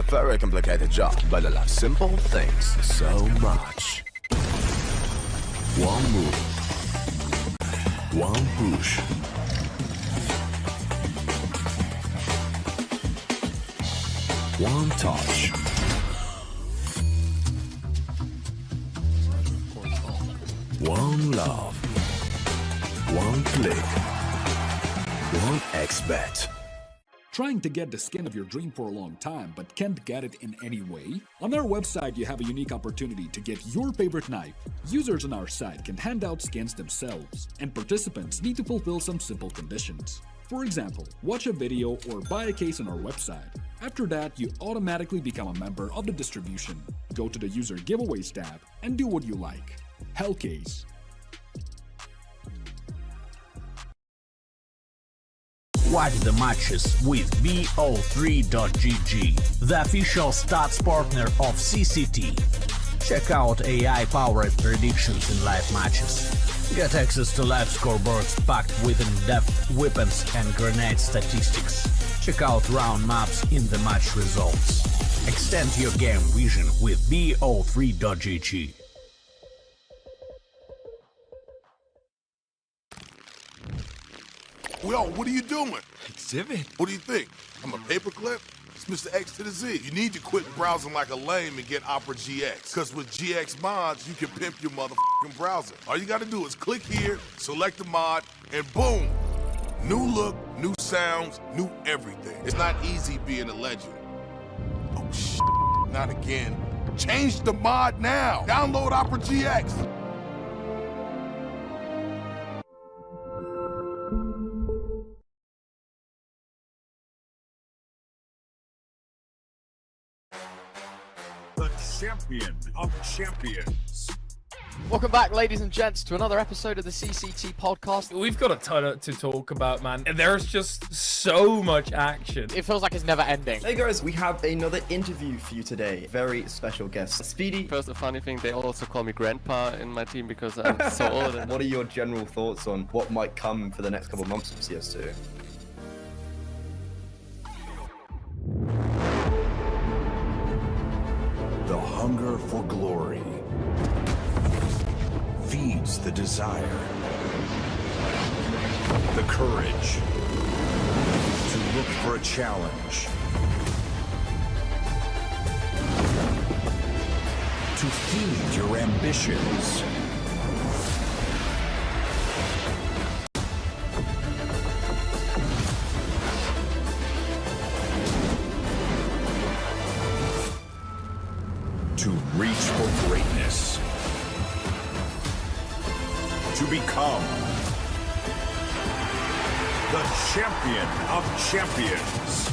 Very complicated job, but I love simple things so much. One move. One push. One touch. One love. One click. One XBet. Trying to get the skin of your dream for a long time but can't get it in any way? On our website you have a unique opportunity to get your favorite knife. Users on our site can hand out skins themselves, and participants need to fulfill some simple conditions. For example, watch a video or buy a case on our website. After that, you automatically become a member of the distribution. Go to the user giveaways tab and do what you like. Hellcase. Watch the matches with bo3.gg, the official stats partner of CCT. Check out AI-powered predictions in live matches. Get access to live scoreboards packed with in-depth weapons and grenade statistics. Check out round maps in the match results. Extend your game vision with bo3.gg. Yo, what are you doing? Exhibit. What do you think? I'm a paperclip? It's Mr. X to the Z. You need to quit browsing like a lame and get Opera GX. Cause with GX mods, you can pimp your motherfucking browser. All you gotta do is click here, select the mod, and boom! New look, new sounds, new everything. It's not easy being a legend. Oh shit, not again. Change the mod now. Download Opera GX. Champion of champions. Welcome back, ladies and gents, to another episode of the CCT podcast. We've got a ton to talk about, man. And there's just so much action. It feels like it's never ending. Hey guys, we have another interview for you today. Very special guest, Speedy. First, the funny thing, they also call me grandpa in my team because I'm so old. What are your general thoughts on what might come for the next couple of months of CS2? The hunger for glory feeds the desire, the courage to look for a challenge, to feed your ambitions. To reach for greatness. To become The champion of champions.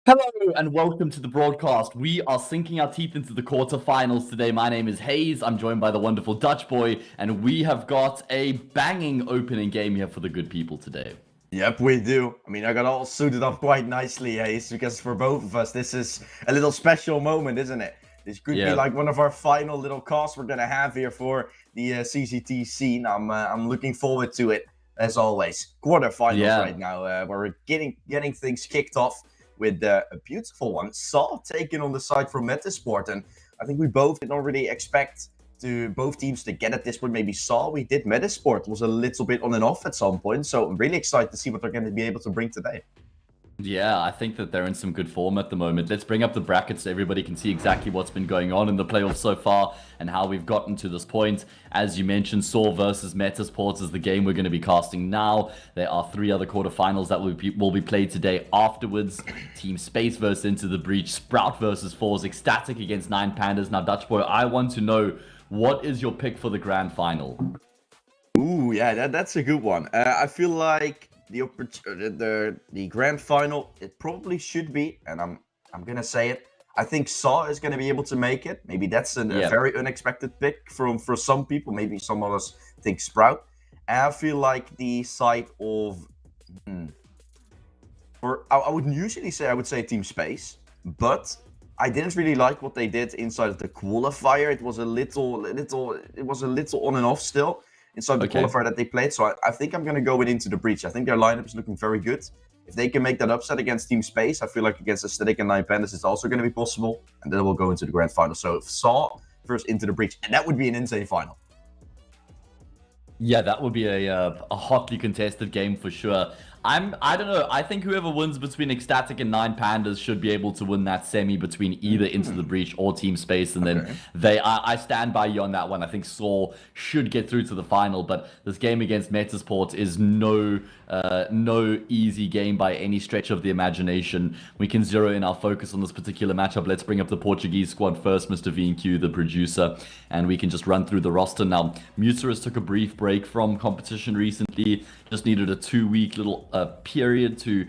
Hello and welcome to the broadcast. We are sinking our teeth into the quarterfinals today. My name is Hayes. I'm joined by the wonderful Dutch boy, and we have got a banging opening game here for the good people today. Yep, we do. I mean, I got all suited up quite nicely, Hayes, because for both of us, this is a little special moment, isn't it? This could be like one of our final little casts we're gonna have here for the CCT scene. I'm looking forward to it as always. Quarterfinals right now, where we're getting things kicked off with a beautiful one. Saw taken on the side from Metasport, and I think we both did not really expect both teams to get at this point. Maybe Saw, we did. Metasport was a little bit on and off at some point, so I'm really excited to see what they're going to be able to bring today. Yeah, I think that they're in some good form at the moment. Let's bring up the brackets so everybody can see exactly what's been going on in the playoffs so far and how we've gotten to this point. As you mentioned, Saw versus Metasport is the game we're going to be casting now. There are 3 other quarterfinals that will be played today afterwards. Team Space versus Into the Breach, Sprout versus Forze, Ecstatic against 9 Pandas. Now, Dutch boy, I want to know, what is your pick for the grand final? Ooh, yeah, that's a good one. I feel like the grand final, it probably should be, and I'm gonna say it. I think Saw is gonna be able to make it. Maybe that's a very unexpected pick for some people. Maybe some others think Sprout. And I feel like the side of, I would usually say Team Space, but I didn't really like what they did inside of the qualifier. It was a little on and off still inside the qualifier that they played. So I think I'm going to go with Into the Breach. I think their lineup is looking very good. If they can make that upset against Team Space, I feel like against Ecstatic and 9 Pandas, it's also going to be possible. And then we'll go into the grand final. So Saw versus Into the Breach. And that would be an insane final. Yeah, that would be a hotly contested game for sure. I don't know. I think whoever wins between Ecstatic and 9 Pandas should be able to win that semi between either Into the Breach or Team Space, and then I stand by you on that one. I think Saw should get through to the final, but this game against Metasport is no easy game by any stretch of the imagination. We can zero in our focus on this particular matchup. Let's bring up the Portuguese squad first, Mr. V&Q, the producer, and we can just run through the roster now. Muterus took a brief break from competition recently. Just needed a 2-week little period to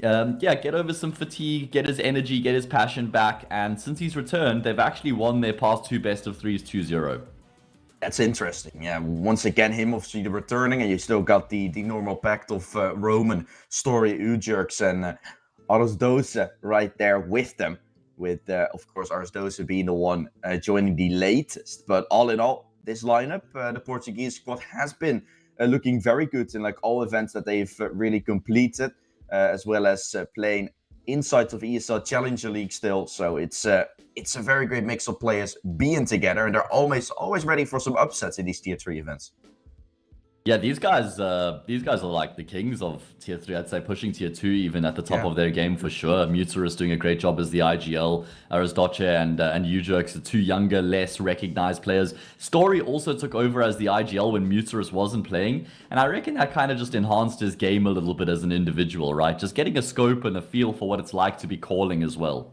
get over some fatigue, get his energy, get his passion back, and since he's returned, they've actually won their past 2 best-of-3s 2-0. That's interesting. Yeah, once again, him obviously returning, and you still got the normal pact of Roman, Story, Ujerks, and Arsdose right there with them, with of course Arsdose being the one joining the latest. But all in all, this lineup, the Portuguese squad has been looking very good in like all events that they've really completed, as well as playing inside of ESL Challenger League still. So it's a very great mix of players being together, and they're always ready for some upsets in these tier 3 events. Yeah, these guys are like the kings of tier 3, I'd say, pushing tier 2 even at the top of their game for sure. Muter is doing a great job as the IGL, Arisdoce and Ujerks, the 2 younger, less recognized players. Story also took over as the IGL when Muterus wasn't playing, and I reckon that kind of just enhanced his game a little bit as an individual, right? Just getting a scope and a feel for what it's like to be calling as well.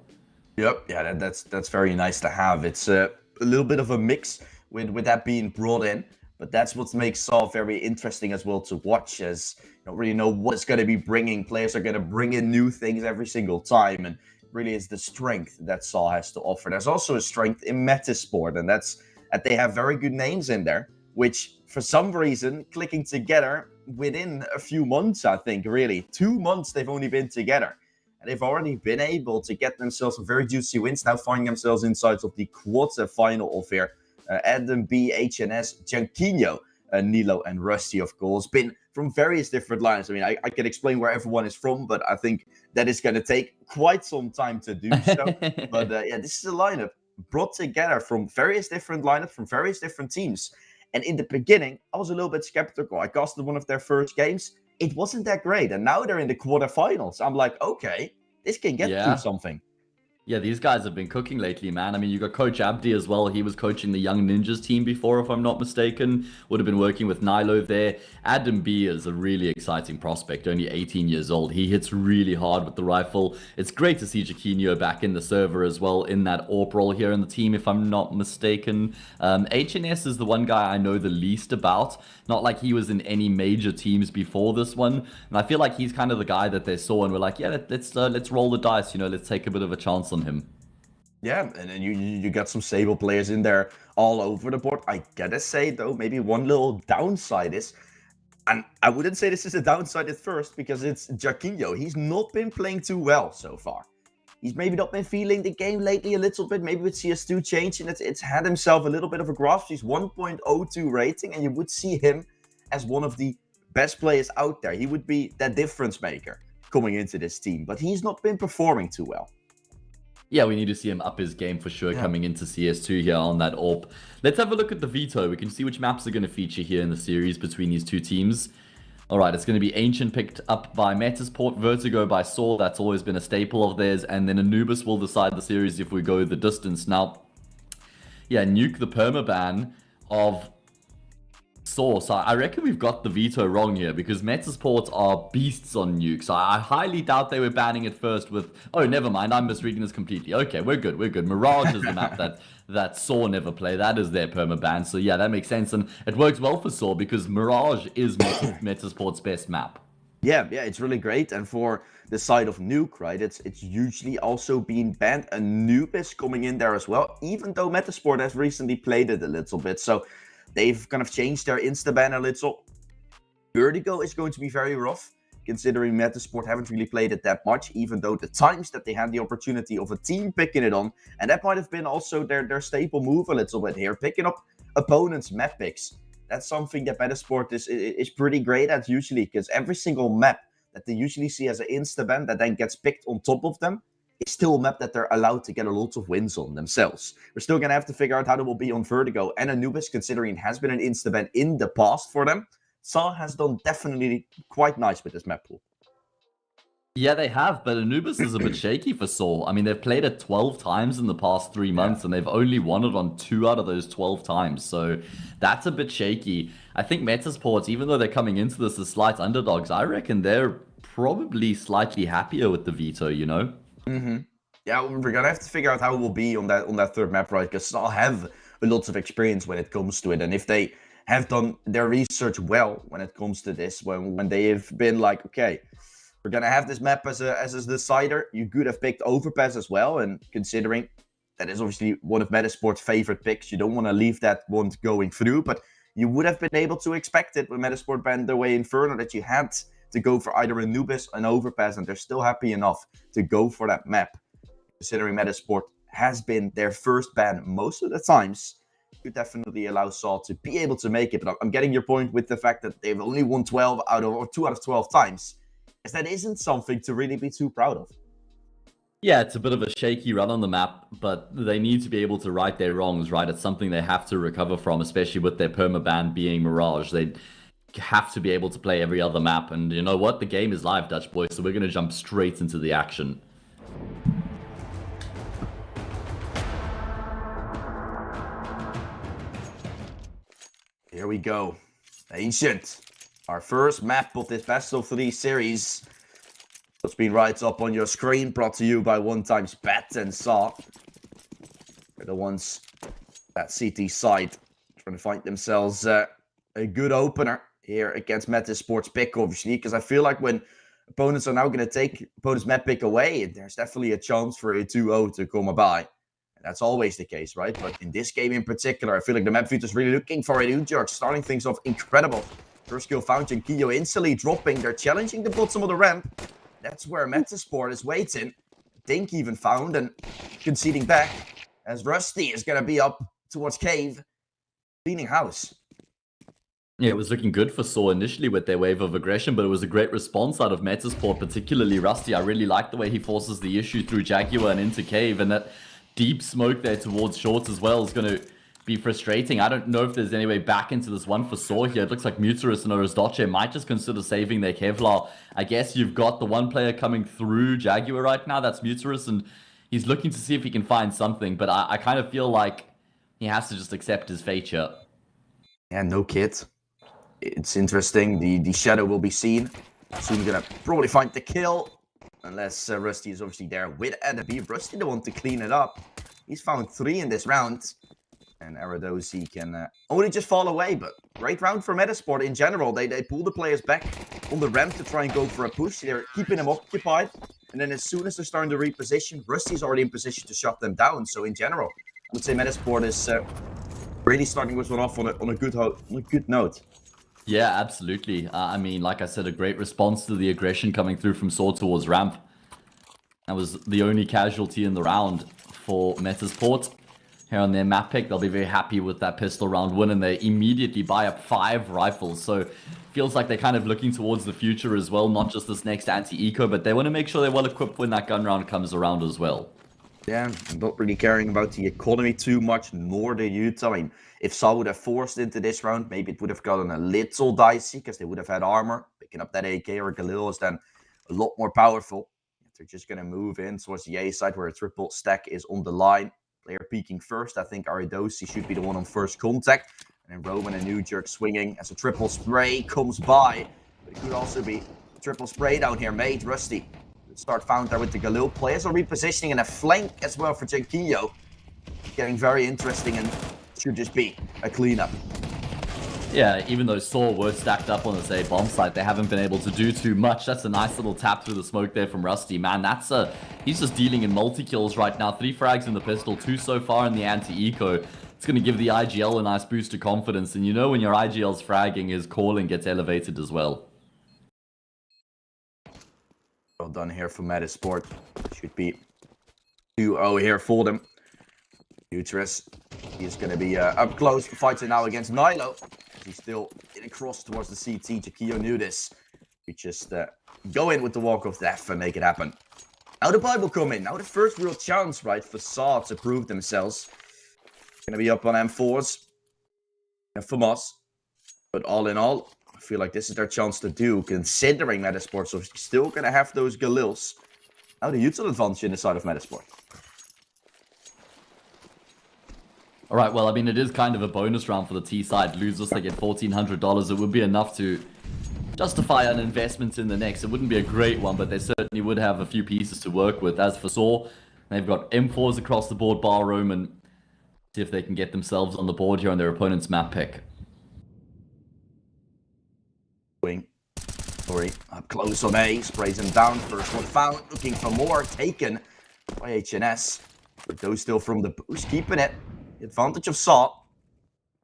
Yep, yeah, that's very nice to have. It's a little bit of a mix with that being brought in. But that's what makes Saw very interesting as well to watch, as you don't really know what it's going to be bringing. Players are going to bring in new things every single time, and really is the strength that Saw has to offer. There's also a strength in Metasport, and that's that they have very good names in there, which for some reason clicking together within a few months, I think, really. 2 months they've only been together. And they've already been able to get themselves some very juicy wins, now finding themselves inside of the quarter-final of here. Adam B, HNS, Gianquino, Nilo, and Rusty, of course, been from various different lines. I mean, I can explain where everyone is from, but I think that is going to take quite some time to do so. But yeah, this is a lineup brought together from various different lineups, from various different teams. And in the beginning, I was a little bit skeptical. I casted one of their first games. It wasn't that great. And now they're in the quarterfinals. I'm like, okay, this can get through something. Yeah, these guys have been cooking lately, man. I mean, you got Coach Abdi as well. He was coaching the Young Ninjas team before, if I'm not mistaken. Would have been working with Nilo there. Adam B is a really exciting prospect, only 18 years old. He hits really hard with the rifle. It's great to see Gianquino back in the server as well, in that AWP role here in the team, if I'm not mistaken. HNS is the one guy I know the least about. Not like he was in any major teams before this one. And I feel like he's kind of the guy that they saw and were like, yeah, let's roll the dice, you know, let's take a bit of a chance on him. Yeah, and then you got some stable players in there all over the board. I gotta say, though, maybe one little downside is, and I wouldn't say this is a downside at first, because it's Gianquino. He's not been playing too well so far. He's maybe not been feeling the game lately a little bit. Maybe with CS2 changing, it's had himself a little bit of a grasp. He's 1.02 rating, and you would see him as one of the best players out there. He would be that difference maker coming into this team, but he's not been performing too well. Yeah, we need to see him up his game for sure coming into CS2 here on that AWP. Let's have a look at the veto. We can see which maps are going to feature here in the series between these two teams. Alright, it's going to be Ancient picked up by Metasport, Vertigo by Saw. That's always been a staple of theirs. And then Anubis will decide the series if we go the distance. Now, yeah, nuke the permaban of Saw. So I reckon we've got the veto wrong here, because Metasports are beasts on nuke. So I highly doubt they were banning it first with... Oh, never mind. I'm misreading this completely. Okay, we're good. We're good. Mirage is the map that Saw never play. That is their permaban. So yeah, that makes sense. And it works well for Saw because Mirage is Metasports' best map. Yeah, it's really great. And for the side of nuke, right, it's usually also being banned. Anubis coming in there as well, even though Metasport has recently played it a little bit. So they've kind of changed their insta-ban a little. Vertigo is going to be very rough, considering Metasport haven't really played it that much, even though the times that they had the opportunity of a team picking it on, and that might have been also their staple move a little bit here, picking up opponents' map picks. That's something that Metasport is pretty great at usually, because every single map that they usually see as an insta-ban that then gets picked on top of them is still a map that they're allowed to get a lot of wins on themselves. We're still going to have to figure out how it will be on Vertigo and Anubis, considering it has been an insta-ban in the past for them. Saw has done definitely quite nice with this map pool. Yeah, they have, but Anubis is a bit shaky for Saw. I mean, they've played it 12 times in the past 3 months, and they've only won it on 2 out of those 12 times. So that's a bit shaky. I think Metasport, even though they're coming into this as slight underdogs, I reckon they're probably slightly happier with the veto, you know? Yeah, we're gonna have to figure out how it will be on that third map, right? Because Saw have a lot of experience when it comes to it, and if they have done their research well when it comes to this, when they have been like, okay, we're gonna have this map as a decider. You could have picked Overpass as well, and considering that is obviously one of Metasport's favorite picks, you don't want to leave that one going through. But you would have been able to expect it when Metasport banned their way Inferno, that you had to go for either Anubis or an Overpass, and they're still happy enough to go for that map. Considering Metasport has been their first ban most of the times, could definitely allow Saw to be able to make it. But I'm getting your point with the fact that they've only won 2 out of 12 times. As that isn't something to really be too proud of. Yeah, it's a bit of a shaky run on the map, but they need to be able to right their wrongs, right? It's something they have to recover from, especially with their permaban being Mirage. They have to be able to play every other map, and you know what? The game is live, Dutch boys, so we're going to jump straight into the action. Here we go. Ancient. Our first map of this best of 3 series. It's been right up on your screen, brought to you by One Times Bet and Saw. They're the ones that CT side trying to find themselves a good opener here against Metasport's pick, obviously, because I feel like when opponents are now going to take opponent's map pick away, there's definitely a chance for a 2-0 to come by. And that's always the case, right? But in this game in particular, I feel like the map feed is really looking for a new jerk, starting things off incredible. First kill found, Jenkio instantly dropping. They're challenging the bottom of the ramp. That's where Metasport is waiting. Dink even found and conceding back as Rusty is going to be up towards Cave, cleaning house. Yeah, it was looking good for Saw initially with their wave of aggression, but it was a great response out of Metasport, particularly Rusty. I really like the way he forces the issue through Jaguar and into Cave, and that deep smoke there towards Shorts as well is going to be frustrating. I don't know if there's any way back into this one for Saw here. It looks like Muterus and Orazdoce might just consider saving their Kevlar. I guess you've got the one player coming through Jaguar right now, that's Muterus, and he's looking to see if he can find something, but I kind of feel like he has to just accept his fate here. Yeah, no kit. It's interesting. The shadow will be seen. Soon gonna probably find the kill, unless Rusty is obviously there with enemy. Rusty the one to clean it up. He's found 3 in this round. And Aradosi can only just fall away, but great round for Metasport in general. They pull the players back on the ramp to try and go for a push. They're keeping them occupied. And then as soon as they're starting to reposition, Rusty's already in position to shut them down. So in general, I would say Metasport is really starting this one off on a good note. Yeah, absolutely. I mean, like I said, a great response to the aggression coming through from Saw towards ramp. That was the only casualty in the round for Metasport. Here on their map pick, they'll be very happy with that pistol round win, and they immediately buy up 5 rifles. So feels like they're kind of looking towards the future as well, not just this next anti-eco, but they want to make sure they're well equipped when that gun round comes around as well. Yeah, I'm not really caring about the economy too much, nor the youth. I mean, if Saul would have forced into this round, maybe it would have gotten a little dicey, because they would have had armor. Picking up that AK or Galil is then a lot more powerful. They're just going to move in towards the A side, where a triple stack is on the line. Player peeking first. I think Aridosi should be the one on first contact. And then Roman and New Jerk swinging as a triple spray comes by. But it could also be a triple spray down here made. Rusty. Start found there with the Galil. Players are repositioning in a flank as well for Jenkio. Getting very interesting, and should just be a cleanup. Yeah, even though Saw were stacked up on the same bomb site, they haven't been able to do too much. That's a nice little tap through the smoke there from Rusty. Man, he's just dealing in multi-kills right now. 3 frags in the pistol, 2 so far in the anti-eco. It's going to give the IGL a nice boost of confidence. And you know when your IGL's fragging, his calling gets elevated as well. Well done here for Metasport. Should be 2-0 here for them. Utris, he's going to be up close, fighting now against Nilo. He's still getting across towards the CT. Jakio knew this. We just go in with the walk of death and make it happen. Now the Bible come in. Now the first real chance, right, for Saw to prove themselves. Going to be up on M4s. And FAMAS. But all in all, I feel like this is their chance to do, considering Metasport. So still going to have those Galils. Now the util advantage in the side of Metasport. Alright, well, I mean, it is kind of a bonus round for the T side. Losers, they get $1,400. It would be enough to justify an investment in the next. It wouldn't be a great one, but they certainly would have a few pieces to work with. As for Saw, they've got M4s across the board, bar room, and see if they can get themselves on the board here on their opponent's map pick. Wing. Sorry, up close on A. Sprays him down. First one found. Looking for more. Taken by HNS. But those still from the boost. Keeping it. The advantage of Saw.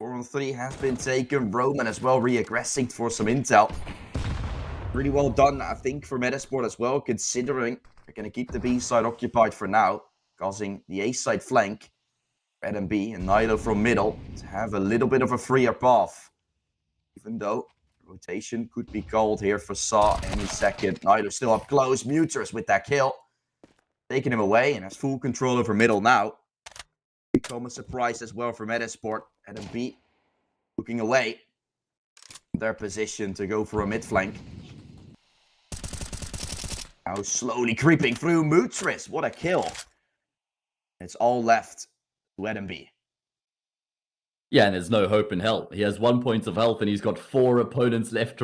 4-on-3 has been taken. Roman as well reaggressing for some intel. Really well done, I think, for Metasport as well, considering they're going to keep the B side occupied for now, causing the A side flank, Red and B, and Nilo from middle to have a little bit of a freer path. Even though rotation could be called here for Saw any second. Nilo still up close. Muterus with that kill. Taking him away and has full control over middle now. Become a surprise as well for Metasport. Red and B looking away from their position to go for a mid flank. Now slowly creeping through Mutris. What a kill. It's all left to NMB. Yeah, and there's no hope in hell. He has 1 point of health and he's got 4 opponents left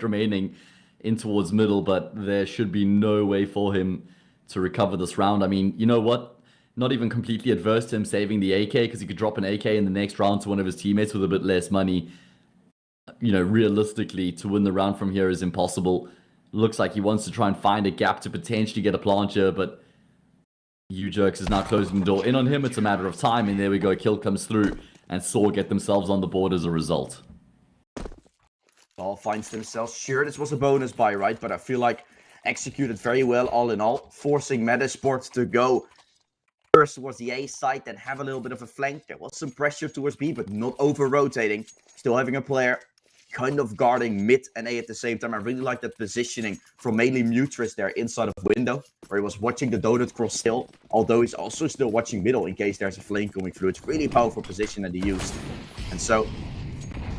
remaining in towards middle, but there should be no way for him to recover this round. I mean, you know what? Not even completely adverse to him saving the AK, because he could drop an AK in the next round to one of his teammates with a bit less money. You know, realistically, to win the round from here is impossible. Looks like he wants to try and find a gap to potentially get a plancher, but U-Jerks is now closing the door in on him. It's a matter of time, and there we go. Kill comes through, and Saw get themselves on the board as a result. Saw finds themselves. Sure, this was a bonus buy, right? But I feel like executed very well all in all, forcing Metasport to go first towards the A side, then have a little bit of a flank. There was some pressure towards B, but not over-rotating. Still having a player kind of guarding mid and A at the same time. I really like that positioning from mainly Mutris there inside of window, where he was watching the donut cross still, although he's also still watching middle in case there's a flank coming through. It's really powerful position that he used. And so,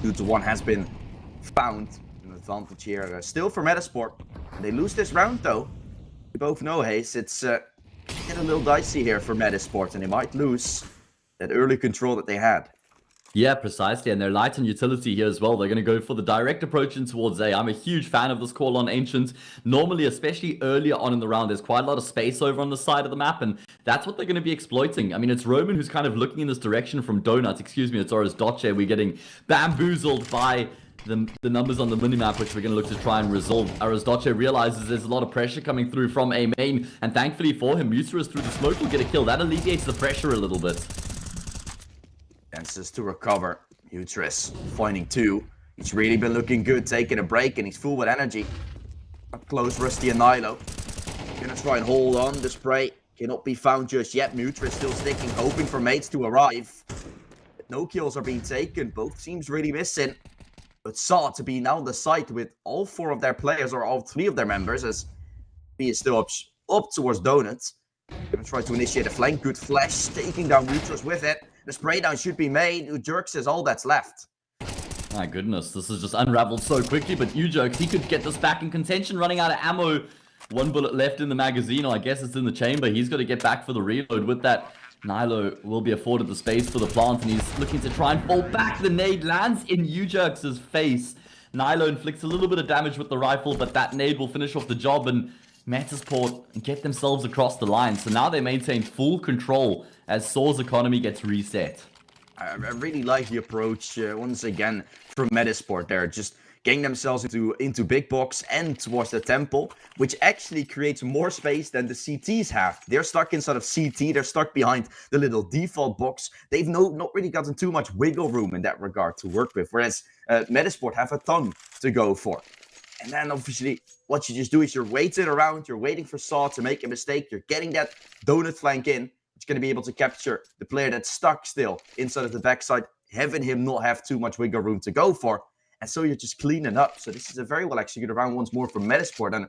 2-1 has been found. An advantage here still for Metasport. They lose this round though. We both know, Hayes, it's get a little dicey here for Metasport, and they might lose that early control that they had. Yeah, precisely, and they're light on utility here as well. They're going to go for the direct approach in towards A. I'm a huge fan of this call on Ancient. Normally, especially earlier on in the round, there's quite a lot of space over on the side of the map, and that's what they're going to be exploiting. I mean, it's Roman who's kind of looking in this direction from Donut. It's Oris Doce. We're getting bamboozled by the numbers on the minimap, which we're going to look to try and resolve. Arizdoce realizes there's a lot of pressure coming through from A main, and thankfully for him, Muterus through the smoke will get a kill. That alleviates the pressure a little bit. Chances to recover. Muterus finding 2. He's really been looking good, taking a break, and he's full with energy. Up close, Rusty and Nilo. Gonna try and hold on. The spray cannot be found just yet. Muterus still sticking, hoping for mates to arrive. But no kills are being taken. Both teams really missing. But Saw to be now the site with all 4 of their players, or all 3 of their members, as B is still up towards Donuts. Gonna try to initiate a flank. Good flash, taking down Muterus with it. The spray down should be made. U-Jerks is all that's left. My goodness, this has just unraveled so quickly, but U-Jerks, he could get this back in contention, running out of ammo. 1 bullet left in the magazine, or I guess it's in the chamber. He's got to get back for the reload. With that, Nilo will be afforded the space for the plant, and he's looking to try and fall back. The nade lands in U-Jerks' face. Nilo inflicts a little bit of damage with the rifle, but that nade will finish off the job, and Metasport get themselves across the line. So now they maintain full control as Saw's economy gets reset. I really like the approach once again from Metasport there, just getting themselves into big box and towards the temple, which actually creates more space than the CTs have. They're stuck inside of CT, they're stuck behind the little default box. They've not really gotten too much wiggle room in that regard to work with, whereas Metasport have a ton to go for. And then obviously what you just do is you're waiting around, you're waiting for Saw to make a mistake, you're getting that donut flank in, which is going to be able to capture the player that's stuck still inside of the backside, having him not have too much wiggle room to go for. And so you're just cleaning up. So this is a very well executed round once more from Metasport. And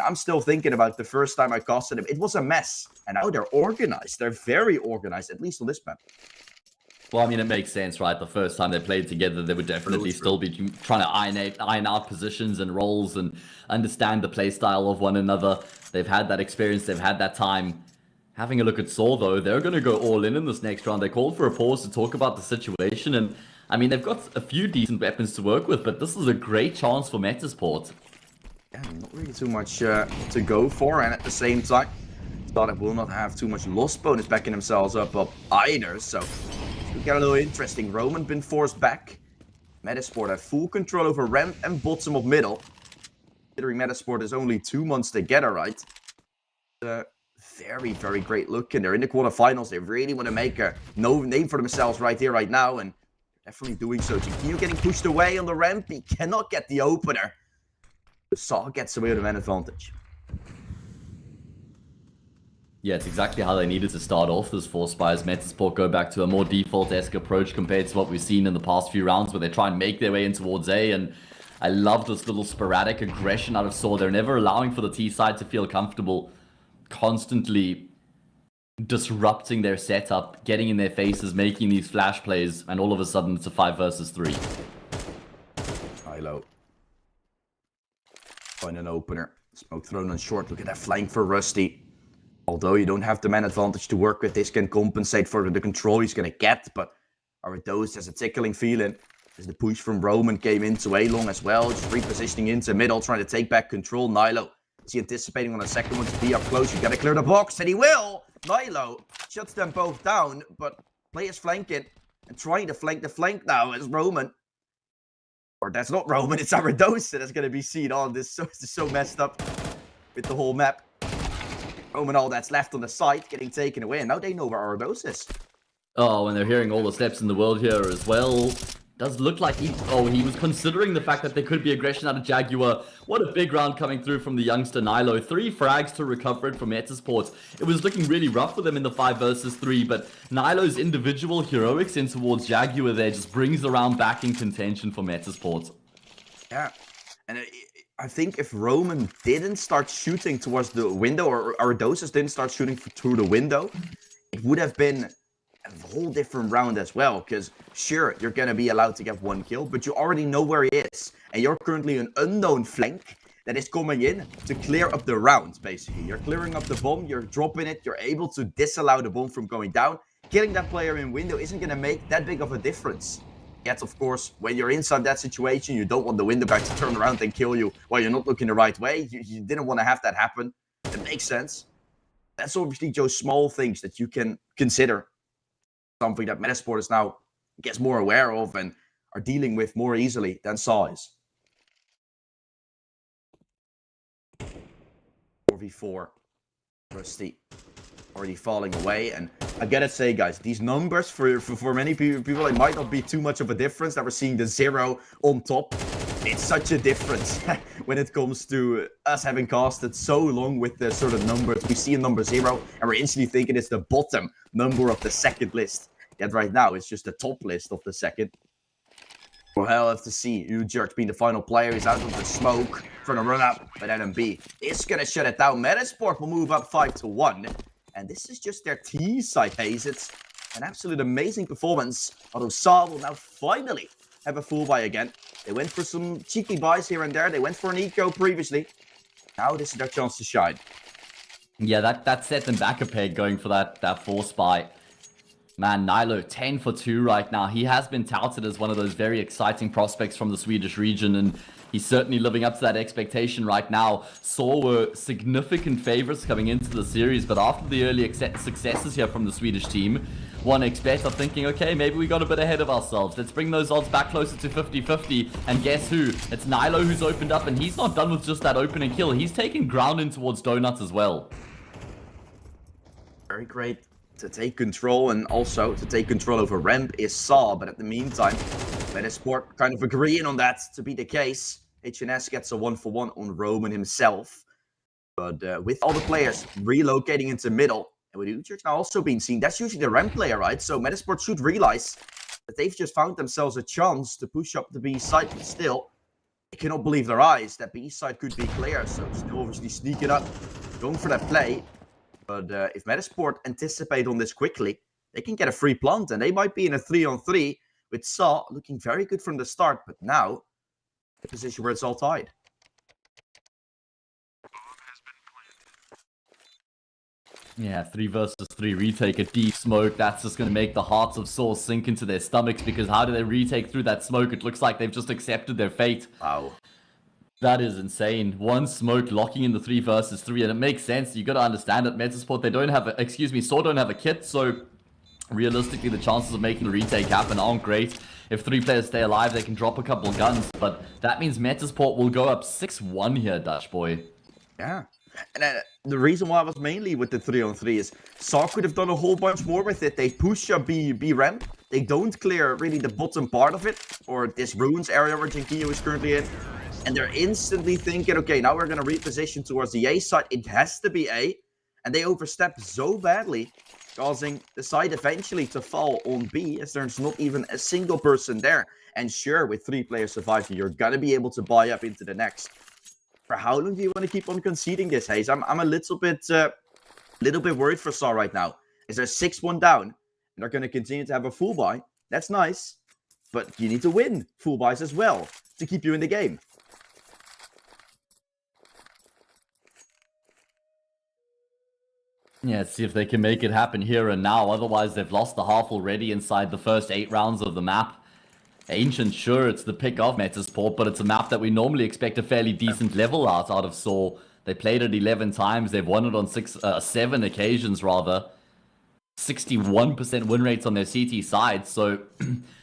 I'm still thinking about the first time I casted him. It was a mess. And now they're organized. They're very organized, at least on this map. Well, I mean, it makes sense, right? The first time they played together, they would definitely still be trying to iron out positions and roles and understand the play style of one another. They've had that experience. They've had that time. Having a look at Saw, though, they're going to go all in this next round. They called for a pause to talk about the situation. And, I mean, they've got a few decent weapons to work with, but this is a great chance for Metasport. Yeah, not really too much to go for. And at the same time, Ecstatic will not have too much loss bonus backing themselves up either. So we got a little interesting. Roman been forced back. Metasport have full control over ramp and bottom of middle. Considering Metasport is only 2 months together, right? Very, very great look. And they're in the quarterfinals. They really want to make a name for themselves right here, right now. And definitely doing so. Chiquinho getting pushed away on the ramp. He cannot get the opener. Saw gets away with a man advantage. Yeah, it's exactly how they needed to start off this Force Spires. Metasport go back to a more default-esque approach compared to what we've seen in the past few rounds, where they try and make their way in towards A. And I love this little sporadic aggression out of Saw. They're never allowing for the T side to feel comfortable, constantly disrupting their setup, getting in their faces, making these flash plays, and all of a sudden it's a 5 versus 3. Hilo. Find an opener. Smoke thrown on short. Look at that flank for Rusty. Although you don't have the man advantage to work with, this can compensate for the control he's going to get. But Arados has a tickling feeling as the push from Roman came into A-long as well. Just repositioning into middle, trying to take back control. Nilo, is he anticipating on a second one to be up close? You got to clear the box, and he will! Nilo shuts them both down, but players flanking and trying to flank the flank now as Roman. Or that's not Roman, it's Aradosa that's going to be seen on this. This is so messed up with the whole map. Roman, all that's left on the side, getting taken away. And now they know where Aradosa is. Oh, and they're hearing all the steps in the world here as well. Does look like he was considering the fact that there could be aggression out of Jaguar. What a big round coming through from the youngster Nilo. 3 frags to recover it from Metasport. It was looking really rough for them in the 5 versus 3, but Nilo's individual heroics in towards Jaguar there just brings the round back in contention for Metasport. Yeah, and I think if Roman didn't start shooting towards the window, or Aradosis didn't start shooting through the window, it would have been a whole different round as well. Because sure, you're going to be allowed to get 1 kill, but you already know where he is. And you're currently an unknown flank that is coming in to clear up the round, basically. You're clearing up the bomb, you're dropping it, you're able to disallow the bomb from going down. Killing that player in window isn't going to make that big of a difference. Yet, of course, when you're inside that situation, you don't want the window guy to turn around and kill you while you're not looking the right way. You didn't want to have that happen. It makes sense. That's obviously those small things that you can consider. Something that Metasport is now gets more aware of and are dealing with more easily than Saw is. 4v4. Rusty already falling away, and I gotta say, guys, these numbers for many people, it might not be too much of a difference that we're seeing the 0 on top. It's such a difference when it comes to us having casted so long with the sort of numbers. We see a number 0, and we're instantly thinking it's the bottom number of the second list. Yet right now, it's just the top list of the second. We'll have to see. Ujurk being the final player. He's out of the smoke for the run-up, but NMB is gonna shut it down. Metasport will move up 5-1. And this is just their T side, Hayes. It's an absolute amazing performance. Although Saw will now finally have a full buy again. They went for some cheeky buys here and there. They went for an eco previously. Now this is their chance to shine. Yeah, that set them back a peg going for that Force buy. Man, Nilo, 10 for 2 right now. He has been touted as one of those very exciting prospects from the Swedish region, and he's certainly living up to that expectation right now. Saw were significant favorites coming into the series, but after the early successes here from the Swedish team, 1xBet are thinking, okay, maybe we got a bit ahead of ourselves. Let's bring those odds back closer to 50-50, and guess who? It's Nilo who's opened up, and he's not done with just that opening kill. He's taken ground in towards Donuts as well. Very great. To take control, and also to take control over ramp is Saw, but at the meantime, Metasport kind of agreeing on that to be the case. HNS gets a 1-for-1 on Roman himself. But with all the players relocating into middle, and with Utrecht now also being seen, that's usually the ramp player, right? So Metasport should realize that they've just found themselves a chance to push up the B side, but still, they cannot believe their eyes that B side could be clear. So still obviously sneaking up, going for that play. But if Metasport anticipate on this quickly, they can get a free plant, and they might be in a 3-on-3 with Saw looking very good from the start, but now the position where it's all tied. Yeah, 3 versus 3 retake, a deep smoke. That's just going to make the hearts of Saw sink into their stomachs, because how do they retake through that smoke? It looks like they've just accepted their fate. Wow. That is insane. One smoke locking in the 3 versus 3, and it makes sense. You got to understand that Metasport, they don't have a, Saw don't have a kit, so realistically the chances of making a retake happen aren't great. If 3 players stay alive, they can drop a couple guns, but that means Metasport will go up 6-1 here, Dutch boy. Yeah. And the reason why I was mainly with the 3-on-3 is Saw could have done a whole bunch more with it. They push a B ramp. They don't clear really the bottom part of it, or this ruins area where Jinkio is currently in. And they're instantly thinking, okay, now we're going to reposition towards the A side. It has to be A. And they overstep so badly, causing the side eventually to fall on B, as there's not even a single person there. And sure, with 3 players surviving, you're going to be able to buy up into the next. For how long do you want to keep on conceding this, Hayes? I'm a little bit worried for Saw right now. Is there 6-1 down, and they're going to continue to have a full buy? That's nice, but you need to win full buys as well to keep you in the game. Yeah, let's see if they can make it happen here and now. Otherwise, they've lost the half already inside the first 8 rounds of the map. Ancient, sure, it's the pick of Metasport, but it's a map that we normally expect a fairly decent level out of Saw. They played it 11 times. They've won it on 7 occasions, rather. 61% win rates on their CT side. So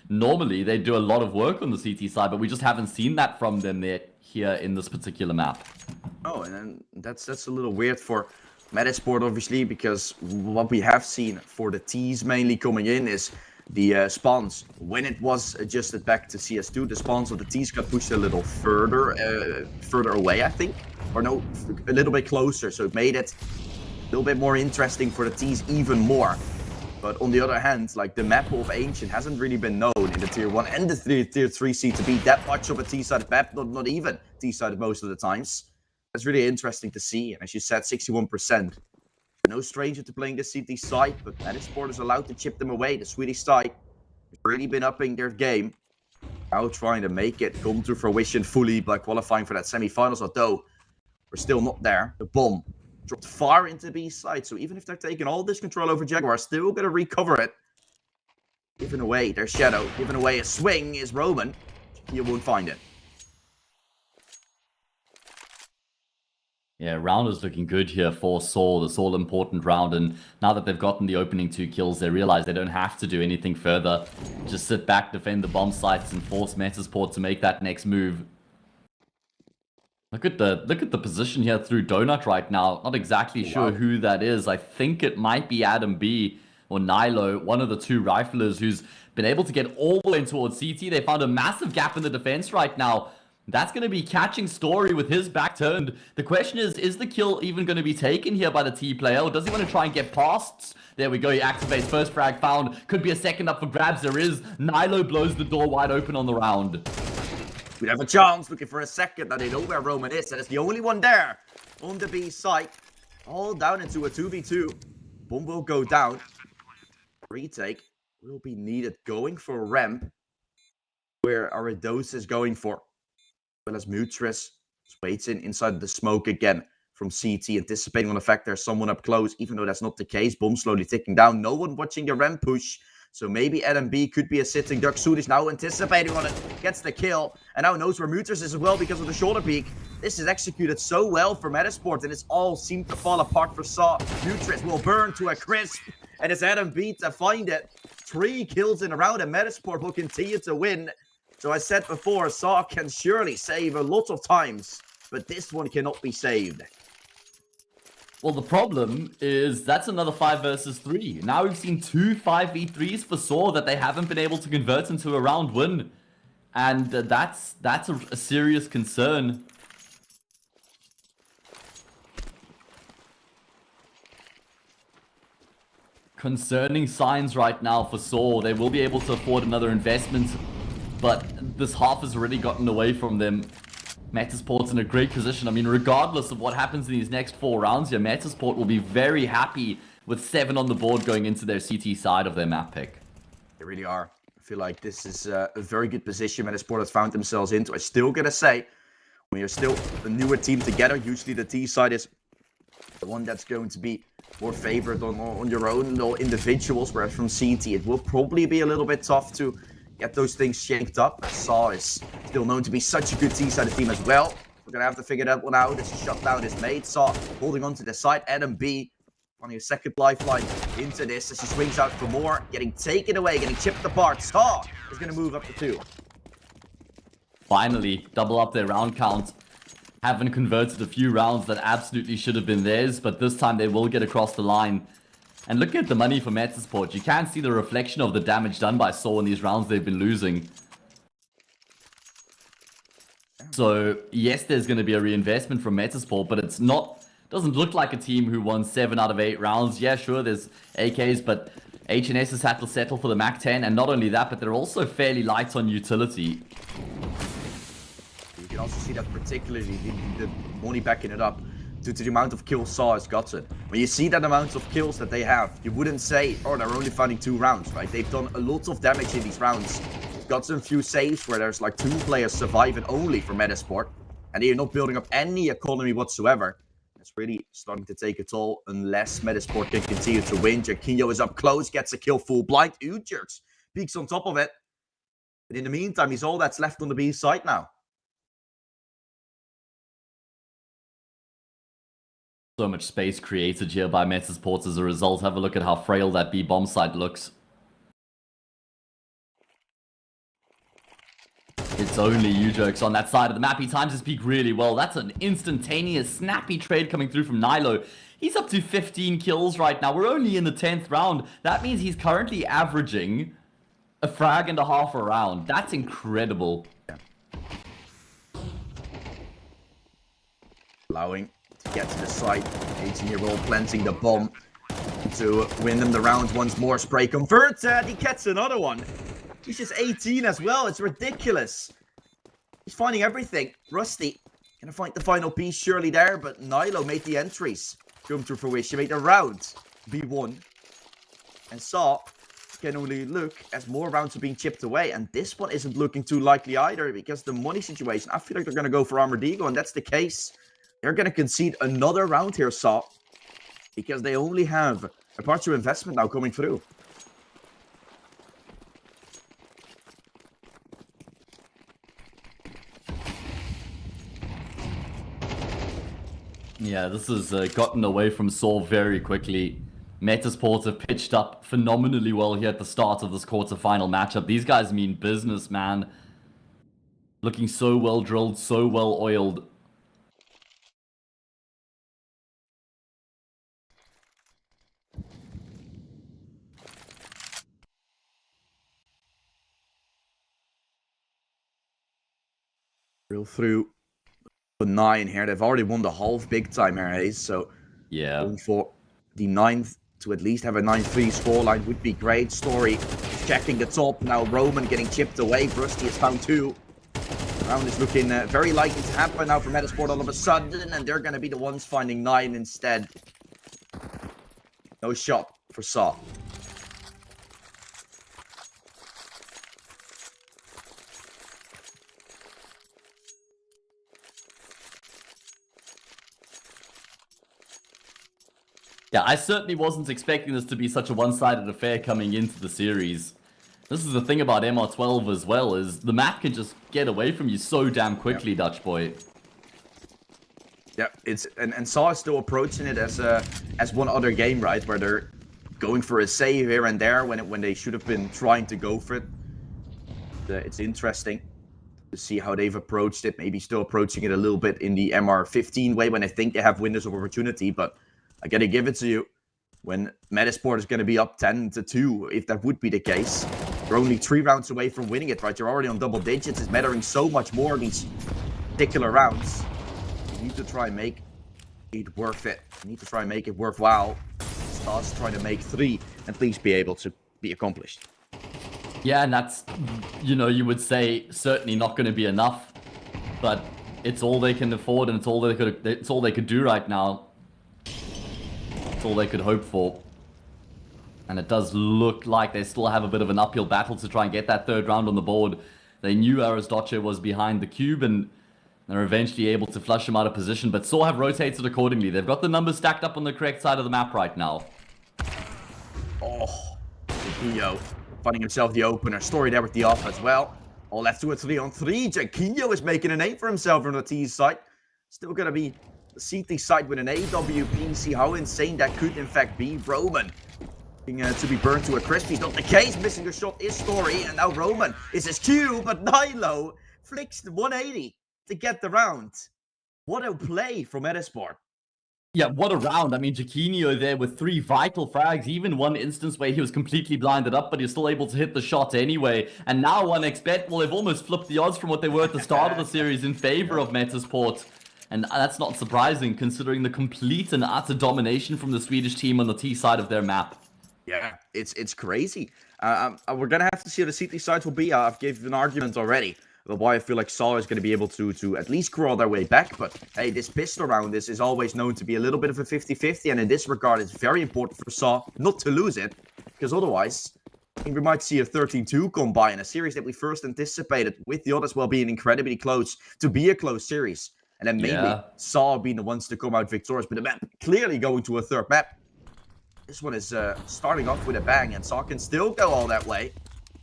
normally they do a lot of work on the CT side, but we just haven't seen that from them here in this particular map. Oh, and then that's a little weird for Metasport, obviously, because what we have seen for the T's mainly coming in is the spawns. When it was adjusted back to CS2, the spawns of the T's got pushed a little further away, I think. Or no, a little bit closer, so it made it a little bit more interesting for the T's even more. But on the other hand, like, the map of Ancient hasn't really been known in the Tier 1 and the Tier 3 C to be that much of a T-sided map, not even T-sided most of the times. That's really interesting to see, and as you said, 61%. No stranger to playing the CT side, but Metasport is allowed to chip them away. The Swedish side has really been upping their game. Now trying to make it come to fruition fully by qualifying for that semi-finals, although we're still not there. The bomb dropped far into B side, so even if they're taking all this control over Jaguar, still going to recover it. Giving away their shadow, giving away a swing is Roman. You won't find it. Yeah, round is looking good here for Saw, this all-important round, and now that they've gotten the opening 2 kills, they realize they don't have to do anything further. Just sit back, defend the bomb sites, and force Metasport to make that next move. Look at the position here through Donut right now. Not exactly sure who that is. I think it might be Adam B or Nilo, one of the 2 riflers who's been able to get all the way towards CT. They found a massive gap in the defense right now. That's going to be catching Story with his back turned. The question is the kill even going to be taken here by the T player, or does he want to try and get past? There we go, he activates, first frag found. Could be a second up for grabs, there is. Nilo blows the door wide open on the round. We have a chance, looking for a second. Now they know where Roman is, and it's the only one there on the B site. All down into a 2v2. Bomb will go down. Retake will be needed. Going for a ramp, where Aridos is going for. As Mutris waits inside the smoke again from CT, anticipating on the fact there's someone up close, even though that's not the case. Bomb slowly ticking down. No one watching the ramp push. So maybe Adam B could be a sitting duck. Sudish now anticipating on it. Gets the kill. And now knows where Mutris is as well because of the shoulder peek. This is executed so well for Metasport, and it's all seemed to fall apart for Saw. Mutris will burn to a crisp. And it's Adam B to find it. 3 kills in a round, and Metasport will continue to win. So I said before, Saw can surely save a lot of times, but this one cannot be saved. Well, the problem is that's another 5 versus 3. Now we've seen 2 5v3s for Saw that they haven't been able to convert into a round win. And that's a serious concern. Concerning signs right now for Saw. They will be able to afford another investment, but this half has already gotten away from them. Metasport's in a great position. I mean, regardless of what happens in these next 4 rounds here, Metasport will be very happy with 7 on the board going into their CT side of their map pick. They really are. I feel like this is a very good position Metasport has found themselves into. I still gotta say, when you're still a newer team together, usually the T side is the one that's going to be more favored on your own little individuals, whereas from CT it will probably be a little bit tough to get those things shaped up. Saw is still known to be such a good T-sided team as well. We're gonna have to figure that one out as a shutdown is made. Saw holding on to the side. Adam B finding a second lifeline into this as he swings out for more, getting taken away, getting chipped apart. Saw is gonna move up to 2. Finally, double up their round count. Haven't converted a few rounds that absolutely should have been theirs, but this time they will get across the line. And look at the money for Metasport. You can see the reflection of the damage done by Saw in these rounds they've been losing. So, yes, there's going to be a reinvestment from Metasport, but it's not... doesn't look like a team who won 7 out of 8 rounds. Yeah, sure, there's AKs, but HNS has had to settle for the Mac 10, and not only that, but they're also fairly light on utility. You can also see that particularly the money backing it up due to the amount of kills Saw has gotten. When you see that amount of kills that they have, you wouldn't say, oh, they're only fighting 2 rounds, right? They've done a lot of damage in these rounds. Got some few saves where there's like 2 players surviving only for Metasport, and they're not building up any economy whatsoever. It's really starting to take a toll unless Metasport can continue to win. Jaquinho is up close, gets a kill full blind. Ujerks peeks on top of it. But in the meantime, he's all that's left on the B side now. So much space created here by Metasports as a result. Have a look at how frail that B bomb site looks. It's only Ujerks on that side of the map. He times his peak really well. That's an instantaneous, snappy trade coming through from Nilo. He's up to 15 kills right now. We're only in the 10th round. That means he's currently averaging a frag and a half a round. That's incredible. Allowing to get to the site. 18-year-old planting the bomb to win them the round once more. Spray converted. He gets another one. He's just 18 as well. It's ridiculous. He's finding everything. Rusty gonna find the final piece surely there, but Nilo made the entries come to fruition. Made a round B1. And Saw can only look as more rounds are being chipped away. And this one isn't looking too likely either because the money situation, I feel like they're gonna go for Vertigo, and that's the case. They're going to concede another round here, Saw, because they only have a partial investment now coming through. Yeah, this has gotten away from Saw very quickly. Metasports have pitched up phenomenally well here at the start of this quarterfinal matchup. These guys mean business, man. Looking so well drilled, so well oiled. Real through the 9 here. They've already won the half big time here, Hayes. So yeah, going for the 9th to at least have a 9-3 scoreline would be great. Story checking the top. Now Roman getting chipped away. Rusty has found 2. The round is looking very likely to happen now for Metasport all of a sudden. And they're going to be the ones finding 9 instead. No shot for Saw. Yeah, I certainly wasn't expecting this to be such a one-sided affair coming into the series. This is the thing about MR12 as well, is the map can just get away from you so damn quickly, Dutch boy. Yeah, it's and Saw is still approaching it as one other game, right? Where they're going for a save here and there when they should have been trying to go for it. It's interesting to see how they've approached it. Maybe still approaching it a little bit in the MR15 way when they think they have windows of opportunity, but I gotta give it to you. When Metasport is gonna be up 10-2, if that would be the case, You're only 3 rounds away from winning it, right? You're already on double digits. It's mattering so much more these particular rounds. You need to try and make it worth it. You need to try and make it worthwhile. Stars trying to make 3 and at least be able to be accomplished. Yeah, and that's, you know, you would say certainly not going to be enough, but it's all they can afford, and it's all they could do right now. It's all they could hope for. And it does look like they still have a bit of an uphill battle to try and get that 3rd round on the board. They knew Arisdoche was behind the cube, and they're eventually able to flush him out of position, but Saw have rotated accordingly. They've got the numbers stacked up on the correct side of the map right now. Oh, Jaquinho finding himself the opener. Story there with the off as well. All left to a 3-on-3. Jaquinho is making a name for himself on the T side. Still gonna be the CT side with an AWP. See how insane that could in fact be. Roman to be burned to a crisp. He's not the case. Missing a shot is Story, and now Roman is his cue, but Nilo flicks the 180 to get the round. What a play from Metasport. Yeah, what a round. I mean, Jaquinho there with 3 vital frags, even one instance where he was completely blinded up, but he's still able to hit the shot anyway. And now 1xBet, well, they've almost flipped the odds from what they were at the start of the series in favor of Metasport. And that's not surprising, considering the complete and utter domination from the Swedish team on the T side of their map. Yeah, it's crazy. We're going to have to see how the CT sides will be. I've given arguments already about why I feel like Saw is going to be able to at least crawl their way back. But hey, this pistol round is always known to be a little bit of a 50-50. And in this regard, it's very important for Saw not to lose it. Because otherwise, I think we might see a 13-2 come by in a series that we first anticipated, with the others well being incredibly close to be a close series. And then maybe Saw being the ones to come out victorious. But the map clearly going to a 3rd map. This one is starting off with a bang, and Saw can still go all that way.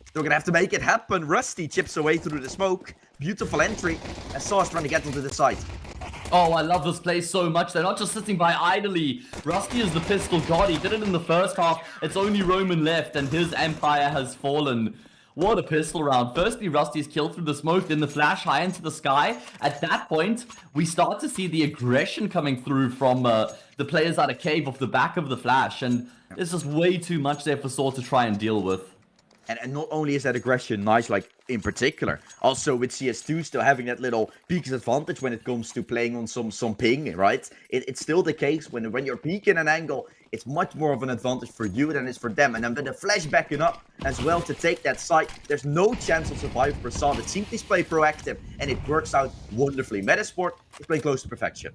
Still gonna have to make it happen. Rusty chips away through the smoke. Beautiful entry, as Saw is trying to get onto the side. Oh, I love this play so much. They're not just sitting by idly. Rusty is the pistol god. He did it in the first half. It's only Roman left, and his empire has fallen. What a pistol round. Firstly, Rusty's killed through the smoke, then the flash high into the sky. At that point, we start to see the aggression coming through from the players out of cave off the back of the flash. And there's just way too much there for Saw to try and deal with. And not only is that aggression nice, like, in particular, also with CS2 still having that little peak's advantage when it comes to playing on some ping, right? It's still the case when you're peaking an angle, it's much more of an advantage for you than it's for them. And then with the flash backing up as well to take that site, there's no chance of survival for Saw. The team is play proactive, and it works out wonderfully. Metasport is playing close to perfection.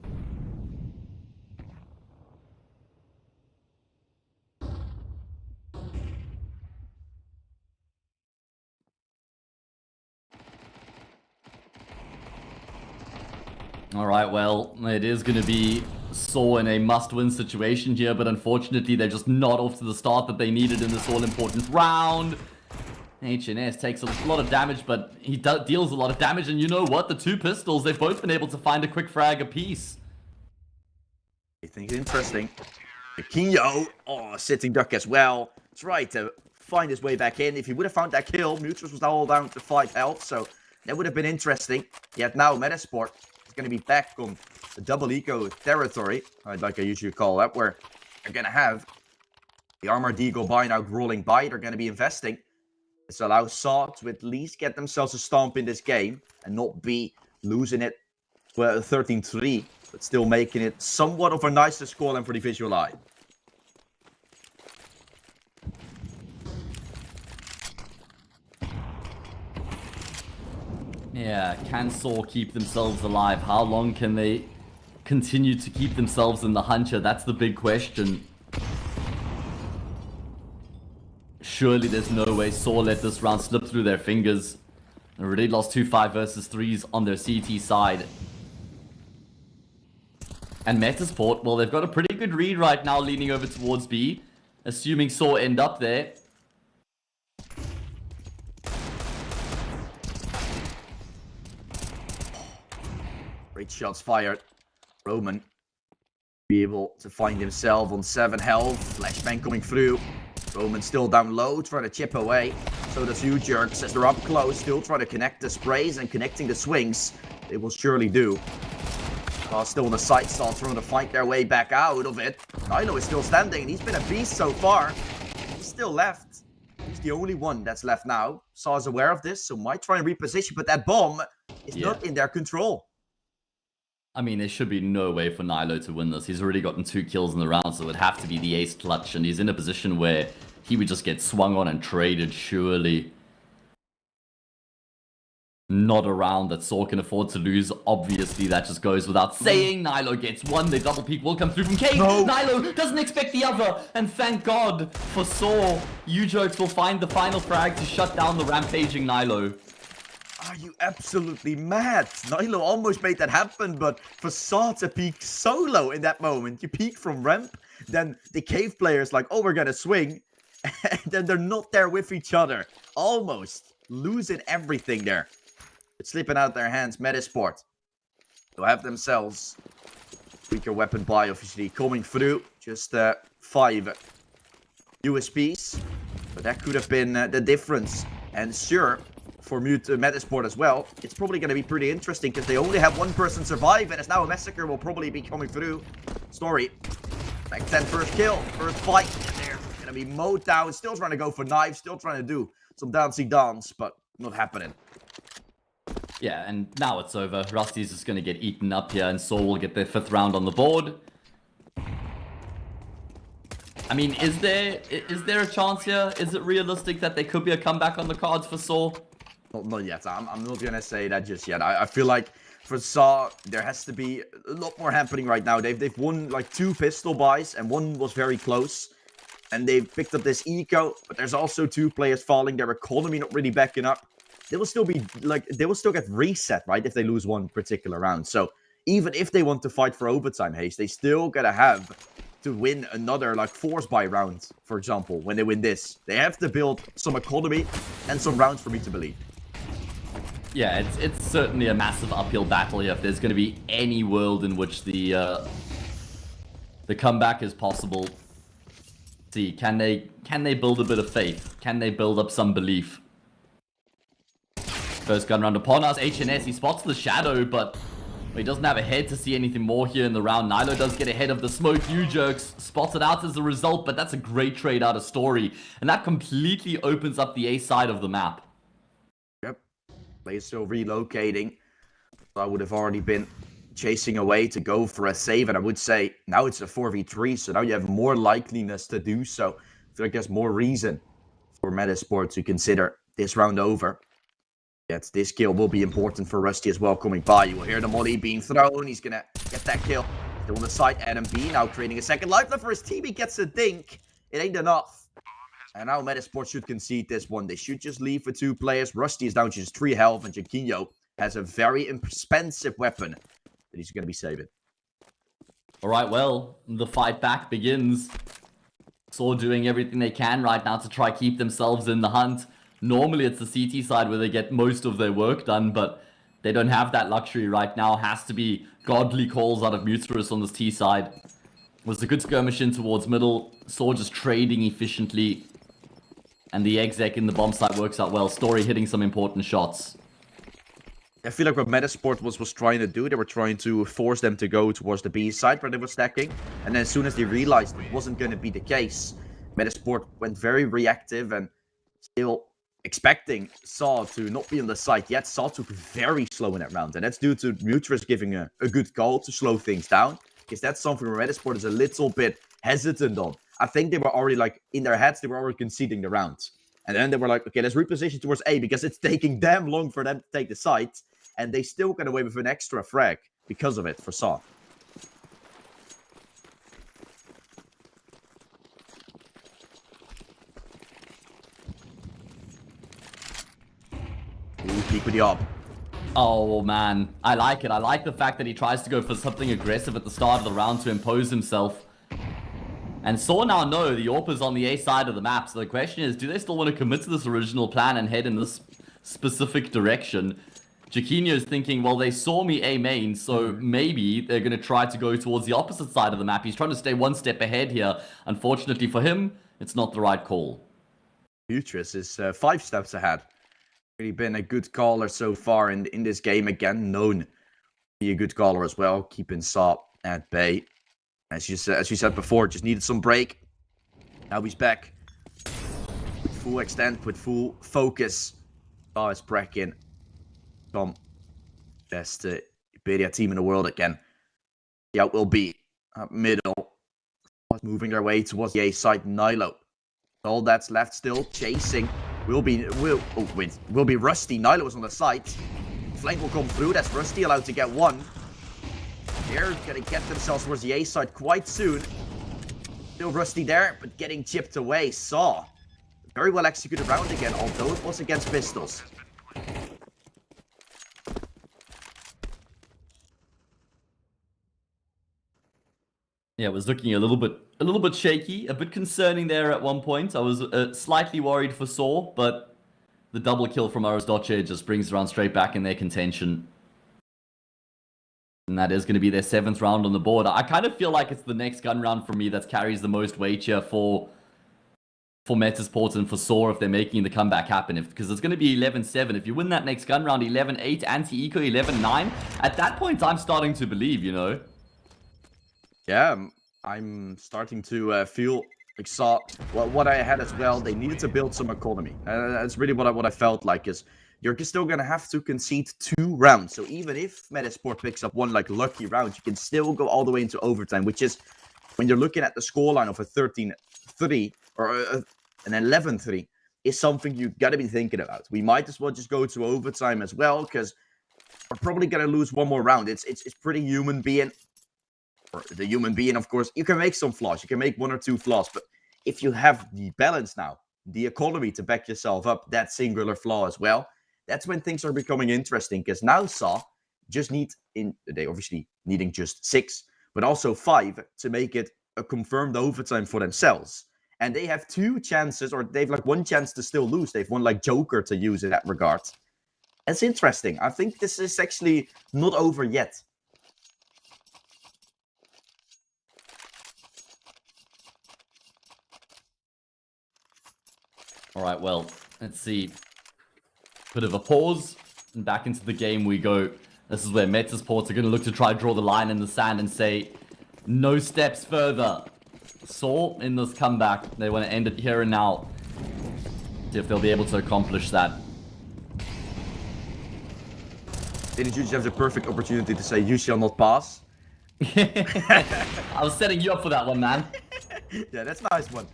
Alright, well, it is going to be Saw in a must-win situation here, but unfortunately they're just not off to the start that they needed in this all-important round. HNS takes a lot of damage, but he deals a lot of damage, and you know what? The 2 pistols, they've both been able to find a quick frag apiece. I think it's interesting. Jaquinho, sitting duck as well. Try to find his way back in. If he would have found that kill, Mutrus was all down to 5 health, so that would have been interesting. Yet now Metasport is going to be back on the double eco territory, like I usually call that, where they're going to have the Armored Eagle buy now rolling by. They're going to be investing. This allows Saw to at least get themselves a stomp in this game and not be losing it 13-3, but still making it somewhat of a nicer scoreline for the visual eye. Yeah, can Saw keep themselves alive? How long can they continue to keep themselves in the hunter? That's the big question. Surely there's no way Saw let this round slip through their fingers. They already lost 2 5 versus 3s on their CT side. And Metasport, well, they've got a pretty good read right now leaning over towards B, assuming Saw end up there. Great shots fired. Roman be able to find himself on 7 health. Flashbang coming through. Roman still down low, trying to chip away. So does U-Jerks as they're up close, still trying to connect the sprays and connecting the swings. They will surely do. Still on the side, Saw trying to fight their way back out of it. Nilo is still standing, and he's been a beast so far. He's still left. He's the only one that's left now. Saw is aware of this, so might try and reposition, but that bomb is not in their control. I mean, there should be no way for Nilo to win this. He's already gotten 2 kills in the round, so it would have to be the ace clutch, and he's in a position where he would just get swung on and traded, surely. Not a round that Saw can afford to lose. Obviously, that just goes without saying. Nilo gets one. The double peek will come through from Cave. No. Nilo doesn't expect the other. And thank God for Saw. U-Jokes will find the final frag to shut down the rampaging Nilo. Are you absolutely mad? Nilo almost made that happen, but for Saw to peek solo in that moment. You peek from ramp, then the Cave player's like, oh, we're gonna swing. And then they're not there with each other. Almost losing everything there. It's slipping out their hands. Metasport will have themselves weaker weapon buy, obviously, coming through. Just 5 USPs. But that could have been the difference. And sure, for Metasport as well, it's probably going to be pretty interesting because they only have 1 person survive, and it's now a massacre will probably be coming through. Story. Back 10 first kill, first fight. And they're going to be mowed down. Still trying to go for knives, still trying to do some dancey dance, but not happening. Yeah, and now it's over. Rusty's just going to get eaten up here, and Saw will get their 5th round on the board. I mean, is there a chance here? Is it realistic that there could be a comeback on the cards for Saw? Not yet. I'm not going to say that just yet. I feel like for Saw, there has to be a lot more happening right now. They've won like 2 pistol buys, and 1 was very close. And they've picked up this eco, but there's also 2 players falling. Their economy not really backing up. They will still be like, they will still get reset, right? If they lose 1 particular round. So even if they want to fight for overtime, Haste, they still gotta have to win another like force buy round, for example, when they win this. They have to build some economy and some rounds for me to believe. Yeah, it's certainly a massive uphill battle here if there's going to be any world in which the comeback is possible. See, can they build a bit of faith? Can they build up some belief? First gun round to Pandas. HNS, he spots the shadow, but he doesn't have a head to see anything more here in the round. Nilo does get ahead of the smoke. U-Jerks spots it out as a result, but that's a great trade out of Story. And that completely opens up the A side of the map. Yep. Players still relocating. I would have already been chasing away to go for a save, and I would say now it's a 4v3, so now you have more likeliness to do so. I feel like there's more reason for Metasport to consider this round over. Yes, this kill will be important for Rusty as well coming by. You will hear the molly being thrown. He's going to get that kill. Still on the side, Adam B now creating a second lifeline for his team. He gets a dink. It ain't enough. And now Metasport should concede this one. They should just leave for 2 players. Rusty is down to just 3 health, and Jaquinho has a very expensive weapon that he's going to be saving. Alright, well, the fight back begins. Saw doing everything they can right now to try keep themselves in the hunt. Normally it's the CT side where they get most of their work done, but they don't have that luxury right now. Has to be godly calls out of Muterus on this T side. Was a good skirmish in towards middle. Saw just trading efficiently. And the exec in the bomb site works out well. Story hitting some important shots. I feel like what Metasport was trying to do, they were trying to force them to go towards the B side where they were stacking. And then as soon as they realized it wasn't going to be the case, Metasport went very reactive and still expecting Saw to not be on the site yet. Saw took very slow in that round, and that's due to Muterus giving a good call to slow things down, because that's something where Metasport is a little bit hesitant on. I think they were already like in their heads, they were already conceding the round, and then they were like, okay, let's reposition towards A because it's taking damn long for them to take the site, and they still got away with an extra frag because of it for Saw. Peek with the op. Oh man, I like it. I like the fact that he tries to go for something aggressive at the start of the round to impose himself. And Saw now know the AWP is on the A side of the map, so the question is, do they still want to commit to this original plan and head in this specific direction? Jaquinho is thinking, well, they saw me A main, so maybe they're going to try to go towards the opposite side of the map. He's trying to stay 1 step ahead here. Unfortunately for him, it's not the right call. Muterus is 5 steps ahead. Really been a good caller so far in this game. Again, known to be a good caller as well, keeping Saw at bay. As you said before, just needed some break. Now he's back with full extent, with full focus. Oh, it's Brecken. Tom, best Iberia team in the world again. Yeah, it will be middle. Moving their way towards the A side. Nilo. All that's left still chasing will be Rusty. Nilo is on the side. Flank will come through. That's Rusty allowed to get one. They're gonna get themselves towards the A side quite soon. Still Rusty there, but getting chipped away. Saw. Very well executed round again, although it was against pistols. Yeah, it was looking a little bit shaky, a bit concerning there at one point. I was slightly worried for Saw, but the double kill from Arasdoce just brings around straight back in their contention. And that is going to be their 7th round on the board. I kind of feel like it's the next gun round for me that carries the most weight here for Metasport and for Saw if they're making the comeback happen. Because it's going to be 11-7. If you win that next gun round, 11-8, anti-eco 11-9, at that point I'm starting to believe, you know. Yeah, I'm starting to feel like Saw. Well, what I had as well, they needed to build some economy. That's really what I felt like is you're still going to have to concede 2 rounds. So even if Metasport picks up one like lucky round, you can still go all the way into overtime, which is when you're looking at the scoreline of a 13-3 or an 11-3 is something you got to be thinking about. We might as well just go to overtime as well because we're probably going to lose one more round. It's pretty human being. Or the human being, of course, you can make some flaws. You can make 1 or 2 flaws. But if you have the balance now, the economy to back yourself up, that singular flaw as well, that's when things are becoming interesting. Because now Saw just they obviously needing just 6, but also 5 to make it a confirmed overtime for themselves. And they have 2 chances, or they've like 1 chance to still lose. They've one like Joker to use in that regard. It's interesting. I think this is actually not over yet. All right, well, let's see. Bit of a pause, and back into the game we go. This is where Metasports are going to look to try draw the line in the sand and say, no steps further. Saw in this comeback. They want to end it here and now. See if they'll be able to accomplish that. Didn't you just have the perfect opportunity to say, you shall not pass? I was setting you up for that one, man. Yeah, that's a nice one.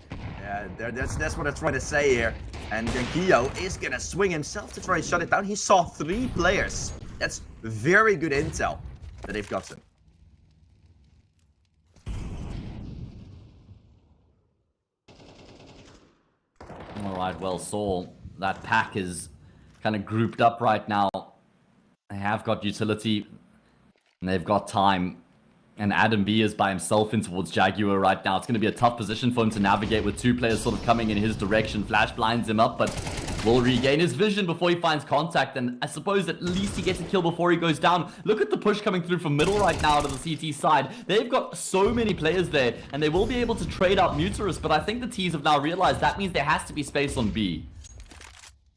Yeah, that's what I'm trying to say here. And Kyo is going to swing himself to try and shut it down. He saw 3 players. That's very good intel that they've gotten. Alright, well, Saul, that pack is kind of grouped up right now. They have got utility, and they've got time. And Adam B is by himself in towards Jaguar right now. It's going to be a tough position for him to navigate with 2 players sort of coming in his direction. Flash blinds him up, but will regain his vision before he finds contact. And I suppose at least he gets a kill before he goes down. Look at the push coming through from middle right now to the CT side. They've got so many players there, and they will be able to trade out Muterus. But I think the T's have now realized that means there has to be space on B.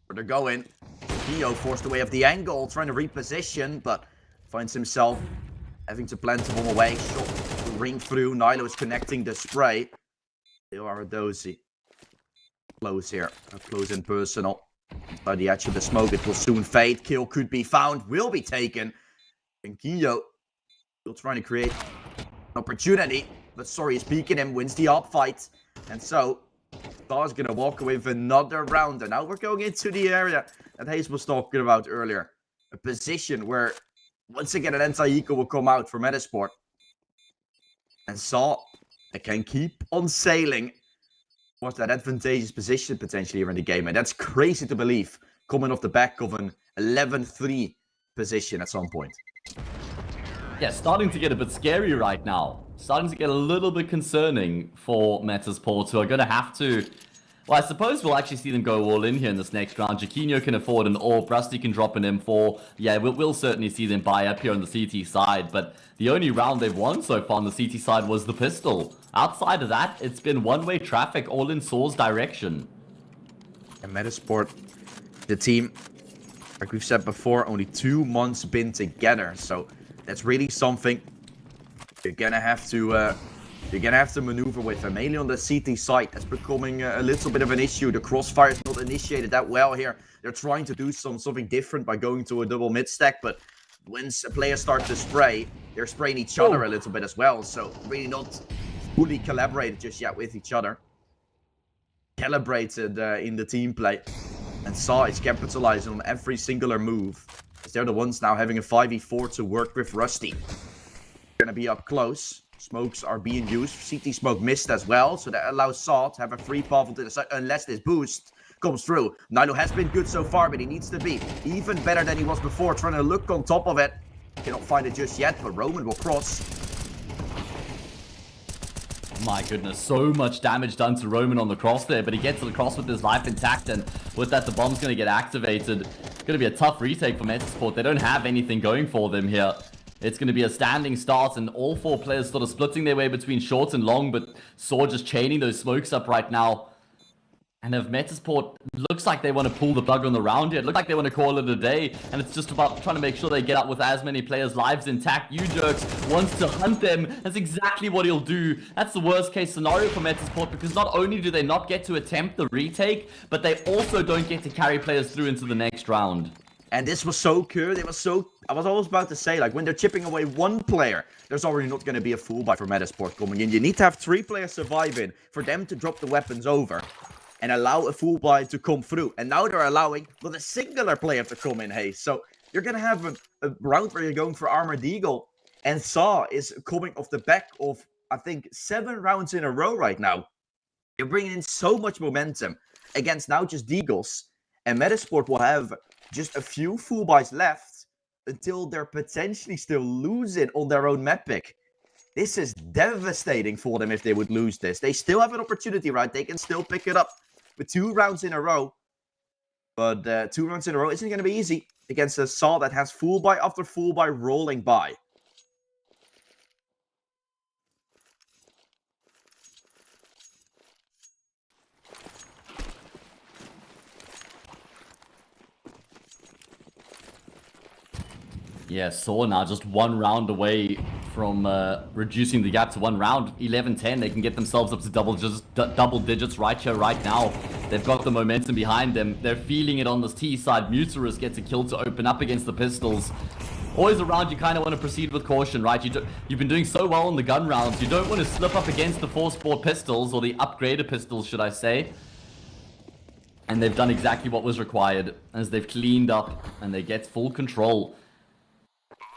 Where they're going. Kyo forced away of the angle, trying to reposition, but finds himself having to plant him away. Shot ring through. Nilo is connecting the spray. They are a dozy. Close here. Close and personal. By the edge of the smoke, it will soon fade. Kill could be found. Will be taken. And Kyo still trying to create an opportunity. But sorry, he's peeking him. Wins the up fight. And so, Star's going to walk away with another round. And now we're going into the area that Hayes was talking about earlier. A position where once again, an anti-eco will come out for Metasport. And Saw, they can keep on sailing towards that advantageous position potentially here in the game. And that's crazy to believe, coming off the back of an 11-3 position at some point. Yeah, starting to get a bit scary right now. Starting to get a little bit concerning for Metasport, who are going to have to... Well, I suppose we'll actually see them go all in here in this next round. Jaquinho can afford an AWP. Rusty can drop an M4. Yeah, we'll certainly see them buy up here on the CT side. But the only round they've won so far on the CT side was the pistol. Outside of that, it's been one-way traffic all in Saw's direction. And Metasport, the team, like we've said before, only 2 months been together. So that's really something you're going to have to You're gonna have to maneuver with him. Mainly on the CT side, that's becoming a little bit of an issue. The crossfire is not initiated that well here. They're trying to do something different by going to a double mid stack, but once a player starts to spray, they're spraying each other a little bit as well. So really not fully collaborated just yet with each other. Calibrated in the team play. And Saw is capitalizing on every singular move. As they're the ones now having a 5v4 to work with Rusty. Gonna be up close. Smokes are being used. CT smoke missed as well, so that allows Saw to have a free path to the side unless this boost comes through. Nilo has been good so far, but he needs to be even better than he was before, trying to look on top of it. Cannot find it just yet, but Roman will cross. My goodness, so much damage done to Roman on the cross there, but he gets to the cross with his life intact, and with that, the bomb's going to get activated. It's going to be a tough retake for Metasport. They don't have anything going for them here. It's going to be a standing start, and all four players sort of splitting their way between short and long, but Saw just chaining those smokes up right now. And if Metasport looks like they want to pull the plug on the round here, it looks like they want to call it a day, and it's just about trying to make sure they get out with as many players' lives intact. U-Jerks wants to hunt them. That's exactly what he'll do. That's the worst case scenario for Metasport, because not only do they not get to attempt the retake, but they also don't get to carry players through into the next round. And this was so good. It was so... I was always about to say, like, when they're chipping away one player, there's already not going to be a full buy for Metasport coming in. You need to have 3 players surviving for them to drop the weapons over and allow a full buy to come through. And now they're allowing not a singular player to come in, hey. So you're going to have a round where you're going for Armored Eagle. And Saw is coming off the back of, I think, 7 rounds in a row right now. You're bringing in so much momentum against now just Deagles. And Metasport will have just a few full buys left until they're potentially still losing on their own map pick. This is devastating for them if they would lose this. They still have an opportunity, right? They can still pick it up with 2 rounds in a row. But 2 rounds in a row isn't going to be easy against a Saw that has full buy after full buy rolling by. Yeah, Saw now just 1 round away from reducing the gap to 1 round. 11-10, they can get themselves up to double digits right here, right now. They've got the momentum behind them. They're feeling it on this T side. Muterus gets a kill to open up against the pistols. Always a round you kind of want to proceed with caution, right? You've been doing so well in the gun rounds. You don't want to slip up against the 4-sport pistols, or the upgraded pistols, should I say. And they've done exactly what was required, as they've cleaned up and they get full control.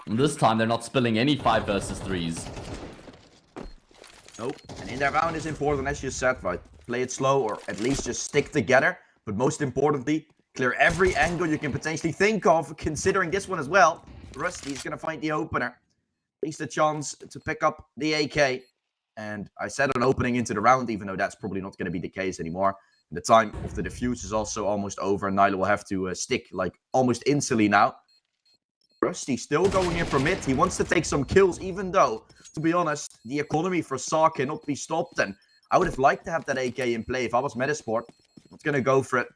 And this time, they're not spilling any 5 versus 3s. Nope. And in that round is important, as you said, right? Play it slow, or at least just stick together. But most importantly, clear every angle you can potentially think of, considering this one as well. Rusty's going to find the opener. At least a chance to pick up the AK. And I said an opening into the round, even though that's probably not going to be the case anymore. The time of the defuse is also almost over. And Nilo will have to stick, like, almost instantly now. Rusty still going in for mid. He wants to take some kills, even though, to be honest, the economy for Saw cannot be stopped. And I would have liked to have that AK in play if I was Metasport. I was going to go for it.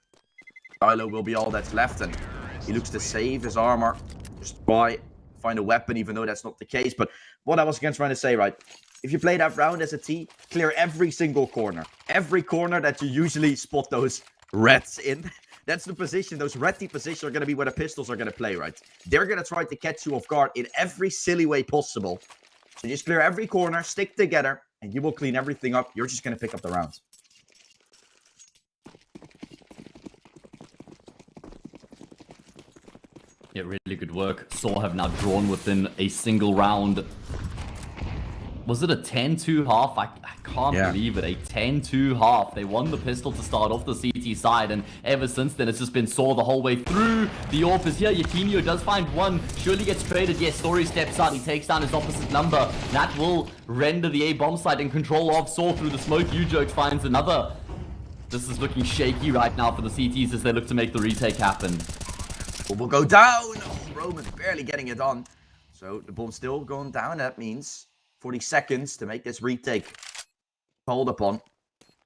Nilo will be all that's left, and he looks to save his armor. Just find a weapon, even though that's not the case. But what I was again trying to say, right? If you play that round as a T, clear every single corner. Every corner that you usually spot those reds in. That's the position. Those reddy positions are going to be where the pistols are going to play, right? They're going to try to catch you off guard in every silly way possible. So just clear every corner, stick together, and you will clean everything up. You're just going to pick up the rounds. Yeah, really good work. Saw have now drawn within a single round. Was it a 10-2 half? I can't believe it. A 10-2 half. They won the pistol to start off the CT side, and ever since then, it's just been Saw the whole way through. The AWP is here. Yakinio does find one. Surely gets traded. Yes, Story steps out. He takes down his opposite number. That will render the A bomb site in control of Saw through the smoke. U-Jerks finds another. This is looking shaky right now for the CTs as they look to make the retake happen. Will go down. Oh, Roman's barely getting it on. So the bomb's still going down. That means 40 seconds to make this retake called upon.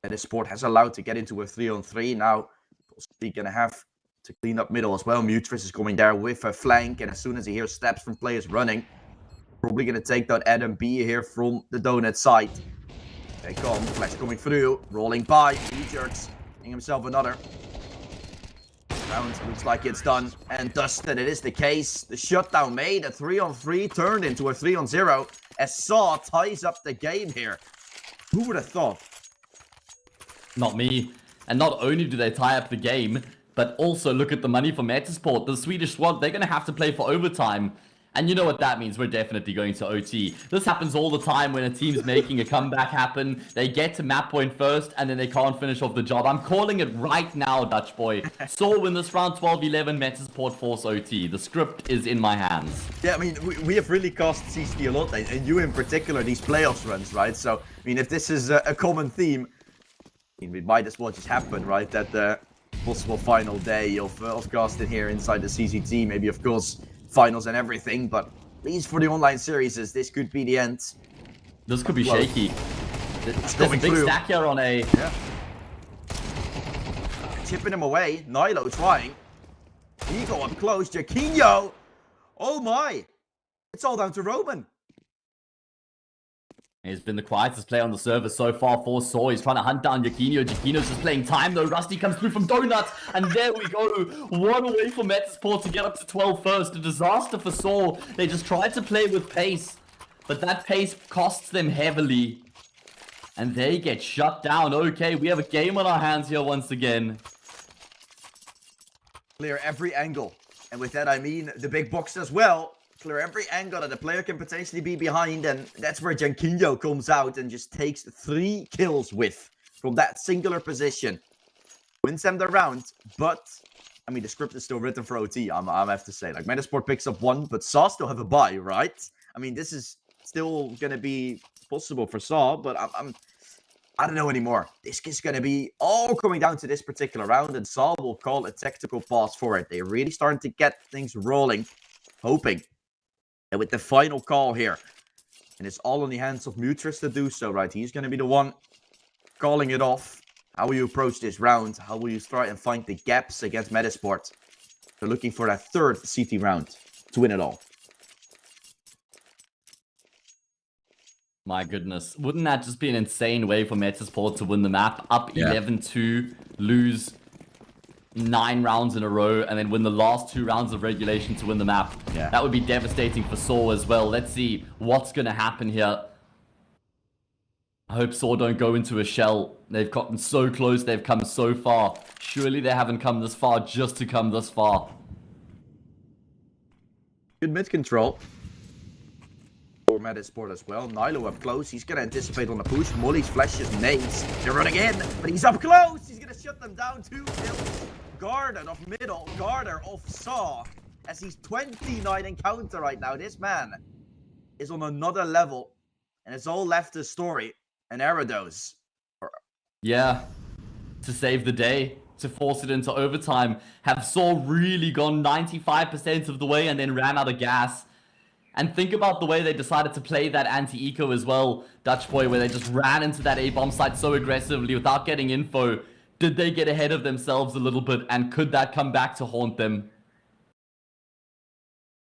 And this sport has allowed to get into a 3-on-3. Now, possibly going to have to clean up middle as well. Muterus is coming there with a flank. And as soon as he hears steps from players running, probably going to take down Adam B here from the donut side. They come, flash coming through, rolling by, T-Jerks, getting himself another. Round looks like it's done, and dusted, it is the case. The shutdown made, a 3-on-3 turned into a 3-on-0, as Saw ties up the game here. Who would have thought? Not me. And not only do they tie up the game, but also look at the money for Metasport. The Swedish squad, they're going to have to play for overtime. And you know what that means, we're definitely going to OT. This happens all the time when a team's making a comeback happen. They get to map point first, and then they can't finish off the job. I'm calling it right now, Dutch boy. Saw win this round 12-11, Metasport force OT. The script is in my hands. Yeah, I mean, we have really cost CCT a lot, and you in particular, these playoffs runs, right? So, I mean, if this is a common theme, I mean, we might as well just happen, right? That the possible final day of casting here inside the CCT, maybe, of course, finals and everything, but at least for the online series, this could be the end. This could be shaky. There's a big stack here on A. Yeah. Chipping him away. Nilo trying. Ego up close. Jaquinho. Oh my. It's all down to Roman. He's been the quietest player on the server so far for Saw. He's trying to hunt down Jaquinho. Jaquinho's just playing time though. Rusty comes through from Donuts. And there we go. One away for Metasport to get up to 12 first. A disaster for Saw. They just tried to play with pace. But that pace costs them heavily. And they get shut down. Okay, we have a game on our hands here once again. Clear every angle. And with that I mean the big box as well. Clear every angle that the player can potentially be behind, and that's where Jaquinho comes out and just takes 3 kills with from that singular position. Wins them the round, but I mean the script is still written for OT. I have to say, like Metasport picks up 1, but Saw still have a bye, right? I mean this is still gonna be possible for Saw, but I don't know anymore. This is gonna be all coming down to this particular round, and Saw will call a tactical pause for it. They're really starting to get things rolling, hoping. And with the final call here, and it's all in the hands of Mutris to do so, right? He's going to be the one calling it off. How will you approach this round? How will you try and find the gaps against Metasport? They're looking for that 3rd CT round to win it all. My goodness. Wouldn't that just be an insane way for Metasport to win the map? Up 11-2, lose 9 rounds in a row, and then win the last 2 rounds of regulation to win the map. Yeah. That would be devastating for Saw as well. Let's see what's going to happen here. I hope Saw don't go into a shell. They've gotten so close. They've come so far. Surely they haven't come this far just to come this far. Good mid control. For Metasport as well. Nilo up close. He's going to anticipate on the push. Molly's flashes nades. They're running in, but he's up close. He's going to shut them down 2 kills. Garden of middle, Garter of Saw, as he's 29 encounter right now. This man is on another level, and it's all left to Story and Arados. Yeah, to save the day, to force it into overtime. Have Saw really gone 95% of the way and then ran out of gas? And think about the way they decided to play that anti-eco as well, Dutch boy, where they just ran into that A-bomb site so aggressively without getting info. Did they get ahead of themselves a little bit, and could that come back to haunt them?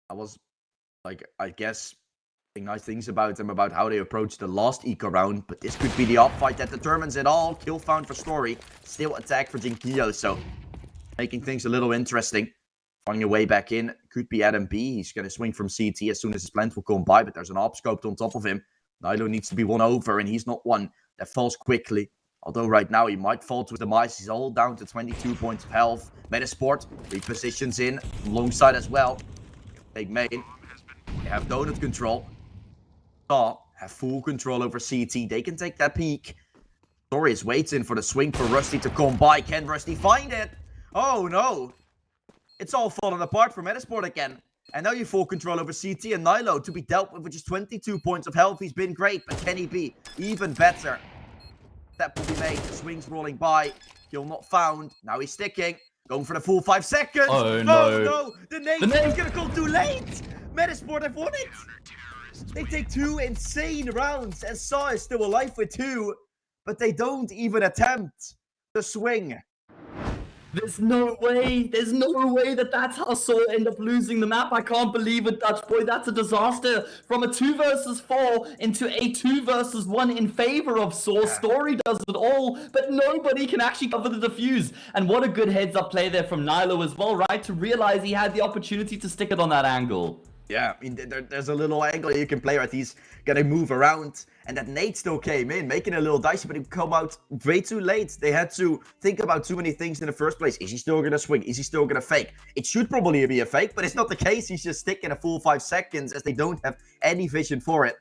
I was, like, I guess, saying nice things about them, about how they approached the last eco round, but this could be the up fight that determines it all. Kill found for Story, still attack for Jaquinho, so making things a little interesting. Finding a way back in, could be Adam B. He's going to swing from CT as soon as his plant will come by, but there's an AWP scoped on top of him. Nilo needs to be won over, and he's not one that falls quickly. Although right now he might fall to his demise. He's all down to 22 points of health. Metasport repositions in alongside as well. Take main. They have donut control. Saw have full control over CT. They can take that peek. Story is waiting for the swing for Rusty to come by. Can Rusty find it? Oh no. It's all falling apart for Metasport again. And now you full control over CT and Nilo to be dealt with just 22 points of health. He's been great, but can he be even better? Step will be made. Swings rolling by. Kill not found. Now he's sticking. Going for the full 5 seconds. Oh no. No. The nade is going to come too late. Metasport have won it. They take 2 insane rounds. And Saw is still alive with 2. But they don't even attempt the swing. There's no way that that's how Saw end up losing the map. I can't believe it, Dutch boy. That's a disaster. From a 2 versus 4 into a 2 versus 1 in favor of Saw. Story does it all, but nobody can actually cover the defuse. And what a good heads-up play there from Nilo as well, right? To realize he had the opportunity to stick it on that angle. Yeah, I mean, there's a little angle you can play, right? He's gonna move around, and that nade still came in, making it a little dicey, but it come out way too late. They had to think about too many things in the first place. Is he still gonna swing? Is he still gonna fake? It should probably be a fake, but it's not the case. He's just sticking a full 5 seconds as they don't have any vision for it.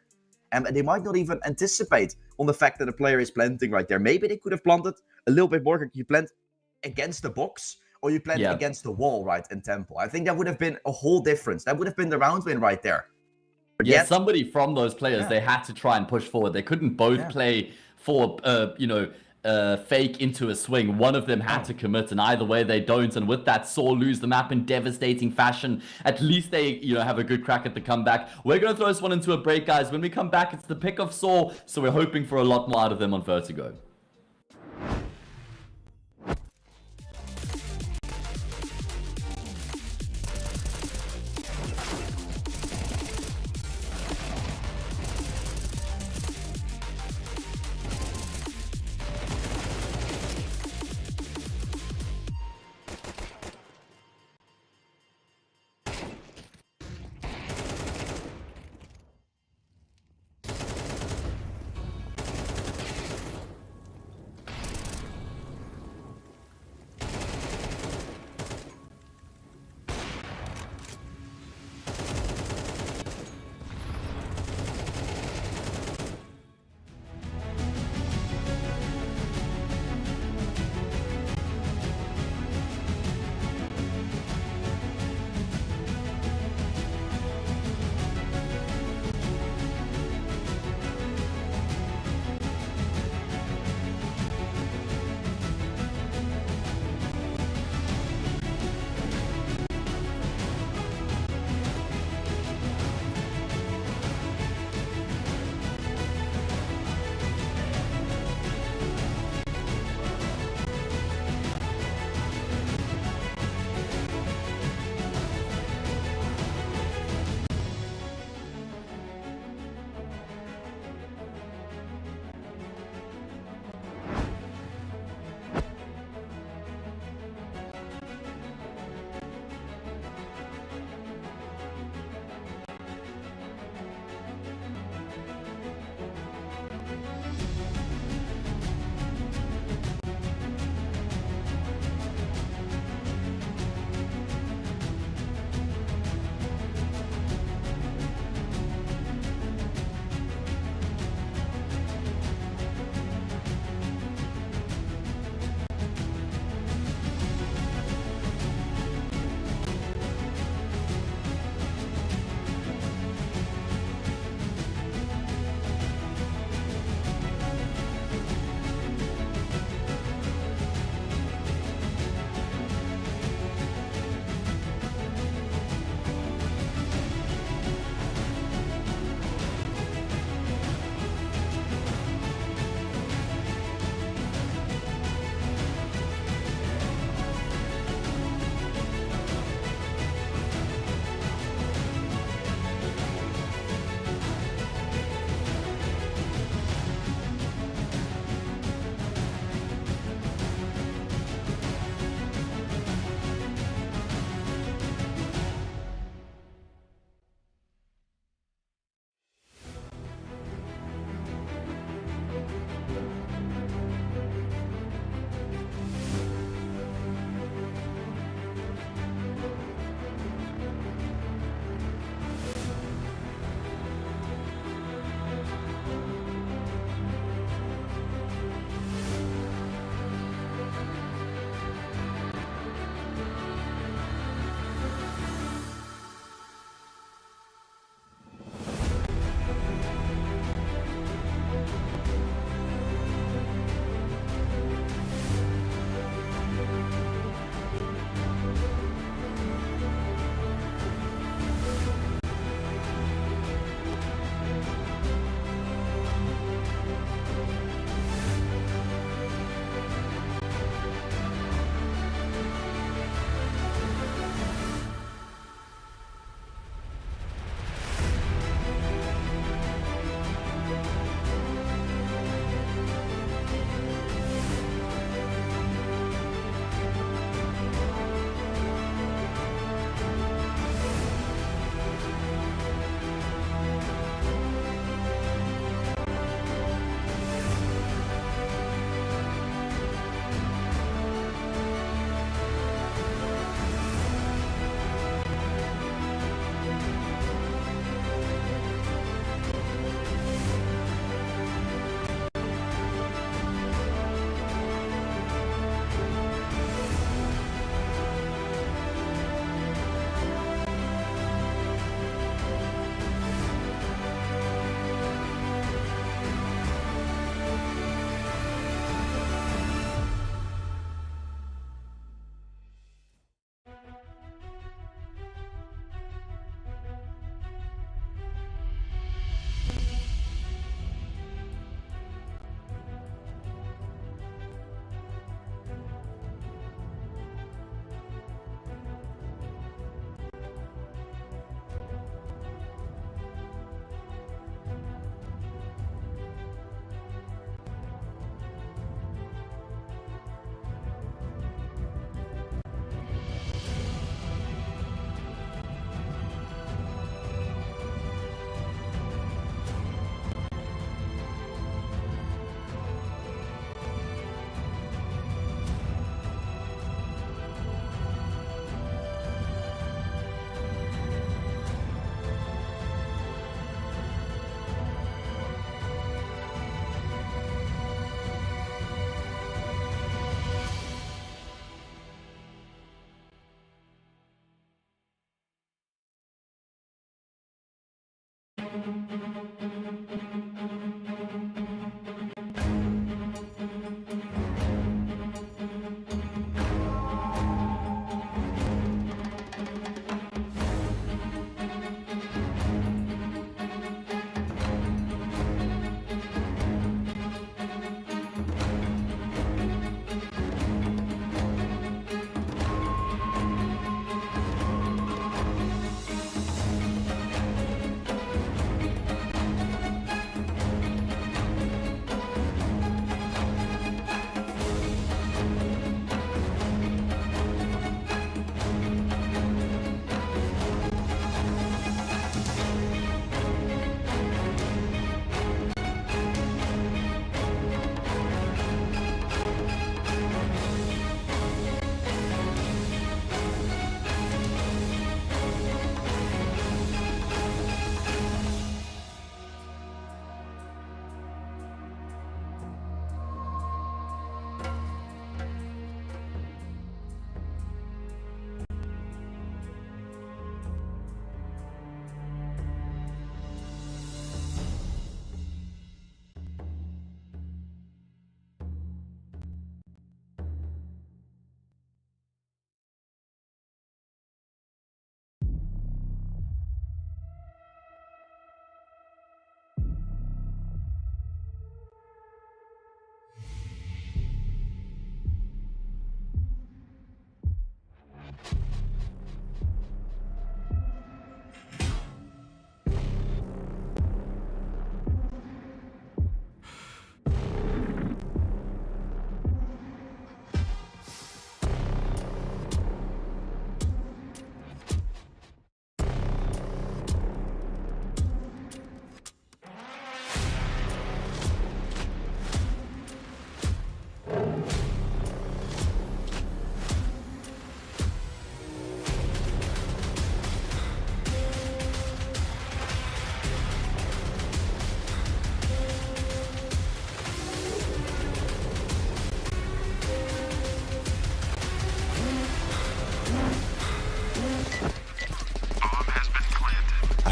And they might not even anticipate on the fact that the player is planting right there. Maybe they could have planted a little bit more. You plant against the box, or you plant against the wall, right, in Temple. I think that would have been a whole difference. That would have been the round win right there. But yeah, somebody from those players, they had to try and push forward. They couldn't both play for, fake into a swing. One of them had to commit, and either way they don't. And with that, Saw lose the map in devastating fashion. At least they, have a good crack at the comeback. We're going to throw this one into a break, guys. When we come back, it's the pick of Saw, so we're hoping for a lot more out of them on Vertigo.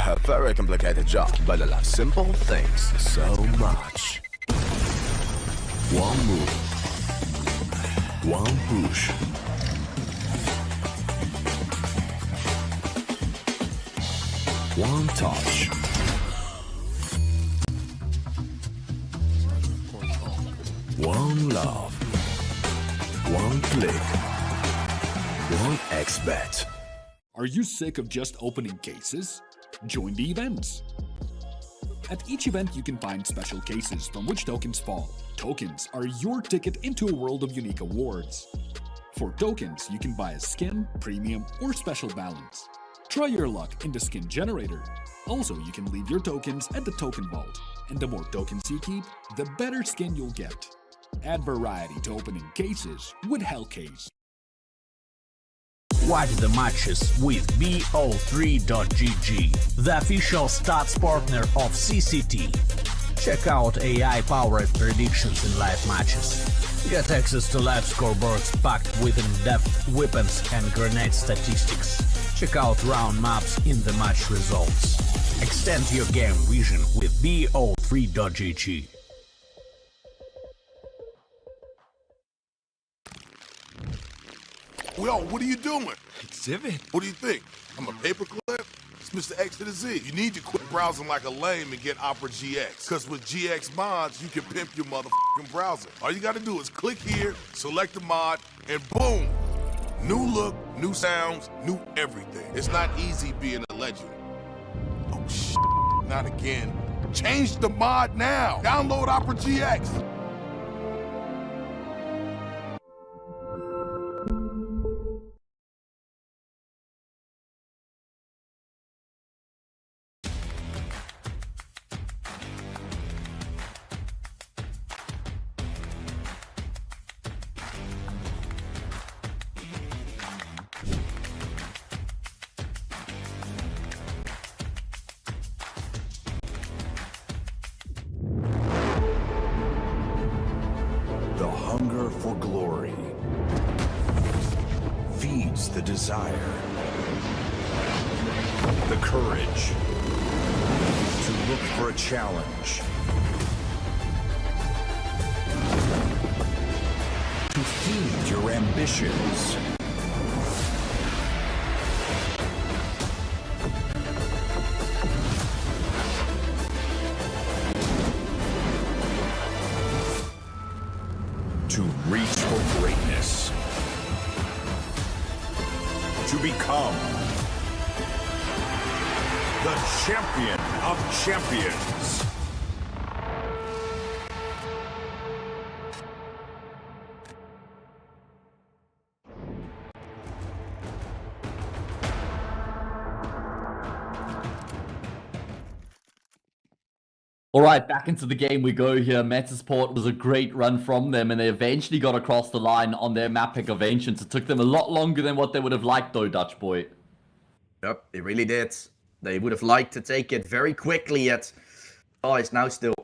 A very complicated job, but I love simple things so much. One move, one push. One touch. One love. One click. One XBet. Are you sick of just opening cases? Join the events. At each event, you can find special cases from which tokens fall. Tokens are your ticket into a world of unique awards. For tokens, you can buy a skin, premium, or special balance. Try your luck in the skin generator. Also, you can leave your tokens at the token vault. And the more tokens you keep, the better skin you'll get. Add variety to opening cases with Hellcase. Watch the matches with BO3.GG, the official stats partner of CCT. Check out AI-powered predictions in live matches. Get access to live scoreboards packed with in-depth weapons and grenade statistics. Check out round maps in the match results. Extend your game vision with BO3.GG. Yo, what are you doing? Exhibit. What do you think? I'm a paperclip? It's Mr. X to the Z. You need to quit browsing like a lame and get Opera GX. Cause with GX mods, you can pimp your motherfucking browser. All you gotta do is click here, select the mod, and boom! New look, new sounds, new everything. It's not easy being a legend. Oh shit, not again. Change the mod now! Download Opera GX! The hunger for glory feeds the desire, the courage to Look for a challenge. To feed your ambitions. To reach for greatness. To become the champion of champions. All right, back into the game we go here. Metasport was a great run from them, and they eventually got across the line on their map pick of Ancients. It took them a lot longer than what they would have liked, though, Dutch boy. Yep, they really did. They would have liked to take it very quickly, yet is now still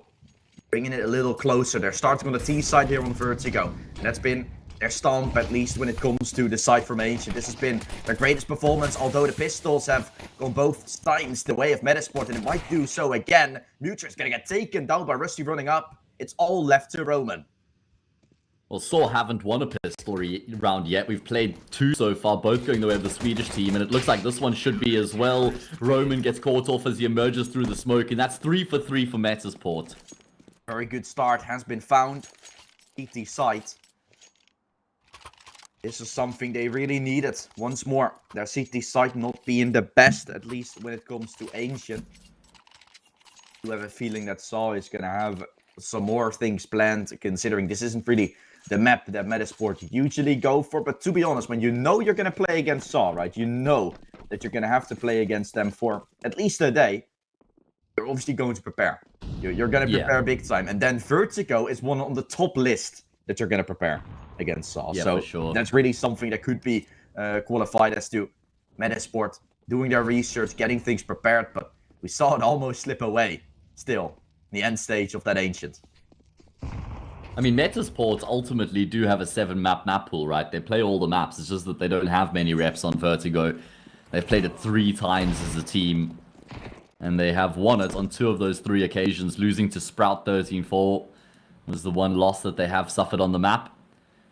bringing it a little closer. They're starting on the T side here on Vertigo, and that's been their stomp, at least when it comes to the side formation. This has been their greatest performance, although the pistols have gone both times the way of Metasport, and it might do so again. Mutra's gonna get taken down by Rusty running up. It's all left to Roman. Well, Saw haven't won a pistol round yet. We've played 2 so far, both going the way of the Swedish team, and it looks like this one should be as well. Roman gets caught off as he emerges through the smoke, and that's 3 for 3 for Metasport. Very good start has been found. CT site. This is something they really needed. Once more, their CT site not being the best, at least when it comes to Ancient. I have a feeling that Saw is going to have some more things planned, considering this isn't really the map that Metasport usually go for. But to be honest, when you know you're going to play against Saw, right? You know that you're going to have to play against them for at least a day. You're obviously going to prepare. You're going to prepare big time. And then Vertigo is one on the top list that you're going to prepare against Saw. Yeah, so for sure. That's really something that could be qualified as to Metasport doing their research, getting things prepared. But we saw it almost slip away still in the end stage of that Ancient. I mean, Metasport ultimately do have a 7-map map pool, right? They play all the maps. It's just that they don't have many reps on Vertigo. They've played it 3 times as a team, and they have won it on 2 of those 3 occasions. Losing to Sprout 13-4 was the one loss that they have suffered on the map.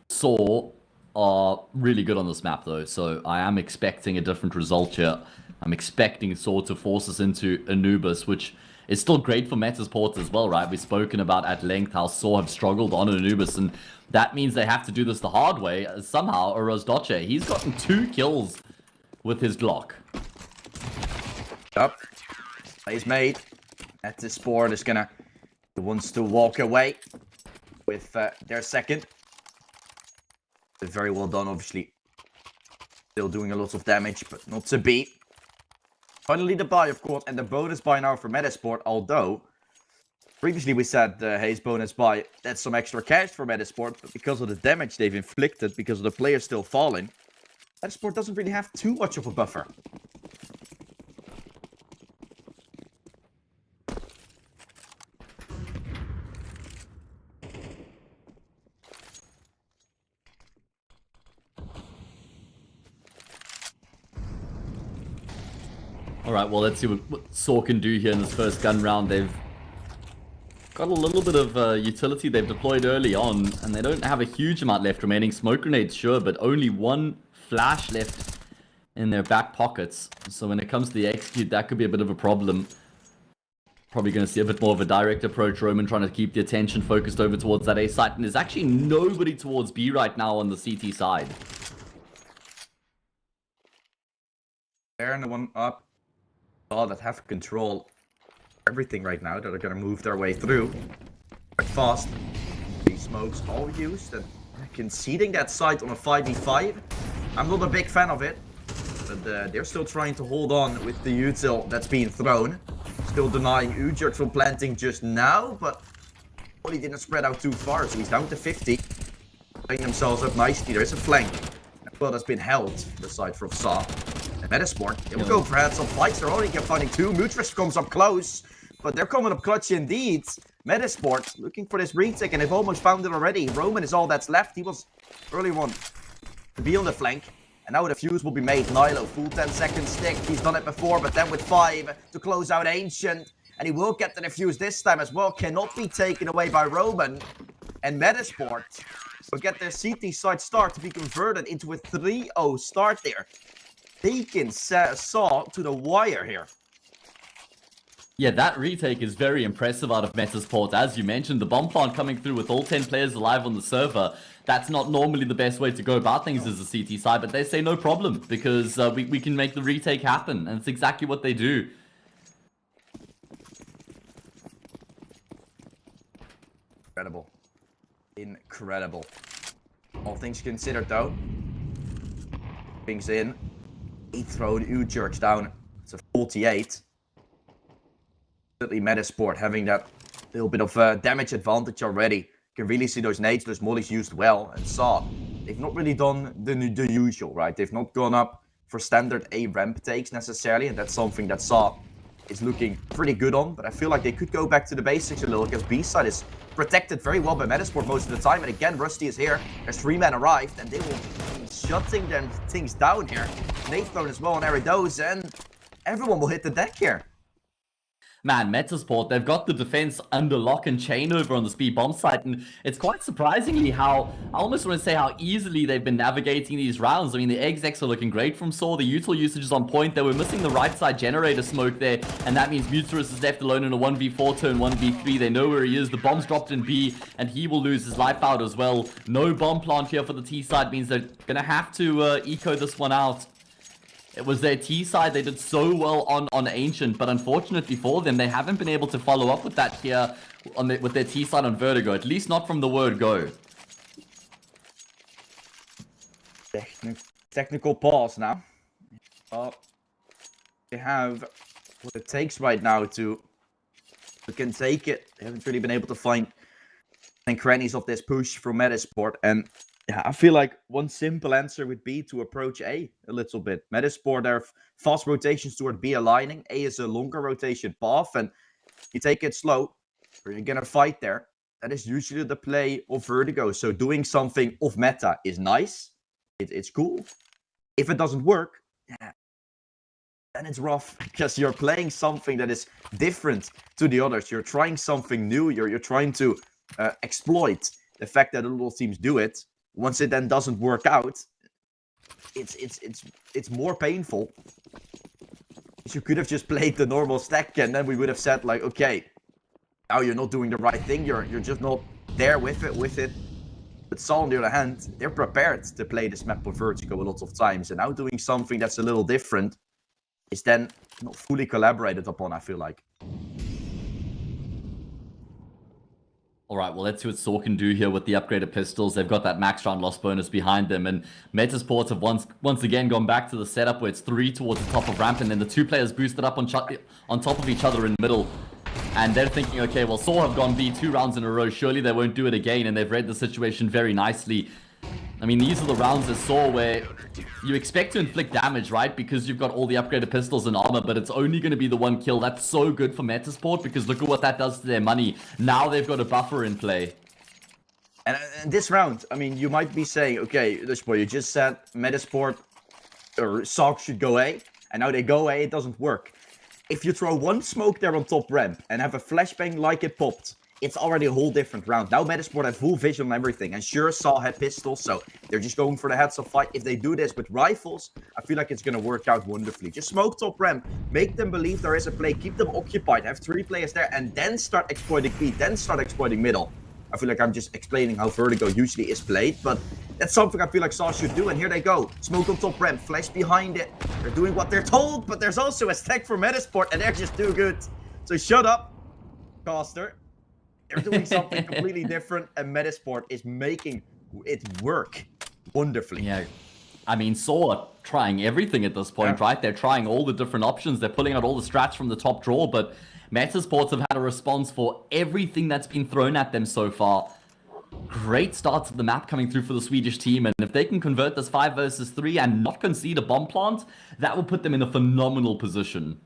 Saw are really good on this map, though, so I am expecting a different result here. I'm expecting Saw to force us into Anubis, which is still great for Metasport as well, right? We've spoken about at length how Saw have struggled on Anubis, and that means they have to do this the hard way. Somehow, Orozdoche, he's gotten 2 kills with his Glock. Yep. He's made. At this board is gonna... He wants to walk away with their second. Very well done, obviously. Still doing a lot of damage, but not to be. Finally the buy, of course, and the bonus buy now for Metasport, although previously we said, Hayes bonus buy, that's some extra cash for Metasport, but because of the damage they've inflicted, because of the players still falling, Metasport doesn't really have too much of a buffer. Alright, well, let's see what Saw can do here in this first gun round. They've got a little bit of utility they've deployed early on, and they don't have a huge amount left remaining. Smoke grenades, sure, but only 1 flash left in their back pockets. So when it comes to the execute, that could be a bit of a problem. Probably going to see a bit more of a direct approach. Roman trying to keep the attention focused over towards that A site, and there's actually nobody towards B right now on the CT side. There and the one up. Oh, that have control everything right now, that are going to move their way through quite fast. These smokes all used, and conceding that site on a 5v5. I'm not a big fan of it, but they're still trying to hold on with the util that's being thrown. Still denying Ujert from planting just now, but he didn't spread out too far, so he's down to 50. Playing themselves up nicely. There is a flank. Well, that's been held, the side from Saw. And Metasport, they will go for heads-up fights. They're already finding 2. Mutris comes up close, but they're coming up clutch indeed. Metasport looking for this retake, and they've almost found it already. Roman is all that's left. He was early one to be on the flank. And now the fuse will be made. Nilo, full 10 second stick. He's done it before, but then with 5 to close out Ancient. And he will get the defuse this time as well. Cannot be taken away by Roman. And Metasport will get their CT side start to be converted into a 3-0 start there. Taking Saw to the wire here. Yeah, that retake is very impressive out of Metasport. As you mentioned, the bomb plant coming through with all 10 players alive on the server. That's not normally the best way to go about things as a CT side, but they say no problem because we can make the retake happen, and it's exactly what they do. Incredible. Incredible. All things considered though. Things in. He throw the U-jerks down. It's a 48. Certainly Metasport having that little bit of damage advantage already. You can really see those nades, those mollies used well. And Saw, they've not really done the usual, right? They've not gone up for standard A ramp takes necessarily. And that's something that Saw is looking pretty good on. But I feel like they could go back to the basics a little because B-side is protected very well by Metasport most of the time. And again, Rusty is here. There's 3 men arrived and they will be shutting them things down here. Nade thrown as well on Eridos and everyone will hit the deck here. Man, Metasport, they've got the defense under lock and chain over on the speed bomb site, and it's quite surprisingly how, I almost want to say how easily they've been navigating these rounds. I mean, the execs are looking great from Saw, the util usage is on point, they were missing the right side generator smoke there, and that means Muterus is left alone in a 1v4 turn, 1v3, they know where he is, the bomb's dropped in B, and he will lose his life out as well. No bomb plant here for the T side means they're gonna have to eco this one out. It was their T side, they did so well on Ancient, but unfortunately for them, they haven't been able to follow up with that here with their T side on Vertigo, at least not from the word go. Technical pause now. They have what it takes right now to can take it. They haven't really been able to find crannies of this push from Metasport, and yeah, I feel like one simple answer would be to approach A little bit. Metasport, there are fast rotations toward B aligning. A is a longer rotation path, and you take it slow, or you're gonna fight there. That is usually the play of Vertigo. So doing something off meta is nice. It's cool. If it doesn't work, yeah, then it's rough because you're playing something that is different to the others. You're trying something new. You're trying to exploit the fact that the little teams do it. Once it then doesn't work out, it's more painful. You could have just played the normal stack, and then we would have said like, okay, now you're not doing the right thing. You're just not there with it. But Saw, on the other hand, they're prepared to play this map with Vertigo a lot of times, and now doing something that's a little different is then not fully collaborated upon, I feel like. Alright, well let's see what Saw can do here with the upgraded pistols. They've got that max round loss bonus behind them, and Metasports have once again gone back to the setup where it's 3 towards the top of ramp, and then the 2 players boosted up on top of each other in middle. And they're thinking, okay, well Saw have gone B 2 rounds in a row, surely they won't do it again, and they've read the situation very nicely. I mean, these are the rounds that Saw where you expect to inflict damage, right? Because you've got all the upgraded pistols and armor, but it's only going to be the 1 kill. That's so good for Metasport because look at what that does to their money. Now they've got a buffer in play. And this round, I mean, you might be saying, okay, Lushboy, you just said Metasport or Sock should go A, and now they go A, it doesn't work. If you throw 1 smoke there on top ramp and have a flashbang like it popped, it's already a whole different round. Now Metasport have full vision on everything, and sure, Saw had pistols, so they're just going for the heads-up fight. If they do this with rifles, I feel like it's going to work out wonderfully. Just smoke top ramp, make them believe there is a play, keep them occupied, have 3 players there, and then start exploiting B, then start exploiting middle. I feel like I'm just explaining how Vertigo usually is played, but that's something I feel like Saw should do, and here they go. Smoke on top ramp, flash behind it. They're doing what they're told, but there's also a stack for Metasport, and they're just too good. So shut up, Caster. They're doing something completely different, and Metasport is making it work wonderfully. Yeah, I mean, Saw are trying everything at this point, right? They're trying all the different options. They're pulling out all the strats from the top drawer, but Metasports have had a response for everything that's been thrown at them so far. Great starts of the map coming through for the Swedish team, and if they can convert this 5 versus 3 and not concede a bomb plant, that will put them in a phenomenal position.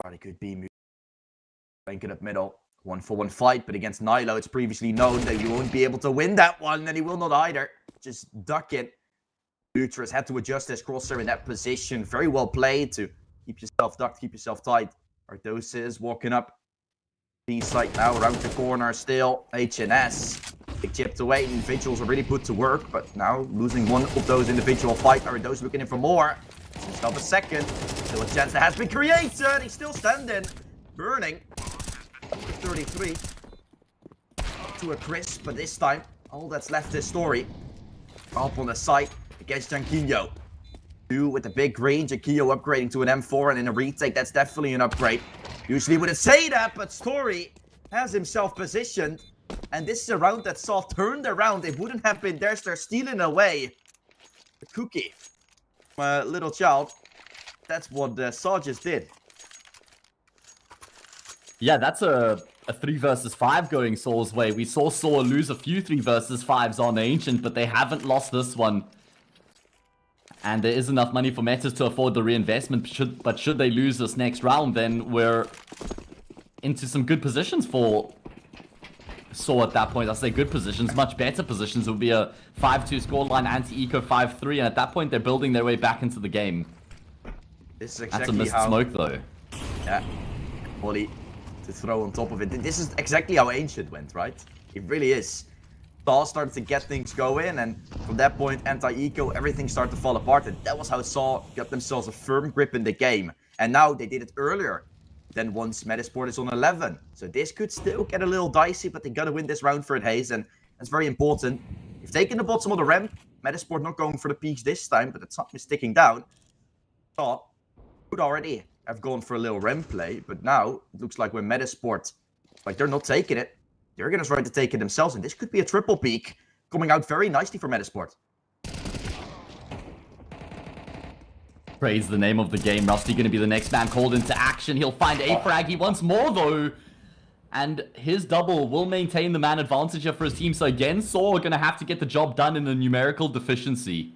It could be flanking up middle. 1-for-1 fight, but against Nilo, it's previously known that you won't be able to win that one, and he will not either. Just duck it. Utris had to adjust his crosser in that position. Very well played to Keep yourself ducked, keep yourself tight. Ardos is walking up. B-site now, around the corner still. HNS. Big chipped away. Individuals are really put to work, but now losing one of those individual fight. Ardos looking in for more. Himself a second. Still a chance that has been created. He's still standing. Burning. 33. To a crisp, but this time, all that's left is Story. Up on the site against Janquinho. 2 with the big green. Janquinho upgrading to an M4, and in a retake, that's definitely an upgrade. Usually wouldn't say that, but Story has himself positioned. And this is a round that Saw turned around. It wouldn't have been theirs. They're stealing away the cookie from a little child. That's what Saw just did. Yeah, that's a 3 versus 5 going Saw's way. We saw Saw lose a few 3 versus 5s on Ancient, but they haven't lost this one. And there is enough money for Metas to afford the reinvestment, but should they lose this next round, then we're into some good positions for Saw at that point. I say good positions, much better positions. It would be a 5-2 scoreline, anti-eco 5-3, and at that point they're building their way back into the game. This is exactly That's a missed smoke though. Yeah, Molly to throw on top of it. This is exactly how Ancient went, right? It really is. Saw started to get things going, and from that point, anti-eco, everything started to fall apart. And that was how Saw got themselves a firm grip in the game. And now they did it earlier than once Metasport is on 11. So this could still get a little dicey, but they gotta win this round for it, Hayes, and that's very important. If taking the bottom of the ramp, Metasport not going for the peaks this time, but it's not sticking down. Saw could already have gone for a little ramp play, but now it looks like when Metasport, like they're not taking it, they're gonna try to take it themselves, and this could be a triple peak coming out very nicely for Metasport. Praise the name of the game. Rusty gonna be the next man called into action. He'll find a frag. He wants more though. And his double will maintain the man advantage here for his team. So again, Saw are gonna have to get the job done in a numerical deficiency.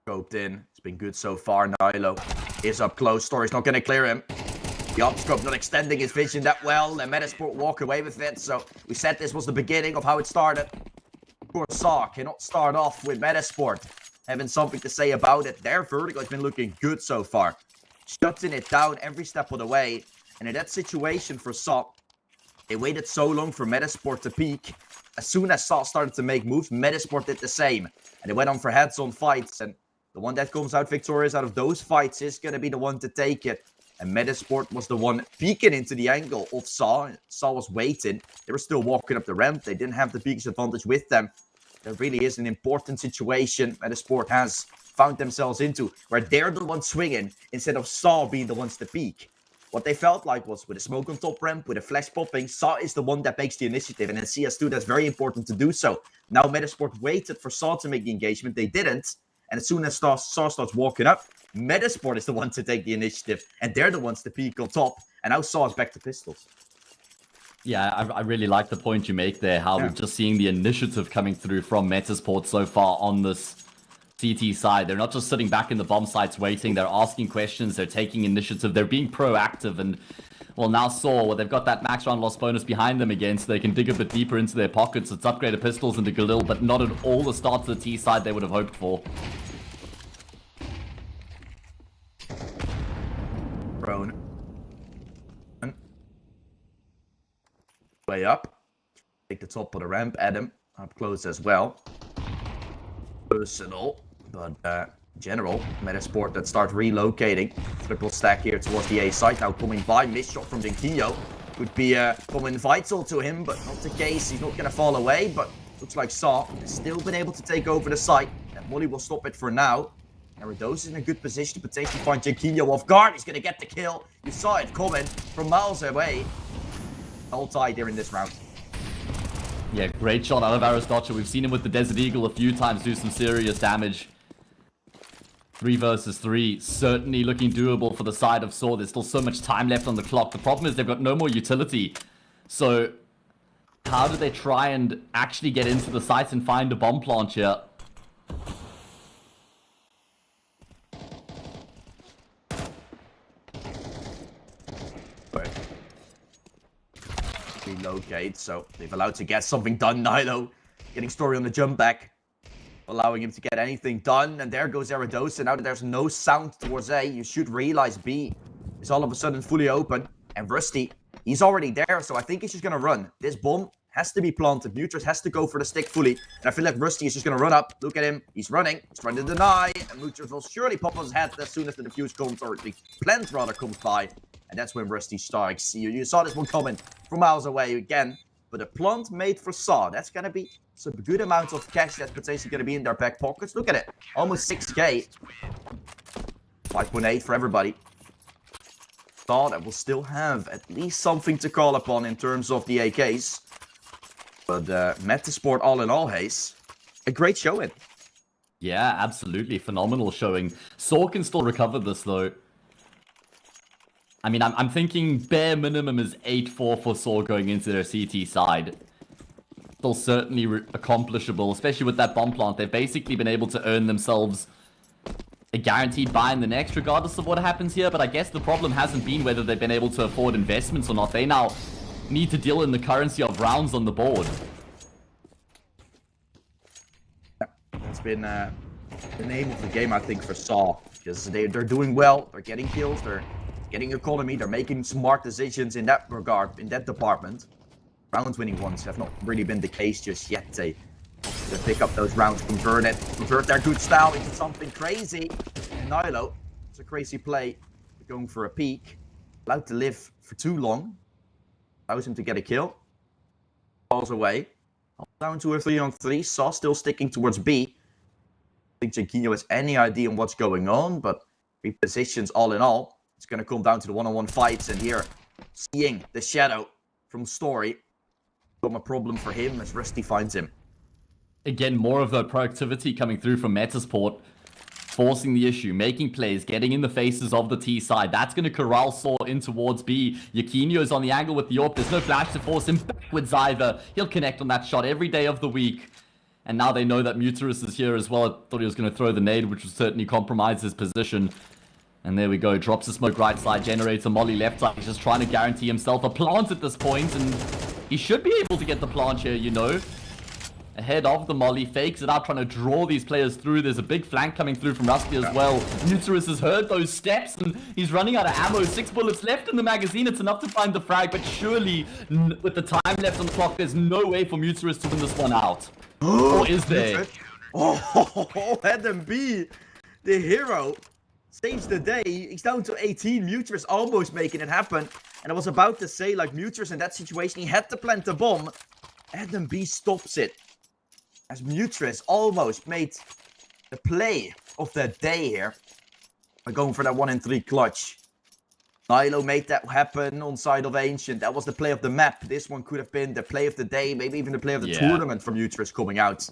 Scoped in. It's been good so far. Nilo is up close. Story's not gonna clear him. The upscope not extending his vision that well. And Metasport walk away with it. So we said this was the beginning of how it started. Of course, Saw cannot start off with Metasport having something to say about it. Their Vertigo has been looking good so far. Shutting it down every step of the way. And in that situation for Saw, they waited so long for Metasport to peak. As soon as Saw started to make moves, Metasport did the same. And they went on for heads-on fights. And the one that comes out victorious out of those fights is going to be the one to take it. And Metasport was the one peeking into the angle of Saw. Saw was waiting. They were still walking up the ramp. They didn't have the peaks advantage with them. There really is an important situation Metasport has found themselves into, where they're the ones swinging instead of Saw being the ones to peak. What they felt like was with a smoke on top ramp, with a flash popping, Saw is the one that makes the initiative. And in CS2, that's very important to do so. Now Metasport waited for Saw to make the engagement. They didn't. And as soon as Saw starts walking up, Metasport is the one to take the initiative. And they're the ones to peak on top. And now Saw is back to pistols. Yeah, I really like the point you make there, how we're just seeing the initiative coming through from Metasport so far on this CT side. They're not just sitting back in the bomb sites waiting, they're asking questions, they're taking initiative, they're being proactive, and well, now Saw, well, they've got that max round loss bonus behind them again, so they can dig a bit deeper into their pockets. It's upgraded pistols into Galil, but not at all the start to the T side they would have hoped for. Prone. Way up. Take the top of the ramp. Adam up close as well. Personal, but general. Metasport that start relocating. Triple stack here towards the A site. Now coming by. Missed shot from Janquinho. Could be coming vital to him, but not the case. He's not going to fall away, but looks like Saw has still been able to take over the site. And Molly will stop it for now. Arados is in a good position to potentially find Janquinho off guard. He's going to get the kill. You saw it coming from miles away. All tied there in this round. Yeah, great shot out of Aristotle. We've seen him with the Desert Eagle a few times do some serious damage. 3 versus 3, certainly looking doable for the side of Saw. There's still so much time left on the clock. The problem is they've got no more utility. So, how do they try and actually get into the site and find a bomb plant here? Relocate, so they've allowed to get something done. Nilo getting Story on the jump back. allowing him to get anything done. And there goes Aradosa. Now that there's no sound towards A, you should realize B is all of a sudden fully open. And Rusty, he's already there, so I think he's just going to run. This bomb has to be planted. Mutrus has to go for the stick fully. And I feel like Rusty is just going to run up. Look at him. He's running. He's trying to deny. And Mutrus will surely pop on his head as soon as the defuse comes, or the plant rather comes by. And that's when Rusty strikes. You saw this one coming from miles away again. But a plant made for Saw. That's going to be some good amount of cash that's potentially going to be in their back pockets. Look at it. Almost 6k. 5.8 for everybody. Saw that will still have at least something to call upon in terms of the AKs. But Metasport all in all, Hayes, a great showing. Yeah, absolutely. Phenomenal showing. Saw can still recover this, though. I mean, I'm thinking bare minimum is 8-4 for Saw going into their CT side. Still certainly accomplishable, especially with that bomb plant. They've basically been able to earn themselves a guaranteed buy in the next, regardless of what happens here. But I guess the problem hasn't been whether they've been able to afford investments or not. They now need to deal in the currency of rounds on the board. That's been the name of the game, I think, for Saw. Because they're doing well. They're getting kills. They're getting economy. They're making smart decisions in that regard, in that department. Round winning ones have not really been the case just yet. They pick up those rounds, convert their good style into something crazy. And Nilo, it's a crazy play. Going for a peek. Allowed to live for too long. Allows him to get a kill. Falls away. Down to a 3-on-3. Saw still sticking towards B. I think Janquinho has any idea on what's going on, but repositions all in all. It's going to come down to the one-on-one fights, and here, seeing the shadow from Story become a problem for him as Rusty finds him. Again, more of the productivity coming through from Metasport, forcing the issue, making plays, getting in the faces of the T side. That's going to corral Saw in towards B. Janquinho's on the angle with the AWP. There's no flash to force him backwards either. He'll connect on that shot every day of the week. And now they know that Mutarus is here as well. I thought he was going to throw the nade, which would certainly compromise his position. And there we go. Drops the smoke right side, generates a molly left side. He's just trying to guarantee himself a plant at this point, and he should be able to get the plant here, you know. Ahead of the molly, fakes it out, trying to draw these players through. There's a big flank coming through from Rusty as well. Mutarus has heard those steps, and he's running out of ammo. 6 bullets left in the magazine. It's enough to find the frag, but surely, with the time left on the clock, there's no way for Mutarus to win this one out. Or is there? Oh, Adam B, the hero, saves the day. He's down to 18. Mutarus almost making it happen. And I was about to say, like, Mutarus in that situation, he had to plant the bomb. Adam B stops it. As Mutarus almost made the play of the day here. By going for that 1-in-3 clutch. Nilo made that happen on side of Ancient. That was the play of the map. This one could have been the play of the day. Maybe even the play of the tournament from Mutarus coming out.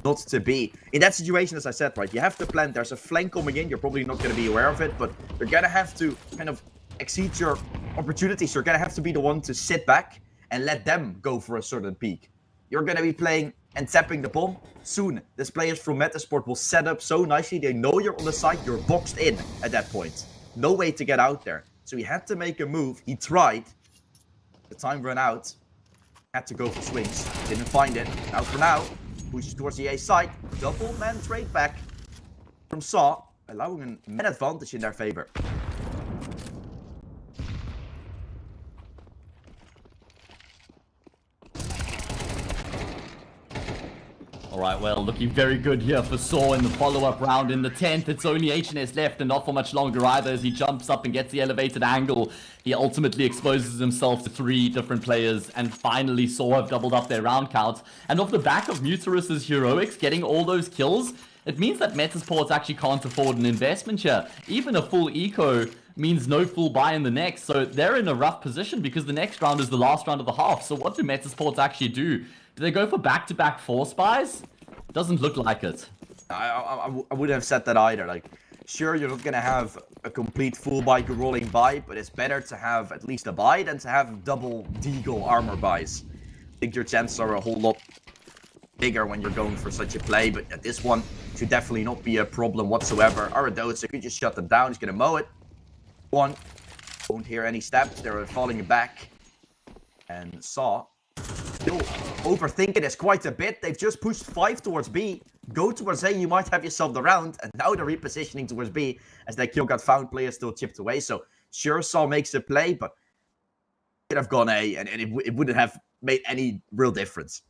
Not to be. In that situation, as I said, right, you have to plant. There's a flank coming in. You're probably not going to be aware of it. But you're going to have to kind of exceed your opportunities. You're going to have to be the one to sit back and let them go for a certain peak. You're going to be playing and tapping the bomb. Soon, these players from Metasport will set up so nicely. They know you're on the side. You're boxed in at that point. No way to get out there. So he had to make a move. He tried. The time ran out. Had to go for swings. Didn't find it. Now for now, pushes towards the A side. Double man trade back from Saw, allowing an advantage in their favor. Alright, well, looking very good here for Saw in the follow-up round. In the 10th, it's only HNS left, and not for much longer either, as he jumps up and gets the elevated angle. He ultimately exposes himself to 3 different players, and finally Saw have doubled up their round count. And off the back of Mutarus' heroics, getting all those kills, it means that Metasports actually can't afford an investment here. Even a full eco means no full buy in the next, so they're in a rough position because the next round is the last round of the half. So what do Metasports actually do? Do they go for back-to-back force buys? Doesn't look like it. I wouldn't have said that either. Like, sure, you're not going to have a complete full buy rolling buy, but it's better to have at least a buy than to have double Deagle armor buys. I think your chances are a whole lot bigger when you're going for such a play, but at this one should definitely not be a problem whatsoever. Aradosa could just shut them down. He's going to mow it. One. Won't hear any steps. They're falling back. And Saw still overthinking this quite a bit. They've just pushed 5 towards B. go towards A, you might have yourself the round, and now they're repositioning towards B as that kill got found, player still chipped away. So sure, Saw makes a play, but could have gone A, and it wouldn't have made any real difference.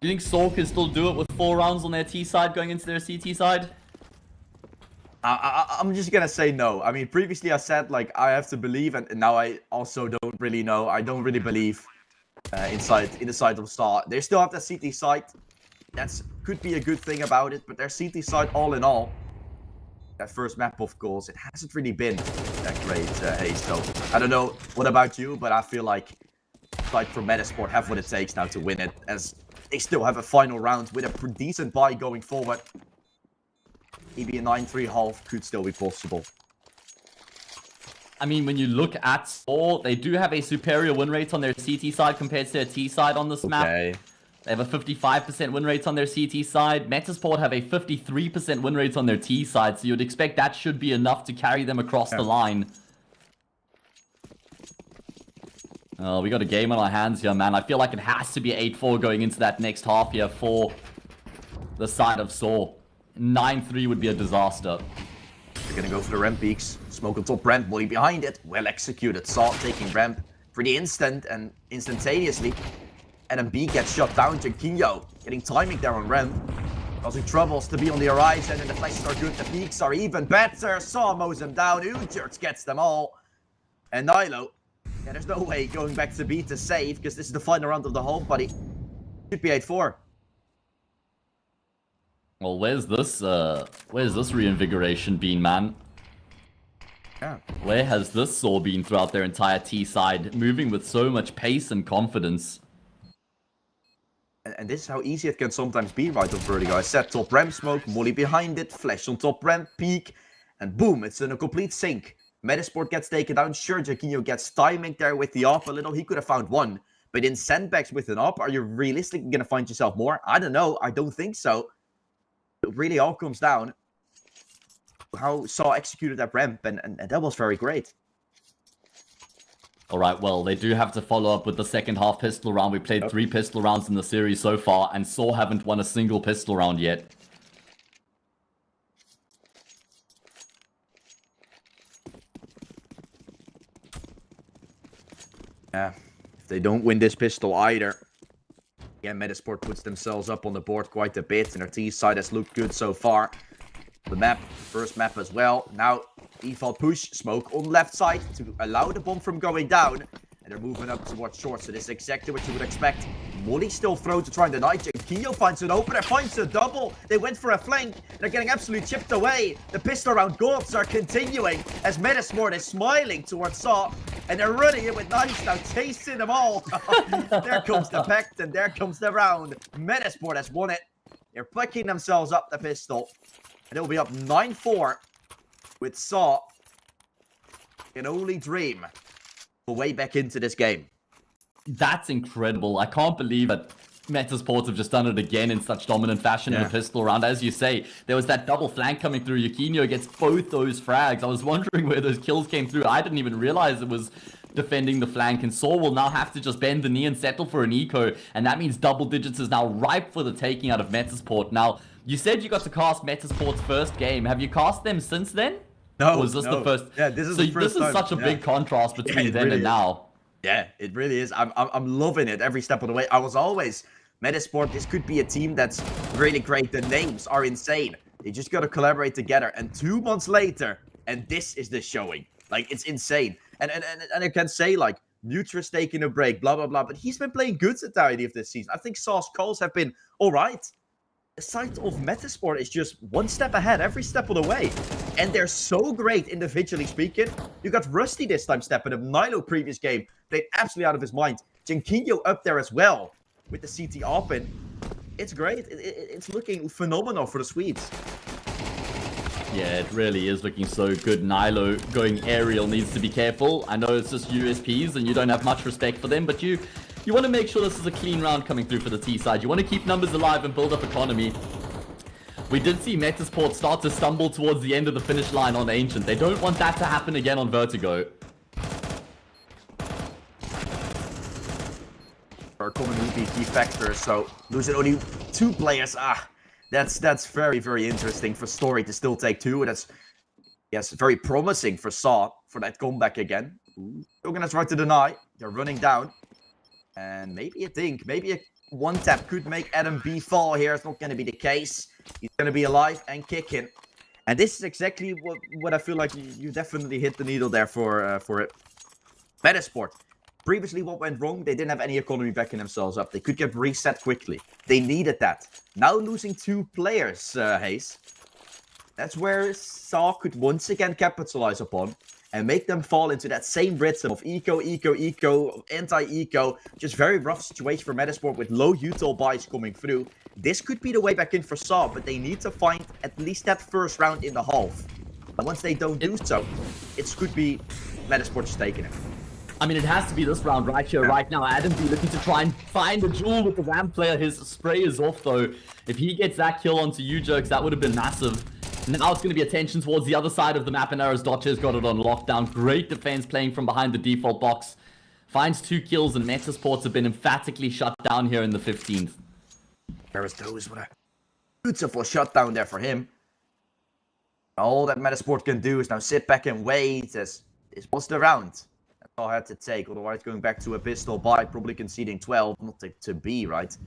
Do you think Saw can still do it with 4 rounds on their T side going into their CT side? I'm just gonna say no. I mean, previously I said, like, I have to believe, and now I also don't really know. I don't really believe in the side of Saw. They still have that CT side. That could be a good thing about it, but their CT side, all in all, that first map of goals, it hasn't really been that great, Hayes. So I don't know what about you, but I feel like side from Metasport have what it takes now to win it, as they still have a final round with a decent buy going forward. Maybe a 9-3 half could still be possible. I mean, when you look at Saw, they do have a superior win rate on their CT side compared to their T side on this map. They have a 55% win rate on their CT side. Metasport have a 53% win rate on their T side, so you'd expect that should be enough to carry them across the line. Oh, we got a game on our hands here, man. I feel like it has to be 8-4 going into that next half here for the side of Saw. 9-3 would be a disaster. They're gonna go for the ramp peaks. Smoke on top ramp, Molly behind it. Well executed. Saw taking ramp pretty instantaneously. And then B gets shot down. Jankinho getting timing there on ramp. Causing troubles to be on the horizon, and the flashes are good. The peaks are even better. Saw mows them down. Ujert gets them all. And Nilo, yeah, there's no way going back to B to save, because this is the final round of the whole buddy. Should be 8-4. Well, where's this reinvigoration been, man? Yeah. Where has this Saw been throughout their entire T side, moving with so much pace and confidence? And this is how easy it can sometimes be, right, on Vertigo. I said top ramp smoke, Molly behind it, flash on top ramp, peak, and boom, it's in a complete sync. Metasport gets taken down. Sure, Jankinho gets timing there with the AWP a little. He could have found one. But in sandbags with an AWP, are you realistically going to find yourself more? I don't know. I don't think so. It really all comes down to how Saw executed that ramp, and that was very great. Alright, well, they do have to follow up with the second half pistol round. We played 3 pistol rounds in the series so far, and Saw haven't won a single pistol round yet. Yeah, if they don't win this pistol either, again, Metasport puts themselves up on the board quite a bit, and their T side has looked good so far. The map, first map as well. Now, default push, smoke on left side to allow the bomb from going down. And they're moving up towards short, so this is exactly what you would expect. Molly still thrown to try and deny. Jankinho finds an opener, finds a double. They went for a flank. They're getting absolutely chipped away. The pistol round goals are continuing as Metasport is smiling towards Saw. And they're running in with knives now, chasing them all. There comes the pact, and there comes the round. Metasport has won it. They're picking themselves up the pistol. And it'll be up 9-4 with Saw. Can only dream for way back into this game. That's incredible. I can't believe that Metasport have just done it again in such dominant fashion in the pistol round. As you say, there was that double flank coming through. Jankinho gets both those frags. I was wondering where those kills came through. I didn't even realize it was defending the flank, and Saw will now have to just bend the knee and settle for an eco, and that means double digits is now ripe for the taking out of Metasport. Now, you said you got to cast Metasport's first game. Have you cast them since then? No, or was this the first? Yeah, this is the first time. This is such a big contrast between then and now. Yeah, it really is. I'm loving it every step of the way. I was always Metasport. This could be a team that's really great. The names are insane. They just got to collaborate together. And 2 months later, and this is the showing. Like, it's insane. And I can say, like, Nutra's taking a break, blah, blah, blah. But he's been playing good entirety of this season. I think Saw's calls have been all right. The side of Metasport is just one step ahead every step of the way. And they're so great individually speaking. You got Rusty this time stepping up. Nilo previous game played absolutely out of his mind. Jankinho up there as well with the CT open. It's great. It's looking phenomenal for the Swedes. Yeah, it really is looking so good. Nilo going aerial needs to be careful. I know it's just USPs and you don't have much respect for them, but you want to make sure this is a clean round coming through for the T side. You want to keep numbers alive and build up economy. We did see Metasport start to stumble towards the end of the finish line on Ancient. They don't want that to happen again on Vertigo. economy would be a key factor. So losing only 2 players, that's very, very interesting for Story to still take 2. And that's, yes, very promising for Saw for that comeback again. They're gonna try to deny. They're running down. And maybe a one-tap could make Adam B fall here. It's not gonna be the case. He's gonna be alive and kicking. And this is exactly what I feel like you definitely hit the needle there for it. Metasport. Previously, what went wrong? They didn't have any economy backing themselves up. They could get reset quickly. They needed that. Now losing 2 players, Hayes. That's where Saw could once again capitalize upon and make them fall into that same rhythm of eco, anti-eco. Just very rough situation for Metasport with low util buys coming through. This could be the way back in for Saw, but they need to find at least that first round in the half. And once they don't do so, it could be Metasport just taking it. I mean, it has to be this round right here, right now. Adam B looking to try and find a duel with the ramp player. His spray is off, though. If he gets that kill onto you, Jerks, that would have been massive. Now it's going to be attention towards the other side of the map, and Dodger's got it on lockdown. Great defense playing from behind the default box. Finds 2 kills, and Metasports have been emphatically shut down here in the 15th. Those, what a beautiful shutdown there for him. All that Metasport can do is now sit back and wait as this was the round. That's all I had to take, otherwise going back to a pistol buy, probably conceding 12, not to be, right?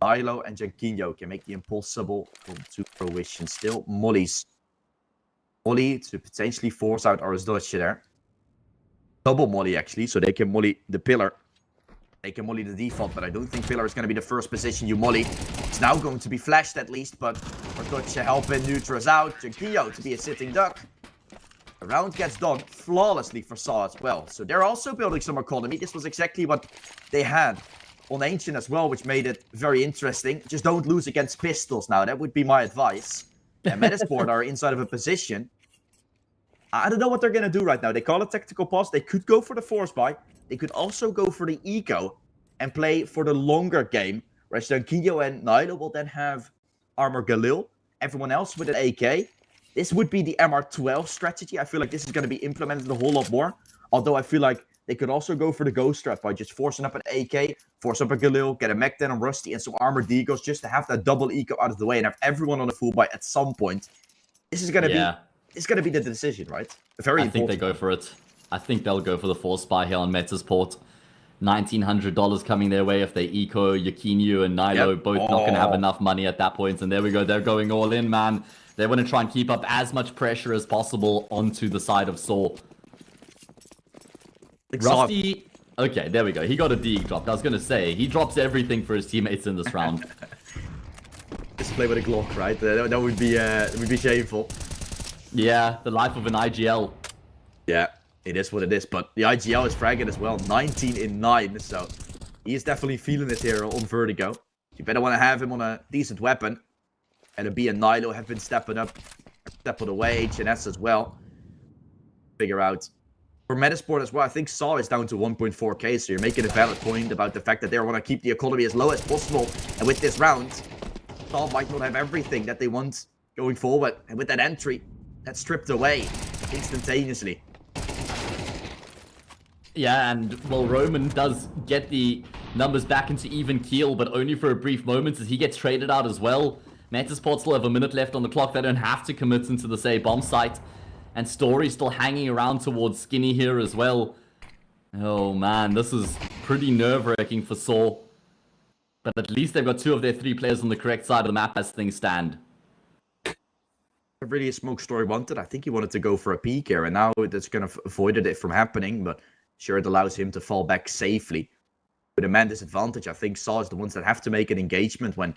Milo and Jankinho can make the impossible come to fruition. Still, Molly to potentially force out Dodger there. Double Molly, actually, so they can Molly the pillar. They can Molly the default, but I don't think pillar is going to be the first position you Molly. It's now going to be flashed at least, but Dodger helping Neutra's out. Jankinho to be a sitting duck. The round gets done flawlessly for Saw as well. So they're also building some economy. This was exactly what they had on Ancient as well, which made it very interesting. Just don't lose against pistols now. That would be my advice. And Metasport are inside of a position. I don't know what they're going to do right now. They call it tactical pause. They could go for the force buy. They could also go for the eco and play for the longer game. Whereas Jankinho and Nilo will then have Armor Galil. Everyone else with an AK. This would be the MR12 strategy. I feel like this is going to be implemented a whole lot more. Although I feel like they could also go for the ghost strat by just forcing up an AK, force up a Galil, get a Mech Den and Rusty, and some Armored Deagles just to have that double eco out of the way and have everyone on the full buy at some point. This is going to be it's going to be the decision, right? I think they go for it. I think they'll go for the force buy here on Metasport. $1,900 coming their way if they eco Yakinyu and Nilo, both not going to have enough money at that point. And there we go. They're going all in, man. They want to try and keep up as much pressure as possible onto the side of Saw. Rusty, okay, there we go. He got a Deeg dropped. I was going to say, he drops everything for his teammates in this round. Just play with a Glock, right? That would be shameful. Yeah, the life of an IGL. Yeah, it is what it is. But the IGL is fragging as well. 19 in 9. So he is definitely feeling it here on Vertigo. You better want to have him on a decent weapon. And a B and Nilo have been stepping up. Stepping away. HNS as well. Figure out. For Metasport as well, I think Saw is down to 1.4k. So you're making a valid point about the fact that they want to keep the economy as low as possible. And with this round, Saw might not have everything that they want going forward. And with that entry, that's stripped away instantaneously. Yeah, and well, Roman does get the numbers back into even keel, but only for a brief moment as he gets traded out as well. Metasport still have a minute left on the clock. They don't have to commit into the say bomb site. And Story still hanging around towards Skinny here as well. Oh man, this is pretty nerve-wracking for Saw. But at least they've got 2 of their 3 players on the correct side of the map as things stand. Really a smoke Story wanted. I think he wanted to go for a peek here, and now that's going to avoided it from happening, but sure, it allows him to fall back safely. With a man disadvantage, I think Saw is the ones that have to make an engagement when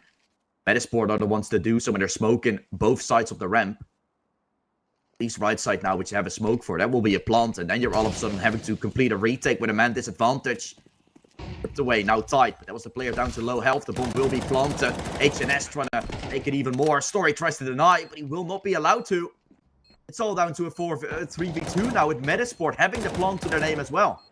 Metasport are the ones to do so when they're smoking both sides of the ramp. At least right side now, which you have a smoke for. That will be a plant, and then you're all of a sudden having to complete a retake with a man disadvantage. Ripped away, now tight, but that was the player down to low health. The bomb will be planted. HNS trying to make it even more. Story tries to deny, but he will not be allowed to. It's all down to a 3v2 now with Metasport having the plant to their name as well.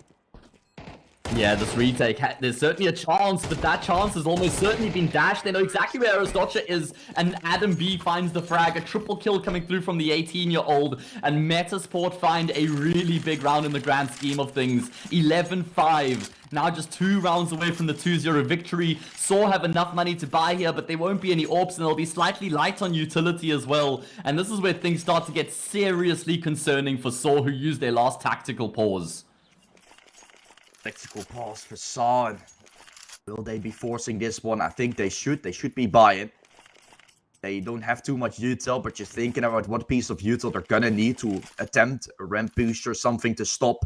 Yeah, this retake, there's certainly a chance, but that chance has almost certainly been dashed. They know exactly where Dodger is, and Adam B finds the frag. A triple kill coming through from the 18-year-old, and Metasport find a really big round in the grand scheme of things. 11-5. now just 2 rounds away from the 2-0 victory. Saw have enough money to buy here, but there won't be any AWPs, and they'll be slightly light on utility as well. And this is where things start to get seriously concerning for Saw, who used their last tactical pause. Tactical pause for Saw. And will they be forcing this one? I think they should. They should be buying. They don't have too much util, but you're thinking about what piece of util they're gonna need to attempt a ramp boost or something to stop.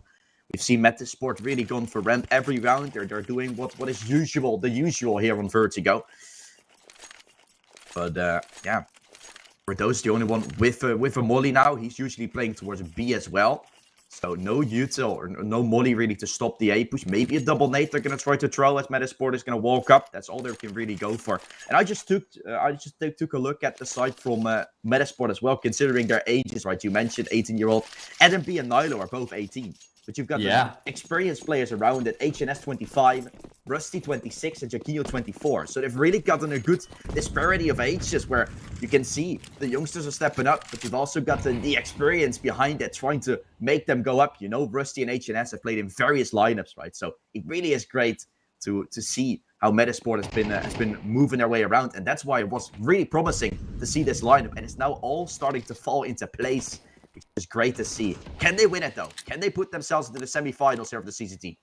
We've seen Metasport really gone for ramp every round. They're doing what is the usual here on Vertigo. But yeah, Redo's the only one with a molly now. He's usually playing towards B as well. So no util or no molly really to stop the A push. Maybe a double nade they're gonna try to throw as Metasport is gonna walk up. That's all they can really go for. And I just took a look at the side from Metasport as well, considering their ages. Right, you mentioned 18-year-old Adam B and Nilo are both 18. But you've got the experienced players around it. HNS 25, Rusty 26, and Jakio 24. So they've really gotten a good disparity of ages where you can see the youngsters are stepping up, but you've also got the experience behind it, trying to make them go up. You know, Rusty and HNS have played in various lineups, right? So it really is great to see how Metasport has been moving their way around, and that's why it was really promising to see this lineup, and it's now all starting to fall into place. It's great to see. Can they win it, though? Can they put themselves into the semi-finals here of the CCT?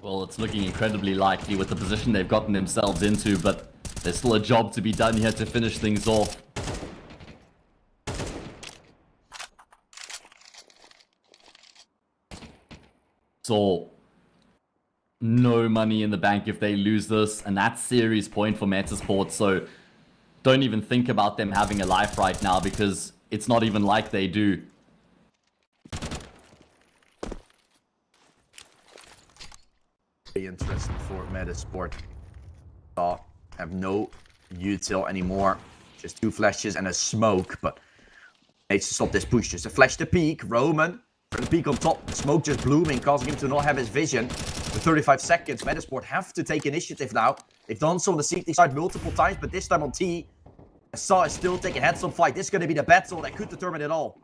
Well, it's looking incredibly likely with the position they've gotten themselves into, but there's still a job to be done here to finish things off. So, no money in the bank if they lose this, and that's series point for Metasport, so don't even think about them having a life right now, because it's not even like they do. Very interesting for Metasport. Have no util anymore. Just 2 flashes and a smoke, but needs to stop this push. Just a flash to peek. Roman for the peek on top. Smoke just blooming, causing him to not have his vision. With 35 seconds, Metasport have to take initiative now. They've done so on the CT side multiple times, but this time on T. Saw is still taking heads-on fight. This is going to be the battle that could determine it all.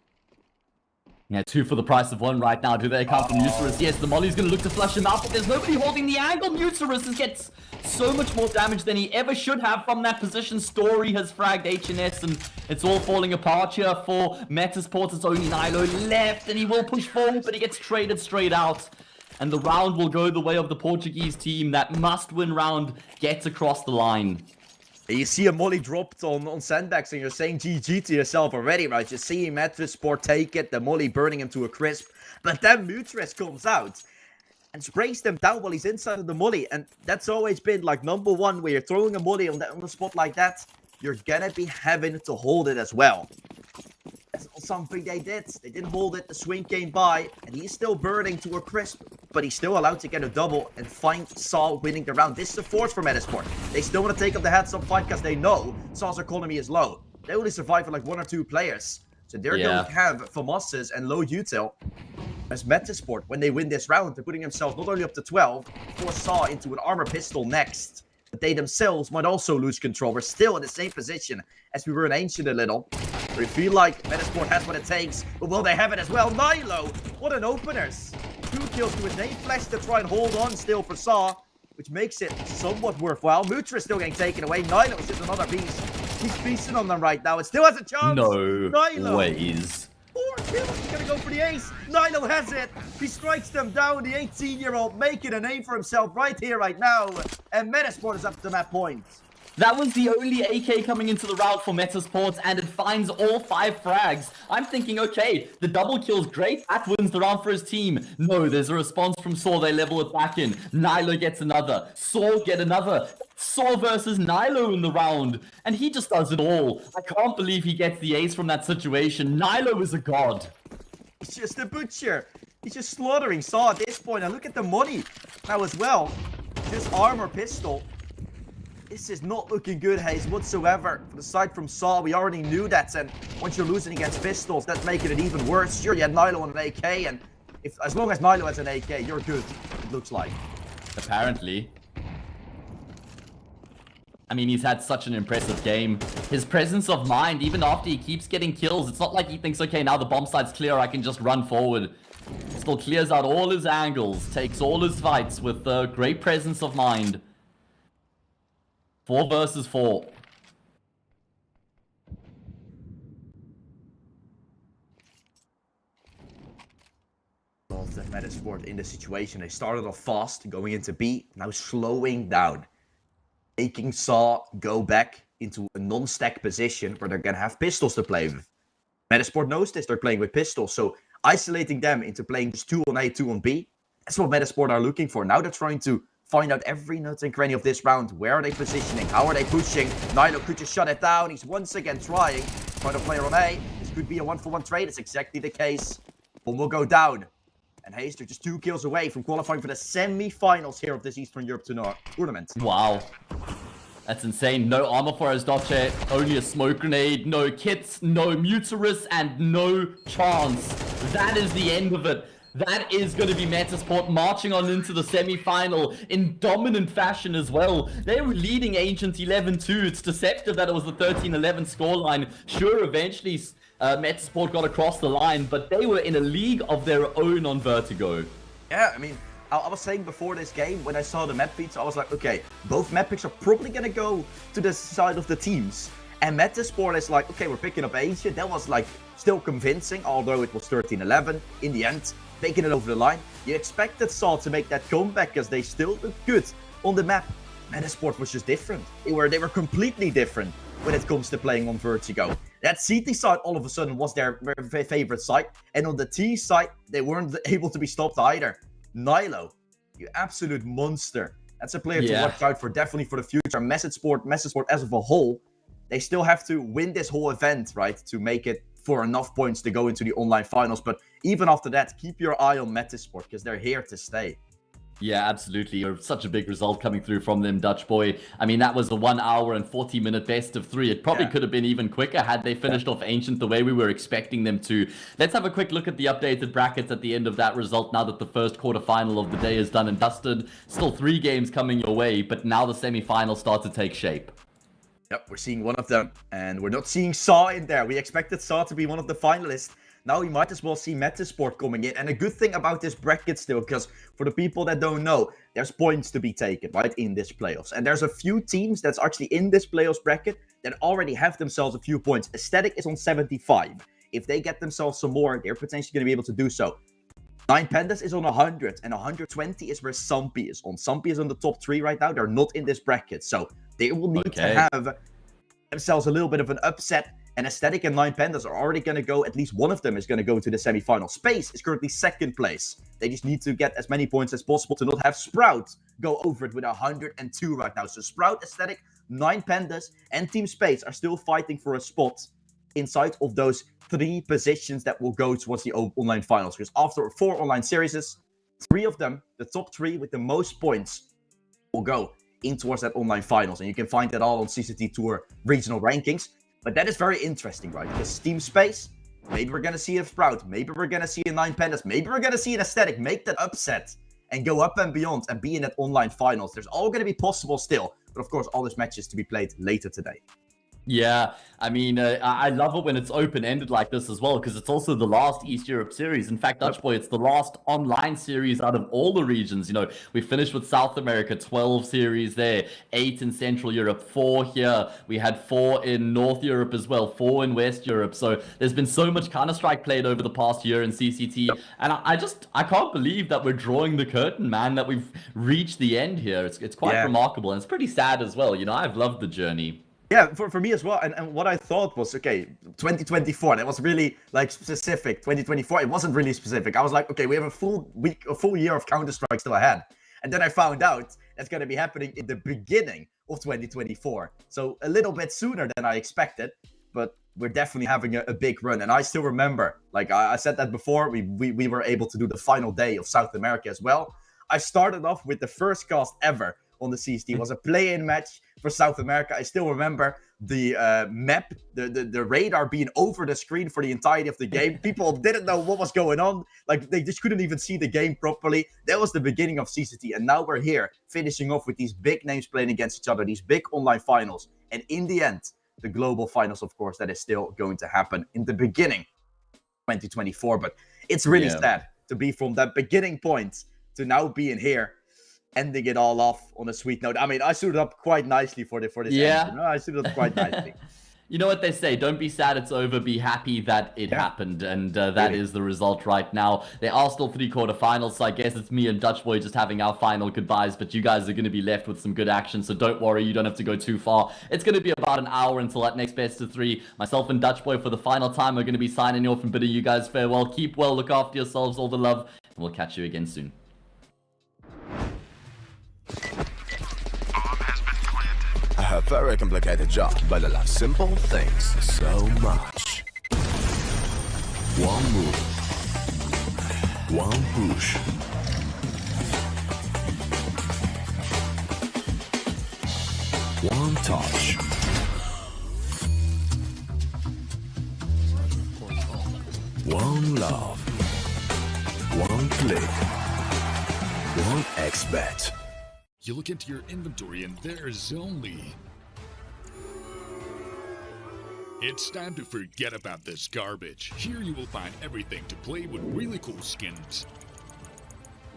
Yeah, 2 for the price of 1 right now. Do they come from Nucerus? Yes, the Molly's going to look to flush him out, but there's nobody holding the angle. Nucerus gets so much more damage than he ever should have from that position. Story has fragged HNS, and it's all falling apart here for Metasport. It's only Nilo left, and he will push forward, but he gets traded straight out. And the round will go the way of the Portuguese team. That must-win round gets across the line. You see a molly dropped on Sandbags and you're saying GG to yourself already, right? You're seeing Metasport take it, the molly burning him to a crisp. But then Mutres comes out and sprays them down while he's inside of the molly. And that's always been like number 1, where you're throwing a molly on the spot like that, you're gonna be having to hold it as well. That's not something they did. They didn't hold it, the swing came by, and he's still burning to a crisp. But he's still allowed to get a double and find Saw winning the round. This is a force for Metasport. They still want to take up the heads-up fight because they know Saw's economy is low. They only survive for like 1 or 2 players. So they're going to have Famosses and low util as Metasport when they win this round. They're putting themselves not only up to 12, force Saw into an armor pistol next. But they themselves might also lose control. We're still in the same position as we were in Ancient a little. We feel like Metasport has what it takes, but will they have it as well? Nilo, what an openers. 2 kills to a nade flash to try and hold on still for Saw, which makes it somewhat worthwhile. Mutra is still getting taken away. Nilo is just another beast. He's feasting on them right now. It still has a chance. No Nilo. ways. 4 kills. He's going to go for the ace. Nilo has it. He strikes them down. The 18-year-old making a name for himself right here, right now. And Metasport is up to that point. That was the only AK coming into the round for Metasport, and it finds all 5 frags. I'm thinking, okay, the double kill's great. That wins the round for his team. No, there's a response from Saw. They level it back in. Nilo gets another. Saw get another. Saw versus Nilo in the round, and he just does it all. I can't believe he gets the ace from that situation. Nilo is a god. He's just a butcher. He's just slaughtering Saw at this point. And look at the money now as well. This armor pistol. This is not looking good, Hayes, whatsoever. For the side from Saw, we already knew that. And once you're losing against pistols, that's making it even worse. Sure, you had Nilo on an AK, and as long as Nilo has an AK, you're good, it looks like. Apparently. I mean, he's had such an impressive game. His presence of mind, even after he keeps getting kills, it's not like he thinks, okay, now the bomb site's clear, I can just run forward. Still clears out all his angles, takes all his fights with great presence of mind. 4 versus 4. The Metasport in the situation. They started off fast, going into B, now slowing down. Making Saw go back into a non-stack position where they're gonna have pistols to play with. Metasport knows this, they're playing with pistols, so isolating them into playing just 2 on A, 2 on B, that's what Metasport are looking for. Now they're trying to find out every nut and cranny of this round. Where are they positioning? How are they pushing? Nilo could just shut it down. He's once again trying. Final player on A. This could be a 1-for-1 trade. It's exactly the case. One will go down. And Hayes, they're just 2 kills away from qualifying for the semi-finals here of this Eastern Europe tournament. Wow. That's insane. No armor for Azdoche, only a smoke grenade, no kits, no Mutarus, and no chance. That is the end of it. That is going to be Metasport marching on into the semi-final in dominant fashion as well. They were leading Ancient 11-2. It's deceptive that it was the 13-11 scoreline. Sure, eventually Metasport got across the line, but they were in a league of their own on Vertigo. Yeah, I mean, I was saying before this game, when I saw the map feeds, I was like, okay, both map picks are probably going to go to the side of the teams. And Metasport is like, okay, we're picking up Asia. That was like still convincing, although it was 13-11 in the end. Taking it over the line. You expected Saw to make that comeback because they still looked good on the map. Metasport was just different. They were completely different when it comes to playing on Vertigo. That CT side all of a sudden was their favorite side. And on the T side, they weren't able to be stopped either. Nilo, you absolute monster. That's a player to watch out for, definitely for the future. Metasport as of a whole, they still have to win this whole event, right? To make it for enough points to go into the online finals. But even after that, keep your eye on Metasport because they're here to stay. Yeah, absolutely. Such a big result coming through from them, Dutch boy. I mean, that was a 1 hour and 40-minute best of 3. It probably could have been even quicker had they finished off Ancient the way we were expecting them to. Let's have a quick look at the updated brackets at the end of that result now that the first quarterfinal of the day is done and dusted. Still 3 games coming your way, but now the semi-finals start to take shape. Yep, we're seeing one of them, and we're not seeing Saw in there. We expected Saw to be one of the finalists. Now we might as well see Metasport coming in. And a good thing about this bracket still, because for the people that don't know, there's points to be taken, right, in this playoffs. And there's a few teams that's actually in this playoffs bracket that already have themselves a few points. Ecstatic is on 75. If they get themselves some more, they're potentially going to be able to do so. 9 Pandas is on 100, and 120 is where Sampi is on. Sampi is on the top 3 right now. They're not in this bracket, so they will need to have themselves a little bit of an upset. And Ecstatic and 9 Pandas are already going to go, at least one of them is going to go to the semi-final. Space is currently 2nd place. They just need to get as many points as possible to not have Sprout go over it with 102 right now. So Sprout, Ecstatic, 9 Pandas, and Team Space are still fighting for a spot inside of those 3 positions that will go towards the online finals. Because after 4 online series, 3 of them, the top 3 with the most points, will go in towards that online finals. And you can find that all on CCT Tour regional rankings. But that is very interesting, right? Because Team Space, maybe we're going to see a Sprout. Maybe we're going to see a 9 Pandas. Maybe we're going to see an Ecstatic make that upset and go up and beyond and be in that online finals. There's all going to be possible still. But of course, all those matches to be played later today. Yeah, I mean, I love it when it's open-ended like this as well, because it's also the last East Europe series. In fact, Dutch boy, it's the last online series out of all the regions. You know, we finished with South America, 12 series there, 8 in Central Europe, 4 here. We had 4 in North Europe as well, 4 in West Europe. So there's been so much Counter-Strike played over the past year in CCT. And I can't believe that we're drawing the curtain, man, that we've reached the end here. It's quite remarkable, and it's pretty sad as well. You know, I've loved the journey. Yeah, for me as well. And what I thought was, okay, 2024, that was really like specific. 2024, it wasn't really specific. I was like, okay, we have a full year of Counter-Strike still ahead. And then I found out that's going to be happening in the beginning of 2024. So a little bit sooner than I expected, but we're definitely having a big run. And I still remember, like I said that before, we were able to do the final day of South America as well. I started off with the first cast ever on the CCT. It was a play-in match for South America. I still remember the map, the radar being over the screen for the entirety of the game. People didn't know what was going on. Like, they just couldn't even see the game properly. That was the beginning of CCT. And now we're here, finishing off with these big names playing against each other, these big online finals. And in the end, the global finals, of course, that is still going to happen in the beginning of 2024. But it's really sad to be from that beginning point to now being here, ending it all off on a sweet note. I mean, I suited up quite nicely for this Yeah. end, you know? I suited up quite nicely. You know what they say, don't be sad it's over, be happy that it happened, and that is the result right now. There are still 3 quarterfinals, so I guess it's me and Dutch Boy just having our final goodbyes, but you guys are going to be left with some good action, so don't worry, you don't have to go too far. It's going to be about an hour until that next best of 3. Myself and Dutch Boy for the final time are going to be signing off and bidding you guys farewell. Keep well, look after yourselves, all the love, and we'll catch you again soon. A very complicated job, but I love simple things so much. One move, one push. One touch. One love. One click. One XBet. You look into your inventory and there's only... It's time to forget about this garbage. Here you will find everything to play with really cool skins.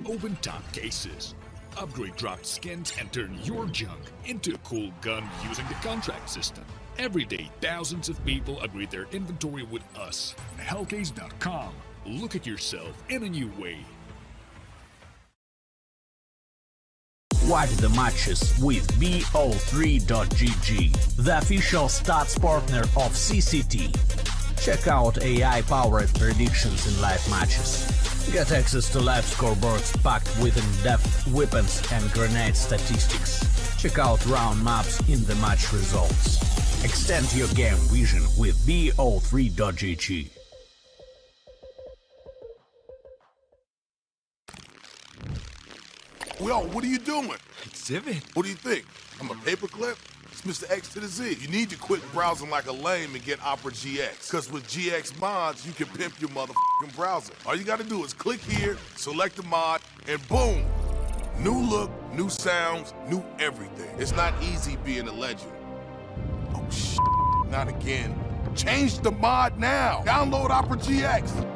Open top cases. Upgrade dropped skins and turn your junk into a cool gun using the contract system. Every day, thousands of people upgrade their inventory with us. Hellcase.com. Look at yourself in a new way. Watch the matches with BO3.GG, the official stats partner of CCT. Check out AI-powered predictions in live matches. Get access to live scoreboards packed with in-depth weapons and grenade statistics. Check out round maps in the match results. Extend your game vision with BO3.GG. Yo, what are you doing? Exhibit. What do you think? I'm a paperclip? It's Mr. X to the Z. You need to quit browsing like a lame and get Opera GX. Because with GX mods, you can pimp your motherfucking browser. All you gotta do is click here, select the mod, and boom! New look, new sounds, new everything. It's not easy being a legend. Oh, shit. Not again. Change the mod now. Download Opera GX.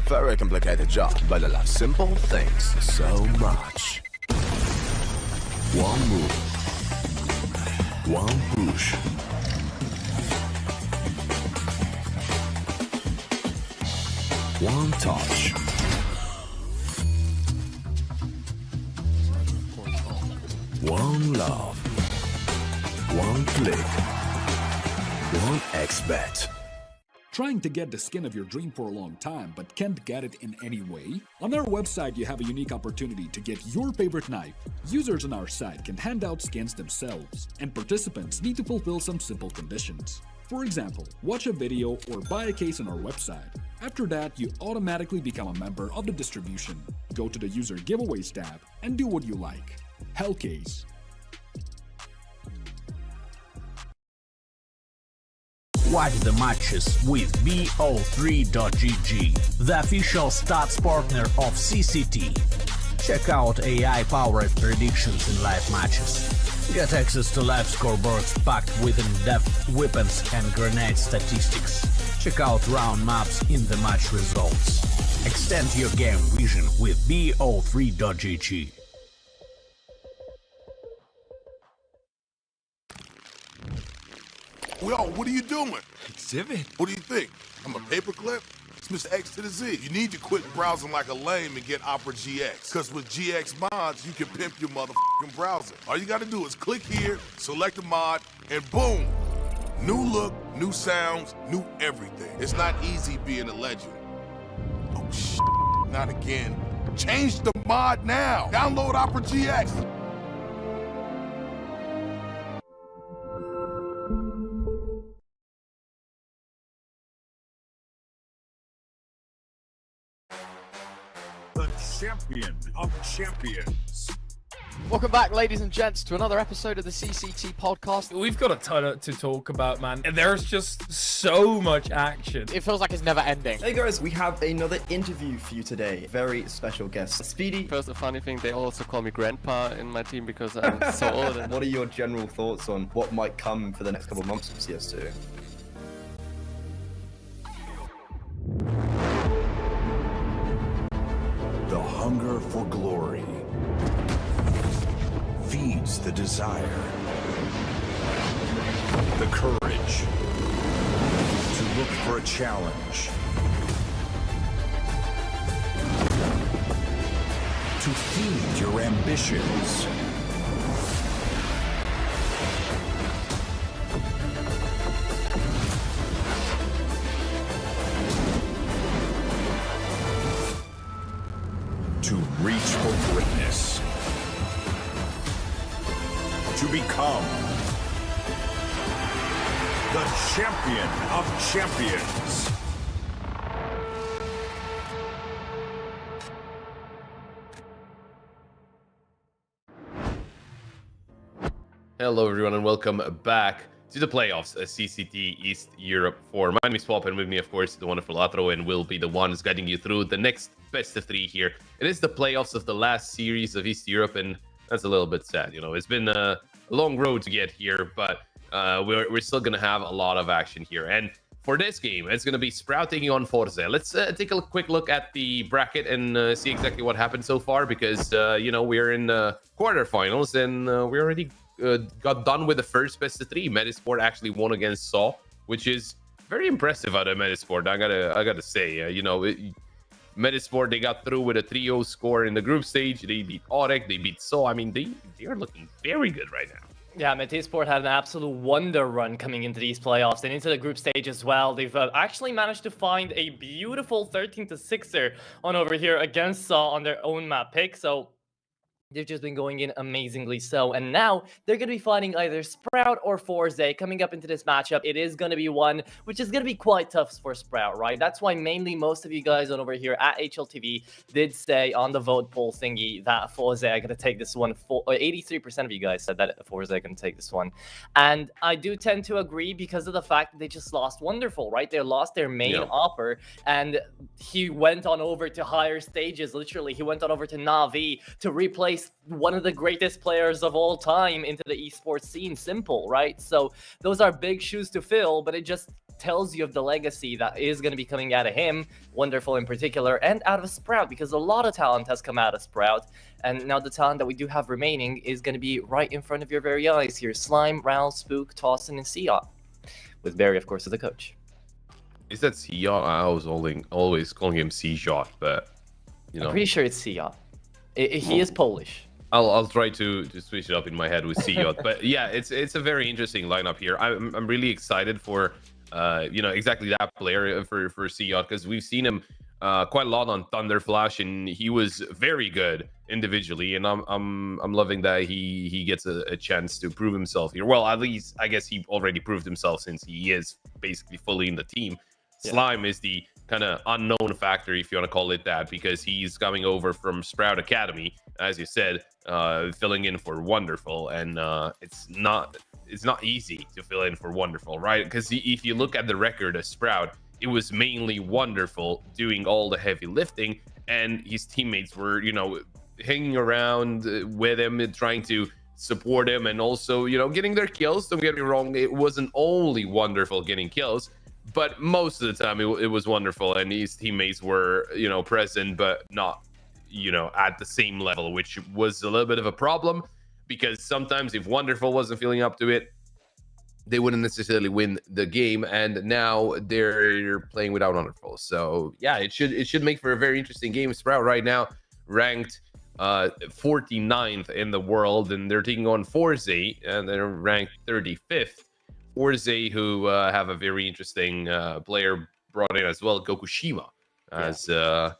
have very complicated job, but I love simple things so much. One move, one push. One touch. One love. One click. One XBet. Trying to get the skin of your dream for a long time but can't get it in any way? On our website you have a unique opportunity to get your favorite knife. Users on our site can hand out skins themselves, and participants need to fulfill some simple conditions. For example, watch a video or buy a case on our website. After that, you automatically become a member of the distribution. Go to the user giveaways tab and do what you like. Hellcase. Watch the matches with BO3.GG, the official stats partner of CCT. Check out AI-powered predictions in live matches. Get access to live scoreboards packed with in-depth weapons and grenade statistics. Check out round maps in the match results. Extend your game vision with BO3.GG. Yo, what are you doing? Exhibit. What do you think? I'm a paperclip? It's Mr. X to the Z. You need to quit browsing like a lame and get Opera GX. Because with GX mods, you can pimp your motherfucking browser. All you gotta do is click here, select a mod, and boom! New look, new sounds, new everything. It's not easy being a legend. Oh, shit. Not again. Change the mod now. Download Opera GX. The champion of champions. Welcome back, ladies and gents, to another episode of the CCT podcast. We've got a ton to talk about, man. And there's just so much action. It feels like it's never ending. Hey guys, we have another interview for you today. Very special guest, Speedy. First, a funny thing, they also call me Grandpa in my team because I'm so old. And What are your general thoughts on what might come for the next couple of months of CS2? The hunger for glory feeds the desire, the courage to look for a challenge, to feed your ambitions. To reach for greatness. To become the champion of champions. Hello everyone and welcome back to the playoffs, CCT East Europe 4. My name is Pop and with me of course the wonderful Atro, and will be the ones guiding you through the next best of 3 here. It is the playoffs of the last series of East Europe, and that's a little bit sad. You know, it's been a long road to get here, but we're still going to have a lot of action here. And for this game, it's going to be Sprout taking on Forze. Let's take a quick look at the bracket and see exactly what happened so far, because, you know, we're in quarterfinals and we already got done with the first best of 3. Medisport actually won against Saw, which is very impressive out of Medisport. I gotta say, you know, Medisport, they got through with a 3-0 score in the group stage. They beat Aurek, they beat Saw. I mean, they are looking very good right now. Yeah, Medisport had an absolute wonder run coming into these playoffs and into the group stage as well. They've actually managed to find a beautiful 13-6er on over here against Saw on their own map pick. So they've just been going in amazingly so. And now they're going to be fighting either Sprout or Forze coming up into this matchup. It is going to be one which is going to be quite tough for Sprout, right? That's why mainly most of you guys on over here at HLTV did say on the vote poll thingy that Forze are going to take this one. 83% of you guys said that Forze are going to take this one. And I do tend to agree because of the fact that they just lost Wonderful, right? They lost their main Opper, and he went on over to higher stages. Literally, he went on over to Na'Vi to replace one of the greatest players of all time into the esports scene. Simple, right? So those are big shoes to fill, but it just tells you of the legacy that is going to be coming out of him, Wonderful in particular, and out of Sprout, because a lot of talent has come out of Sprout. And now the talent that we do have remaining is going to be right in front of your very eyes here. Slime, Ral, Spook, Tossin, and Siot. With Barry, of course, as the coach. Is that Siot? I was always calling him C-Shot, but you know. I'm pretty sure it's Siot. He is Polish. I'll try to switch it up in my head with Siot. But yeah, it's a very interesting lineup here. I'm really excited for exactly that player for Siot, because we've seen him quite a lot on Thunder Flash, and he was very good individually, and I'm loving that he gets a chance to prove himself here. Well, at least I guess he already proved himself since he is basically fully in the team. Slime is the kind of unknown factor, if you want to call it that, because he's coming over from Sprout Academy, as you said, filling in for Wonderful, and it's not easy to fill in for Wonderful, right? Because if you look at the record of Sprout, it was mainly Wonderful doing all the heavy lifting, and his teammates were, hanging around with him and trying to support him, and also, getting their kills. Don't get me wrong, it wasn't only Wonderful getting kills, but most of the time it was Wonderful, and his teammates were, present, but not, at the same level, which was a little bit of a problem, because sometimes if Wonderful wasn't feeling up to it, they wouldn't necessarily win the game, and now they're playing without Wonderful. So yeah, it should make for a very interesting game. Sprout right now ranked 49th in the world, and they're taking on Forze, and they're ranked 35th. Forze, who have a very interesting player brought in as well, Gokushima, as I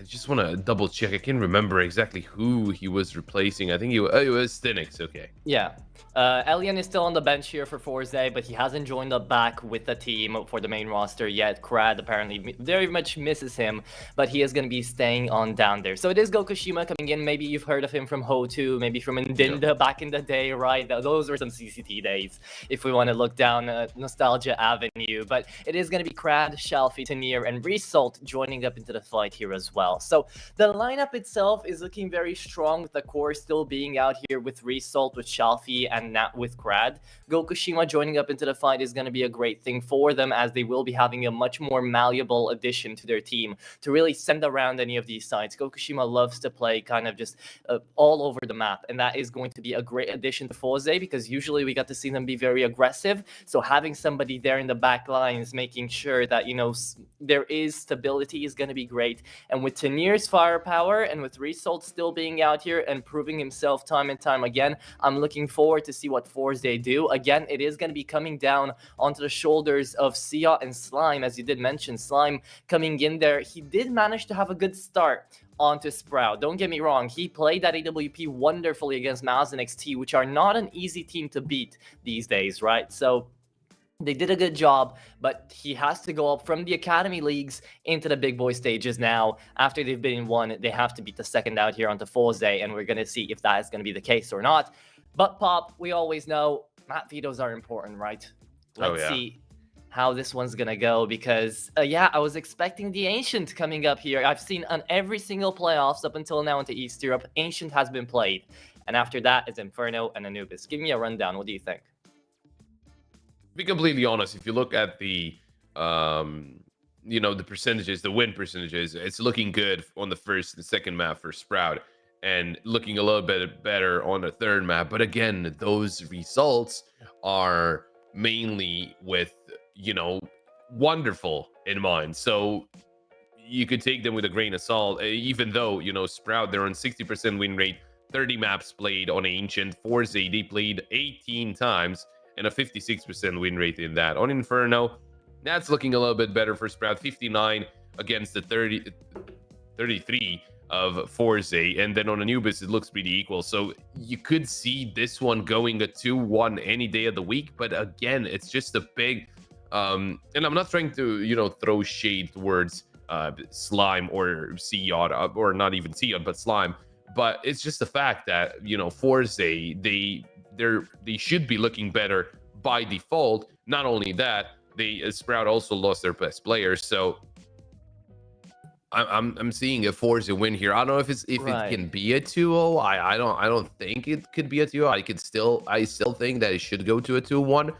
just want to double check. I can't remember exactly who he was replacing. I think it was Stinix. Okay. Yeah. Elian is still on the bench here for Forze, but he hasn't joined up back with the team for the main roster yet. Krad apparently very much misses him, but he is going to be staying on down there. So it is Gokushima coming in. Maybe you've heard of him from Ho2, maybe from Ndinda back in the day, right? Those were some CCT days, if we want to look down Nostalgia Avenue. But it is going to be Krad, Shalfie, Tanir, and Result joining up into the fight here as well. So the lineup itself is looking very strong, with the core still being out here with Result, with Shalfie, and not with Krad. Gokushima joining up into the fight is going to be a great thing for them, as they will be having a much more malleable addition to their team to really send around any of these sides. Gokushima loves to play kind of just all over the map, and that is going to be a great addition to Forze, because usually we got to see them be very aggressive. So having somebody there in the back lines, making sure that, there is stability, is going to be great. And with Tanir's firepower, and with Result still being out here and proving himself time and time again, I'm looking forward to see what Forze do. Again, it is going to be coming down onto the shoulders of Siot and Slime, as you did mention. Slime coming in there, he did manage to have a good start onto Sprout. Don't get me wrong, he played that AWP wonderfully against Mouse and XT, which are not an easy team to beat these days, right? So they did a good job, but he has to go up from the academy leagues into the big boy stages now. After they've been in one, they have to beat the second out here onto Forze, and we're going to see if that is going to be the case or not. But Pop, we always know map vetoes are important, right? Let's see how this one's going to go, because, I was expecting the Ancient coming up here. I've seen on every single playoffs up until now into East Europe, Ancient has been played. And after that is Inferno and Anubis. Give me a rundown. What do you think? To be completely honest, if you look at the the percentages, the win percentages, it's looking good on the first and second map for Sprout, and looking a little bit better on the third map. But again, those results are mainly with, Wonderful in mind. So you could take them with a grain of salt, even though, Sprout, they're on 60% win rate, 30 maps played on Ancient. Forze, they played 18 times and a 56% win rate in that. On Inferno, that's looking a little bit better for Sprout, 59 against the 33 of Forze, and then on Anubis it looks pretty equal. So you could see this one going a 2-1 any day of the week, but again, it's just a big and I'm not trying to throw shade towards Slime or Siot, or not even Siot, but Slime, but it's just the fact that Forze, they should be looking better by default. Not only that, Sprout also lost their best players, so I'm seeing a Forze win here. I don't know if it can be a 2-0. I don't think it could be a 2-0. I still think that it should go to a 2-1.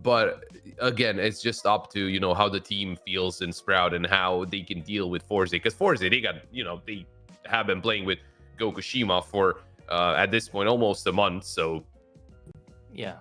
But again, it's just up to, you know, how the team feels in Sprout and how they can deal with Forze. Because Forze, they got, you know, they have been playing with Gokushima for, at this point, almost a month. So, yeah.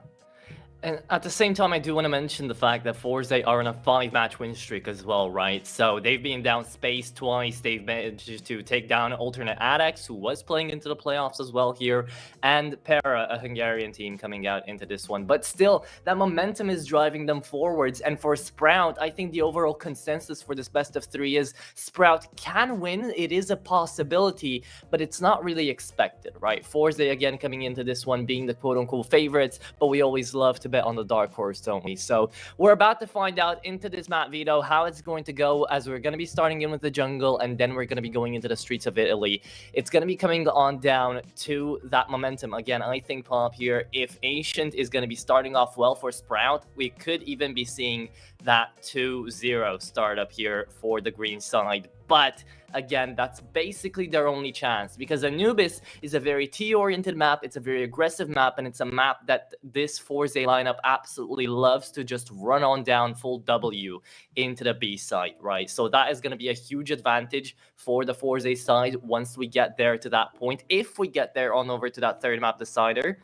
And at the same time, I do want to mention the fact that Forze are on a 5-match win streak as well, right? So they've been down Space twice. They've managed to take down alternate Adex, who was playing into the playoffs as well here, and Para, a Hungarian team, coming out into this one. But still, that momentum is driving them forwards. And for Sprout, I think the overall consensus for this best of 3 is Sprout can win. It is a possibility, but it's not really expected, right? Forze, again, coming into this one being the quote-unquote favorites, but we always love to bet on the dark horse, don't we? So we're about to find out into this map, Vito, how it's going to go, as we're going to be starting in with the jungle, and then we're going to be going into the streets of Italy. It's going to be coming on down to that momentum. Again, I think, Pop, here, if Ancient is going to be starting off well for Sprout, we could even be seeing that 2-0 startup here for the green side. But again, that's basically their only chance, because Anubis is a very T-oriented map, it's a very aggressive map, and it's a map that this Forze lineup absolutely loves to just run on down full W into the B side, right? So that is going to be a huge advantage for the Forze side once we get there to that point, if we get there on over to that third map decider.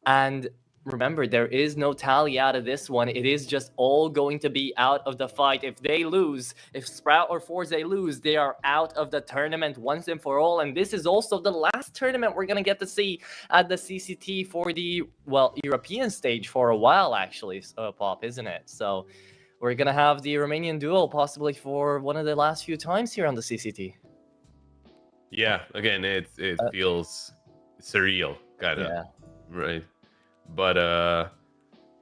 And remember, there is no tally out of this one. It is just all going to be out of the fight. If they lose, if Sprout or Forze lose, they are out of the tournament once and for all. And this is also the last tournament we're going to get to see at the CCT for the, well, European stage for a while, actually, Pop, isn't it? So we're going to have the Romanian duel possibly for one of the last few times here on the CCT. yeah, again, it feels surreal, kind of, Yeah. right? But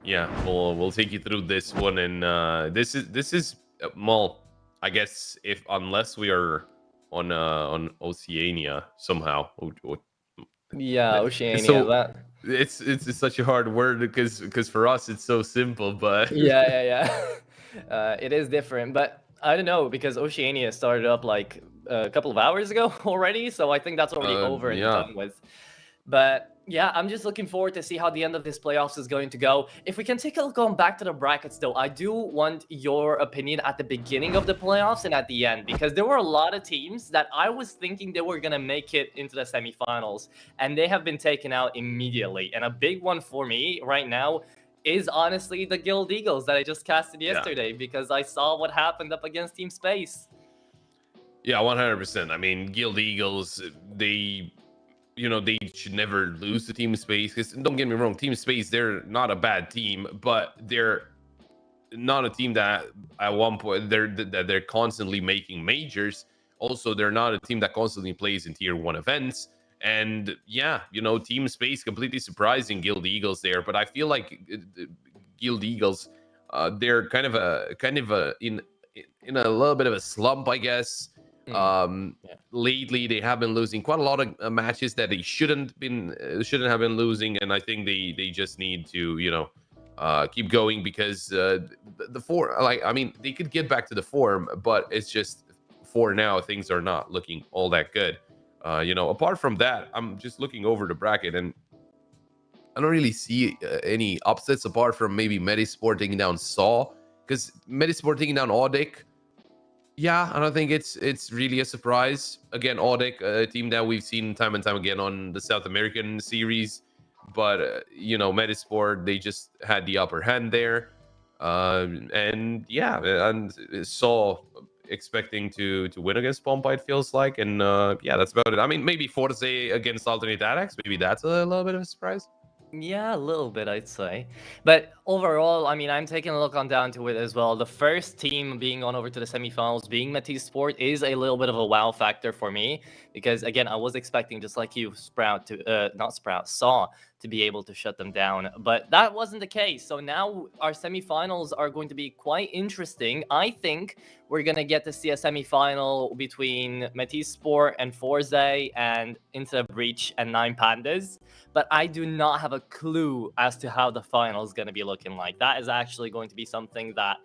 yeah, we'll take you through this one, and this is well, I guess unless we are on Oceania somehow. Yeah, Oceania. So it's such a hard word because for us it's so simple, but yeah. It is different, but I don't know, because Oceania started up like a couple of hours ago already, so I think that's already over and done with. But yeah, I'm just looking forward to see how the end of this playoffs is going to go. If we can take a look on back to the brackets, though, I do want your opinion at the beginning of the playoffs and at the end, because there were a lot of teams that I was thinking they were going to make it into the semifinals, and they have been taken out immediately. And a big one for me right now is honestly the Guild Eagles that I just casted yesterday, because I saw what happened up against Team Space. Yeah, 100%. I mean, Guild Eagles, they should never lose to Team Space, because don't get me wrong, Team Space, they're not a bad team, but they're not a team that at one point they're constantly making majors. Also, they're not a team that constantly plays in tier 1 events. And yeah, Team Space completely surprising Guild Eagles there, but I feel like Guild Eagles, they're kind of in a little bit of a slump, I guess. Lately they have been losing quite a lot of matches that they shouldn't have been losing, and I think they just need to keep going, because the form, they could get back to the form, but it's just for now things are not looking all that good. Apart from that, I'm just looking over the bracket, and I don't really see any upsets apart from maybe Medisport taking down Saw, because Medisport taking down Audic, yeah, I don't think it's really a surprise. Again, Audic, a team that we've seen time and time again on the South American series, but Medisport, they just had the upper hand there, and yeah, and Saw expecting to win against Pompa, it feels like, and yeah, that's about it. I mean, maybe Forze against alternate Adex, maybe that's a little bit of a surprise. Yeah, a little bit, I'd say. But overall, I mean, I'm taking a look on down to it as well. The first team being on over to the semifinals, being Metis Sport, is a little bit of a wow factor for me. Because, again, I was expecting, just like you, Saw to be able to shut them down. But that wasn't the case. So now our semifinals are going to be quite interesting. I think we're going to get to see a semifinal between Metis Sport and Forze and Into the Breach and 9 Pandas. But I do not have a clue as to how the final is going to be looking like. That is actually going to be something that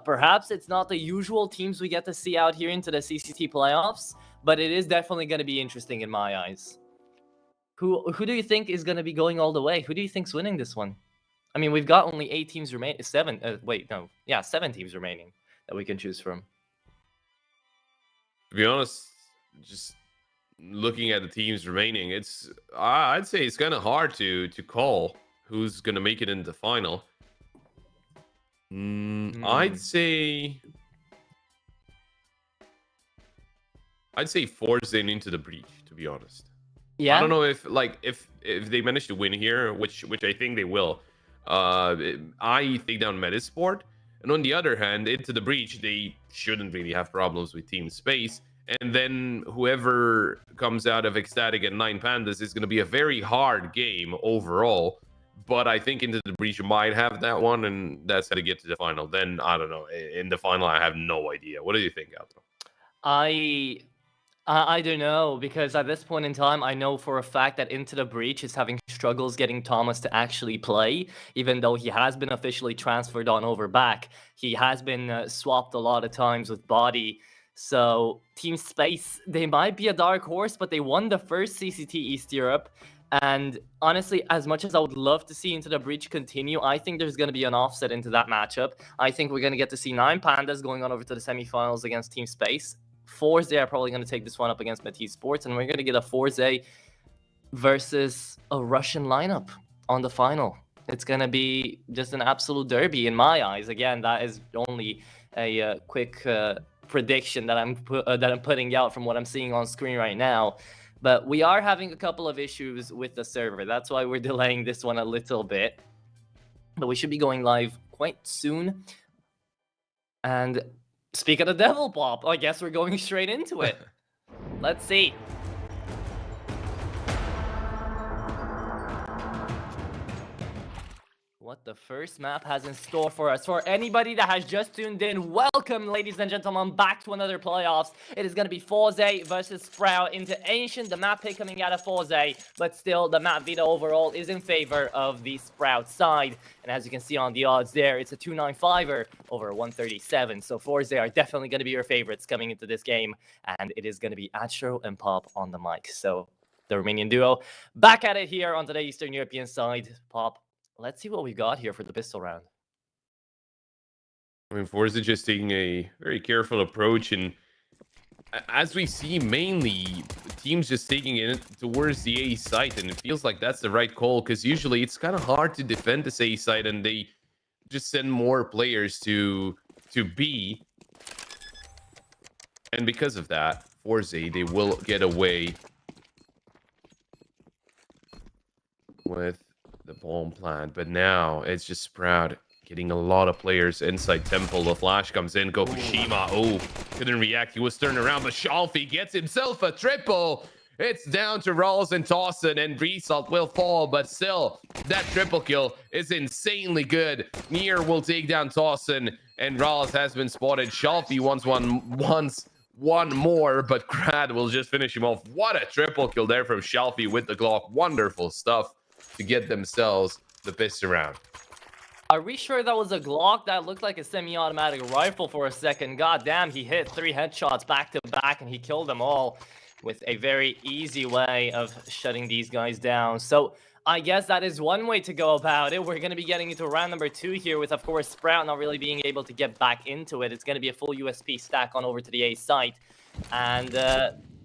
perhaps it's not the usual teams we get to see out here into the CCT playoffs, but it is definitely going to be interesting in my eyes. Who do you think is going to be going all the way? Who do you think's winning this one? I mean, we've got only 8 teams remaining. 7. Wait, no. Yeah, 7 teams remaining that we can choose from. To be honest, just looking at the teams remaining, I'd say it's kind of hard to call who's gonna make it into the final. I'd say Forze and Into the Breach, to be honest. Yeah. I don't know if they manage to win here, which I think they will. I take down Metasport, and on the other hand, Into the Breach, they shouldn't really have problems with Team Space. And then whoever comes out of Ecstatic and 9 Pandas is going to be a very hard game overall. But I think Into the Breach might have that one, and that's how to get to the final. Then, I don't know. In the final, I have no idea. What do you think, Alto? I don't know, because at this point in time, I know for a fact that Into the Breach is having struggles getting Thomas to actually play, even though he has been officially transferred on over back. He has been swapped a lot of times with Body. So Team Space, they might be a dark horse, but they won the first CCT East Europe. And honestly, as much as I would love to see Into the Breach continue, I think there's going to be an offset into that matchup. I think we're going to get to see 9 Pandas going on over to the semifinals against Team Space. Forze are probably going to take this one up against Metis Sports, and we're going to get a Forze versus a Russian lineup on the final. It's going to be just an absolute derby in my eyes. Again, that is only a quick prediction that I'm putting out from what I'm seeing on screen right now. But we are having a couple of issues with the server. That's why we're delaying this one a little bit. But we should be going live quite soon. And speak of the devil pop, I guess we're going straight into it. Let's see. What the first map has in store for us. For anybody that has just tuned in, welcome, ladies and gentlemen, back to another playoffs. It is going to be Forze versus Sprout into Ancient. The map pick coming out of Forze, but still the map Vita overall is in favor of the Sprout side. And as you can see on the odds there, it's a 295er over 137. So Forze are definitely going to be your favorites coming into this game. And it is going to be Astro and Pop on the mic. So the Romanian duo back at it here on the Eastern European side. Pop, let's see what we got here for the pistol round. I mean, Forza just taking a very careful approach, and as we see, mainly teams just taking it towards the A site, and it feels like that's the right call, because usually it's kind of hard to defend this A site, and they just send more players to B, and because of that, Forza, they will get away with the bomb plant. But now it's just Sprout getting a lot of players inside Temple. The flash comes in. Gokushima, couldn't react. He was turned around, but Shalfie gets himself a triple. It's down to Rawls and Tawson, and Result will fall, but still, that triple kill is insanely good. Nier will take down Tawson, and Rawls has been spotted. Shalfie wants one more, but Krad will just finish him off. What a triple kill there from Shalfie with the Glock. Wonderful stuff to get themselves the pistol round. Are we sure that was a Glock? That looked like a semi-automatic rifle for a second. God damn, he hit 3 headshots back to back, and he killed them all with a very easy way of shutting these guys down. So I guess that is one way to go about it. We're going to be getting into round number 2 here with, of course, Sprout not really being able to get back into it. It's going to be a full USP stack on over to the A site. And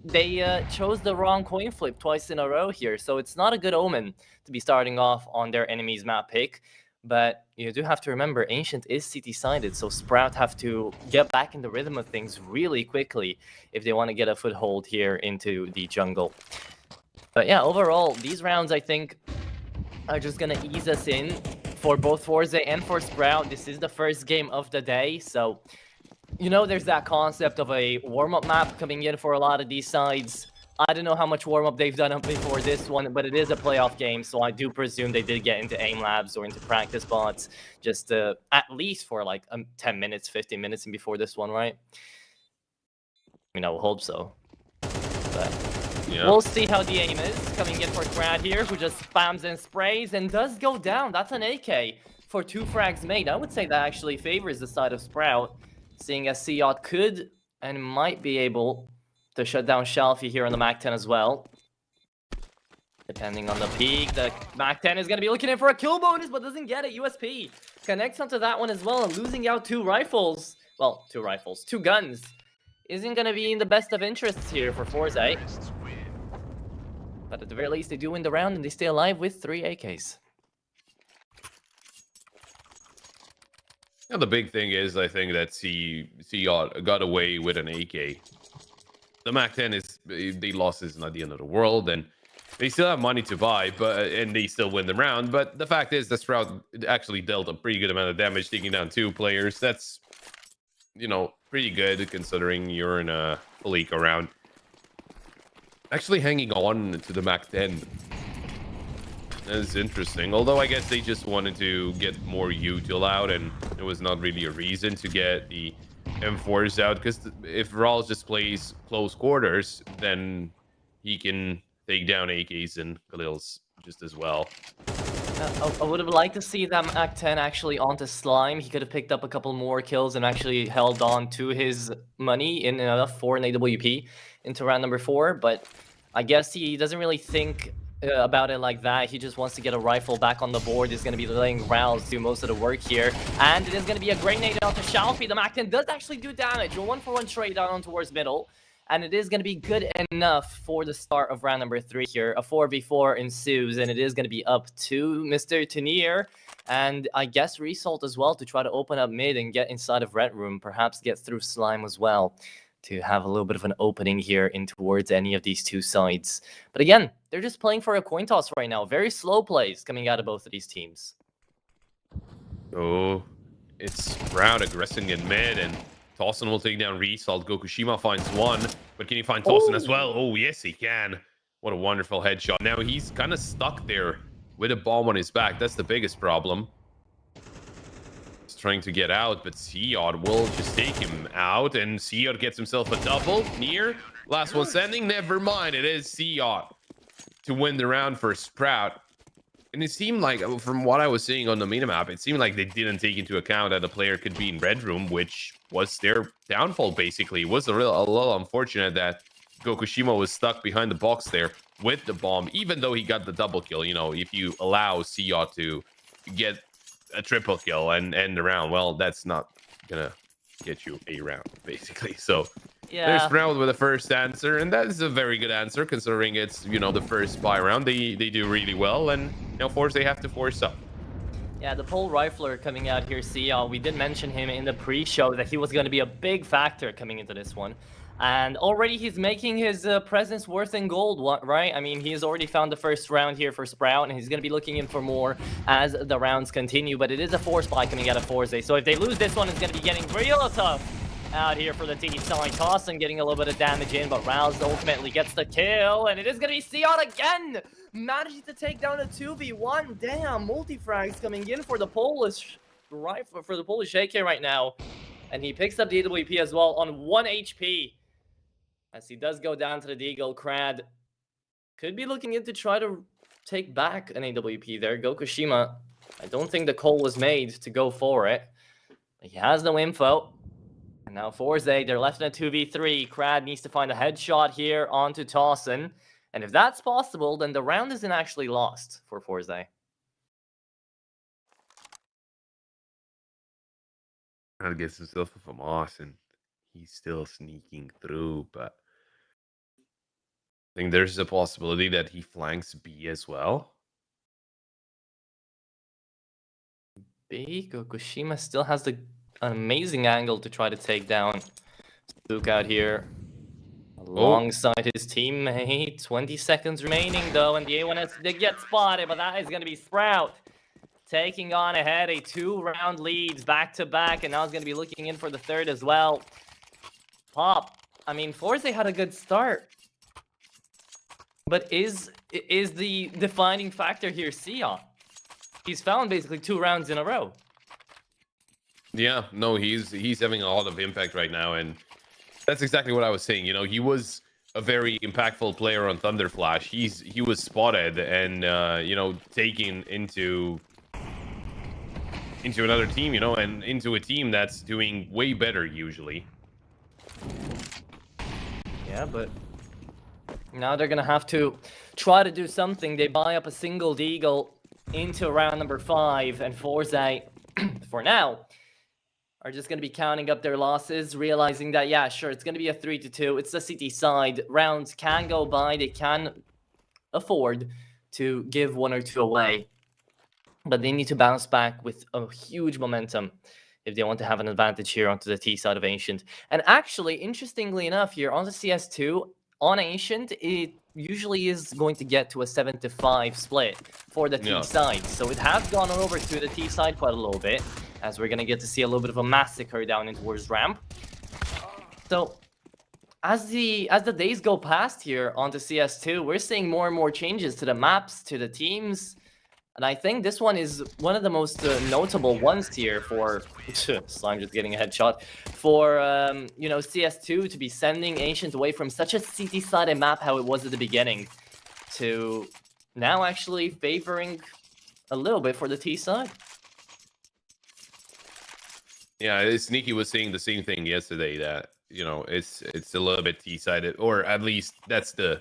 they chose the wrong coin flip twice in a row here. So it's not a good omen to be starting off on their enemy's map pick. But you do have to remember, Ancient is CT-sided, so Sprout have to get back in the rhythm of things really quickly if they want to get a foothold here into the jungle. But yeah, overall, these rounds, I think, are just going to ease us in for both Forze and for Sprout. This is the first game of the day, so, you know, there's that concept of a warm-up map coming in for a lot of these sides. I don't know how much warm-up they've done before this one, but it is a playoff game, so I do presume they did get into aim labs or into practice spots just at least for like 10 minutes, 15 minutes before this one, right? I mean, I will hope so. But yeah, we'll see how the aim is. Coming in for Grad here, who just spams and sprays and does go down. That's an AK for 2 frags made. I would say that actually favors the side of Sprout, seeing as Seat could and might be able to shut down Shalfie here on the MAC-10 as well. Depending on the peak, the MAC-10 is going to be looking in for a kill bonus, but doesn't get it. USP connects onto that one as well, and losing out 2 rifles. Well, 2 rifles, 2 guns. Isn't going to be in the best of interests here for Forze. But at the very least, they do win the round, and they stay alive with 3 AKs. Yeah, the big thing is, I think that C got away with an AK. The MAC-10 is, they lost is not the end of the world, and they still have money to buy, and they still win the round. But the fact is that Sprout actually dealt a pretty good amount of damage, taking down 2 players. That's, you know, pretty good considering you're in a full eco round. Actually hanging on to the MAC-10 is interesting. Although I guess they just wanted to get more util out, and there was not really a reason to get the M4s out. Because if Rawls just plays close quarters, then he can take down AKs and Khalils just as well. I would have liked to see that MAC-10 actually onto Slime. He could have picked up a couple more kills and actually held on to his money in enough for an AWP into round number 4. But I guess he doesn't really think about it like that. He just wants to get a rifle back on the board. He's going to be letting Rouse do most of the work here. And it is going to be a great nade out to Shalfie. The MAC-10 does actually do damage. A 1-for-1 trade down towards middle. And it is going to be good enough for the start of round number 3 here. A 4v4 ensues, and it is going to be up to Mr. Tenier. And I guess Result as well to try to open up mid and get inside of Red Room. Perhaps get through Slime as well to have a little bit of an opening here in towards any of these 2 sides. But again, they're just playing for a coin toss right now. Very slow plays coming out of both of these teams. Oh, it's Sprout aggressing in mid, and Tawson will take down Result. Gokushima finds one, but can he find Tawson as well? Oh, yes, he can. What a wonderful headshot. Now he's kind of stuck there with a bomb on his back. That's the biggest problem. He's trying to get out, but Seod will just take him out, and Seod gets himself a double. Near. Last one standing. Never mind. It is Seod to win the round for Sprout. And it seemed like, from what I was seeing on the minimap, it seemed like they didn't take into account that a player could be in Red Room, which was their downfall, basically. It was a little unfortunate that Gokushima was stuck behind the box there with the bomb, even though he got the double kill. You know, if you allow Seod to get a triple kill and end the round, well, that's not going to get you a round, basically. So yeah, there's Sprout with the first answer, and that is a very good answer considering it's, you know, the first spy round. They do really well, and you know, Force, they have to force up. Yeah, the pole rifler coming out here, Seod, we did mention him in the pre-show that he was going to be a big factor coming into this one. And already he's making his presence worth in gold, right? I mean, he has already found the first round here for Sprout, and he's going to be looking in for more as the rounds continue. But it is a 4-spy coming out of Forze, so if they lose this one, it's going to be getting real tough out here for the T side. Tawson getting a little bit of damage in, but Rouse ultimately gets the kill, and it is going to be Seod again, managing to take down a 2v1. Damn, multi-frags coming in for the Polish rifle, for the Polish AK right now, and he picks up the AWP as well on 1 HP. As he does go down to the Deagle. Crad could be looking in to try to take back an AWP there. Gokushima, I don't think the call was made to go for it. He has no info. And now Forze, they're left in a 2v3. Crad needs to find a headshot here onto Tawson. And if that's possible, then the round isn't actually lost for Forze. Trying to get himself with a Moss, and he's still sneaking through, but I think there's a possibility that he flanks B as well. B, Gokushima still has an amazing angle to try to take down Spook out here alongside his teammate. 20 seconds remaining though, and the A1S did get spotted, but that is going to be Sprout taking on ahead, a 2-round lead back to back, and now he's going to be looking in for the third as well. Pop, I mean, Forze had a good start, but is the defining factor here Seod? He's found basically 2 rounds in a row. Yeah, no, he's having a lot of impact right now, and that's exactly what I was saying. You know, he was a very impactful player on Thunder Flash. He was spotted and you know, taken into another team, you know, and into a team that's doing way better usually. Yeah, but now they're gonna have to try to do something. They buy up a single deagle into round number 5, and Forze, for now, are just going to be counting up their losses, realizing that, yeah, sure, it's going to be a 3-2. It's the CT side. Rounds can go by. They can afford to give 1 or 2 away. But they need to bounce back with a huge momentum if they want to have an advantage here onto the T side of Ancient. And actually, interestingly enough, here on the CS2, on Ancient, it usually is going to get to a 7-5 split for the T side. So it has gone over to the T side quite a little bit, as we're going to get to see a little bit of a massacre down in towards ramp. So as the days go past here on the CS2, we're seeing more and more changes to the maps, to the teams. And I think this one is one of the most notable ones here for Slime just getting a headshot for you know, CS2 to be sending Ancient away from such a CT-sided map how it was at the beginning to now actually favoring a little bit for the T side. Yeah, Sneaky was saying the same thing yesterday, that, you know, it's a little bit T-sided, or at least that's the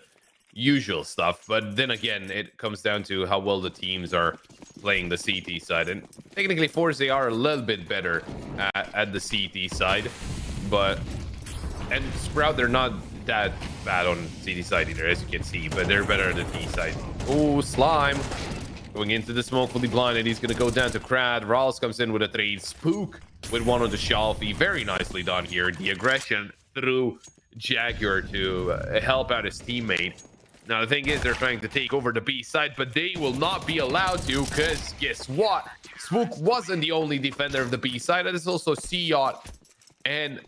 usual stuff. But then again, it comes down to how well the teams are playing the CT side, and technically Forze are a little bit better at the CT side, and Sprout, they're not that bad on CT side either, as you can see, but they're better at the T side. Oh, Slime going into the smoke, fully blinded. He's gonna go down to Krad. Rawls comes in with a trade. Spook with one on the Shelfie. Very nicely done here. The aggression through Jaguar to help out his teammate. Now, the thing is, they're trying to take over the B side, but they will not be allowed to, because guess what? Spook wasn't the only defender of the B side. That is also C-Yacht. And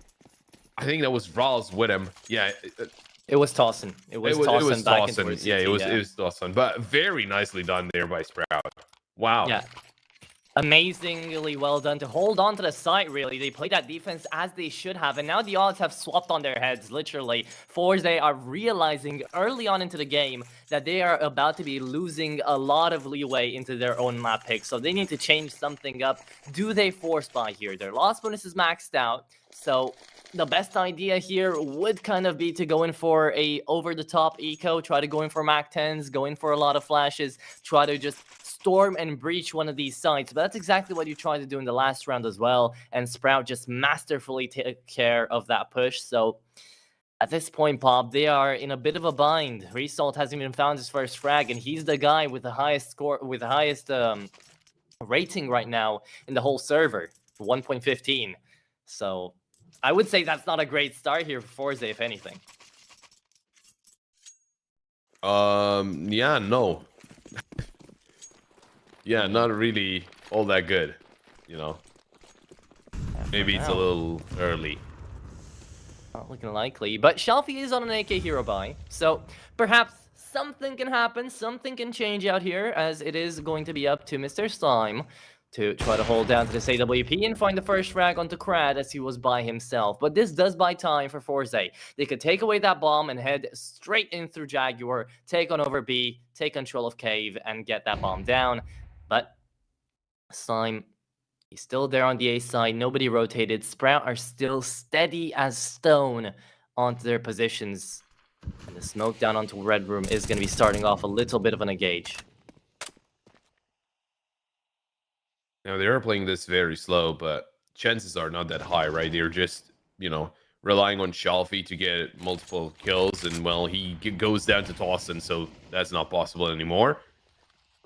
I think that was Rawls with him. Yeah. It was Tossin. It was Tossin back into CT, yeah, it was Tossin. But very nicely done there by Sprout. Wow. Yeah. Amazingly well done to hold on to the site, really. They played that defense as they should have, and now the odds have swapped on their heads, literally. Forze are realizing early on into the game that they are about to be losing a lot of leeway into their own map pick, so they need to change something up. Do they force buy here? Their loss bonus is maxed out, so the best idea here would kind of be to go in for a over-the-top eco, try to go in for Mac 10s, go in for a lot of flashes, try to just storm and breach one of these sites. But that's exactly what you tried to do in the last round as well, and Sprout just masterfully took care of that push. So at this point, Bob, they are in a bit of a bind. Result hasn't even found his first frag, and he's the guy with the highest score, with the highest rating right now in the whole server, 1.15. So I would say that's not a great start here for Forze, if anything. Yeah, no. Yeah, not really all that good, you know. Maybe it's a little early. Not looking likely, but Shelfie is on an AK hero buy, so perhaps something can happen, something can change out here, as it is going to be up to Mr. Slime to try to hold down to this AWP and find the first frag onto Krad, as he was by himself. But this does buy time for Forze. They could take away that bomb and head straight in through Jaguar, take on over B, take control of Cave, and get that bomb down. But Slime, he's still there on the A side. Nobody rotated. Sprout are still steady as stone onto their positions. And the smoke down onto Red Room is going to be starting off a little bit of an engage. Now, they are playing this very slow, but chances are not that high, right? They're just, you know, relying on Shelfie to get multiple kills. And, well, he goes down to Tossin, so that's not possible anymore.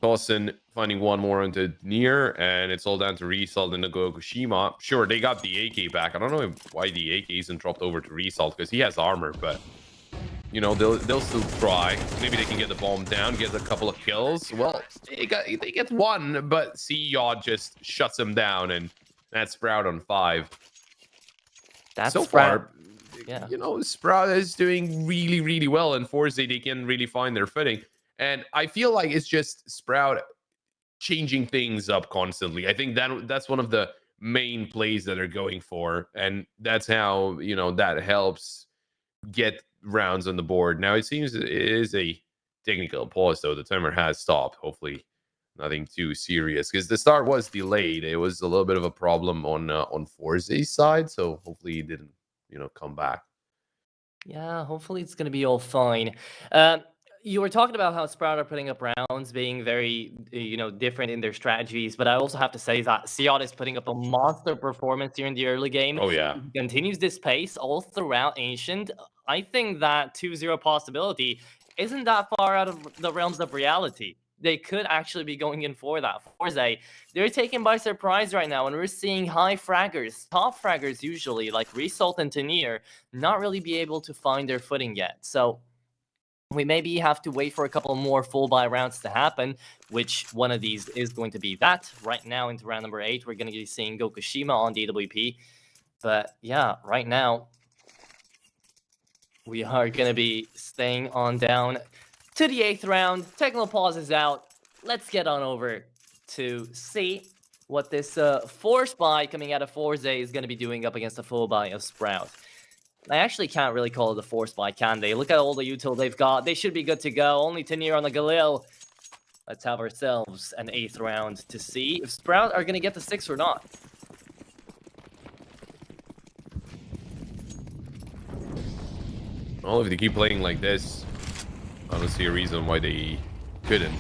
Tossin finding one more into near, and it's all down to Result and Nagokushima. Sure, they got the AK back. I don't know why the AK isn't dropped over to Result, because he has armor, but, you know, they'll still try. Maybe they can get the bomb down, get a couple of kills. Well, they get one, but C-Yacht just shuts him down, and that's Sprout on 5. That's so Sprout. far, yeah. You know, Sprout is doing really, really well, and Forze, they can really find their footing. And I feel like it's just Sprout changing things up constantly. I think that's one of the main plays that they're going for, and that's how, you know, that helps get rounds on the board. Now, it seems it is a technical pause, though. The timer has stopped. Hopefully nothing too serious, because the start was delayed. It was a little bit of a problem on Forze's side, so hopefully he didn't, you know, come back. Yeah, hopefully it's going to be all fine. You were talking about how Sprout are putting up rounds, being very, different in their strategies, but I also have to say that Siot is putting up a monster performance here in the early game. Oh, yeah. He continues this pace all throughout Ancient. I think that 2-0 possibility isn't that far out of the realms of reality. They could actually be going in for that. Forze, they're taken by surprise right now, and we're seeing high fraggers, top fraggers usually, like Result and Tanier, not really be able to find their footing yet. So we maybe have to wait for a couple more full buy rounds to happen, which one of these is going to be that. Right now into round number 8, we're going to be seeing Gokushima on DWP. But yeah, right now, we are going to be staying on down to the 8th round. Technical pause is out. Let's get on over to see what this force buy coming out of Forze is going to be doing up against the full buy of Sprout. I actually can't really call it a force buy, can they? Look at all the util they've got. They should be good to go. Only Tanier on the Galil. Let's have ourselves an 8th round to see if Sprout are going to get the 6 or not. Well, if they keep playing like this, I don't see a reason why they couldn't.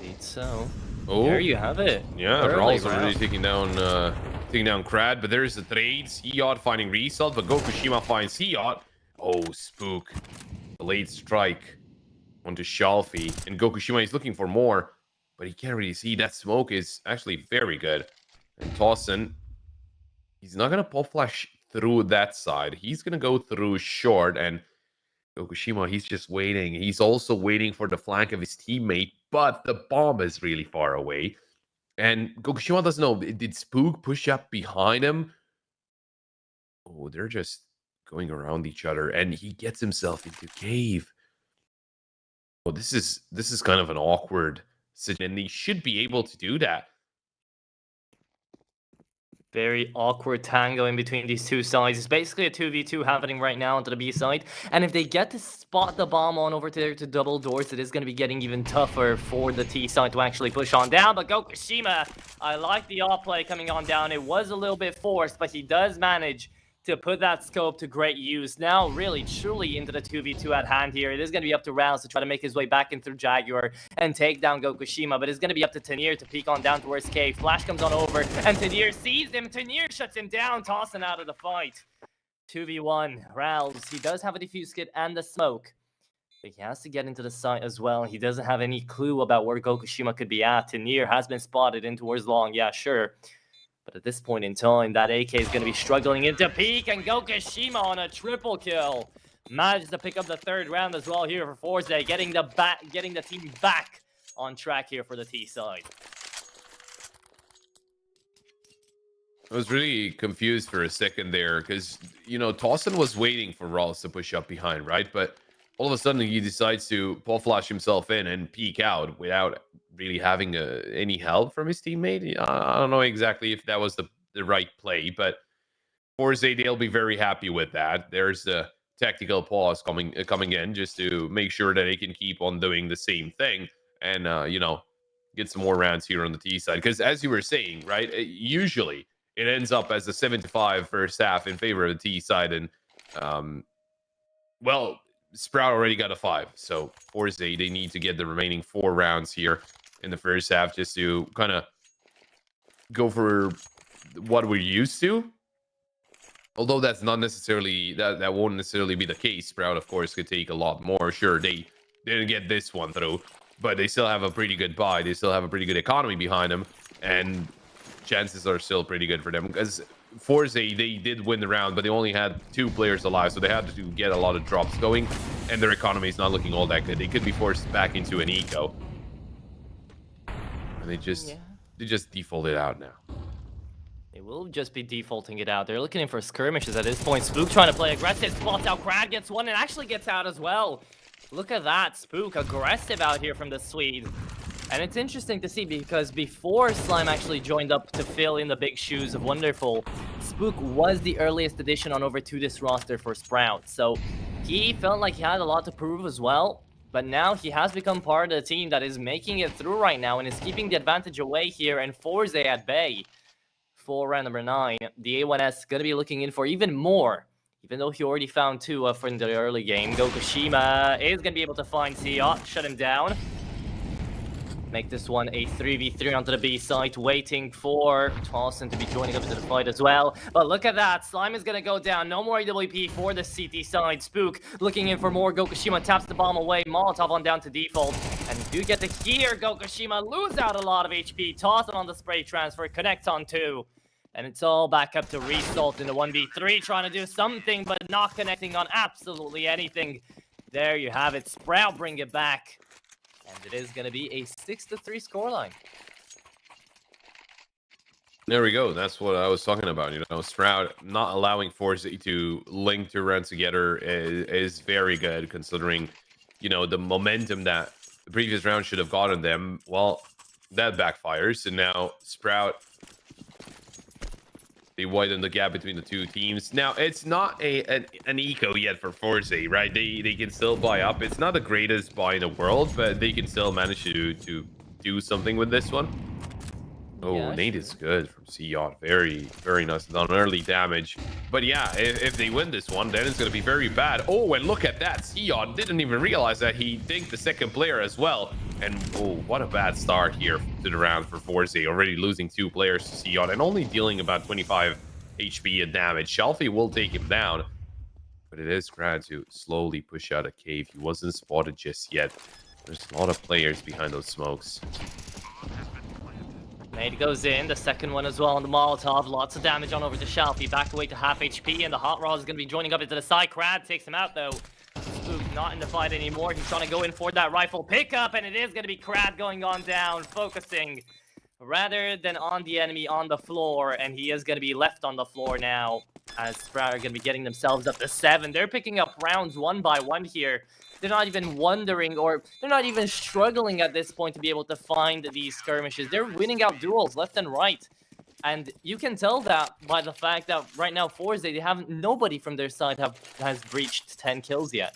Indeed so. Oh, there you have it. Yeah, Rawls already taking down Krad, but there's the trade. Siot finding Result, but Gokushima finds Siot. Oh, Spook. The late strike onto Shalfie. And Gokushima is looking for more, but he can't really see. That smoke is actually very good. And Tossin, he's not going to pop flash through that side. He's going to go through short, and Gokushima, he's just waiting. He's also waiting for the flank of his teammate, but the bomb is really far away. And Gokushima doesn't know, did Spook push up behind him? Oh, they're just going around each other, and he gets himself into cave. Oh, this is kind of an awkward situation, and he should be able to do that. Very awkward tango in between these two sides. It's basically a 2v2 happening right now onto the B side. And if they get to spot the bomb on over there to double doors, it is going to be getting even tougher for the T side to actually push on down. But Gokushima, I like the off play coming on down. It was a little bit forced, but he does manage to put that scope to great use. Now, really, truly into the 2v2 at hand here. It is going to be up to Rouse to try to make his way back in through Jaguar and take down Gokushima, but it's going to be up to Tanier to peek on down towards K. Flash comes on over, and Tanier sees him. Tanier shuts him down, tossing out of the fight. 2v1, Rouse. He does have a defuse kit and the smoke, but he has to get into the site as well. He doesn't have any clue about where Gokushima could be at. Tanier has been spotted in towards long, yeah, sure. But at this point in time, that AK is going to be struggling into peak, and Gokushima on a triple kill. Manages to pick up the 3rd round as well here for Forze, getting the team back on track here for the T side. I was really confused for a second there because, Tossin was waiting for Rawls to push up behind, right? But all of a sudden he decides to pull flash himself in and peek out without really having any help from his teammate. I don't know exactly if that was the right play, but Forze, they'll be very happy with that. There's the tactical pause coming in just to make sure that they can keep on doing the same thing and, get some more rounds here on the T side. Because as you were saying, right, usually it ends up as a 7-5 first half in favor of the T side. And, well, Sprout already got a 5. So Forze, they need to get the remaining 4 rounds here in the first half just to kind of go for what we're used to. Although that's not necessarily, that won't necessarily be the case. Sprout, of course, could take a lot more. Sure, they didn't get this one through, but they still have a pretty good buy. They still have a pretty good economy behind them, and chances are still pretty good for them. Because Forze, they did win the round, but they only had 2 players alive, so they had to get a lot of drops going, and their economy is not looking all that good. They could be forced back into an eco. And they just defaulted out now. They will just be defaulting it out. They're looking in for skirmishes at this point. Spook trying to play aggressive, spots out Krad, gets one, and actually gets out as well. Look at that, Spook aggressive out here from the Swede. And it's interesting to see because before Slime actually joined up to fill in the big shoes of Wonderful, Spook was the earliest addition on over to this roster for Sprout. So he felt like he had a lot to prove as well. But now he has become part of the team that is making it through right now and is keeping the advantage away here. And Forze at bay for round number 9. The A1S going to be looking in for even more Even though he already found 2 from the early game, Gokushima is going to be able to find Siot, shut him down. Make this one a 3v3 onto the B site, waiting for Tawson to be joining up to the fight as well. But look at that, Slime is going to go down. No more AWP for the CT side. Spook looking in for more. Gokushima taps the bomb away. Molotov on down to default. And you do get to hear Gokushima lose out a lot of HP. Tawson on the spray transfer, connects on 2. And it's all back up to Result in the 1v3, trying to do something, but not connecting on absolutely anything. There you have it. Sprout bring it back. And it is going to be a 6-3 scoreline. There we go. That's what I was talking about. You know, Sprout not allowing Forze to link to run together is very good, considering, you know, the momentum that the previous round should have gotten them. Well, that backfires. And now Sprout, they widen the gap between the 2 teams. Now, it's not an eco yet for Forze, right? They can still buy up. It's not the greatest buy in the world, but they can still manage to do something with this one. Oh, yeah, Nate is good from Siot. Very, very nice. Done early damage. But yeah, if they win this one, then it's going to be very bad. Oh, and look at that. Siot didn't even realize that he dinked the second player as well. And oh, what a bad start here to the round for Forze. Already losing 2 players to Siot and only dealing about 25 HP and damage. Shelfie will take him down. But it is Grad to slowly push out a cave. He wasn't spotted just yet. There's a lot of players behind those smokes. Nate goes in, the second one as well on the Molotov. Lots of damage on over to Shelfie. Back away to half HP, and the Hot Rod is going to be joining up into the side. Crad takes him out, though. Spook not in the fight anymore. He's trying to go in for that rifle pickup, and it is going to be Crad going on down, focusing rather than on the enemy on the floor, and he is going to be left on the floor now, as Sprout are going to be getting themselves up to 7. They're picking up rounds 1 by 1 here. They're not even wondering, or they're not even struggling at this point to be able to find these skirmishes. They're winning out duels left and right. And you can tell that by the fact that right now Forze, they have nobody from their side has breached 10 kills yet.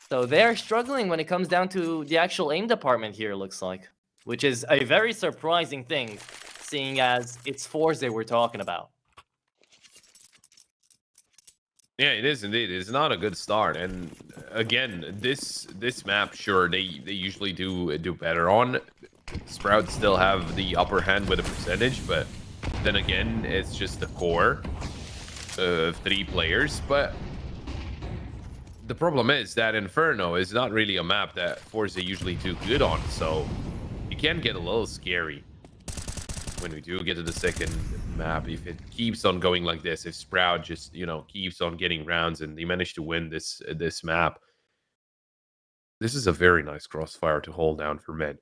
So they're struggling when it comes down to the actual aim department here, looks like. Which is a very surprising thing, seeing as it's Forze we're talking about. Yeah, it is indeed. It's not a good start, and again, this map, sure, they usually do better on. Sprouts still have the upper hand with a percentage, but then again, it's just the core of 3 players. But the problem is that Inferno is not really a map that Forze usually do good on, so it can get a little scary when we do get to the second map. If it keeps on going like this, if Sprout just, you know, keeps on getting rounds and they manage to win this map, this is a very nice crossfire to hold down for mid.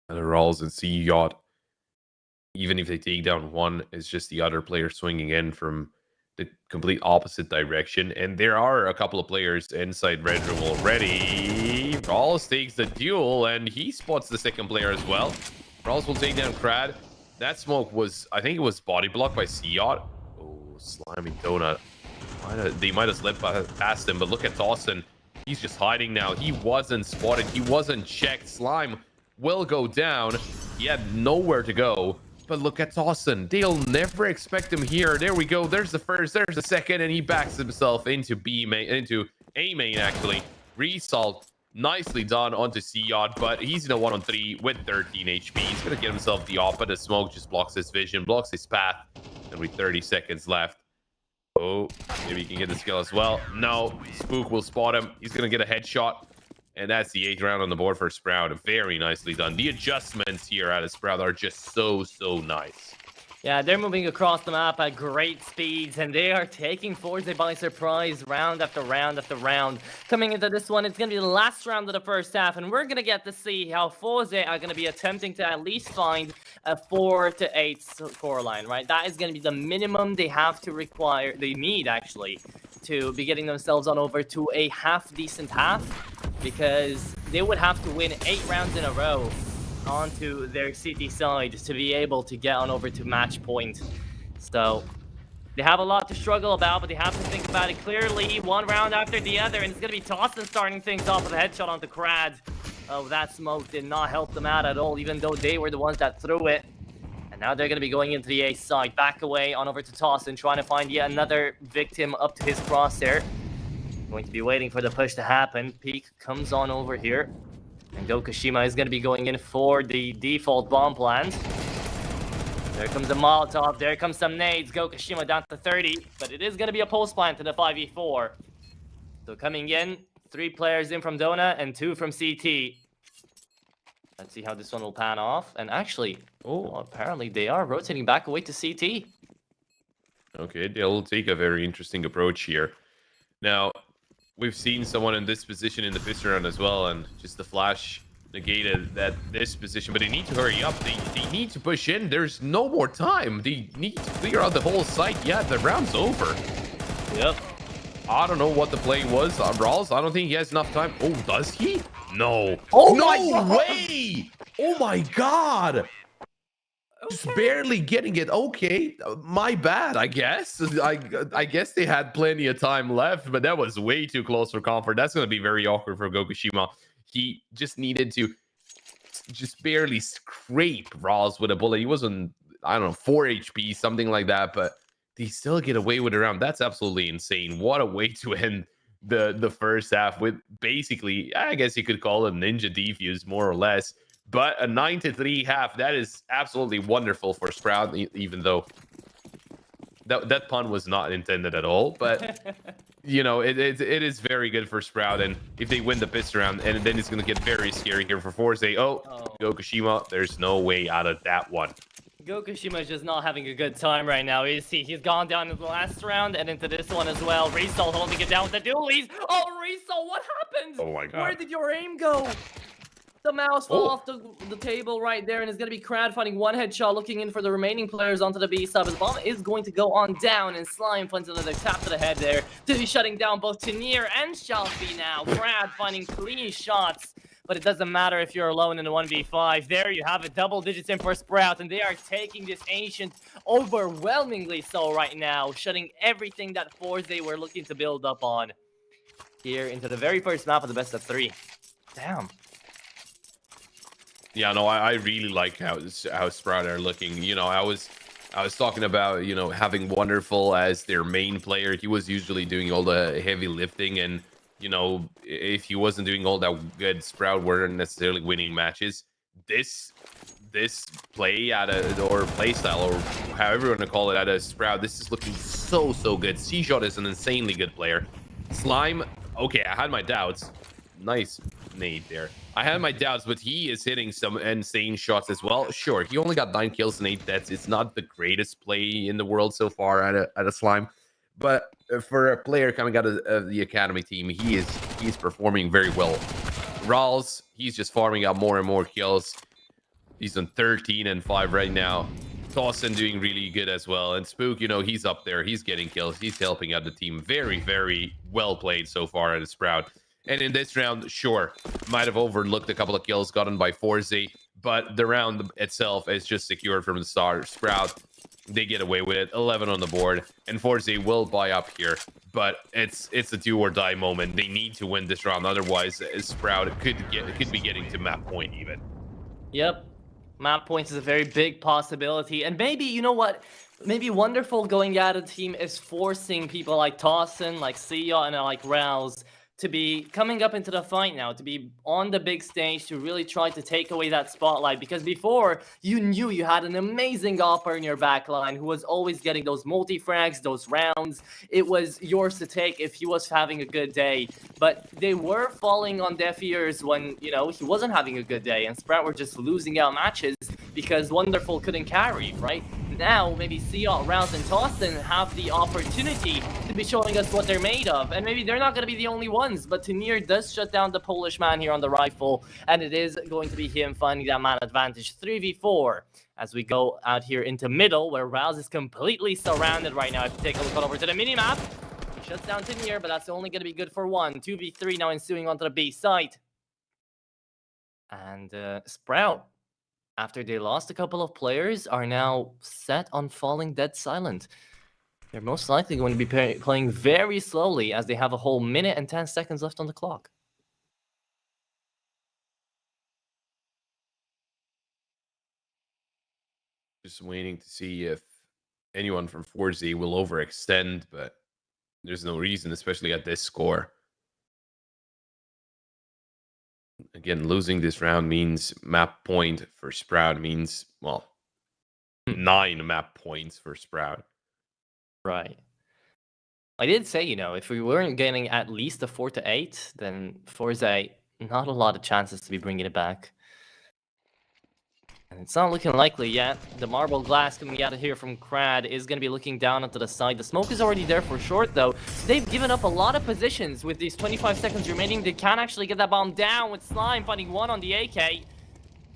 And the Rolls and Siot, even if they take down one, it's just the other player swinging in from the complete opposite direction. And there are a couple of players inside Red Room already. Rolls takes the duel and he spots the second player as well. Rolls will take down Crad. That smoke was, I think it was body blocked by Siot. Oh, slimy donut. They might have slipped past him, but look at Dawson. He's just hiding now. He wasn't spotted. He wasn't checked. Slime will go down. He had nowhere to go. But look at Dawson. They'll never expect him here. There we go. There's the first. There's the second. And he backs himself into B main, into A main, actually. Result. Nicely done onto Siot, but he's in a 1-on-3 with 13 HP. He's going to get himself the op, but the smoke just blocks his vision, blocks his path. And with 30 seconds left. Oh, maybe he can get the skill as well. No, Spook will spot him. He's going to get a headshot. And that's the 8th round on the board for Sprout. Very nicely done. The adjustments here out of Sprout are just so nice. Yeah, they're moving across the map at great speeds, and they are taking Forze by surprise round after round after round. Coming into this one, it's going to be the last round of the first half, and we're going to get to see how Forze are going to be attempting to at least find a 4 to 8 scoreline, right? That is going to be the minimum they have to require, they need actually, to be getting themselves on over to a half-decent half, because they would have to win 8 rounds in a row onto their CT side to be able to get on over to match point. So they have a lot to struggle about, but they have to think about it clearly, one round after the other, and it's going to be Tossin starting things off with a headshot onto Crad. Oh, that smoke did not help them out at all, even though they were the ones that threw it. And Now they're going to be going into the A side. Back away on over to Tossin, trying to find yet another victim up to his crosshair. Going to be waiting for the push to happen. Peak comes on over here. And Gokushima is going to be going in for the default bomb plans. There comes a Molotov. There comes some nades. Gokushima down to 30. But it is going to be a post plant to the 5v4. So coming in, 3 players in from Dona and 2 from CT. Let's see how this one will pan off. And actually, apparently they are rotating back away to CT. Okay, they'll take a very interesting approach here. Now, we've seen someone in this position in the fist round as well, and just the flash negated this position. But they need to hurry up. They need to push in. There's no more time. They need to clear out the whole site. Yeah, the round's over. Yep. I don't know what the play was. Rawls, I don't think he has enough time. Oh, does he? No. Oh, no way! Oh my god! Just barely getting it. Okay, my bad, I guess. I guess they had plenty of time left, but that was way too close for comfort. That's going to be very awkward for Gokushima. He just needed to just barely scrape Rawls with a bullet. He was on, I don't know, 4 HP, something like that, but they still get away with it around. That's absolutely insane. What a way to end the first half with basically, I guess you could call it ninja defuse, more or less. But a 9-3 half, that is absolutely wonderful for Sprout, even though that pun was not intended at all. But, you know, it is very good for Sprout. And if they win the piss round, and then it's going to get very scary here for Forze. Oh, Gokushima, there's no way out of that one. Gokushima is just not having a good time right now. You see, he's gone down in the last round and into this one as well. Resol holding it down with the dualies. Oh, Resol, what happened? Oh my god. Where did your aim go? The mouse fell off the table right there, and it's going to be Crad finding one headshot, looking in for the remaining players onto the B side. The bomb is going to go on down, and Slime finds another tap to the head there. To be shutting down both Tanir and Shalfi now. Crad finding clean shots, but it doesn't matter if you're alone in a 1v5. There you have it, double digits in for Sprout, and they are taking this Ancient overwhelmingly so right now, shutting everything that Forze were looking to build up on. Here into the very first map of the best of 3. Damn. Yeah, no, I really like how Sprout are looking. You know, I was talking about, you know, having Wonderful as their main player. He was usually doing all the heavy lifting, and, you know, if he wasn't doing all that good, Sprout weren't necessarily winning matches. This play or play style, or however you want to call it, at a Sprout, this is looking so good. C-Shot is an insanely good player. Slime, okay, I had my doubts. Nice nade there. I had my doubts, but he is hitting some insane shots as well. Sure, he only got 9 kills and 8 deaths. It's not the greatest play in the world so far at a Slime, but for a player coming out of the academy team, he's performing very well. Rawls, he's just farming out more and more kills. He's on 13 and 5 right now. Tossin doing really good as well, and Spook, you know, he's up there. He's getting kills. He's helping out the team. Very well played so far at a Sprout. And in this round, sure, might have overlooked a couple of kills gotten by Forze, but the round itself is just secured from the start. Sprout, they get away with it. 11 on the board, and Forze will buy up here, but it's a do or die moment. They need to win this round, otherwise Sprout could be getting to map point even. Yep, map points is a very big possibility, and maybe, you know what? Maybe Wonderful going out of the team is forcing people like Tossin, like Sia, and like Rouse to be coming up into the fight now, to be on the big stage, to really try to take away that spotlight. Because before, you knew you had an amazing opper in your backline who was always getting those multi-frags, those rounds. It was yours to take if he was having a good day. But they were falling on deaf ears when, you know, he wasn't having a good day. And Sprout were just losing out matches because Wonderful couldn't carry, right? Now, maybe Sia, Rouse, and Tossin have the opportunity to be showing us what they're made of. And maybe they're not going to be the only ones, but Tanir does shut down the Polish man here on the rifle, and it is going to be him finding that man advantage. 3v4 as we go out here into middle, where Rouse is completely surrounded right now. If you take a look over to the minimap, he shuts down Tanir, but that's only going to be good for 1. 2v3 now ensuing onto the B site. And Sprout, after they lost a couple of players, are now set on falling dead silent. They're most likely going to be playing very slowly, as they have a whole minute and 10 seconds left on the clock. just waiting to see if anyone from Forze will overextend, but there's no reason, especially at this score. Again, losing this round means map point for Sprout means, well, 9 map points for Sprout. Right. I did say, if we weren't getting at least a 4 to 8, then Forze, not a lot of chances to be bringing it back. And it's not looking likely yet. The marble glass coming out of here from Crad is going to be looking down onto the side. The smoke is already there for short, though. So they've given up a lot of positions with these 25 seconds remaining. They can actually get that bomb down with Slime finding one on the AK.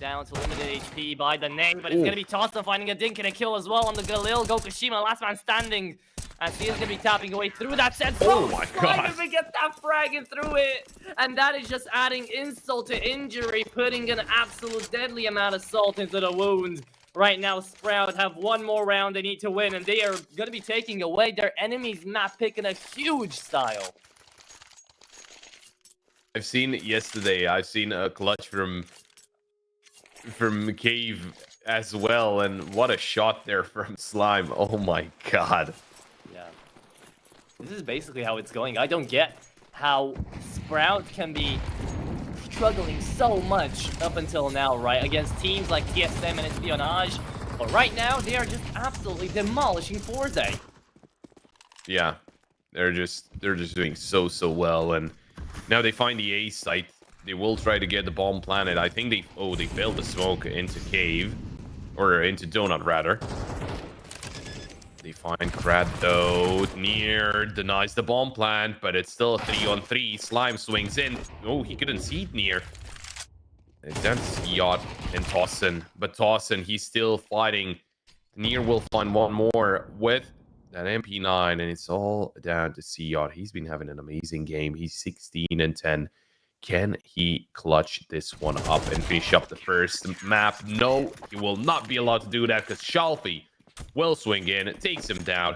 Down to limited HP by the name, but it's going to be Tossa finding a dink and a kill as well on the Galil. Gokushima, last man standing. As he is going to be tapping away through that set. Oh my god. Slime get that fragging through it. And that is just adding insult to injury, putting an absolute deadly amount of salt into the wound. Right now, Sprout have one more round they need to win, and they are going to be taking away their enemy's map pick in a huge style. I've seen yesterday, I've seen a clutch from Cave as well, and what a shot there from Slime. Oh my god. Yeah. This is basically how it's going. I don't get how Sprout can be struggling so much up until now, right? Against teams like TSM and Espionage. But right now, they are just absolutely demolishing Forze. Yeah. They're just doing so well, and now they find the A site. They will try to get the bomb planted. I think they failed the smoke into Cave. Or into Donut, rather. They find Crad, though. Near denies the bomb plant, but it's still a 3-on-3. Slime swings in. Oh, he couldn't see it Near. It's down to Siot and Tossin. But Tossin, he's still fighting. Near will find one more with that MP9, and it's all down to Siot. He's been having an amazing game. He's 16-10. Can he clutch this one up and finish up the first map? No, he will not be allowed to do that because Shalfie will swing in, takes him down.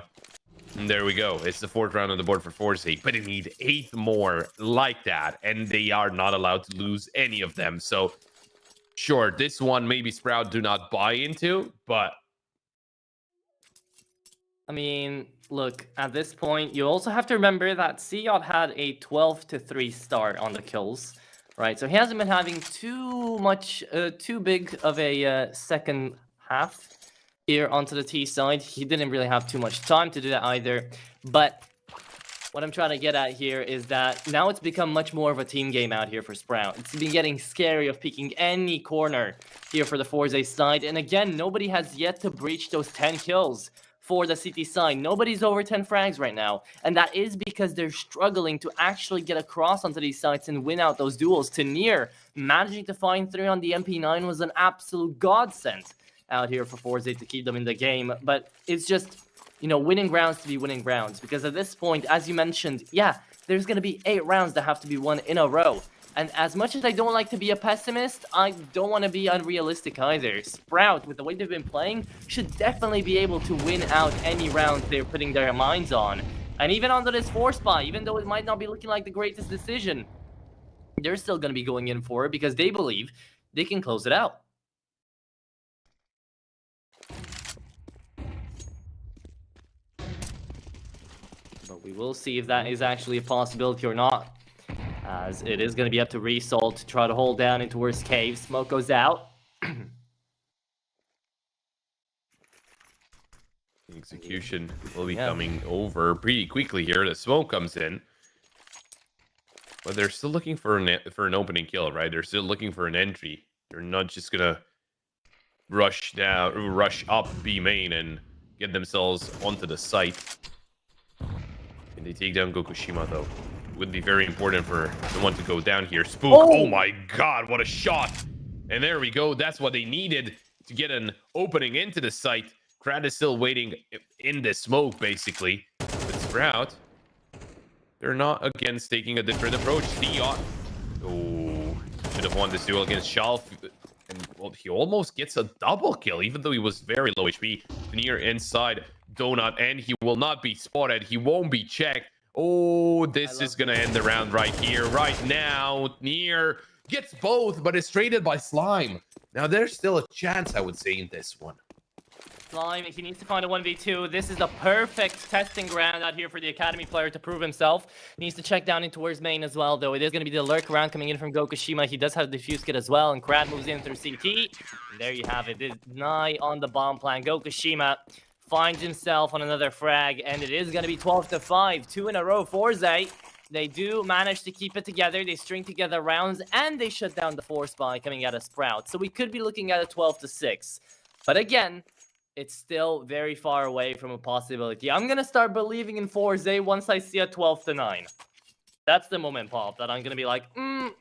And there we go. It's the 4th round on the board for Forze, but they need 8 more like that, and they are not allowed to lose any of them. So, sure, this one maybe Sprout do not buy into, but... I mean, look, at this point, you also have to remember that Siot had a 12-3 start on the kills, right? So he hasn't been having too big of a second half here onto the T side. He didn't really have too much time to do that either. But what I'm trying to get at here is that now it's become much more of a team game out here for Sprout. It's been getting scary of picking any corner here for the Forze side. And again, nobody has yet to breach those 10 kills. For the CT side. Nobody's over 10 frags right now, and that is because they're struggling to actually get across onto these sites and win out those duels. To Near, managing to find 3 on the MP9 was an absolute godsend out here for Forze to keep them in the game, but it's just, winning rounds to be winning rounds, because at this point, as you mentioned, yeah, there's going to be 8 rounds that have to be won in a row. And as much as I don't like to be a pessimist, I don't want to be unrealistic either. Sprout, with the way they've been playing, should definitely be able to win out any round they're putting their minds on. And even under this 4 spot, even though it might not be looking like the greatest decision, they're still going to be going in for it because they believe they can close it out. But we will see if that is actually a possibility or not. As it is going to be up to Result to try to hold down into worst cave. Smoke goes out. Execution will be coming over pretty quickly here. The smoke comes in. But they're still looking for an opening kill, right? They're still looking for an entry. They're not just going to rush up B main and get themselves onto the site. Can they take down Gokushima, though? Would be very important for the one to go down here. Spook. Oh my god, what a shot. And there we go. That's what they needed to get an opening into the site. Crad is still waiting in the smoke, basically. But Sprout, they're not against taking a different approach. Theot. Oh, should have won this duel against Shalf. And well, he almost gets a double kill, even though he was very low HP. Near inside Donut, and he will not be spotted. He won't be checked. Oh, this is going to end the round right here, right now. Near gets both, but is traded by Slime. Now, there's still a chance, I would say, in this one. Slime, he needs to find a 1v2. This is the perfect testing ground out here for the Academy player to prove himself. He needs to check down in towards main as well, though. It is going to be the lurk round coming in from Gokushima. He does have the defuse kit as well, and Krad moves in through CT. And there you have it. It is Nye on the bomb plan. Gokushima finds himself on another frag, and it is going to be 12-5. 2 in a row. Forze, they do manage to keep it together. They string together rounds, and they shut down the force by coming out of Sprout. So we could be looking at a 12-6. But again, it's still very far away from a possibility. I'm going to start believing in Forze once I see a 12-9. That's the moment, Pop, that I'm going to be like,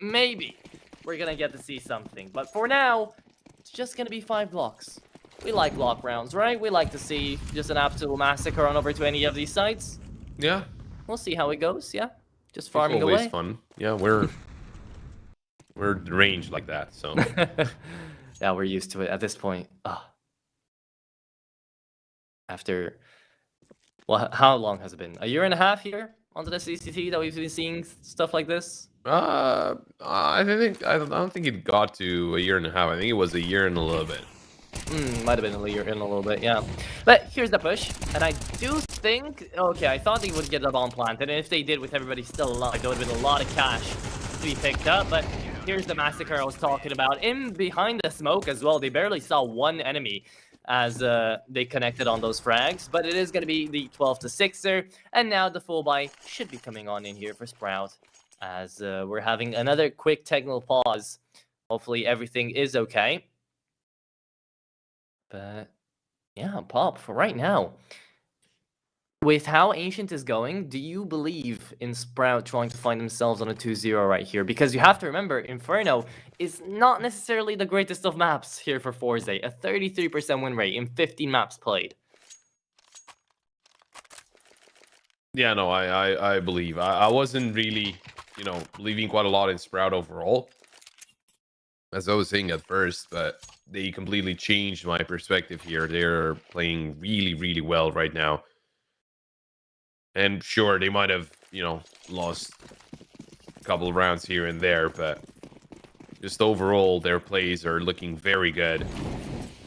maybe we're going to get to see something. But for now, it's just going to be 5 blocks. We like block rounds, right? We like to see just an absolute massacre on over to any of these sites. Yeah. We'll see how it goes, yeah. Just farming always away. Fun. Yeah, we're ranged like that, so. Yeah, we're used to it at this point. After, well, how long has it been? A year and a half here onto the CCT that we've been seeing stuff like this? I don't think it got to a year and a half. I think it was a year and a little bit. Might have been a year in a little bit, yeah. But here's the push, and I do think, okay, I thought they would get the bomb planted, and if they did with everybody still alive, there would have been a lot of cash to be picked up, but here's the massacre I was talking about. In behind the smoke as well, they barely saw one enemy as they connected on those frags, but it is going to be the 12-6er, and now the full buy should be coming on in here for Sprout, as we're having another quick technical pause. Hopefully everything is okay. But yeah, Pop, for right now, with how Ancient is going, do you believe in Sprout trying to find themselves on a 2-0 right here? Because you have to remember, Inferno is not necessarily the greatest of maps here for Forze. A 33% win rate in 15 maps played. Yeah, no, I believe. I wasn't really, believing quite a lot in Sprout overall, as I was saying at first, but they completely changed my perspective here. They're playing really, really well right now. And sure, they might have, lost a couple of rounds here and there, but just overall, their plays are looking very good.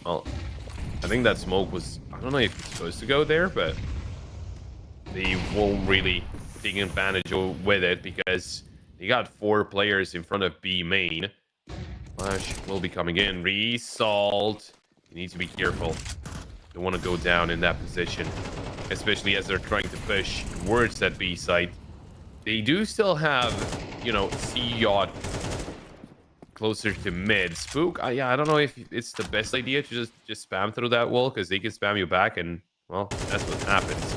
Well, I think that smoke was, I don't know if it's supposed to go there, but they won't really take advantage with it because they got 4 players in front of B main. Flash will be coming in. Resalt. You need to be careful. Don't want to go down in that position, especially as they're trying to push towards that B site. They do still have, C yacht closer to mid. Spook, yeah, I don't know if it's the best idea to just spam through that wall, because they can spam you back, and well, that's what happens.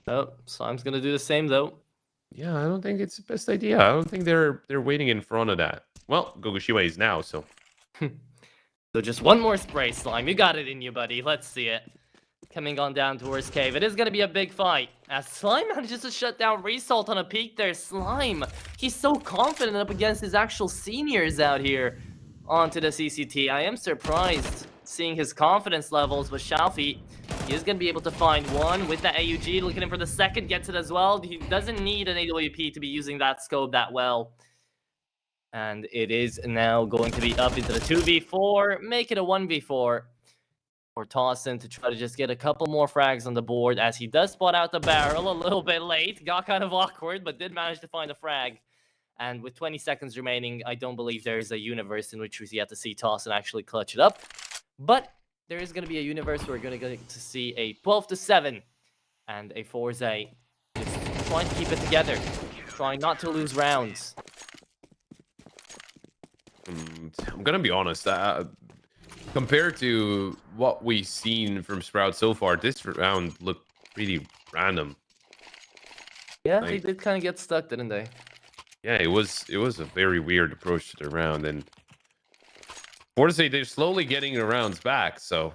Oh, Slime's gonna do the same though. Yeah, I don't think it's the best idea. I don't think they're waiting in front of that. Well, Gokushima is now, so. So just one more spray, Slime. You got it in you, buddy. Let's see it. Coming on down towards Cave. It is going to be a big fight. As Slime manages to shut down Result on a peak there. Slime, he's so confident up against his actual seniors out here onto the CCT. I am surprised seeing his confidence levels with Shalfie. He is going to be able to find one with the AUG. Looking in for the second. Gets it as well. He doesn't need an AWP to be using that scope that well. And it is now going to be up into the 2v4. Make it a 1v4 for Tawson to try to just get a couple more frags on the board, as he does spot out the barrel a little bit late. Got kind of awkward, but did manage to find a frag. And with 20 seconds remaining, I don't believe there is a universe in which we yet to see Tawson actually clutch it up. But there is going to be a universe where we're going to get to see a 12-7 and a Forze just trying to keep it together, trying not to lose rounds. I'm gonna be honest. Compared to what we've seen from Sprout so far, this round looked pretty random. Yeah, they did kind of get stuck, didn't they? Yeah, it was a very weird approach to the round, and Forze, they're slowly getting the rounds back. So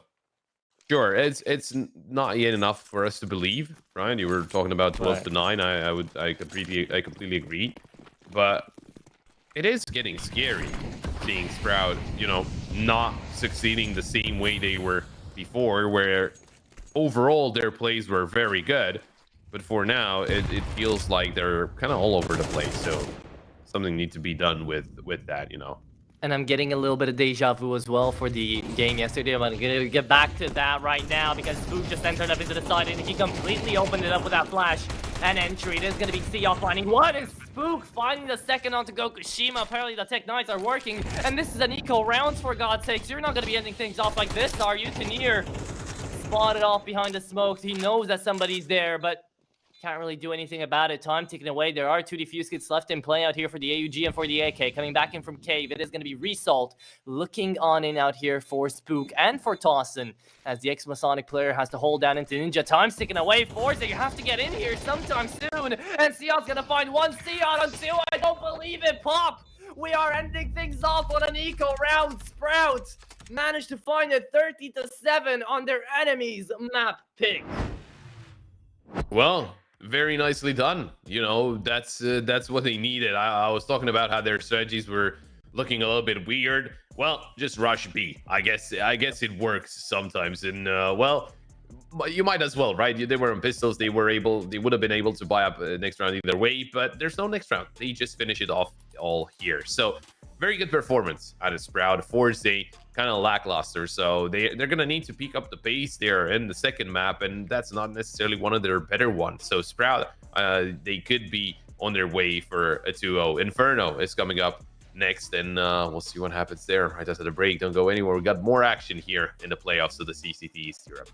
sure, it's not yet enough for us to believe. Ryan, you were talking about 12-9. I completely agree, but it is getting scary seeing Sprout, not succeeding the same way they were before, where overall their plays were very good, but for now it feels like they're kind of all over the place. So something needs to be done with that. And I'm getting a little bit of deja vu as well for the game yesterday. I'm gonna get back to that right now because Spook just entered up into the side and he completely opened it up with that flash and entry. There's gonna be Sia finding what is Spook finding the second onto Gokushima. Apparently the Tech Knights are working, and this is an eco rounds for God's sakes. You're not gonna be ending things off like this, are you? Tenier spotted off behind the smokes. He knows that somebody's there, but can't really do anything about it. Time ticking away. There are 2 defuse kits left in play out here for the AUG and for the AK. Coming back in from Cave, it is going to be Result looking on in out here for Spook and for Tossin as the ex-Masonic player has to hold down into Ninja. Time ticking away. Forze, you have to get in here sometime soon. And Sion's going to find one. Sion on 2. I don't believe it. Pop. We are ending things off on an eco round. Sprout managed to find a 30-7 on their enemy's map pick. Well, very nicely done. You know, that's what they needed. I was talking about how their strategies were looking a little bit weird. Well, just rush B. I guess it works sometimes. And well, you might as well, right? They were on pistols. They would have been able to buy up next round either way. But there's no next round. They just finish it off all here. So very good performance out of Sprout. Forze kind of lackluster, so they're gonna need to pick up the pace there in the second map, and that's not necessarily one of their better ones. So Sprout, they could be on their way for a 2-0. Inferno is coming up next, and we'll see what happens there right after the break. Don't go anywhere. We got more action here in the playoffs of the CCT East Europe.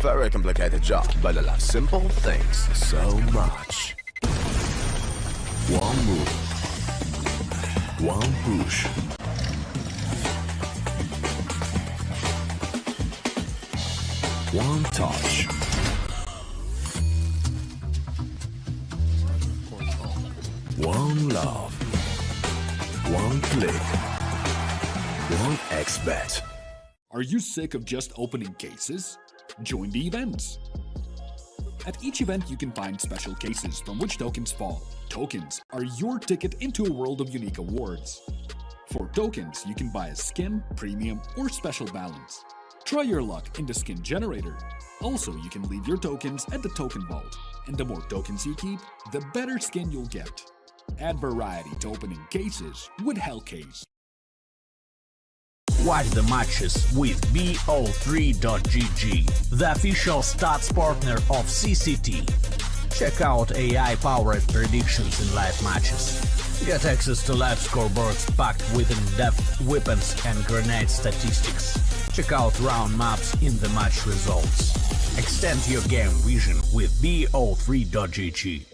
Very complicated job, but I love simple things so much. One move. One push. One touch. One love. One click. One X-bet. Are you sick of just opening cases? Join the events. At each event, you can find special cases from which tokens fall. Tokens are your ticket into a world of unique awards. For tokens, you can buy a skin, premium, or special balance. Try your luck in the skin generator. Also, you can leave your tokens at the token vault. And the more tokens you keep, the better skin you'll get. Add variety to opening cases with Hellcase. Watch the matches with bo3.gg, the official stats partner of CCT. Check out AI-powered predictions in live matches. Get access to live scoreboards packed with in-depth weapons and grenade statistics. Check out round maps in the match results. Extend your game vision with bo3.gg.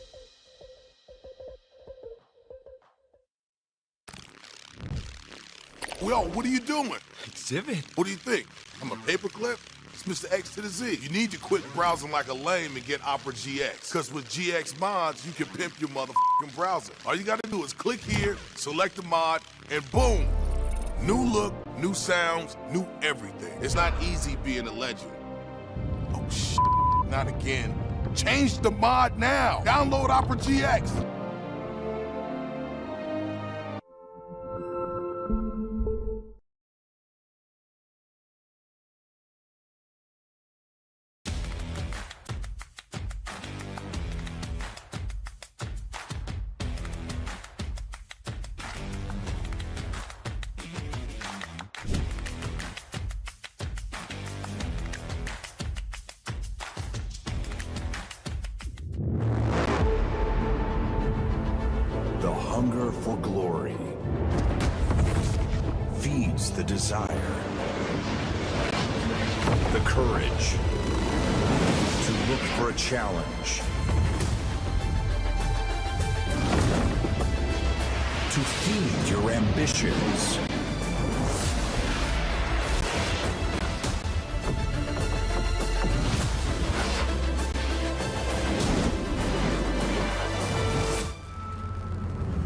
Yo, what are you doing? Exhibit. What do you think? I'm a paperclip? It's Mr. X to the Z. You need to quit browsing like a lame and get Opera GX. Because with GX mods, you can pimp your motherfucking browser. All you gotta do is click here, select the mod, and boom! New look, new sounds, new everything. It's not easy being a legend. Oh, shit. Not again. Change the mod now. Download Opera GX. The hunger for glory feeds the desire, the courage to look for a challenge, to feed your ambitions.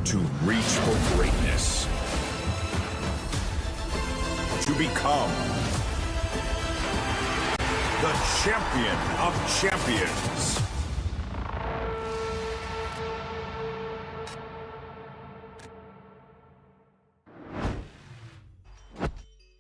To reach for greatness. To become the champion of champions.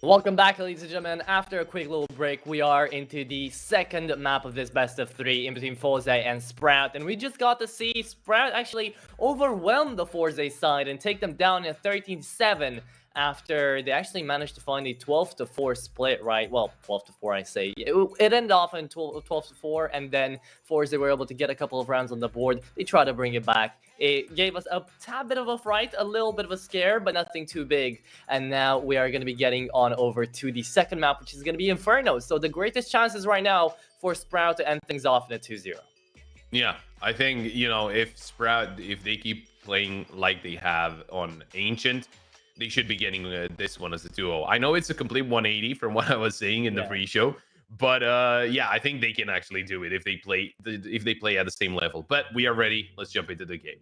Welcome back, ladies and gentlemen. After a quick little break, we are into the second map of this best of three in between Forze and Sprout. And we just got to see Sprout actually overwhelm the Forze side and take them down in 13-7 after they actually managed to find a 12-4 split, right? Well, 12-4, I say. It ended off in 12-4, and then Forze were able to get a couple of rounds on the board. They tried to bring it back. It gave us a tad bit of a fright, a little bit of a scare, but nothing too big. And now we are going to be getting on over to the second map, which is going to be Inferno. So the greatest chances right now for Sprout to end things off in a 2-0. Yeah, I think, you know, if Sprout, if they keep playing like they have on Ancient, they should be getting this one as a 2-0. I know it's a complete 180 from what I was saying in the pre-show, but yeah, I think they can actually do it if they play at the same level. But we are ready. Let's jump into the game.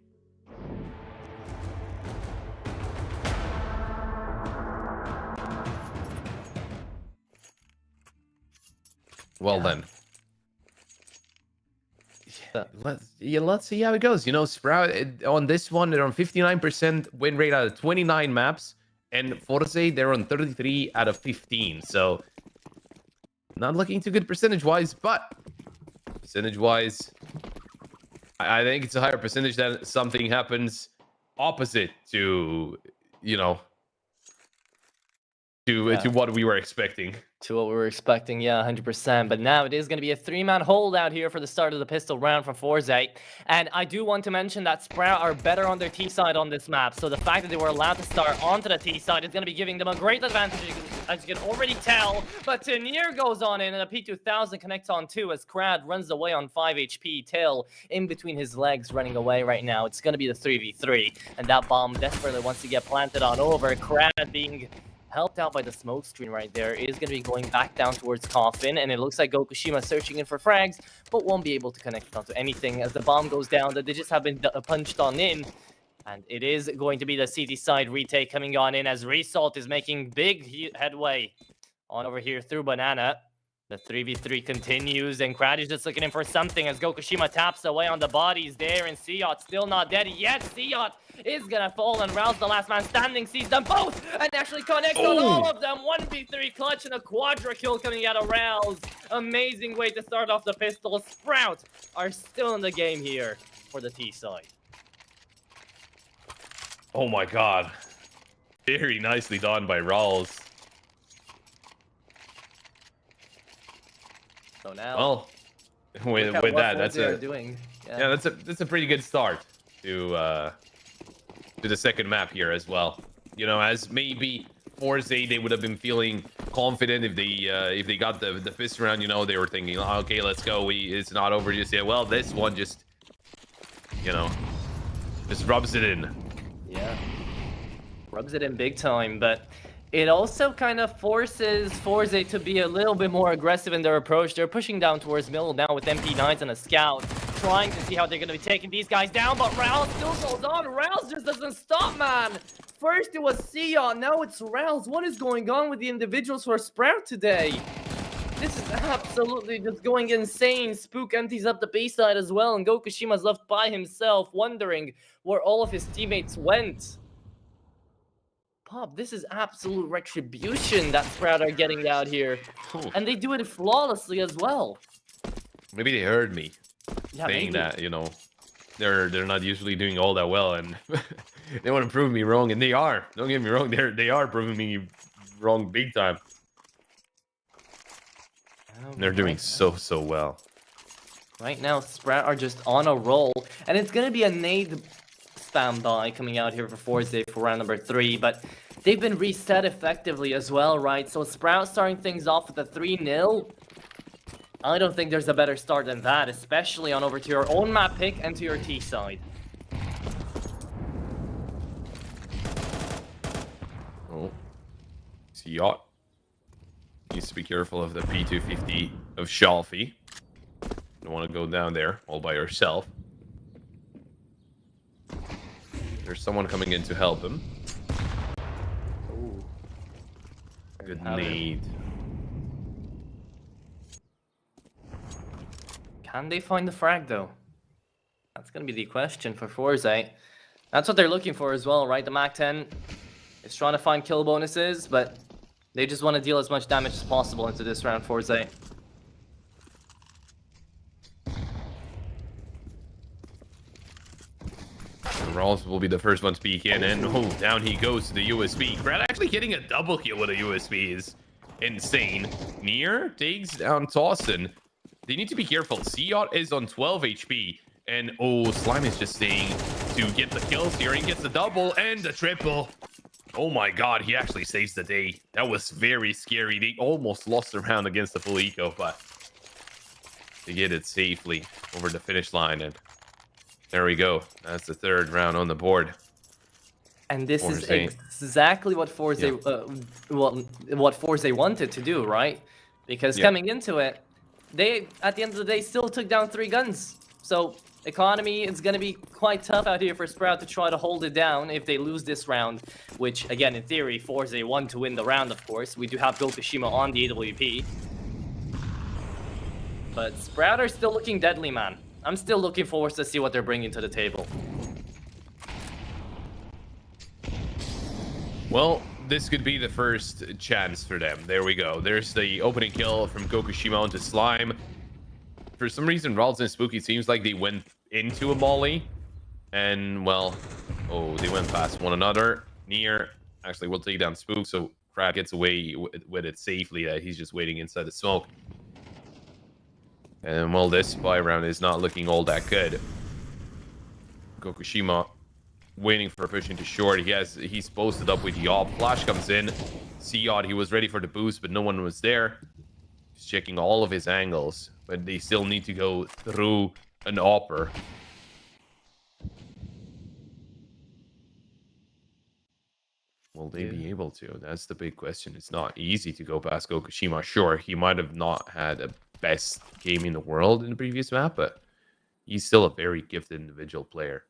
Well then. Let's see how it goes. You know, Sprout on this one, they're on 59% win rate out of 29 maps, and Forze, they're on 33 out of 15. So not looking too good percentage-wise, but percentage-wise, I think it's a higher percentage that something happens opposite to, you know, to what we were expecting. To what we were expecting, yeah, 100%. But now it is going to be a 3-man holdout here for the start of the pistol round from Forze. And I do want to mention that Sprout are better on their T side on this map. So the fact that they were allowed to start onto the T side is going to be giving them a great advantage, as you can already tell. But Tenier goes on in, and a P2000 connects on 2 as Krad runs away on 5 HP. Tail in between his legs running away right now. It's going to be the 3v3. And that bomb desperately wants to get planted on over. Krad being helped out by the smoke screen right there is going to be going back down towards Coffin, and it looks like Gokushima searching in for frags, but won't be able to connect onto anything as the bomb goes down. The digits have been punched on in, and it is going to be the CT side retake coming on in as Result is making big headway on over here through Banana. The 3v3 continues, and Krad is just looking in for something as Gokushima taps away on the bodies there, and Siyot still not dead yet. Siyot is gonna fall, and Rouse, the last man standing, sees them both and actually connects on all of them. 1v3 clutch and a quadra kill coming out of Rouse. Amazing way to start off the pistol. Sprout are still in the game here for the T side. Oh my god. Very nicely done by Rawls. So now, well, with that, that's that's a pretty good start to the second map here as well. You know, as maybe Forze, they would have been feeling confident if they got the fist round. You know, they were thinking, oh, okay, let's go. It's not over just yet. Well, this one just, you know, just rubs it in. Yeah, rubs it in big time, but it also kind of forces Forze to be a little bit more aggressive in their approach. They're pushing down towards middle now with MP9s and a scout, trying to see how they're going to be taking these guys down, but Rouse still goes on. Rouse just doesn't stop, man. First it was Sion, now it's Rouse. What is going on with the individuals for Sprout today? This is absolutely just going insane. Spook empties up the B side as well, and Gokushima's left by himself, wondering where all of his teammates went. Pop, this is absolute retribution that Sprout are getting out here. And they do it flawlessly as well. Maybe they heard me saying that, you know, they're not usually doing all that well, and they want to prove me wrong, and they are. Don't get me wrong, they are proving me wrong big time. They're doing so well. Right now, Sprout are just on a roll, and it's gonna be a nade spam by coming out here for Forze for round number 3, but they've been reset effectively as well, right? So Sprout starting things off with a 3-0. I don't think there's a better start than that, especially on over to your own map pick and to your T side. Oh, Siyot needs to be careful of the P250 of Shalfie. Don't want to go down there all by yourself. There's someone coming in to help him. Ooh. Good need. Can they find the frag though? That's gonna be the question for Forze. That's what they're looking for as well, right? The MAC-10 is trying to find kill bonuses, but they just want to deal as much damage as possible into this round, Forze. Rawls will be the first one to peek in, and oh, down he goes to the USB. Brad actually getting a double kill with a USB is insane. Nier takes down Tawson. They need to be careful. Siyot is on 12 HP, and oh, Slime is just staying to get the kills here. He gets the double and the triple. Oh my god, he actually saves the day. That was very scary. They almost lost the round against the full eco, but they get it safely over the finish line, and there we go. That's the third round on the board. And this is exactly what Forze, what Forze wanted to do, right? Because coming into it, they, at the end of the day, still took down 3 guns. So economy is going to be quite tough out here for Sprout to try to hold it down if they lose this round, which, again, in theory, Forze won to win the round, of course. We do have Gokushima on the AWP. But Sprout are still looking deadly, man. I'm still looking forward to see what they're bringing to the table. Well, this could be the first chance for them. There we go. There's the opening kill from Gokushima onto Slime. For some reason, Rawls and Spooky seems like they went into a molly. And, well, oh, they went past one another. Nier actually will take down Spook, so Krad gets away with it safely, that he's just waiting inside the smoke. And well, this spy round is not looking all that good. Gokushima waiting for a push into short. He's posted up with Yob. Flash comes in. Seod, he was ready for the boost, but no one was there. He's checking all of his angles, but they still need to go through an AWPer. Will they be able to? That's the big question. It's not easy to go past Gokushima. Sure, he might have not had a best game in the world in the previous map, but he's still a very gifted individual player.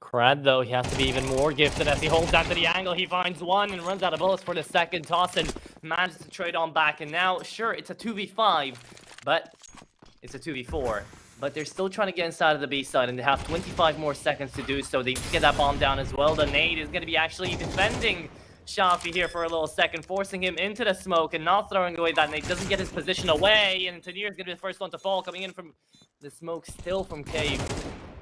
Krad, though, he has to be even more gifted as he holds out to the angle. He finds one and runs out of bullets for the second toss and manages to trade on back. And now, sure, it's a 2v5, but it's a 2v4. But they're still trying to get inside of the B side, and they have 25 more seconds to do so. They get that bomb down as well. The nade is going to be actually defending Shafi here for a little second, forcing him into the smoke and not throwing away that nade. Doesn't get his position away, and Tanir is going to be the first one to fall, coming in from the smoke still from Cave.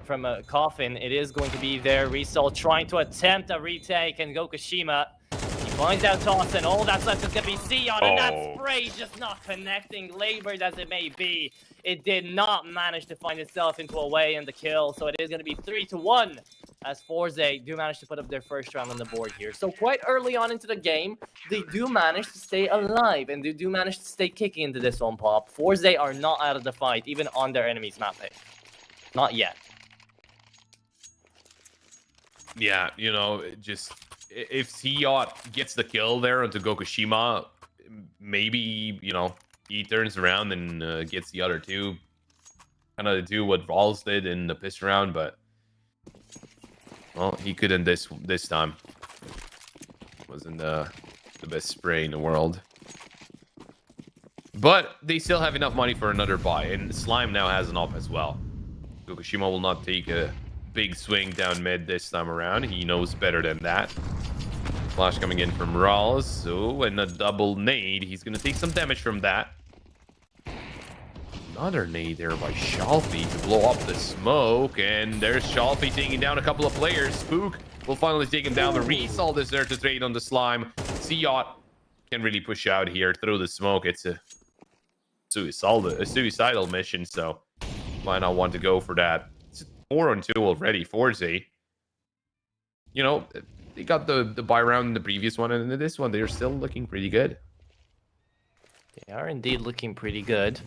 From a coffin, it is going to be there. Resol trying to attempt a retake, and Gokushima, he finds out toss, and all that's left is going to be Sion, and that spray just not connecting, labored as it may be. It did not manage to find itself into a way in the kill, so it is going to be 3-1 as Forze do manage to put up their first round on the board here. So quite early on into the game, they do manage to stay alive, and they do manage to stay kicking into this one, Pop. Forze are not out of the fight, even on their enemy's map pick. Not yet. Yeah, you know, just if Seod gets the kill there onto Gokushima, maybe, you know, he turns around and gets the other two. Kind of do what Rawls did in the piss round, but well, he couldn't this time. Wasn't the best spray in the world. But they still have enough money for another buy, and Slime now has an op as well. Gokushima will not take a big swing down mid this time around. He knows better than that. Flash coming in from Rawls. So, and a double nade. He's going to take some damage from that. Another nade there by Shalfie to blow up the smoke. And there's Shalfie taking down a couple of players. Spook will finally take him down. The Result is there to trade on the Slime. Seod can really push out here through the smoke. It's a suicidal mission, so might not want to go for that. 4-2 already. Forze, you know, they got the buy round in the previous one, and in this one they're still looking pretty good. They are indeed looking pretty good.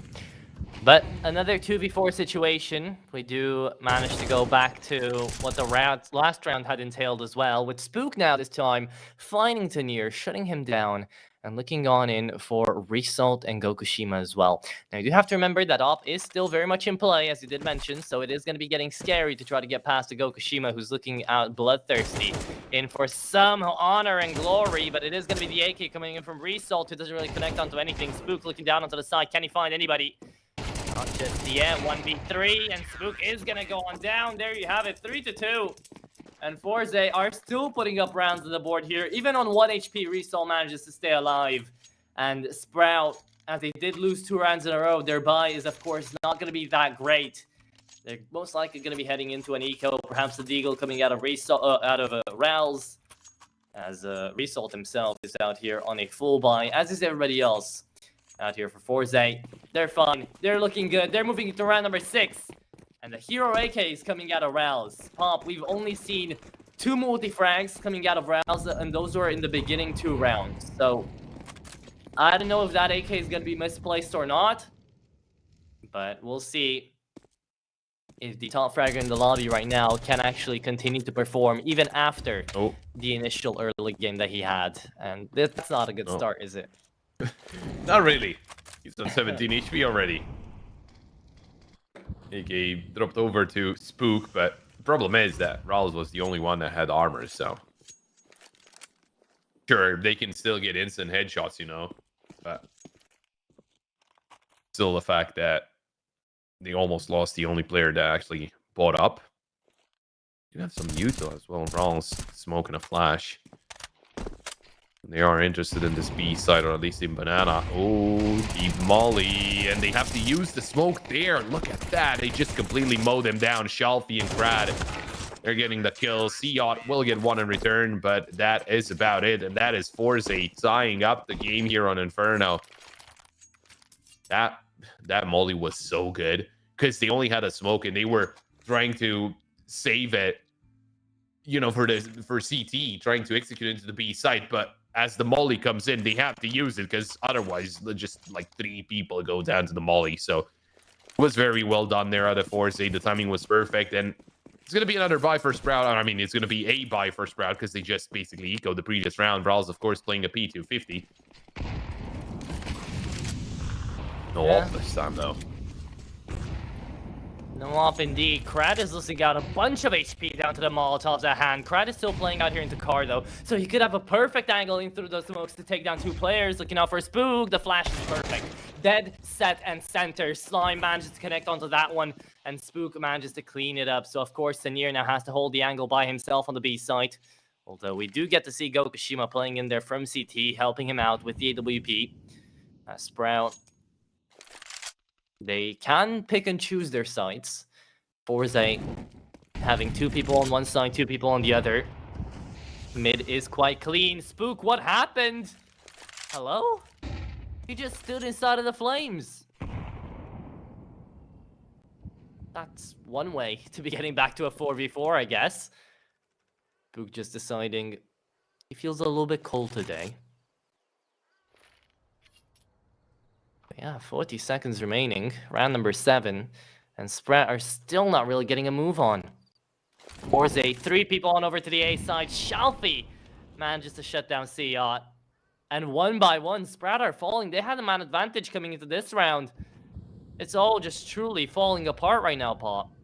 But another 2v4 situation. We do manage to go back to what the last round had entailed as well, with Spook now this time finding Tanir, shutting him down, and looking on in for Result and Gokushima as well. Now, you do have to remember that op is still very much in play, as you did mention, so it is going to be getting scary to try to get past the Gokushima, who's looking out bloodthirsty, in for some honor and glory, but it is going to be the AK coming in from Result, who doesn't really connect onto anything. Spook looking down onto the side. Can he find anybody? Not just yet. 1v3, and Spook is going to go on down. There you have it, 3-2. And Forze are still putting up rounds on the board here. Even on 1 HP, Resol manages to stay alive. And Sprout, as they did lose 2 rounds in a row, their buy is, of course, not going to be that great. They're most likely going to be heading into an eco. Perhaps the Deagle coming out of Rals. As Result himself is out here on a full buy, as is everybody else out here for Forze. They're fine. They're looking good. They're moving into round number 6. And the hero AK is coming out of Rouse. Pop, we've only seen 2 multi-frags coming out of Rouse, and those were in the beginning 2 rounds. So, I don't know if that AK is going to be misplaced or not. But we'll see if the top fragger in the lobby right now can actually continue to perform even after the initial early game that he had. And that's not a good start, is it? Not really. He's on 17 HP already. AK dropped over to Spook, but the problem is that Rawls was the only one that had armor, so sure, they can still get instant headshots, you know, but still the fact that they almost lost the only player that actually bought up. You have some Utah as well. Rawls smoking a flash. They are interested in this B side, or at least in Banana. Oh, deep molly. And they have to use the smoke there. Look at that. They just completely mowed them down. Shalfie and Krad They're getting the kill. Yacht will get one in return, but that is about it. And that is Forze tying up the game here on Inferno. That molly was so good because they only had a smoke and they were trying to save it, for CT, trying to execute into the B site. But as the molly comes in, they have to use it because otherwise just like 3 people go down to the molly. So it was very well done there out of Forze. The timing was perfect, and it's going to be another buy for Sprout. I mean, it's going to be a buy for Sprout because they just basically ecoed the previous round. Vral's, of course, playing a P250. No off this time, though. No off indeed. Krad is losing out a bunch of HP down to the Molotovs at hand. Krad is still playing out here into car, though, so he could have a perfect angle in through those smokes to take down 2 players. Looking out for Spook. The flash is perfect. Dead, set, and center. Slime manages to connect onto that one, and Spook manages to clean it up. So, of course, Senior now has to hold the angle by himself on the B site. Although we do get to see Gokushima playing in there from CT, helping him out with the AWP. Sprout. They can pick and choose their sites. Forze having 2 people on one side, 2 people on the other. Mid is quite clean. Spook, what happened? Hello? He just stood inside of the flames. That's one way to be getting back to a 4v4, I guess. Spook just deciding he feels a little bit cold today. Yeah, 40 seconds remaining. Round number 7. And Sprout are still not really getting a move on. Forze, 3 people on over to the A side. Shalfie manages to shut down Yacht. And one by one, Sprout are falling. They had a man advantage coming into this round. It's all just truly falling apart right now, Paul.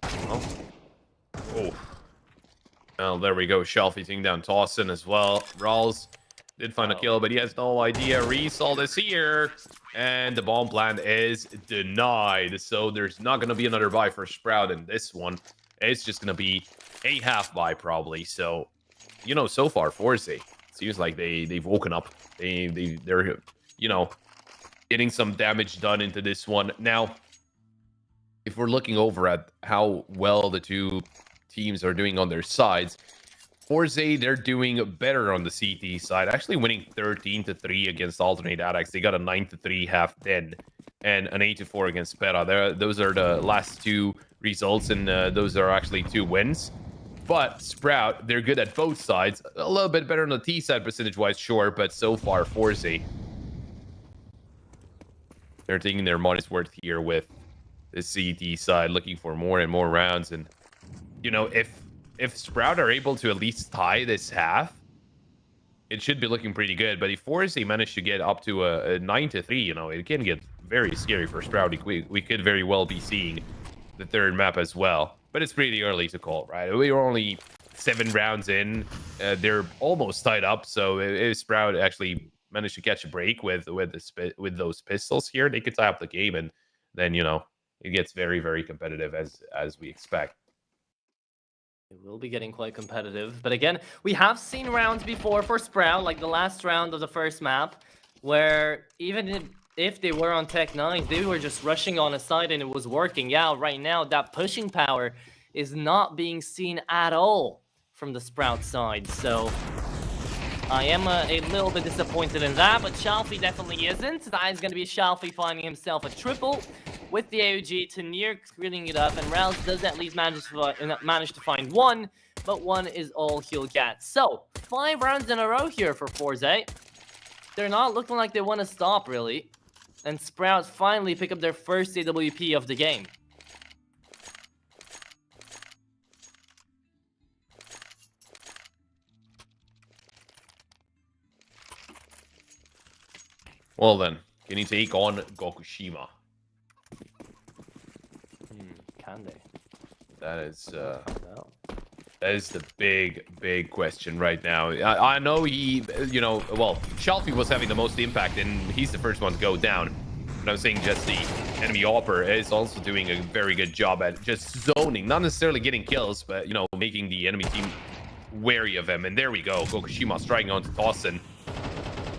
Oh. Well, there we go. Shalfie taking down Tossin as well. Rawls did find a kill, but he has no idea. Result is here, and the bomb plant is denied. So there's not going to be another buy for Sprout in this one. It's just going to be a half buy probably. So, so far, Forze seems like they've woken up. They're getting some damage done into this one. Now, if we're looking over at how well the 2 teams are doing on their sides, Forze, they're doing better on the CT side, actually winning 13-3 against Alternate Addicts. They got a 9-3 half dead and an 8-4 against Pera. Those are the last 2 results, and those are actually 2 wins. But Sprout, they're good at both sides. A little bit better on the T side percentage-wise, sure, but so far, Forze, they're taking their money's worth here with the CT side, looking for more and more rounds. And, if Sprout are able to at least tie this half, it should be looking pretty good. But if Forze manage to get up to a 9-3, it can get very scary for Sprout. We could very well be seeing the 3rd map as well. But it's pretty early to call, right? We were only 7 rounds in. They're almost tied up. So if Sprout actually managed to catch a break with those pistols here, they could tie up the game, and then it gets very, very competitive as we expect. It will be getting quite competitive. But again, we have seen rounds before for Sprout, like the last round of the first map, where even if they were on Tech 9, they were just rushing on a side and it was working. Yeah, right now, that pushing power is not being seen at all from the Sprout side. So I am a little bit disappointed in that, but Shalfie definitely isn't. That is going to be Shalfie finding himself a triple with the AOG to near cleaning it up, and Rouse does at least manage to find 1, but 1 is all he'll get. So 5 rounds in a row here for Forze. They're not looking like they want to stop, really. And Sprout finally pick up their first AWP of the game. Well then, can he take on Gokushima? Can they? That is the big question right now. I know he, Shalfie was having the most impact, and he's the first one to go down. But I'm saying just the enemy Opper is also doing a very good job at just zoning, not necessarily getting kills, but making the enemy team wary of him. And there we go, Gokushima striking onto Tossin.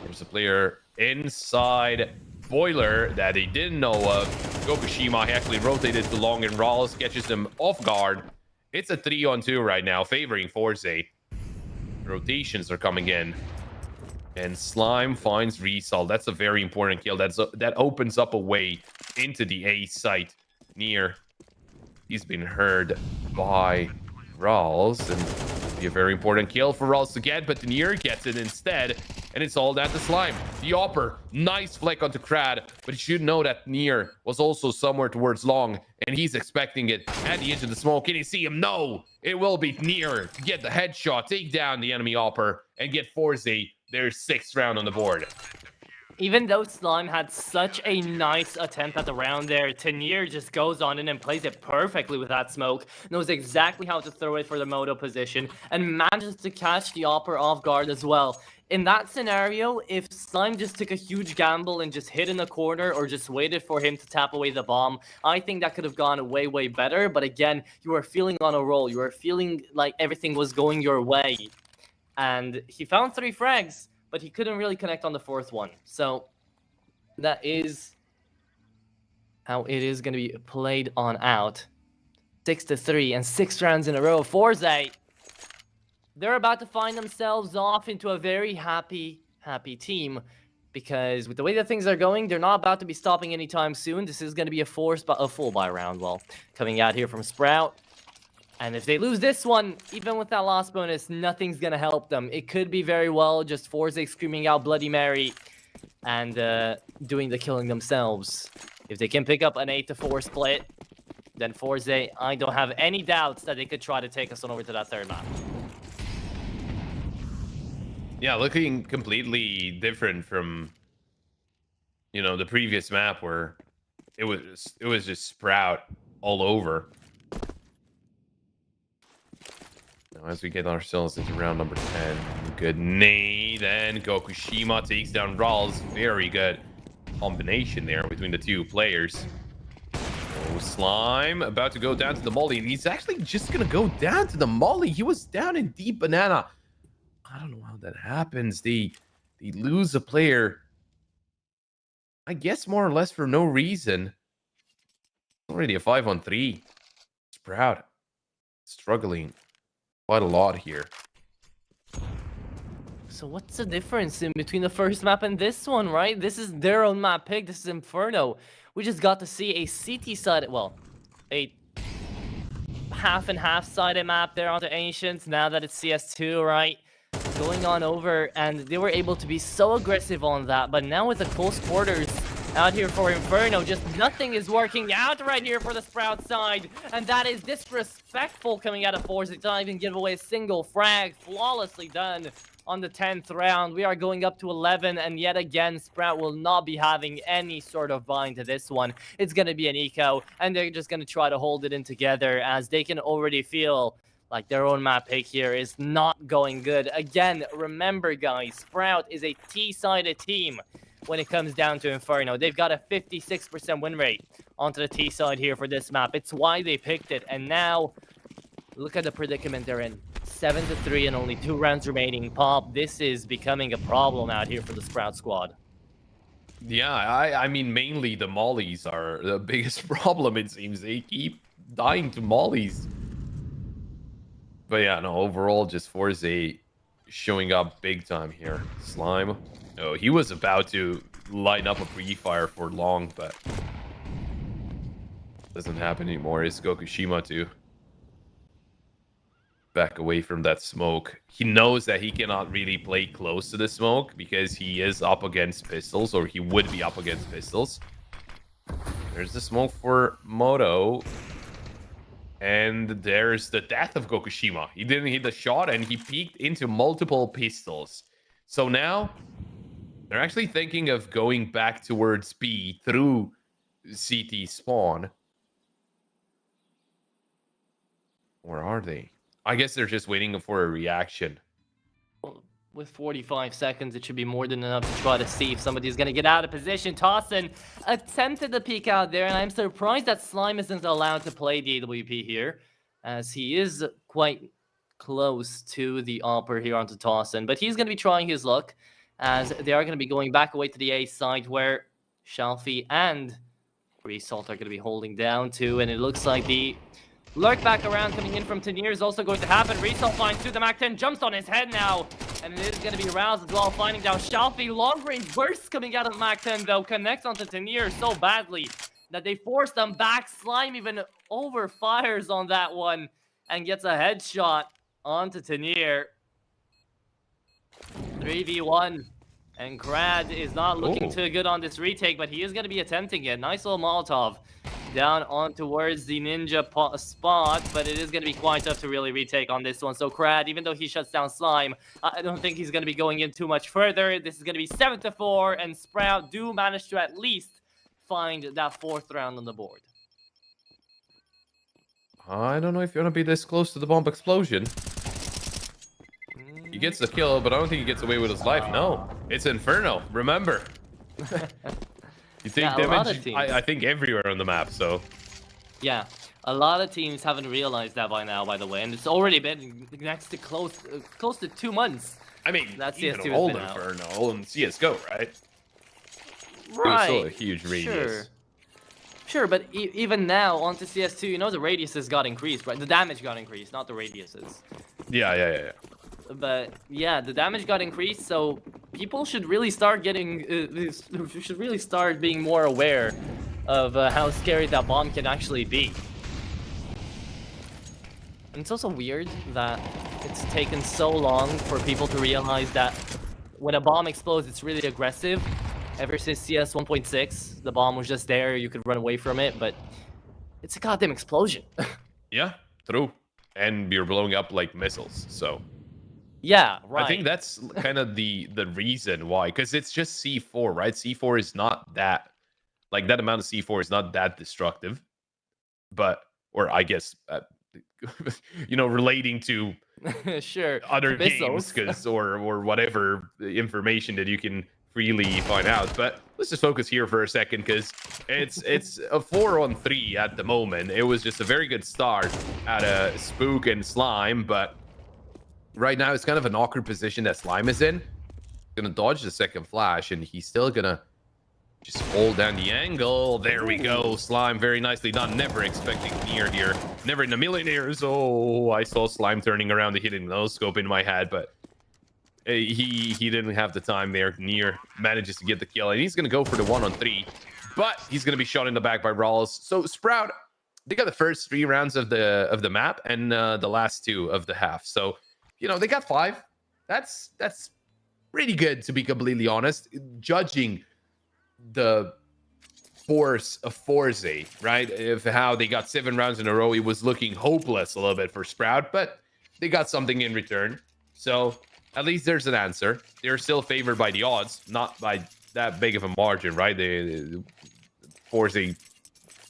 There's a player inside spoiler that they didn't know of. Gokushima actually rotated to long and Rawls catches them off guard. It's a 3-on-2 right now, favoring Forze. Rotations are coming in. And Slime finds Result. That's a very important kill. That opens up a way into the A site near. He's been heard by Rawls, and be a very important kill for Rawls to get, but Nier gets it instead, and it's all down to Slime. The upper, nice flick onto Krad, but you should know that Nier was also somewhere towards long, and he's expecting it at the edge of the smoke. Can you see him? No! It will be Nier to get the headshot, take down the enemy upper, and get Forze their 6th round on the board. Even though Slime had such a nice attempt at the round there, Tanier just goes on in and plays it perfectly with that smoke, knows exactly how to throw it for the moto position, and manages to catch the upper off guard as well. In that scenario, if Slime just took a huge gamble and just hid in a corner or just waited for him to tap away the bomb, I think that could have gone way, way better. But again, you were feeling on a roll. You were feeling like everything was going your way. And he found 3 frags, but he couldn't really connect on the 4th one. So that is how it is going to be played on out. 6-3 and 6 rounds in a row. Forze, they're about to find themselves off into a very happy team, because with the way that things are going, they're not about to be stopping anytime soon. This is going to be a full buy round. Well, coming out here from Sprout. And if they lose this one, even with that loss bonus, nothing's going to help them. It could be very well just Forze screaming out Bloody Mary and doing the killing themselves. If they can pick up an 8-4 split, then Forze, I don't have any doubts that they could try to take us on over to that 3rd map. Yeah, looking completely different from, the previous map where it was just Sprout all over. As we get ourselves into round number 10. Good nade, and Gokushima takes down Rawls. Very good combination there between the 2 players. Oh, Slime about to go down to the molly, and he's actually just gonna go down to the molly. He was down in deep banana. I don't know how that happens. They lose a player, I guess more or less for no reason. Already a 5-on-3. Sprout struggling quite a lot here. So what's the difference in between the 1st map and this one, right? This is their own map pick. This is Inferno. We just got to see a CT sided, well, a half and half sided map there onto Ancients. Now that it's CS2, right? Going on over, and they were able to be so aggressive on that. But now with the close quarters out here for Inferno, just nothing is working out right here for the Sprout side. And that is disrespectful coming out of Forze. It doesn't even give away a single frag. Flawlessly done on the 10th round. We are going up to 11, and yet again, Sprout will not be having any sort of bind to this one. It's going to be an eco, and they're just going to try to hold it in together, as they can already feel like their own map pick here is not going good. Again, remember guys, Sprout is a T-sided team when it comes down to Inferno. They've got a 56% win rate onto the T side here for this map. It's why they picked it. And now, look at the predicament they're in. 7-3 and only 2 rounds remaining. Pop, this is becoming a problem out here for the Sprout squad. Yeah, I mean, mainly the mollies are the biggest problem, it seems. They keep dying to mollies. But yeah, no, overall, just Forze showing up big time here. Slime. Oh, he was about to line up a pre-fire for long, but doesn't happen anymore. It's Gokushima to back away from that smoke. He knows that he cannot really play close to the smoke because he is up against pistols, or he would be up against pistols. There's the smoke for Moto. And there's the death of Gokushima. He didn't hit the shot, and he peeked into multiple pistols. So now, they're actually thinking of going back towards B through CT spawn. Or are they? I guess they're just waiting for a reaction. With 45 seconds, it should be more than enough to try to see if somebody's going to get out of position. Tossin attempted to peek out there, and I'm surprised that Slime isn't allowed to play the AWP here, as he is quite close to the upper here onto Tossin. But he's going to be trying his luck, as they are going to be going back away to the A side, where Shalfie and Result are going to be holding down too, and it looks like the lurk back around coming in from Tenier is also going to happen. Result finds through the Mac 10, jumps on his head now, and it is going to be roused as well, finding down Shalfie. Long range burst coming out of the Mac 10 though, connects onto Tenier so badly that they force them back. Slime even overfires on that one and gets a headshot onto Tenier. 3v1. And Krad is not looking too good on this retake, but he is going to be attempting it. Nice little Molotov down on towards the Ninja spot, but it is going to be quite tough to really retake on this one. So Krad, even though he shuts down Slime, I don't think he's going to be going in too much further. This is going to be 7-4, and Sprout do manage to at least find that 4th round on the board. I don't know if you want to be this close to the bomb explosion. He gets the kill, but I don't think he gets away with his life. No, it's Inferno. Remember, you take damage. I think everywhere on the map. So, yeah, a lot of teams haven't realized that by now. By the way, and it's already been next to close to 2 months. I mean, that's even old Inferno and CS:GO, right? Right. It was still a huge radius. Sure, but even now onto CS2, you know the radiuses got increased, right? The damage got increased, not the radiuses. Yeah. But yeah, the damage got increased, so people should really start getting, should really start being more aware of how scary that bomb can actually be. And it's also weird that it's taken so long for people to realize that when a bomb explodes, it's really aggressive. Ever since CS 1.6, the bomb was just there, you could run away from it, but it's a goddamn explosion. Yeah, true. And you're blowing up like missiles, so... Yeah, right. I think that's kind of the reason why, because it's just C4, right? C4 is not that, like that amount of C4 is not that destructive, but, or I guess, you know, relating to sure other games, because or whatever information that you can freely find out. But let's just focus here for a second, because it's a 4-on-3 at the moment. It was just a very good start at a Spook and Slime, but right now, it's kind of an awkward position that Slime is in. Gonna dodge the second flash, and he's still gonna just hold down the angle. There we go. Slime, very nicely done. Never expecting Nier here. Never in a million years. Oh, I saw Slime turning around to hitting no scope in my head, but he didn't have the time there. Nier manages to get the kill, and he's gonna go for the 1-on-3, but he's gonna be shot in the back by Rawls. So Sprout, they got the first 3 rounds of the map and the last 2 of the half. So, you know, they got 5. That's pretty good, to be completely honest. Judging the force of Forze, right? Of how they got 7 rounds in a row, it was looking hopeless a little bit for Sprout, but they got something in return. So at least there's an answer. They're still favored by the odds, not by that big of a margin, right? Forze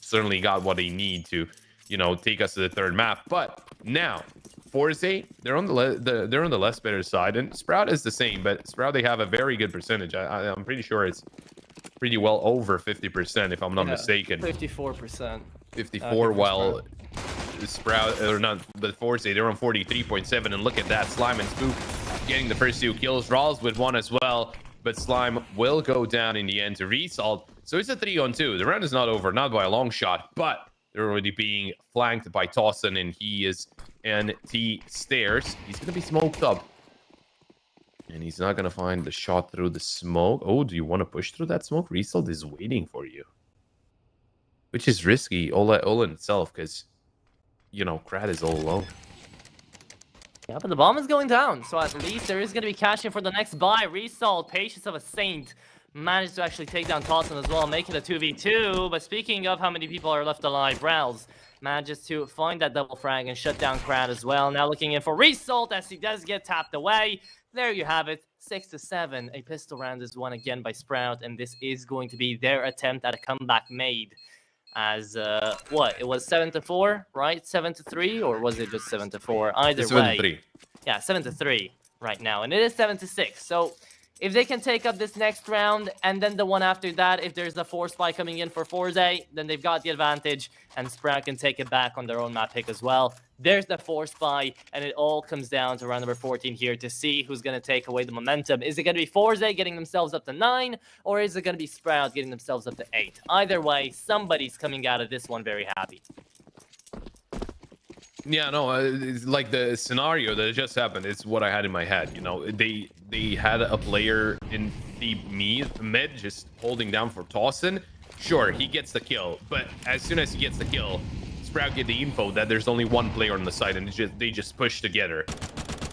certainly got what they need to, you know, take us to the 3rd map. But now, Forze, they're on the less better side, and Sprout is the same. But Sprout, they have a very good percentage. I'm pretty sure it's pretty well over 50%, if I'm not mistaken. 54%. 54, while Sprout, or not, but Forze, they're on 43.7. And look at that, Slime and Spook getting the first 2 kills. Rawls with 1 as well, but Slime will go down in the end to Result. So it's a 3-on-2. The round is not over, not by a long shot, but they're already being flanked by Tossin, and he is anti-stairs. He's going to be smoked up. And he's not going to find the shot through the smoke. Oh, do you want to push through that smoke? Result is waiting for you. Which is risky all in itself, because, you know, Krad is all alone. Yeah, but the bomb is going down, so at least there is going to be cash in for the next buy. Result, Patience of a Saint, managed to actually take down Tossin as well, make it a 2v2. But speaking of how many people are left alive, Rawls manages to find that double frag and shut down Krad as well. Now looking in for Result as he does get tapped away. There you have it, 6-7. A pistol round is won again by Sprout, and this is going to be their attempt at a comeback made. As what? It was 7-4, right? 7-3, or was it just 7-4? Either way. 7-3. Yeah, 7-3 right now, and it is 7-6. So If they can take up this next round, and then the one after that, if there's a force spy coming in for Forze, then they've got the advantage, and Sprout can take it back on their own map pick as well. There's the force spy, and it all comes down to round number 14 here to see who's going to take away the momentum. Is it going to be Forze getting themselves up to 9, or is it going to be Sprout getting themselves up to 8? Either way, somebody's coming out of this one very happy. Yeah, no, it's like the scenario that just happened. It's what I had in my head. You know, they had a player in the mid just holding down for Tossin. Sure, he gets the kill, but as soon as he gets the kill, Sprout get the info that there's only one player on the side, and they just push together.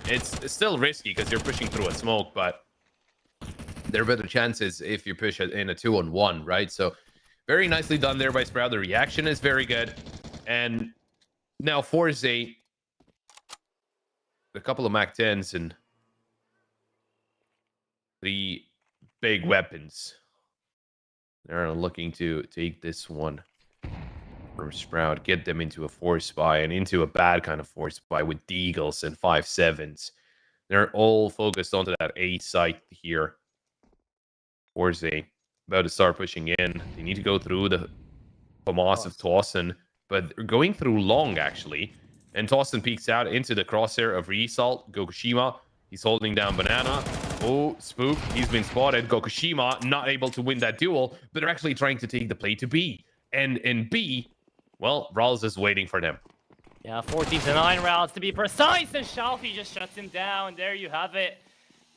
It's still risky because you're pushing through a smoke, but there are better chances if you push it in a 2-on-1, right? So very nicely done there by Sprout. The reaction is very good, and now Forze, a couple of Mac 10s and 3 big weapons. They're looking to take this one from Sprout, get them into a force spy and into a bad kind of force spy with Deagles and 5-7s. They're all focused onto that A site here. Forze about to start pushing in. They need to go through the FAMAS of Tossin, but they're going through long, actually. And Tossin peeks out into the crosshair of Result. Gokushima, he's holding down Banana. Oh, Spook, he's been spotted. Gokushima not able to win that duel, but they're actually trying to take the play to B. And in B, well, Rawls is waiting for them. Yeah, 14-9 Rawls to be precise, and Shalfie just shuts him down. There you have it.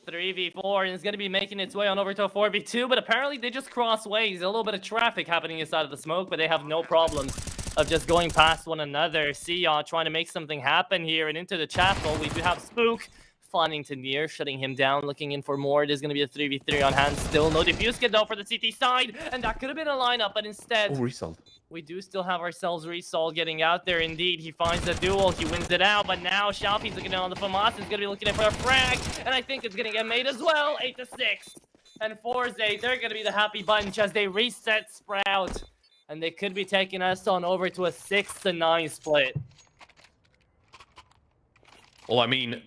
3v4, and it's going to be making its way on over to a 4v2, but apparently they just cross ways. A little bit of traffic happening inside of the smoke, but they have no problems of just going past one another. Sia trying to make something happen here, and into the chapel, we do have Spook fawning to near, shutting him down, looking in for more. It is going to be a 3v3 on hand still. No defuse kit though for the CT side, and that could have been a lineup, but instead, Result. We do still have ourselves Resol getting out there. Indeed, he finds the duel, he wins it out, but now Shalfie's looking in on the FAMAS, is going to be looking in for a frag, and I think it's going to get made as well. 8-6. And Forze, they're going to be the happy bunch as they reset Sprout, and they could be taking us on over to a 6-9 split. Well, I mean,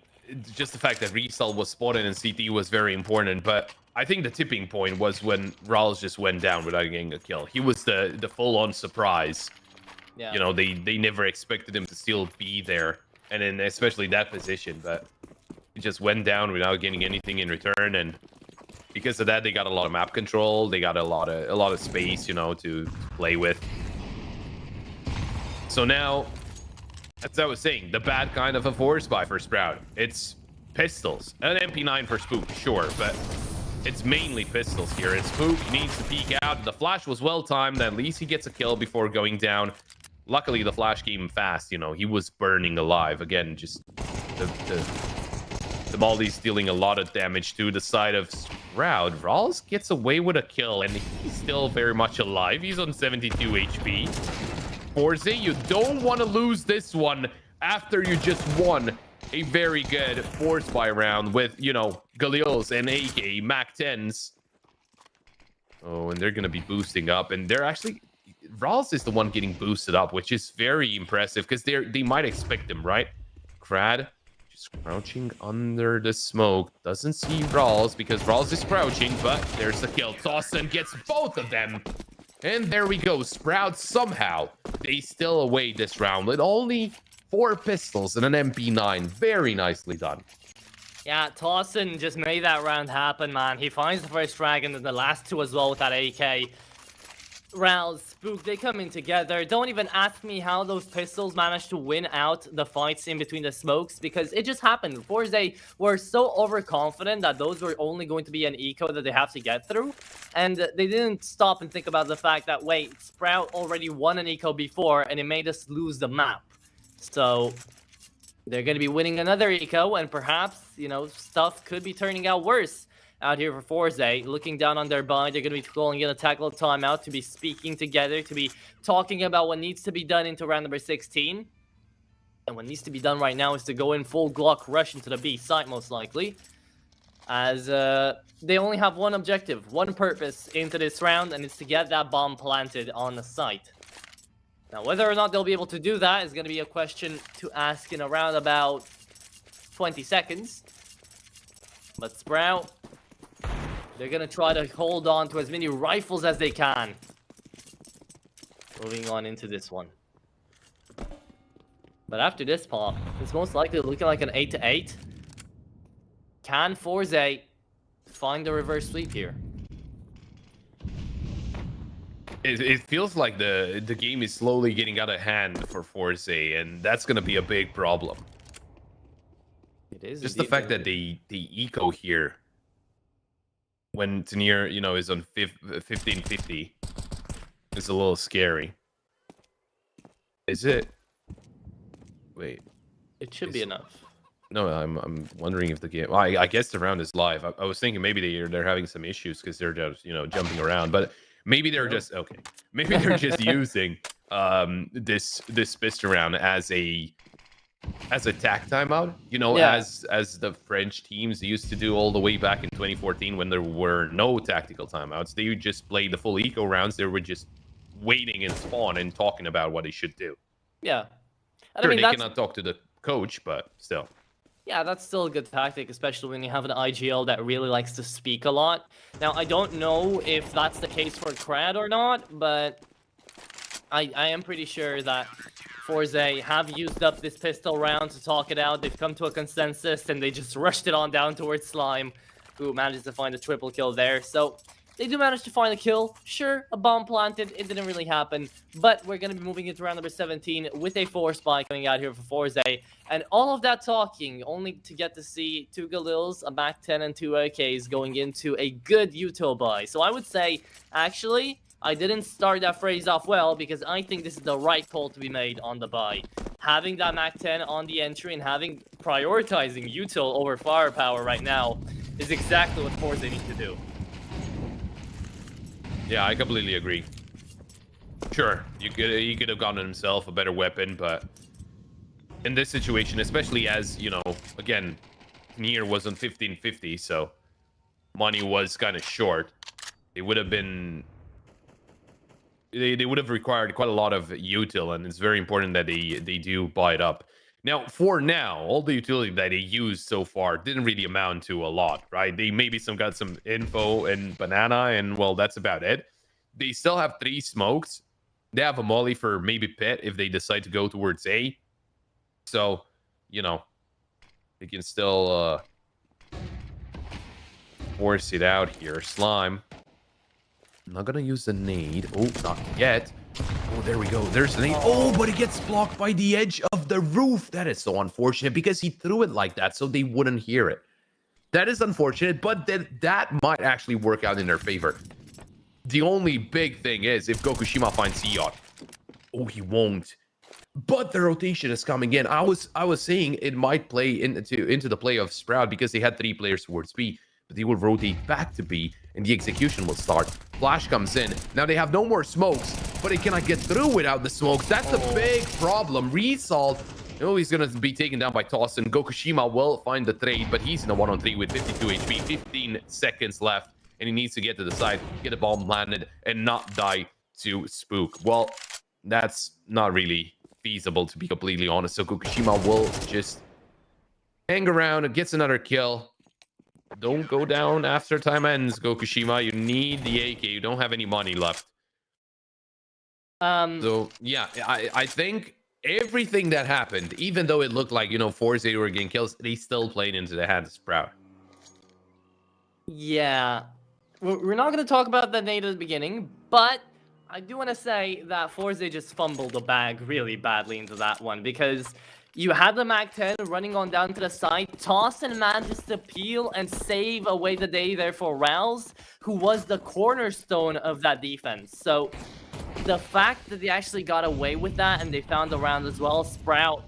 just the fact that Result was spotted in CT was very important, but I think the tipping point was when Rawls just went down without getting a kill. He was the full-on surprise. Yeah. You know, they never expected him to still be there, and in especially that position, but he just went down without getting anything in return, and because of that, they got a lot of map control. They got a lot of space, you know, to play with. So now, as I was saying, the bad kind of a force spy for Sprout. It's pistols. An MP9 for Spook, sure, but it's mainly pistols here. And Spook needs to peek out. The flash was well timed. At least he gets a kill before going down. Luckily, the flash came fast. You know, he was burning alive. Again, just the Baldi's dealing a lot of damage to the side of Sprout. Rawls gets away with a kill, and he's still very much alive. He's on 72 HP. Forze, you don't want to lose this one after you just won a very good force spy round with, you know, Galils and AK, Mac 10s. Oh, and they're going to be boosting up, and they're actually... Rawls is the one getting boosted up, which is very impressive because they might expect him, right? Crad just crouching under the smoke. Doesn't see Rawls because Rawls is crouching, but there's the kill. Tossin gets both of them. And there we go. Sprout somehow, they still away this round with only 4 pistols and an MP9. Very nicely done. Yeah, Tossin just made that round happen, man. He finds the first frag and then the last 2 as well with that AK. Rawls, Spook, they come in together. Don't even ask me how those pistols managed to win out the fights in between the smokes, because it just happened. Forze were so overconfident that those were only going to be an eco that they have to get through, and they didn't stop and think about the fact that, wait, Sprout already won an eco before, and it made us lose the map. So they're going to be winning another eco, and perhaps, you know, stuff could be turning out worse out here for Forze. Looking down on their bind, they're going to be calling in a tackle timeout to be speaking together, to be talking about what needs to be done into round number 16. And what needs to be done right now is to go in full Glock rush into the B site, most likely, as they only have one objective, one purpose into this round, and it's to get that bomb planted on the site. Now, whether or not they'll be able to do that is going to be a question to ask in around about 20 seconds. But Sprout, They're gonna try to hold on to as many rifles as they can. Moving on into this one. But after this pop, it's most likely looking like an 8-8. Can Forze find the reverse sweep here? It feels like the game is slowly getting out of hand for Forze, and that's going to be a big problem. It is. Just the fact that the eco here, when Tenier, you know, is on 1550, is a little scary. Is it? Wait. It should be enough. No, I'm wondering if the game. Well, I guess the round is live. I was thinking maybe they're having some issues because they're just, you know, jumping around, but. Maybe they're just okay. Maybe they're just using this pistol round as a tack timeout. You know, as the French teams used to do all the way back in 2014 when there were no tactical timeouts. They would just play the full eco rounds. They were just waiting in spawn and talking about what they should do. Yeah, and sure, I mean, they cannot talk to the coach, but still. Yeah, that's still a good tactic, especially when you have an IGL that really likes to speak a lot. Now, I don't know if that's the case for Crad or not, but I am pretty sure that Forze have used up this pistol round to talk it out. They've come to a consensus, and they just rushed it on down towards Slime, who manages to find a triple kill there. So they do manage to find a kill. Sure, a bomb planted. It didn't really happen. But we're going to be moving into round number 17 with a 4-spy coming out here for Forze. And all of that talking only to get to see 2 Galils, a Mac 10, and 2 AKs going into a good util buy. So I would say, actually, I didn't start that phrase off well because I think this is the right call to be made on the buy. Having that Mac 10 on the entry and prioritizing util over firepower right now is exactly what Forze need to do. Yeah, I completely agree. Sure, he could have gotten himself a better weapon, but in this situation, especially as, you know, again, Nier was on 1550, so money was kind of short. It would have been... They would have required quite a lot of util, and it's very important that they do buy it up. Now, for now, all the utility that they used so far didn't really amount to a lot, right? They maybe got some info and banana, and well, that's about it. They still have 3 smokes. They have a molly for maybe pit if they decide to go towards A. So, you know, they can still force it out here. Slime. I'm not gonna use the nade. Oh, not yet. Oh, there we go. There's the nade. Oh, but it gets blocked by the edge of the roof. That is so unfortunate because he threw it like that so they wouldn't hear it. That is unfortunate, but that might actually work out in their favor. The only big thing is if Gokushima finds Seiyot. Oh, he won't. But the rotation is coming in. I was saying it might play into the play of Sprout because they had 3 players towards B, but they will rotate back to B and the execution will start. Flash comes in. Now they have no more smokes, but it cannot get through without the smokes. That's the big problem. Resalt, oh, he's going to be taken down by Toss, and Gokushima will find the trade, but he's in a 1-on-3 with 52 HP, 15 seconds left, and he needs to get to the side, get a bomb landed, and not die to Spook. Well, that's not really feasible, to be completely honest. So Gokushima will just hang around and gets another kill. Don't go down after time ends, Gokushima. You need the AK. You don't have any money left. So, yeah, I think everything that happened, even though it looked like, you know, Forze were getting kills, they still played into the hands of Sprout. Yeah. We're not going to talk about that nade at the beginning, but I do want to say that Forze just fumbled the bag really badly into that one because you had the Mac 10 running on down to the side. Tossin manages to peel and save away the day there for Rouse, who was the cornerstone of that defense. So the fact that they actually got away with that and they found the round as well, Sprout,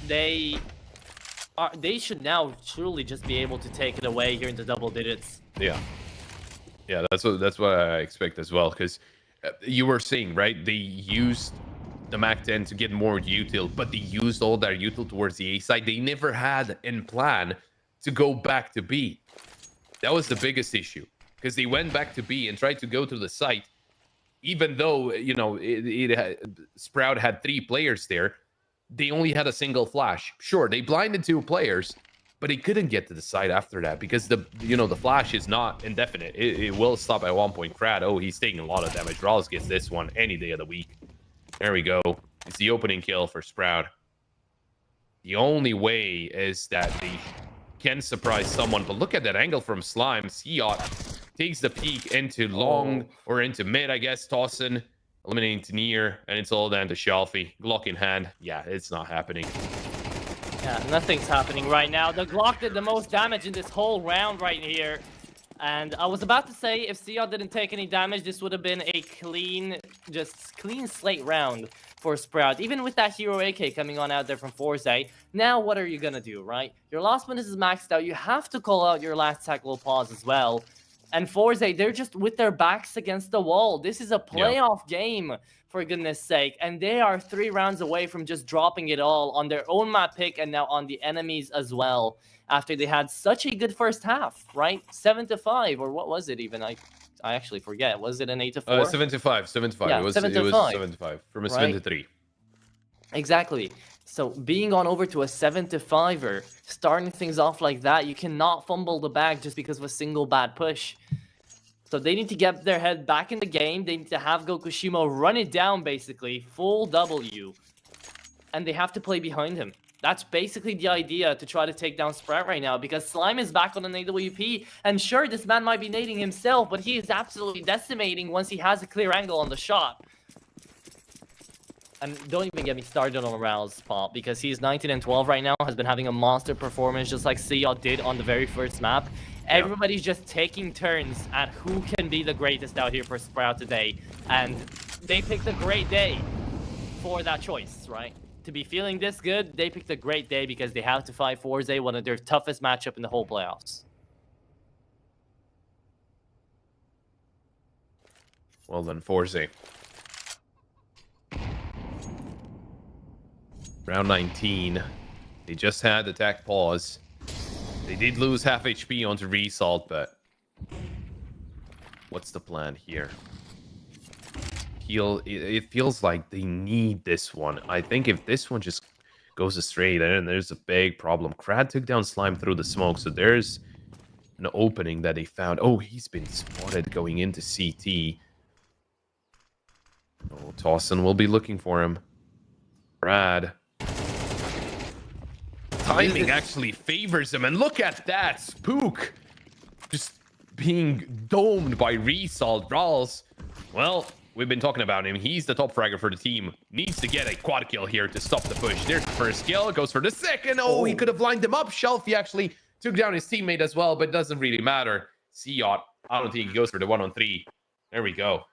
they should now truly just be able to take it away here into double digits. Yeah. Yeah, that's what I expect as well, because you were saying, right, they used the Mac 10 to get more util, but they used all their util towards the A side. They never had in plan to go back to B. That was the biggest issue, because they went back to B and tried to go to the site, even though, you know, Sprout had 3 players there. They only had a single flash. Sure, they blinded 2 players, but he couldn't get to the side after that because the flash is not indefinite. It will stop at one point. Krad, oh, he's taking a lot of damage. Rawls gets this one any day of the week. There we go. It's the opening kill for Sprout. The only way is that they can surprise someone, but look at that angle from Slime. Siot takes the peek into long or into mid, I guess. Tossing, eliminating to near, and it's all down to Shelfie. Glock in hand. Yeah, it's not happening. Yeah, nothing's happening right now. The Glock did the most damage in this whole round right here. And I was about to say, if Siot didn't take any damage, this would have been a clean slate round for Sprout. Even with that hero AK coming on out there from Forze. Now, what are you going to do, right? Your last minute is maxed out. You have to call out your last tackle pause as well. And Forze, they're just with their backs against the wall. This is a playoff game, for goodness sake. And they are 3 rounds away from just dropping it all on their own map pick and now on the enemies as well. After they had such a good first half, right? 7-5, or what was it even? I actually forget. Was it an 8-4? 7-5. Yeah, it was 7-5 from a 7-3. Exactly. So being on over to a 7-5er, starting things off like that, you cannot fumble the bag just because of a single bad push. So they need to get their head back in the game. They need to have Gokushimo run it down, basically, full W. And they have to play behind him. That's basically the idea to try to take down Sprout right now, because Slime is back on an AWP, and sure, this man might be nading himself, but he is absolutely decimating once he has a clear angle on the shot. And don't even get me started on Rouse Pop, because he's 19-12 right now, has been having a monster performance just like Siot did on the very first map. Everybody's just taking turns at who can be the greatest out here for Sprout today, and they picked a great day for that choice, right? To be feeling this good, they picked a great day because they have to fight Forze, one of their toughest matchup in the whole playoffs. Well done, Forze. Round 19. They just had attack pause. They did lose half HP onto Resalt, but what's the plan here? It feels like they need this one. I think if this one just goes astray, then there's a big problem. Krad took down Slime through the smoke, so there's an opening that they found. Oh, he's been spotted going into CT. Oh, Tawson will be looking for him. Krad. Timing actually favors him, and look at that. Spook just being domed by Resalt. Rawls, well, we've been talking about him. He's the top fragger for the team. Needs to get a quad kill here to stop the push. There's the first kill. Goes for the second. Oh, he could have lined him up. Shelfie actually took down his teammate as well, but it doesn't really matter. Siot, I don't think he goes for the 1-on-3. There we go.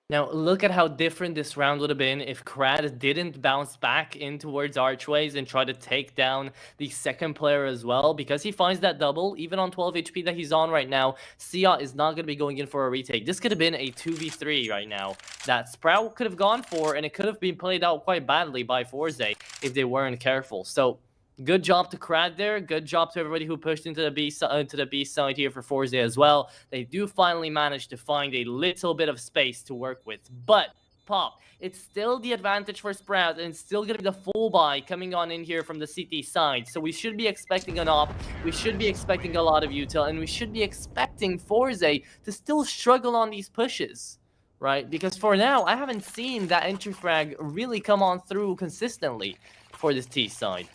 Now, look at how different this round would have been if Krad didn't bounce back in towards archways and try to take down the second player as well, because he finds that double, even on 12 HP that he's on right now. Siot is not going to be going in for a retake. This could have been a 2v3 right now that Sprout could have gone for, and it could have been played out quite badly by Forze if they weren't careful. So, good job to Krad there. Good job to everybody who pushed into the B side here for Forze as well. They do finally manage to find a little bit of space to work with. But, Pop, it's still the advantage for Sprout, and it's still going to be the full buy coming on in here from the CT side. So we should be expecting an op. We should be expecting a lot of util, and we should be expecting Forze to still struggle on these pushes, right? Because for now, I haven't seen that entry frag really come on through consistently for this T side.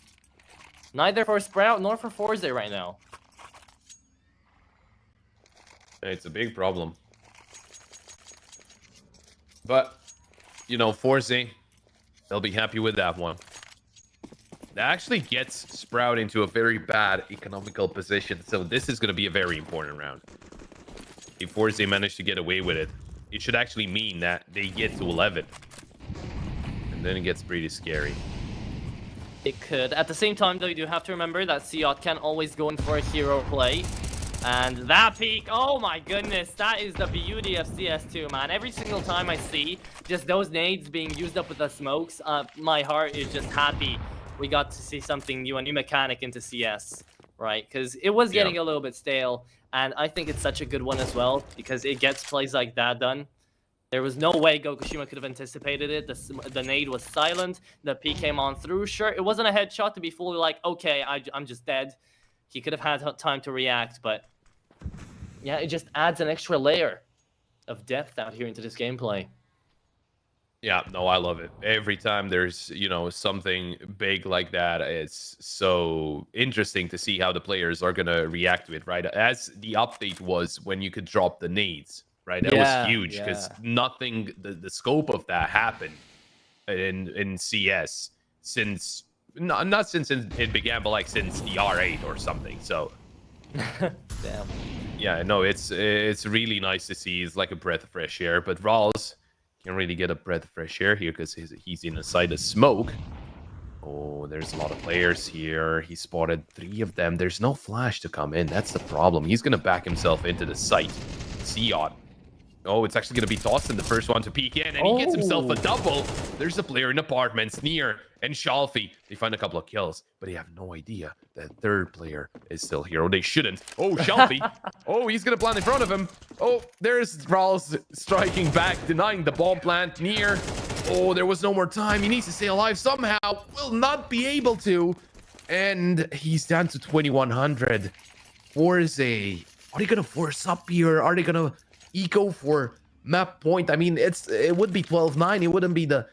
Neither for Sprout nor for Forze right now. It's a big problem. But, you know, Forze, they'll be happy with that one. That actually gets Sprout into a very bad economical position. So this is going to be a very important round. If Forze manage to get away with it, it should actually mean that they get to 11. And then it gets pretty scary. It could. At the same time, though, you do have to remember that Siot can always go in for a hero play. And that peak, oh my goodness, that is the beauty of CS2, man. Every single time I see just those nades being used up with the smokes, my heart is just happy we got to see something new, a new mechanic into CS, right? Because it was getting a little bit stale, and I think it's such a good one as well, because it gets plays like that done. There was no way Gokushima could have anticipated it. The nade was silent. The P came on through. Sure, it wasn't a headshot to be fully like, okay, I'm just dead. He could have had time to react, but yeah, it just adds an extra layer of depth out here into this gameplay. Yeah, no, I love it. Every time there's, something big like that, it's so interesting to see how the players are going to react to it, right? As the update was when you could drop the nades, right? That was huge because nothing, the scope of that happened in CS since, not since it began, but like since the R8 or something. So, damn. Yeah, no, it's really nice to see. It's like a breath of fresh air, but Rawls can't really get a breath of fresh air here because he's in a side of smoke. Oh, there's a lot of players here. He spotted 3 of them. There's no flash to come in. That's the problem. He's going to back himself into the site. Siot. Oh, it's actually going to be Dawson, the first one to peek in, and he gets himself a double. There's a player in apartments near, and Shalfie. They find a couple of kills, but they have no idea that third player is still here. Or they shouldn't. Oh, Shalfie. Oh, he's going to plant in front of him. Oh, there's Rawls striking back, denying the bomb plant near. Oh, there was no more time. He needs to stay alive somehow. Will not be able to. And he's down to 2100. Forze. Are they going to force up here? Are they going to eco for map point? I mean, it would be 12-9. It wouldn't be the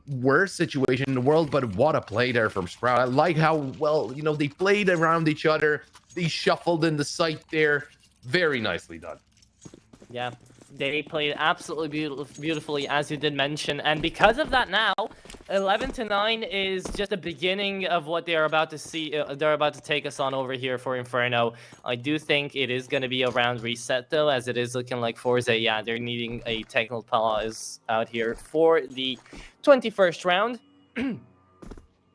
worst situation in the world, but what a play there from Sprout. I like how well, they played around each other. They shuffled in the site there. Very nicely done. Yeah, they played absolutely beautifully, as you did mention, and because of that now, 11-9 is just the beginning of what they're about to see. They're about to take us on over here for Inferno. I do think it is going to be a round reset, though, as it is looking like Forze, yeah, they're needing a technical pause out here for the 21st round.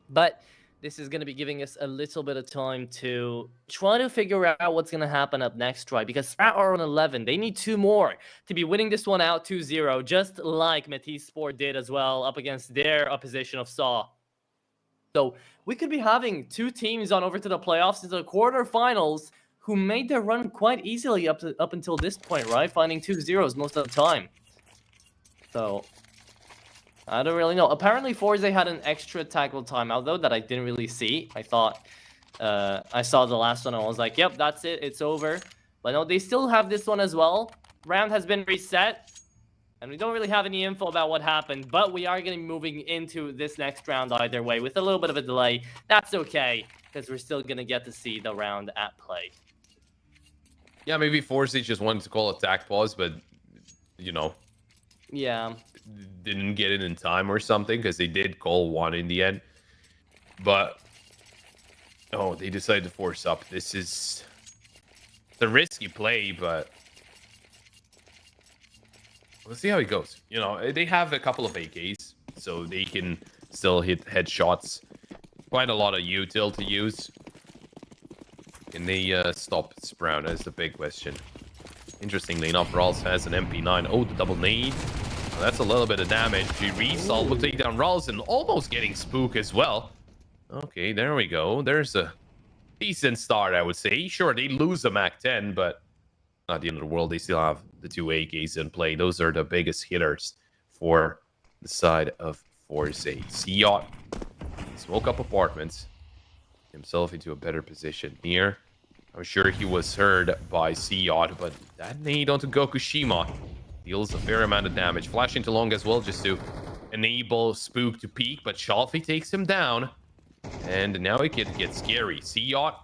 But this is going to be giving us a little bit of time to try to figure out what's going to happen up next, right? Because Strat are on 11. They need 2 more to be winning this one out 2-0, just like Métis Sport did as well up against their opposition of Saw. So we could be having 2 teams on over to the playoffs into the quarterfinals who made their run quite easily up until this point, right? Finding 2-0s most of the time. So I don't really know. Apparently, Forze had an extra tackle timeout, though, that I didn't really see. I thought I saw the last one and I was like, yep, that's it. It's over. But no, they still have this one as well. Round has been reset. And we don't really have any info about what happened. But we are going to be moving into this next round either way with a little bit of a delay. That's okay, because we're still going to get to see the round at play. Yeah, maybe Forze just wanted to call attack pause, but, yeah, didn't get it in time or something, because they did call 1 in the end. But they decided to force up. This is the risky play, but let's see how it goes. They have a couple of AKs, so they can still hit headshots. Quite a lot of util to use. Can they stop Sprout? That's the big question. Interestingly enough, Rawls has an MP9. Oh, the double nade. Well, that's a little bit of damage. Resolve will take down Rawls and almost getting Spook as well. Okay, there we go. There's a decent start, I would say. Sure, they lose a Mac 10, but not the end of the world. They still have the 2 AKs in play. Those are the biggest hitters for the side of Forze. Siot smoke up apartments. Himself into a better position here. I'm sure he was heard by Siot, but that nade onto Gokushima deals a fair amount of damage. Flash into long as well, just to enable Spook to peek, but Shalfie takes him down. And now it can get scary. Siot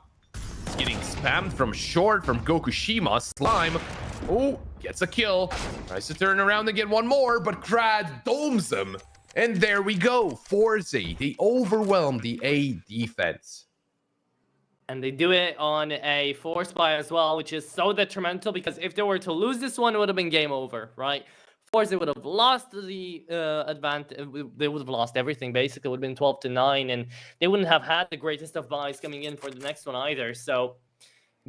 is getting spammed from short from Gokushima. Slime, gets a kill. Tries to turn around and get one more, but Krad domes him. And there we go. Forze, they overwhelm the A defense. And they do it on a force buy as well, which is so detrimental because if they were to lose this one, it would have been game over, right? Force would have lost the advantage. They would have lost everything, basically. It would have been 12-9, and they wouldn't have had the greatest of buys coming in for the next one either. So,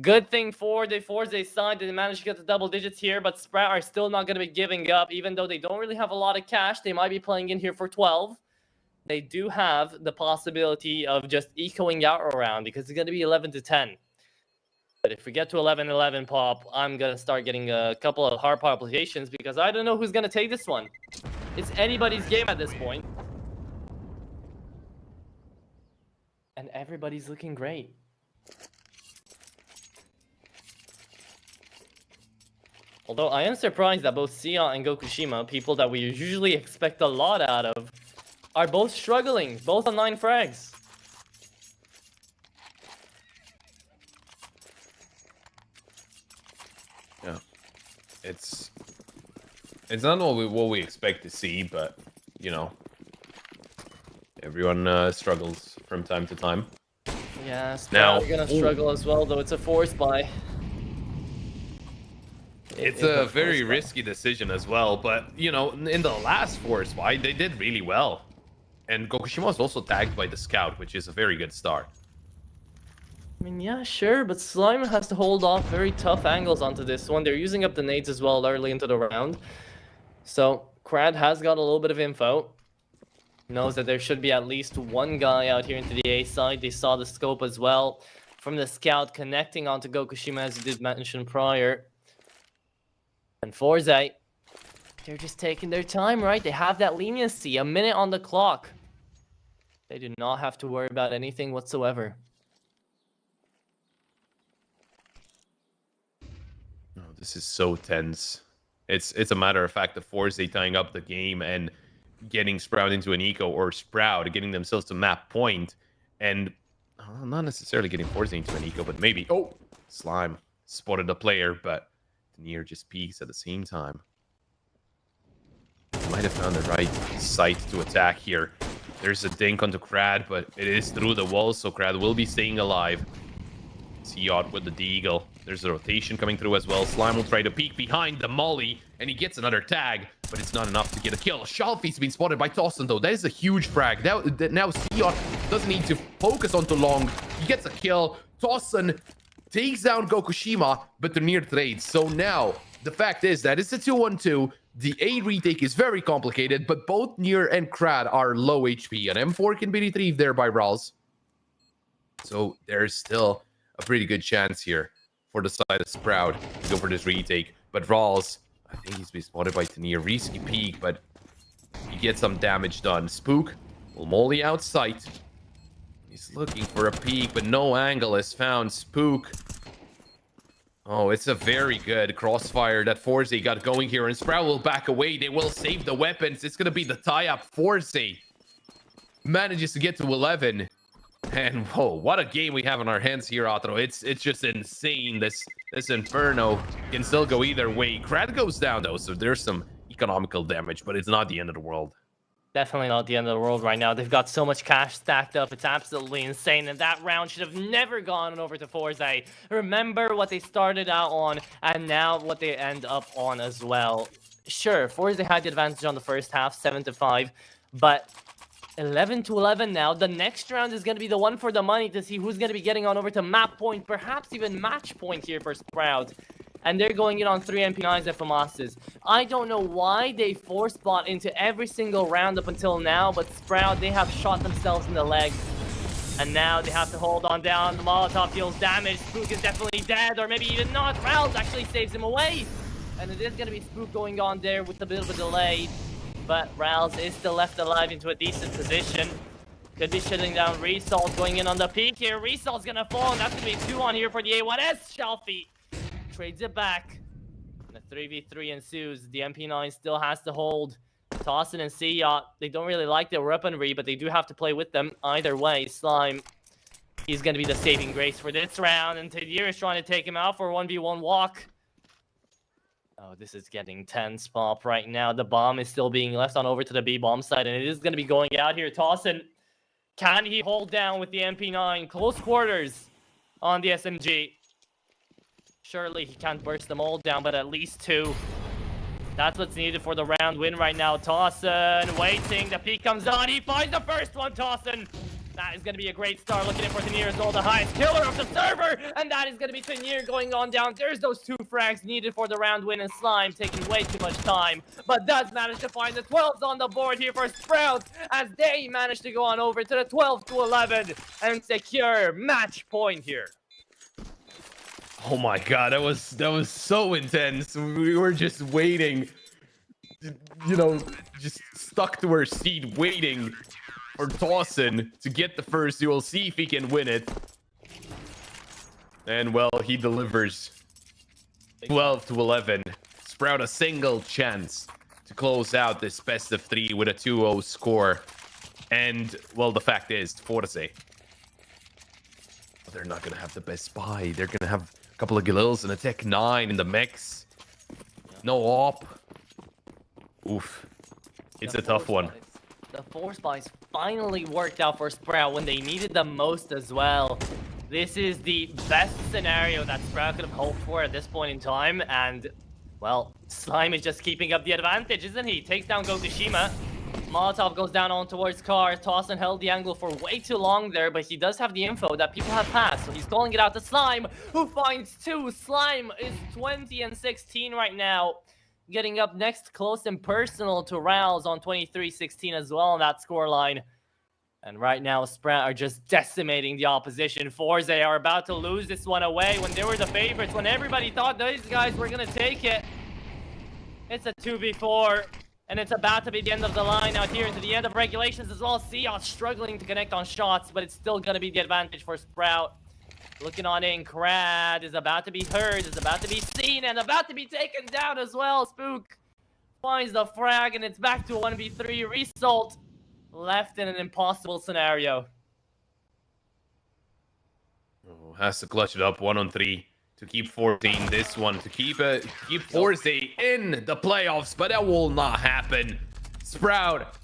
good thing for the Forze side. They managed to get the double digits here, but Sprout are still not going to be giving up, even though they don't really have a lot of cash. They might be playing in here for 12. They do have the possibility of just ecoing out around because it's going to be 11-10. But if we get to 11-11 pop, I'm going to start getting a couple of hard palpitations because I don't know who's going to take this one. It's anybody's game at this point. And everybody's looking great. Although I am surprised that both Sia and Gokushima, people that we usually expect a lot out of, are both struggling, both on 9 frags. Yeah, it's not what we expect to see, but you know, everyone struggles from time to time. Yeah, now we're gonna struggle as well, though it's a force buy. It's a very risky decision as well, but you know, in the last force buy, they did really well, and Gokushima was also tagged by the scout, which is a very good start. I mean, yeah, sure, but Slime has to hold off very tough angles onto this one. They're using up the nades as well early into the round. So, Crad has got a little bit of info. Knows that there should be at least one guy out here into the A side. They saw the scope as well from the scout connecting onto Gokushima, as you did mention prior. And Forze, they're just taking their time, right? They have that leniency, a minute on the clock. They do not have to worry about anything whatsoever. This is so tense. It's a matter of fact, the Forze tying up the game and getting Sprout into an eco, or Sprout getting themselves to map point, and not necessarily getting Forze into an eco, but maybe Slime spotted the player, but Near just peeks at the same time. Might have found the right site to attack here. There's a dink onto Krad, but it is through the wall, so Krad will be staying alive. Seaot with the Deagle. There's a rotation coming through as well. Slime will try to peek behind the Molly, and he gets another tag, but it's not enough to get a kill. Shalfie's been spotted by Tossin, though. That is a huge frag. Now Seaot doesn't need to focus on too long. He gets a kill. Tossin takes down Gokushima, but the near trades. So now, the fact is that it's a 2-1-2. The A retake is very complicated, but both Near and Krad are low HP. An M4 can be retrieved there by Rawls. So there's still a pretty good chance here for the side of Sprout to go for this retake. But Rawls, I think he's been spotted by Tanir. Risky peek, but he gets some damage done. Spook will molly out sight. He's looking for a peek, but no angle is found. Spook. Oh, it's a very good crossfire that Forze got going here, and Sprout will back away. They will save the weapons. It's going to be the tie-up. Forze manages to get to 11. And whoa, what a game we have on our hands here, Atro. It's just insane. This Inferno can still go either way. Krad goes down, though, so there's some economical damage, but it's not the end of the world. Definitely not the end of the world right now. They've got so much cash stacked up. It's absolutely insane. And that round should have never gone over to Forze. Remember what they started out on and now what they end up on as well. Sure, Forze had the advantage on the first half, 7-5. But 11-11 now. The next round is going to be the one for the money to see who's going to be getting on over to map point. Perhaps even match point here for Sprout. And they're going in on 3 MP9s and FAMASs. I don't know why they force bot into every single round up until now, but Sprout, they have shot themselves in the leg. And now they have to hold on down. The Molotov deals damage. Spook is definitely dead, or maybe even not. Rouse actually saves him away. And it is going to be Spook going on there with a bit of a delay. But Rouse is still left alive into a decent position. Could be shutting down Resalt going in on the peak here. Resalt's going to fall, and that's going to be 2 on here for the A1S. Shelfie trades it back, and a 3v3 ensues. The MP9 still has to hold. Tossin and Seaot, they don't really like their weaponry, but they do have to play with them. Either way, Slime, he's going to be the saving grace for this round, and Tadir is trying to take him out for a 1v1 walk. Oh, this is getting tense, Pop, right now. The bomb is still being left on over to the B bomb side, and it is going to be going out here. Tossin, can he hold down with the MP9? Close quarters on the SMG. Surely he can't burst them all down, but at least 2. That's what's needed for the round win right now. Tossin waiting. The peak comes on. He finds the first one, Tossin. That is going to be a great start. Looking in for Tanir as well, the highest killer of the server. And that is going to be Tanir going on down. There's those 2 frags needed for the round win, and Slime taking way too much time. But does manage to find the 12s on the board here for Sprout, as they manage to go on over to the 12-11 and secure match point here. Oh my god, that was so intense. We were just waiting, you know, just stuck to our seat waiting for Dawson to get the first duel, see if he can win it. And well, he delivers. 12-11. Sprout a single chance to close out this best of 3 with a 2-0 score. And well, the fact is, Forze, they're not gonna have the best buy. They're gonna have a couple of Galils and a Tech 9 in the mix. No op. Oof. It's a tough one. The Force buys finally worked out for Sprout when they needed them most as well. This is the best scenario that Sprout could have hoped for at this point in time, and, well, Slime is just keeping up the advantage, isn't he? Takes down Gokushima. Molotov goes down on towards Car. Tossin held the angle for way too long there, but he does have the info that people have passed, so he's calling it out to Slime, who finds 2. Slime is 20 and 16 right now. Getting up next close and personal to Rouse on 23-16 as well on that scoreline. And right now, Sprout are just decimating the opposition. Forze are about to lose this one away when they were the favorites, when everybody thought these guys were going to take it. It's a 2v4, and it's about to be the end of the line out here into the end of regulations as well. Seos struggling to connect on shots, but it's still going to be the advantage for Sprout. Looking on in, Crad is about to be heard, is about to be seen, and about to be taken down as well. Spook finds the frag, and it's back to 1v3. Result left in an impossible scenario. Oh, has to clutch it up 1-on-3 to keep 14 this one, to keep Forze in the playoffs, but that will not happen. Sprout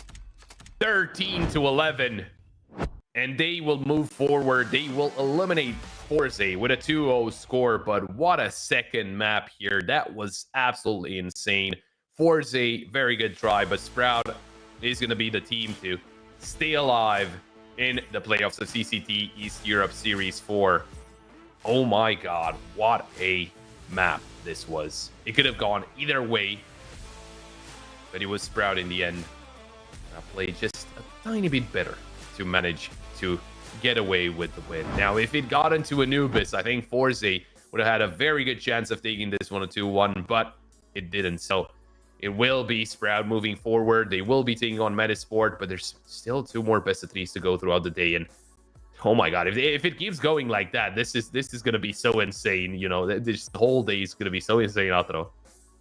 13-11, and they will move forward. They will eliminate Forze with a 2-0 score, but what a second map here. That was absolutely insane. Forze, very good try, but Sprout is going to be the team to stay alive in the playoffs of CCT East Europe Series 4. Oh my god, what a map this was. It could have gone either way, but it was Sprout in the end. I played just a tiny bit better to manage to get away with the win. Now, if it got into Anubis, I think Forze would have had a very good chance of taking this one a 2-1, but it didn't. So it will be Sprout moving forward. They will be taking on Metasport, but there's still 2 more best of 3s to go throughout the day. And oh my god, if it keeps going like that, this is going to be so insane. You know, this whole day is going to be so insane, Atro.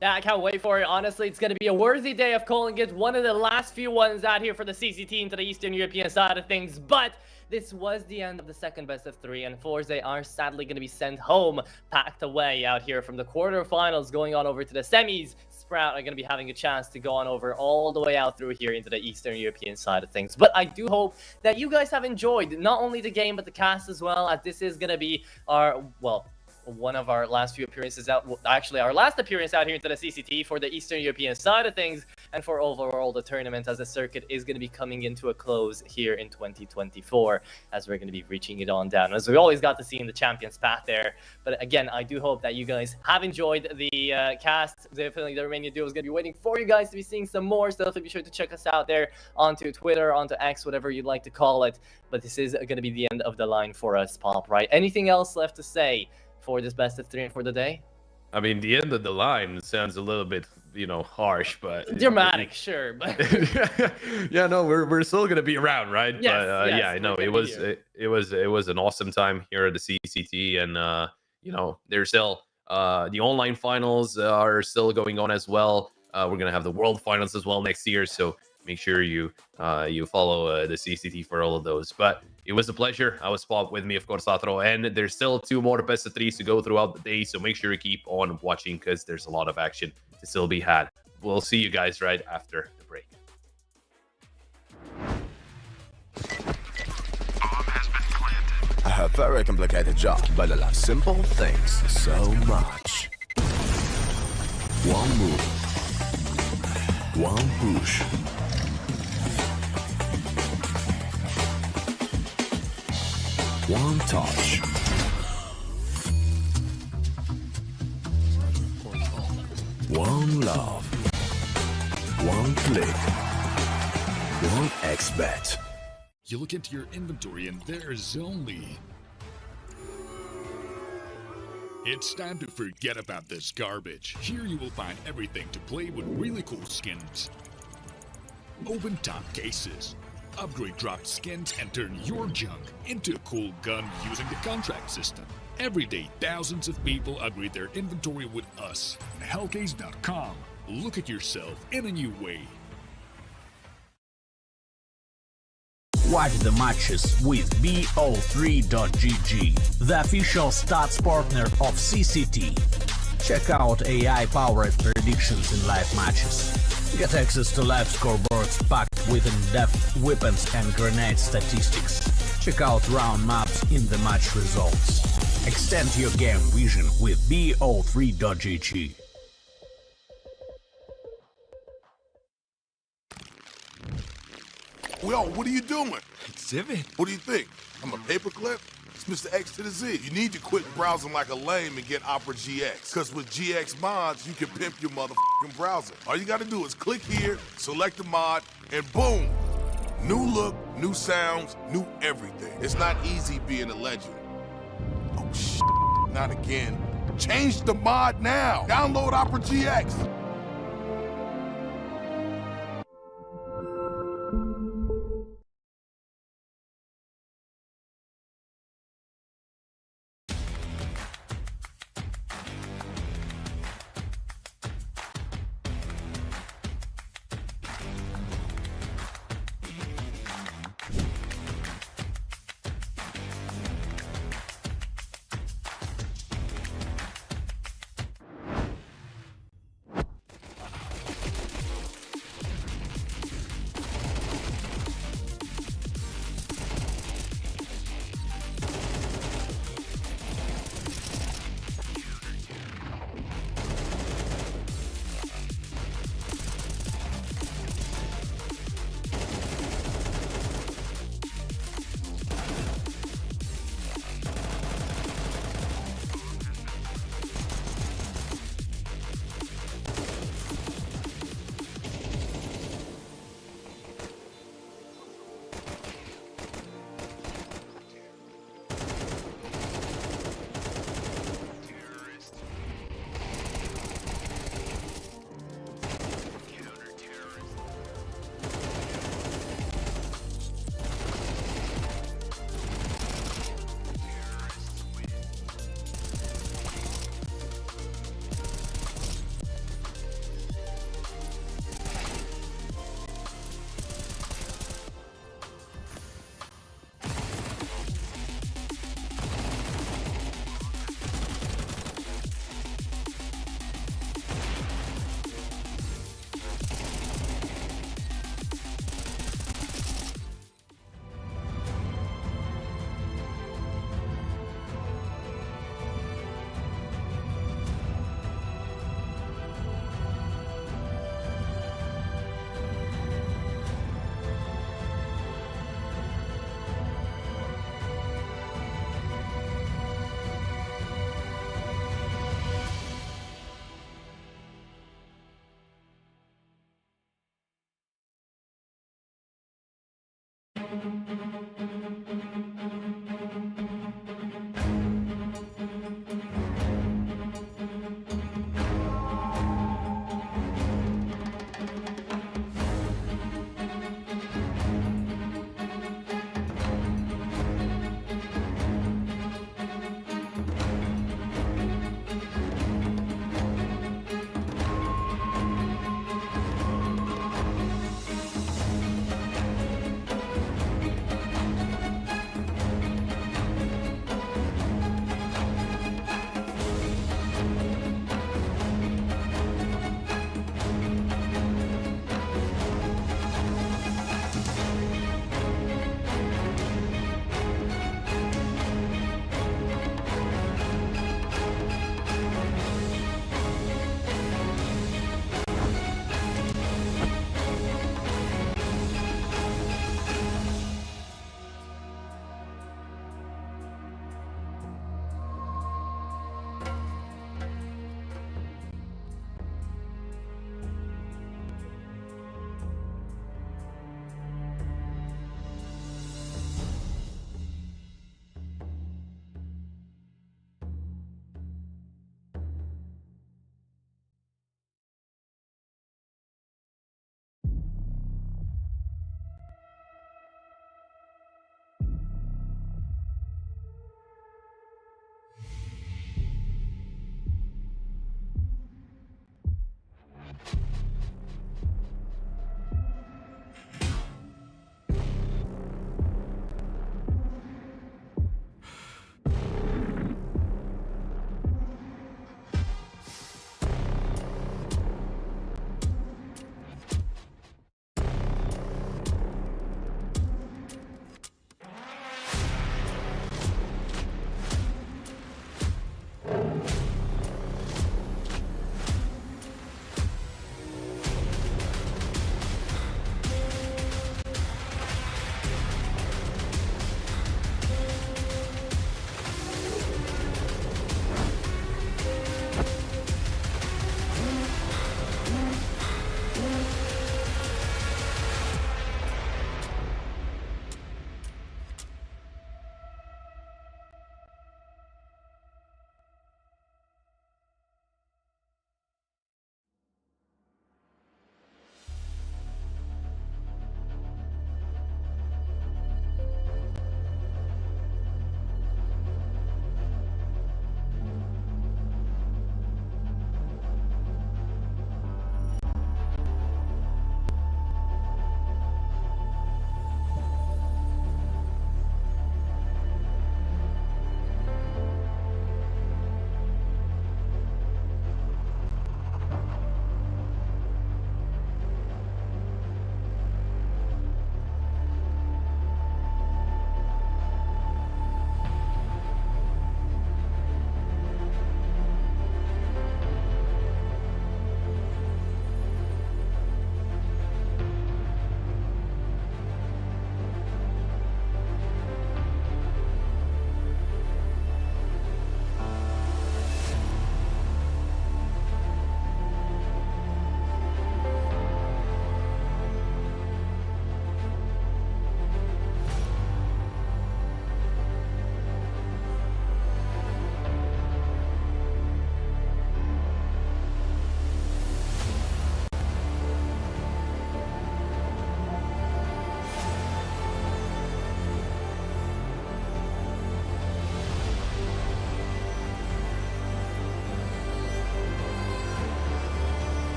Yeah, I can't wait for it. Honestly, it's going to be a worthy day of calling it one of the last few ones out here for the CCT into the Eastern European side of things. But this was the end of the second best of 3, and Forze are sadly going to be sent home, packed away out here from the quarterfinals, going on over to the semis. Sprout are going to be having a chance to go on over all the way out through here into the Eastern European side of things. But I do hope that you guys have enjoyed not only the game, but the cast as well, as this is going to be our, well, one of our last few appearances out, actually our last appearance out here into the CCT for the Eastern European side of things, and for overall the tournament, as the circuit is going to be coming into a close here in 2024, as we're going to be reaching it on down, as we always got to see in the Champions Path there. But again, I do hope that you guys have enjoyed the cast. Definitely the Romania duo is going to be waiting for you guys to be seeing some more stuff. Be sure to check us out there onto Twitter, onto X, whatever you'd like to call it. But this is going to be the end of the line for us, Pop, right? Anything else left to say for this best of 3 and for the day? I mean, the end of the line sounds a little bit, you know, harsh, but dramatic, sure, but yeah, no, we're still gonna be around, right? Yes, but yes, yeah, I know it was an awesome time here at the CCT, and you know, there's still the online finals are still going on as well. We're gonna have the world finals as well next year, so make sure you follow the CCT for all of those. But it was a pleasure. I was Pop, with me, of course, Atro, and there's still 2 more best of 3s to go throughout the day, so make sure you keep on watching because there's a lot of action to still be had. We'll see you guys right after the break. A very complicated job, but I love simple things so much. One move, one push. One touch. One love. One click. One XBet. You look into your inventory and there's only It's time to forget about this garbage. Here you will find everything to play with really cool skins. Open top cases. Upgrade dropped skins and turn your junk into a cool gun using the contract system. Every day, thousands of people upgrade their inventory with us. Hellcase.com. Look at yourself in a new way. Watch the matches with BO3.GG, the official stats partner of CCT. Check out AI-powered predictions in live matches. Get access to live scoreboards packed with in-depth weapons and grenade statistics. Check out round maps in the match results. Extend your game vision with BO3.GG. Yo, what are you doing? Exhibit. What do you think? I'm a paperclip? It's Mr. X to the Z. You need to quit browsing like a lame and get Opera GX. Cause with GX mods, you can pimp your motherfucking browser. All you gotta do is click here, select the mod, and boom! New look, new sounds, new everything. It's not easy being a legend. Oh shit, not again. Change the mod now! Download Opera GX!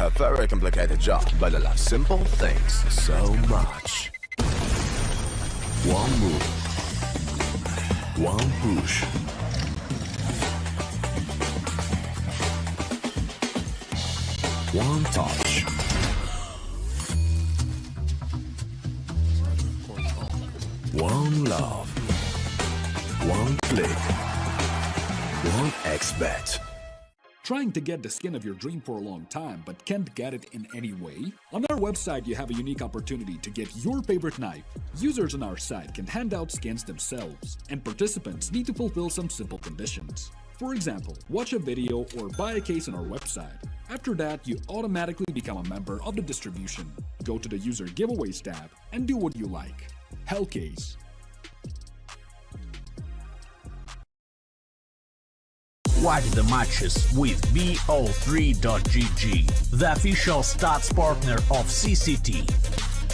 A very complicated job, but I love simple things so much. One move. One push. One touch. One love. One click. One X-Bet. Trying to get the skin of your dream for a long time but can't get it in any way? On our website you have a unique opportunity to get your favorite knife. Users on our site can hand out skins themselves, and participants need to fulfill some simple conditions. For example, watch a video or buy a case on our website. After that, you automatically become a member of the distribution. Go to the user giveaways tab and do what you like. Hellcase. Watch the matches with BO3.GG, the official stats partner of CCT.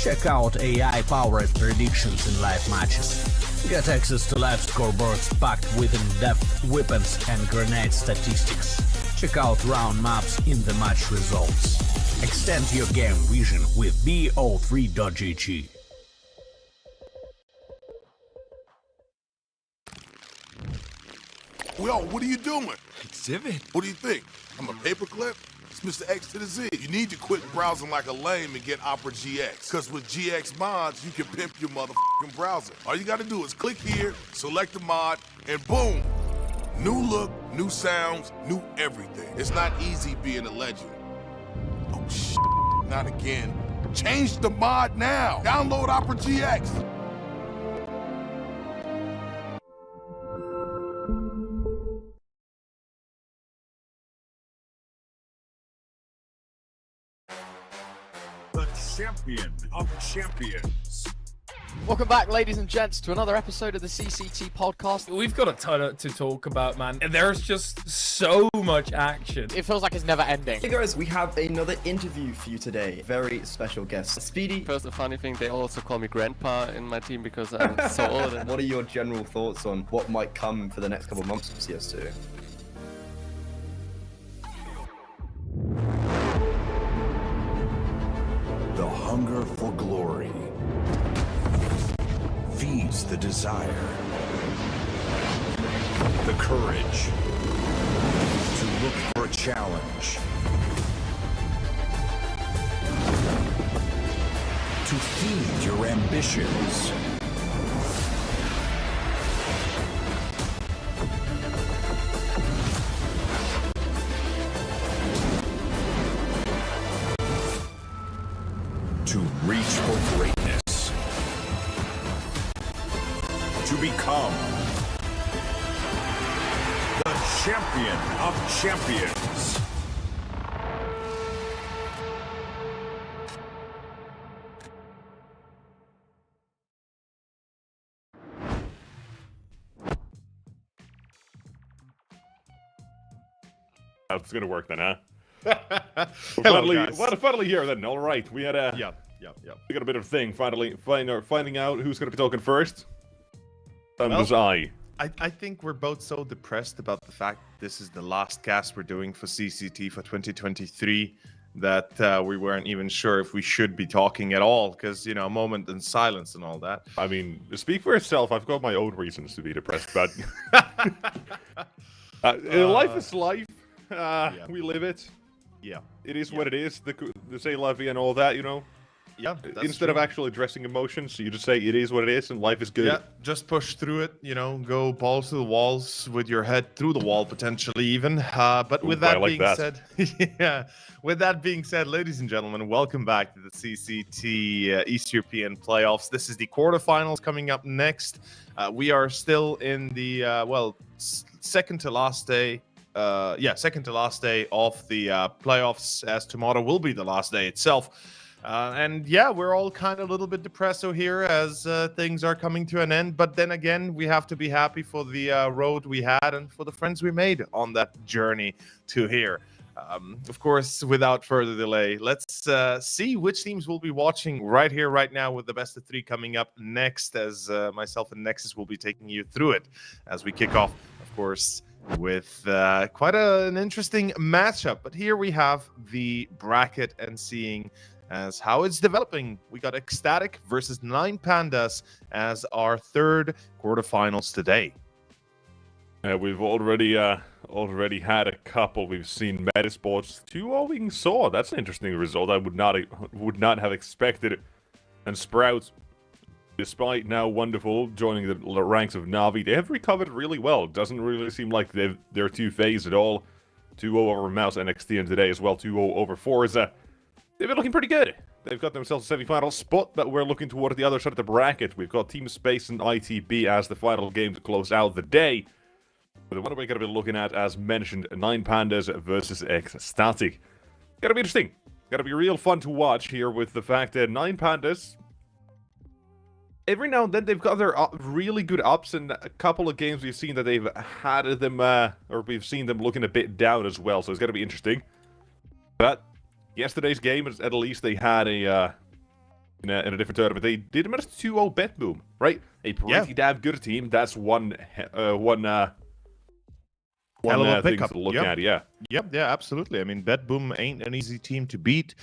Check out AI-powered predictions in live matches. Get access to live scoreboards packed with in-depth weapons and grenade statistics. Check out round maps in the match results. Extend your game vision with BO3.GG. Yo, what are you doing? Exhibit. What do you think? I'm a paperclip? It's Mr. X to the Z. You need to quit browsing like a lame and get Opera GX. Because with GX mods, you can pimp your motherfucking browser. All you gotta do is click here, select the mod, and boom! New look, new sounds, new everything. It's not easy being a legend. Oh, shit. Not again. Change the mod now. Download Opera GX. Champion of champions. Welcome back, ladies and gents, to another episode of the CCT podcast. We've got a ton to talk about, man. There's just so much action. It feels like it's never ending. Hey guys, we have another interview for you today. Very special guest, Speedy. First, the funny thing, they also call me Grandpa in my team because I'm so old. And what are your general thoughts on what might come for the next couple of months of CS2? The hunger for glory feeds the desire, the courage to look for a challenge, to feed your ambitions. To reach for greatness. To become the champion of champions. That's gonna work then, huh? Hello, guys. Finally here then. All right, we had a we got a bit of a thing. Finding out who's gonna be talking first. Was I think we're both so depressed about the fact this is the last cast we're doing for CCT for 2023 that we weren't even sure if we should be talking at all, because, you know, a moment in silence and all that. I mean, speak for itself. I've got my own reasons to be depressed, but life is life. We live it. Yeah. It is what it is. The say la vie and all that, you know. Yeah. Instead of actually addressing emotions, you just say it is what it is and life is good. Yeah, just push through it, you know, go balls to the walls with your head through the wall, potentially even. But with that being said, yeah, with that being said, ladies and gentlemen, welcome back to the CCT East European playoffs. This is the quarterfinals coming up next. We are still in the, second to last day. Second to last day of the playoffs, as tomorrow will be the last day itself. And yeah, we're all kind of a little bit depresso here as things are coming to an end. But then again, we have to be happy for the road we had and for the friends we made on that journey to here. Of course, without further delay, let's see which teams we'll be watching right here, right now, with the best of three coming up next, as myself and Nexus will be taking you through it as we kick off, of course, with quite an interesting matchup. But here we have the bracket and seeing as how it's developing. We got Ecstatic versus 9 Pandas as our third quarterfinals today. We've already had a couple. We've seen Metasports 2-0 being Saw. That's an interesting result. I would not have expected it. And Sprouts, despite now Wonderful joining the ranks of Na'Vi, they have recovered really well. It doesn't really seem like they're too phased at all. 2-0 over Mouse NXT and today as well 2-0 over Forze. They've been looking pretty good. They've got themselves a semi-final spot, but we're looking toward the other side of the bracket. We've got Team Space and ITB as the final game to close out the day. But the one we're going to be looking at, as mentioned, 9 Pandas versus Ecstatic. Gotta be interesting. Gotta be real fun to watch here with the fact that 9 Pandas, every now and then they've got their really good ups, and a couple of games we've seen that they've had them, or we've seen them looking a bit down as well, so it's gotta be interesting. But yesterday's game, at least they had in a different tournament. They did manage 2-0 Bet Boom, right? A pretty damn good team. That's one hell of a thing pickup to look at, yeah. Yep, yeah, absolutely. I mean, Bet Boom ain't an easy team to beat.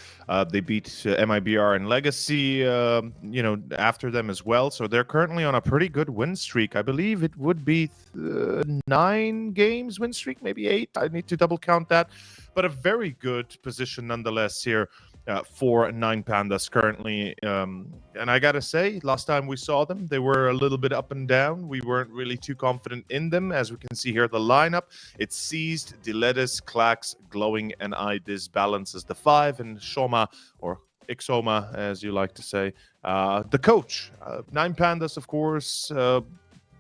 They beat MIBR and Legacy, after them as well. So they're currently on a pretty good win streak. I believe it would be 9 games win streak, maybe 8. I need to double count that. But a very good position nonetheless here for 9 Pandas currently. And I gotta say, last time we saw them, they were a little bit up and down. We weren't really too confident in them. As we can see here, the lineup, it's Seized, Diletus, Clax, Glowing, and IDIS balances the 5, and Shoma, or Ixoma, as you like to say, the coach. 9 Pandas, of course,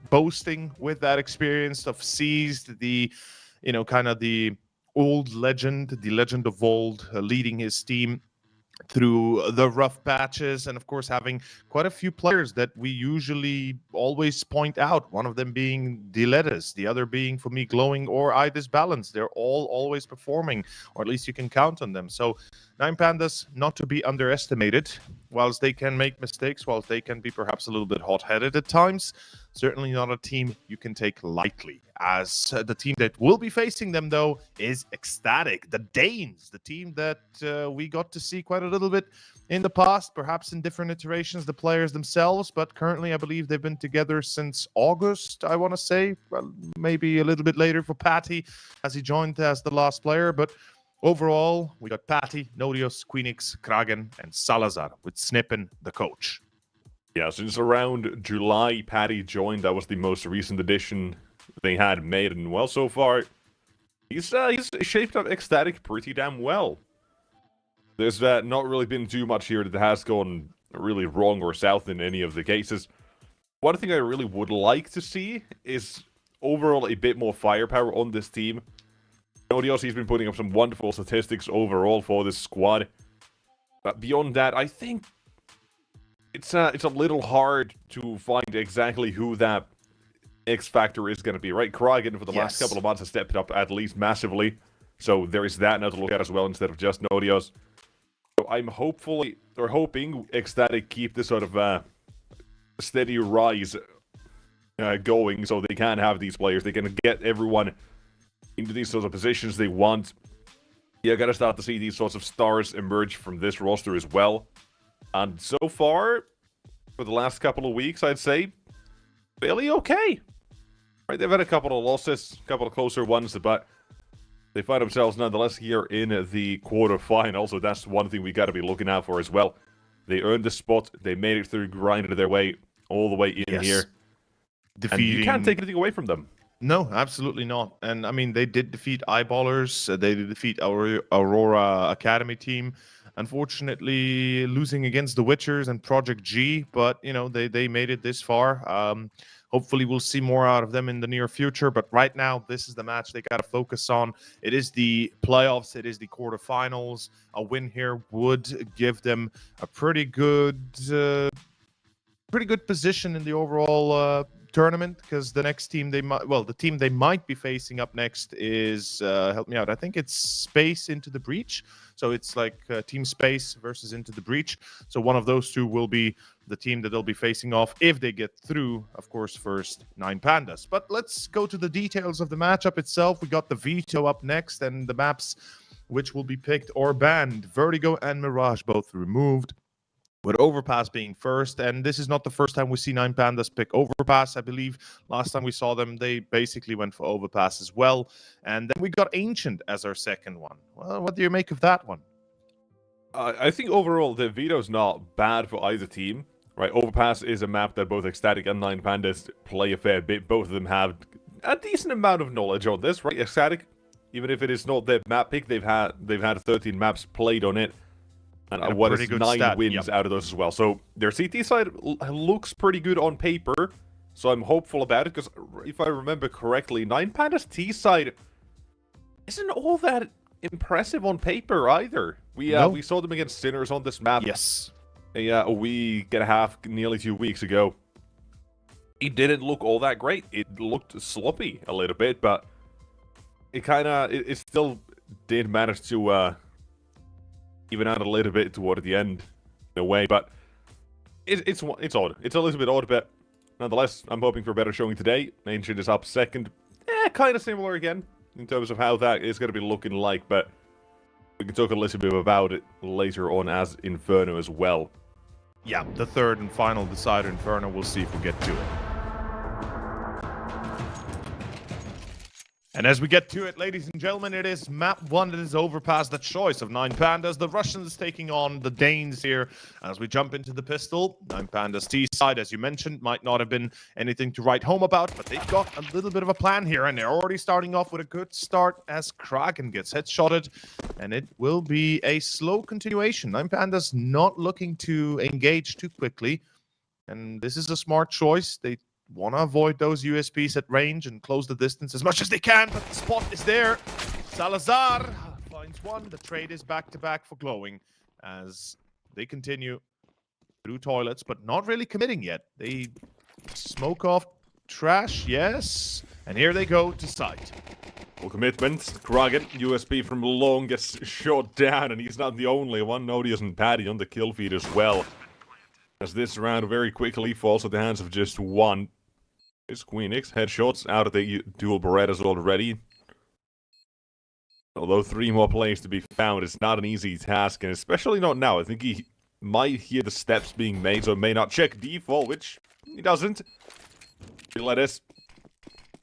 boasting with that experience of Seized, the, kind of the old legend, the legend of old, leading his team through the rough patches, and of course having quite a few players that we usually always point out, one of them being Diletus, the other being for me Glowing or IDIS Balance. They're all always performing, or at least you can count on them. So 9 Pandas not to be underestimated. Whilst they can make mistakes, whilst they can be perhaps a little bit hot-headed at times, certainly not a team you can take lightly. As the team that will be facing them, though, is Ecstatic, the Danes, the team that we got to see quite a little bit in the past, perhaps in different iterations, the players themselves, but currently I believe they've been together since August, I want to say. Well, maybe a little bit later for Patty, as he joined as the last player, but overall, we got Patty, Nodios, Queenix, Kragen, and Salazar, with Snippen, the coach. Yeah, since around July, Patty joined. That was the most recent addition they had made, and well, so far, he's shaped up Ecstatic pretty damn well. There's not really been too much here that has gone really wrong or south in any of the cases. One thing I really would like to see is overall a bit more firepower on this team. Nodios, he's been putting up some wonderful statistics overall for this squad. But beyond that, I think it's a little hard to find exactly who that X factor is going to be, right? Kragen for the last couple of months has stepped up at least massively, so there is that now to look at as well instead of just Nodios. So I'm hoping Ecstatic keep this sort of steady rise going, so they can have these players. They can get everyone into these sorts of positions they want. Yeah, gotta start to see these sorts of stars emerge from this roster as well. And so far, for the last couple of weeks, I'd say, fairly okay. Right, they've had a couple of losses, a couple of closer ones, but they find themselves nonetheless here in the quarterfinal, so that's one thing we gotta be looking out for as well. They earned the spot, they made it through, grinded their way all the way in here. And you can't take anything away from them. No, absolutely not. And I mean, they did defeat Eyeballers. They did defeat our Aurora Academy team. Unfortunately, losing against the Witchers and Project G, but they made it this far. Hopefully, we'll see more out of them in the near future. But right now, this is the match they got to focus on. It is the playoffs. It is the quarterfinals. A win here would give them a pretty good position in the overall tournament because the next team the team they might be facing up next is help me out. I think it's Space Into the Breach. So it's like Team Space versus Into the Breach. So one of those two will be the team that they'll be facing off if they get through, of course, first 9 Pandas. But let's go to the details of the matchup itself. We got the Veto up next and the maps which will be picked or banned. Vertigo and Mirage both removed, with Overpass being first. And this is not the first time we see 9 Pandas pick Overpass. I believe last time we saw them, they basically went for Overpass as well. And then we got Ancient as our second one. Well, what do you make of that one? I think overall the Veto's not bad for either team. Right, Overpass is a map that both Ecstatic and 9 Pandas play a fair bit. Both of them have a decent amount of knowledge on this, right? Ecstatic, even if it is not their map pick, they've had 13 maps played on it. And what is 9 wins out of those as well. So their CT side looks pretty good on paper. So I'm hopeful about it, because if I remember correctly, 9 Pandas T side isn't all that impressive on paper either. We saw them against Sinners on this map. Yes. A week and a half, nearly 2 weeks ago. It didn't look all that great. It looked sloppy a little bit, but it still did manage to even out a little bit toward the end, in a way. But it's odd. It's a little bit odd, but nonetheless, I'm hoping for a better showing today. Ancient is up second. Kind of similar again in terms of how that is going to be looking like, but we can talk a little bit about it later on as Inferno as well. Yeah, the third and final decider, Inferno. We'll see if we get to it. And as we get to it, ladies and gentlemen, it is map 1 that is Overpass, the choice of 9 Pandas. The Russians taking on the Danes here. As we jump into the pistol, 9 Pandas T side, as you mentioned, might not have been anything to write home about, but they've got a little bit of a plan here, and they're already starting off with a good start as Kraken gets headshotted, and it will be a slow continuation. 9 Pandas not looking to engage too quickly, and this is a smart choice. They want to avoid those USPs at range and close the distance as much as they can, but the spot is there. Salazar finds one. The trade is back-to-back for Glowing as they continue through toilets, but not really committing yet. They smoke off trash, yes, and here they go to site. Full commitment. Kraken, USP from long, gets shot down, and he's not the only one. Nodius and Paddy on the kill feed as well. As this round very quickly falls at the hands of just one. Is Queenix headshots out of the dual Berettas already. Although 3 more players to be found, it's not an easy task, and especially not now. I think he might hear the steps being made, so may not check default, which he doesn't. Lettuce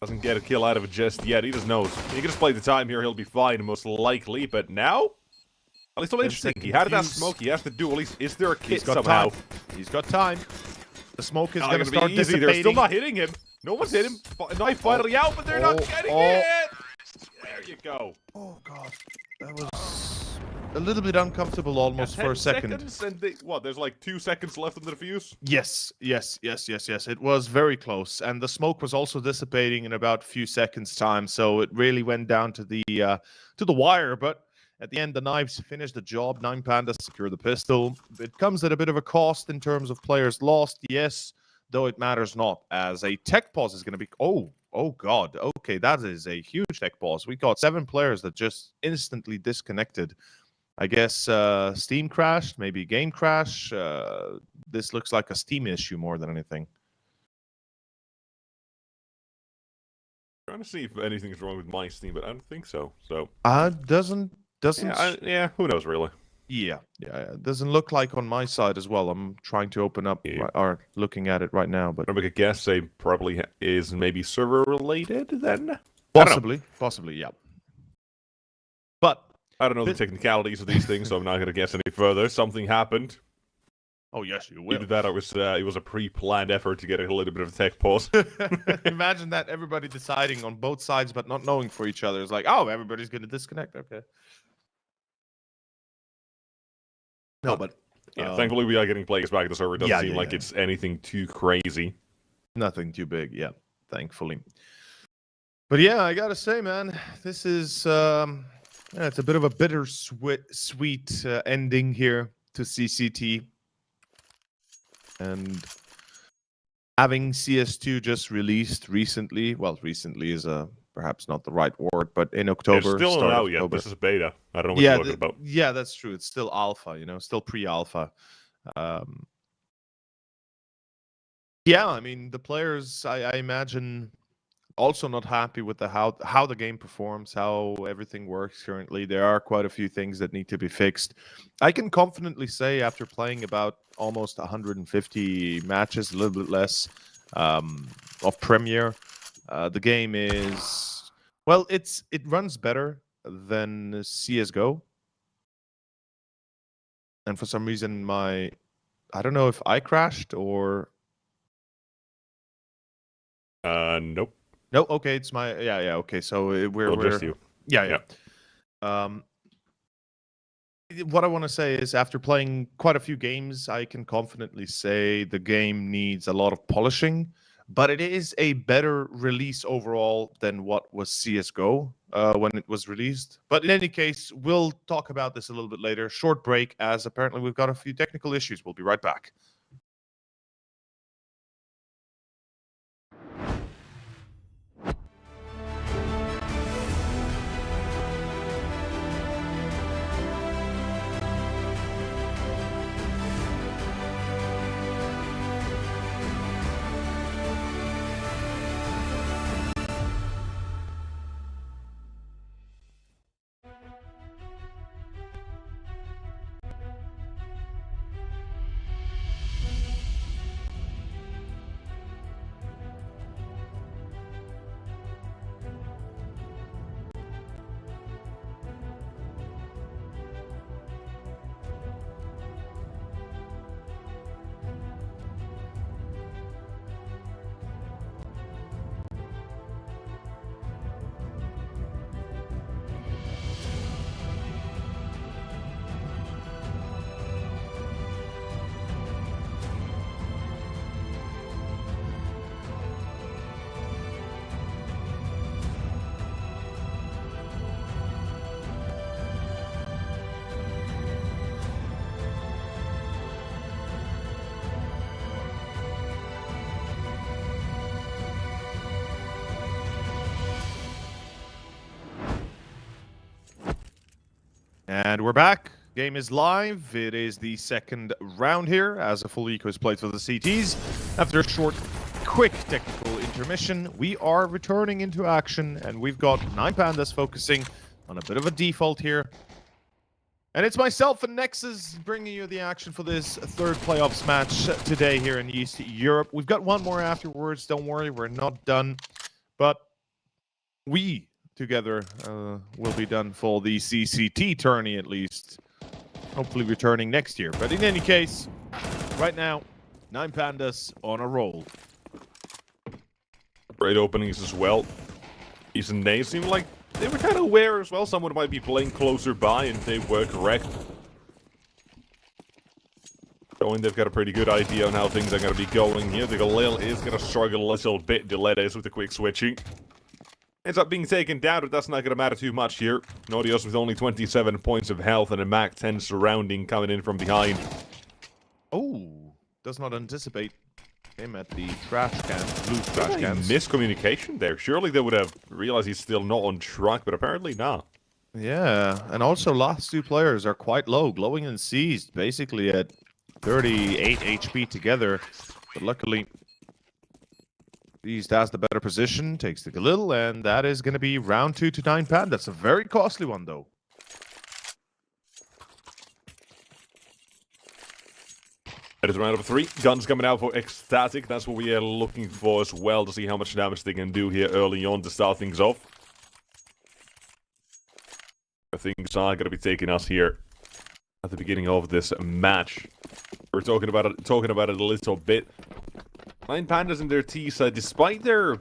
doesn't get a kill out of it just yet. He just knows. He can just play the time here, he'll be fine, most likely, but now? At least I'm interesting. He had that smoke, he has to do, at least, is there a kit somehow? Time. He's got time. The smoke is going to start dissipating. They're still not hitting him. No one's hit him. Knife finally out, but they're not getting it! There you go. Oh, God. That was a little bit uncomfortable almost for a second. And there's like 2 seconds left on the defuse? Yes. It was very close. And the smoke was also dissipating in about a few seconds' time, so it really went down to the wire, but at the end, the knives finish the job. 9 Pandas secure the pistol. It comes at a bit of a cost in terms of players lost, yes, though it matters not, as a tech pause is going to be... Oh, God. Okay, that is a huge tech pause. We got 7 players that just instantly disconnected. I guess Steam crashed, maybe game crash. This looks like a Steam issue more than anything. Trying to see if anything's wrong with my Steam, but I don't think so. Doesn't who knows really. Yeah, it doesn't look like on my side as well. I'm trying to open up or looking at it right now, but I make a guess. Say probably is maybe server related then. Possibly, yeah. But I don't know the technicalities of these things, so I'm not going to guess any further. Something happened. Oh yes, you will. Either that, or it was a pre-planned effort to get a little bit of a tech pause. Imagine that, everybody deciding on both sides but not knowing for each other. It's like, oh, everybody's going to disconnect. Okay. No, but thankfully we are getting players back. The server doesn't seem like it's anything too crazy. Nothing too big, yeah, thankfully. But yeah, I gotta say, man, this is it's a bit of a bittersweet ending here to CCT. And having CS2 just released recently, well, recently is perhaps not the right word, but in October. It's still not out yet. This is beta. I don't know what you're talking about. Yeah, that's true. It's still alpha, still pre-alpha. Yeah, I mean, the players, I imagine, also not happy with how the game performs, how everything works currently. There are quite a few things that need to be fixed. I can confidently say, after playing about almost 150 matches, a little bit less, of Premier, the game is, well, it runs better than CSGO. And for some reason, I don't know if I crashed or... Nope. No, okay, it's my okay. So we're just you. Yeah. What I want to say is, after playing quite a few games, I can confidently say the game needs a lot of polishing, but it is a better release overall than what was CS:GO when it was released. But in any case, we'll talk about this a little bit later. Short break, as apparently we've got a few technical issues. We'll be right back. And we're back. Game is live. It is the second round here as a full eco is played for the CTs. After a short, quick technical intermission, we are returning into action, and we've got 9 Pandas focusing on a bit of a default here. And it's myself and Nexus bringing you the action for this third playoffs match today here in East Europe. We've got one more afterwards. Don't worry, we're not done. But we together will be done for the CCT tourney, at least. Hopefully returning next year. But in any case, right now, 9 Pandas on a roll. Great openings as well. Even they seem like they were kind of aware as well. Someone might be playing closer by, and they were correct. Showing they've got a pretty good idea on how things are going to be going here. The Galil is going to struggle a little bit. Deletes with the quick switching. Ends up being taken down, but that's not going to matter too much here. Nodios with only 27 points of health and a Mac 10 surrounding coming in from behind. Oh, does not anticipate him at the trash can, blue trash cans. Miscommunication there. Surely they would have realized he's still not on track, but apparently not. Yeah, and also last 2 players are quite low. Glowing and Seized basically at 38 HP together, but luckily Seized has the better position, takes the Galil, and that is going to be round 2 to 9 Pandas. That's a very costly one, though. That is round number 3. Guns coming out for Ecstatic. That's what we are looking for as well, to see how much damage they can do here early on to start things off. Things are going to be taking us here at the beginning of this match. We're talking about it a little bit. 9 Pandas in their T side, despite their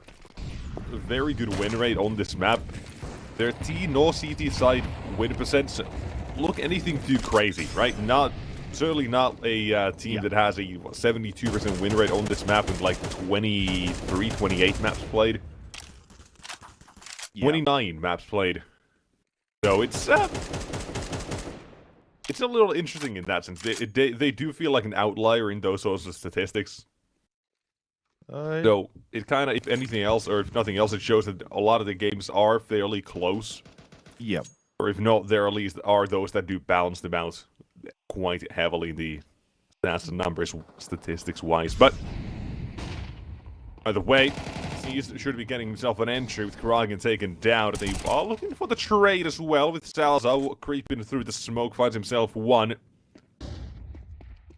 very good win rate on this map, their T nor CT side win percents look anything too crazy, right? Certainly not a team that has a 72% win rate on this map with like 23, 28 maps played. 29 maps played. So it's a little interesting in that sense. They do feel like an outlier in those sorts of statistics. So it kind of, if anything else, or if nothing else, it shows that a lot of the games are fairly close. Yep. Or if not, there at least are those that do balance them out quite heavily in the stats and numbers, statistics-wise. But by the way, he should be getting himself an entry with Kragan taken down. They are looking for the trade as well, with Salazar creeping through the smoke, finds himself one.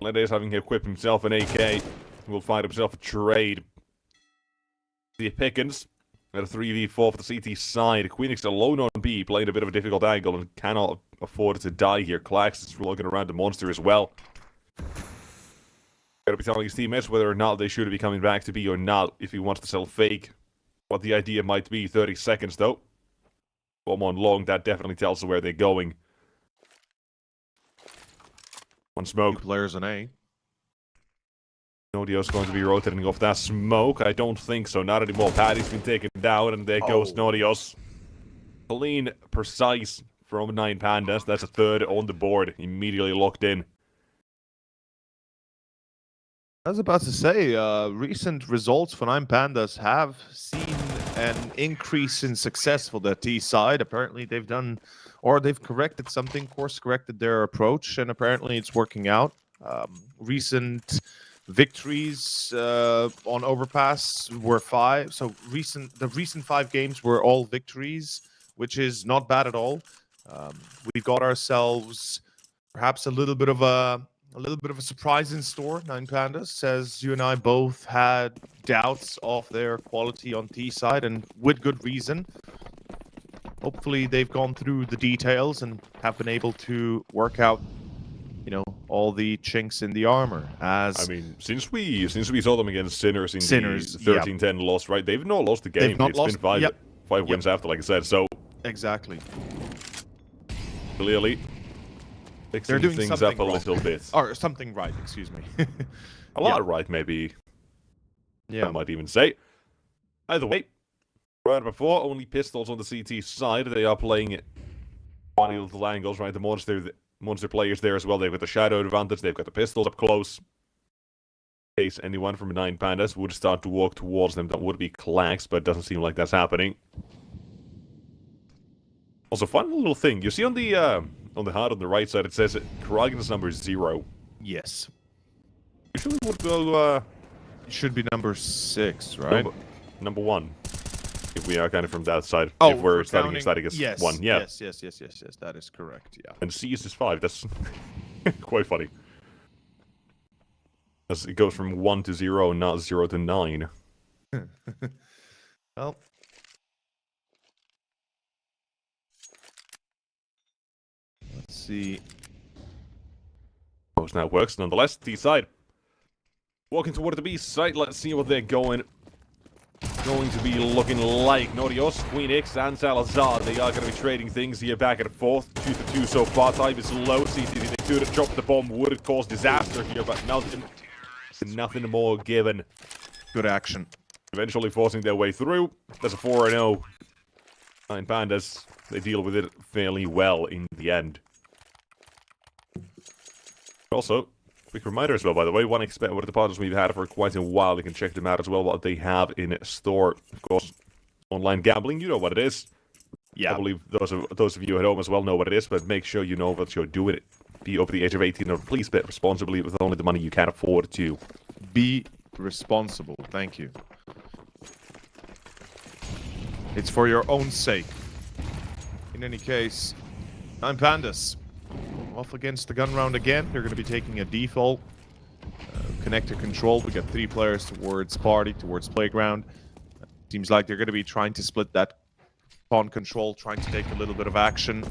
Ledes having equipped himself an AK, will find himself a trade. The Pickens at a 3v4 for the CT side. Queenix alone on B, playing a bit of a difficult angle and cannot afford to die here. Klax is looking around the monster as well. Gotta be telling his teammates whether or not they should be coming back to B or not, if he wants to sell fake. What the idea might be. 30 seconds though. Bomb on long, that definitely tells us where they're going. One smoke. 2 players on A. Nodio's going to be rotating off that smoke. I don't think so. Not anymore. Paddy's been taken down, and there goes Nodios. Clean, precise from 9 Pandas. That's a third on the board. Immediately locked in. I was about to say, recent results for 9 Pandas have seen an increase in success for the T side. Apparently they've done, or they've corrected something, course corrected their approach, and apparently it's working out. Recent victories on Overpass were 5. So the recent 5 games were all victories, which is not bad at all. We've got ourselves perhaps a little bit of a surprise in store. 9 Pandas says you and I both had doubts of their quality on T side, and with good reason. Hopefully they've gone through the details and have been able to work out, you know, all the chinks in the armor. As I mean, since we saw them against Sinners in the 13-10 loss, right? They've not lost the game. They've not lost, been 5 wins after, like I said. So exactly. Clearly, they're doing things something up a little bit. Or something right, excuse me. A lot right, maybe. Yeah. I might even say. Either way, right before, only pistols on the CT side. They are playing funny little angles, right? The monster players there as well. They've got the shadow advantage. They've got the pistols up close. In case anyone from 9 Pandas would start to walk towards them, that would be Klax, but it doesn't seem like that's happening. Also, fun little thing. You see on the HUD on the right side, it says Kragan's number 0. Yes. Usually would go, it should be number 6, right? Number 1. If we are kind of from that side. Oh, if we're starting Ecstatic as 1. Yeah. Yes. That is correct, yeah. And C is just 5. That's quite funny. As it goes from 1 to 0, not 0 to 9. Well. Let's see. Most now works nonetheless. T side. Walking toward the B side. Let's see what they're going to be looking like. Nodios, Queen X, and Salazar. They are going to be trading things here back and forth. 2-2 so far. Time is low. CCT, they could have dropped the bomb. Would have caused disaster here, but nothing more given. Good action. Eventually forcing their way through. There's a 4-0. 9 Pandas. They deal with it fairly well in the end. Also, quick reminder as well, by the way, one expect what the partners we've had for quite a while. You can check them out as well, what they have in store. Of course, online gambling, you know what it is. Yeah. I believe those of you at home as well know what it is, but make sure you know what you're doing. Be over the age of 18, or please bet responsibly with only the money you can afford to. Be responsible. Thank you. It's for your own sake. In any case, 9 Pandas off against the gun round again. They're going to be taking a default connector control. We got 3 players towards party, towards playground. Seems like they're going to be trying to split that pawn control, trying to take a little bit of action.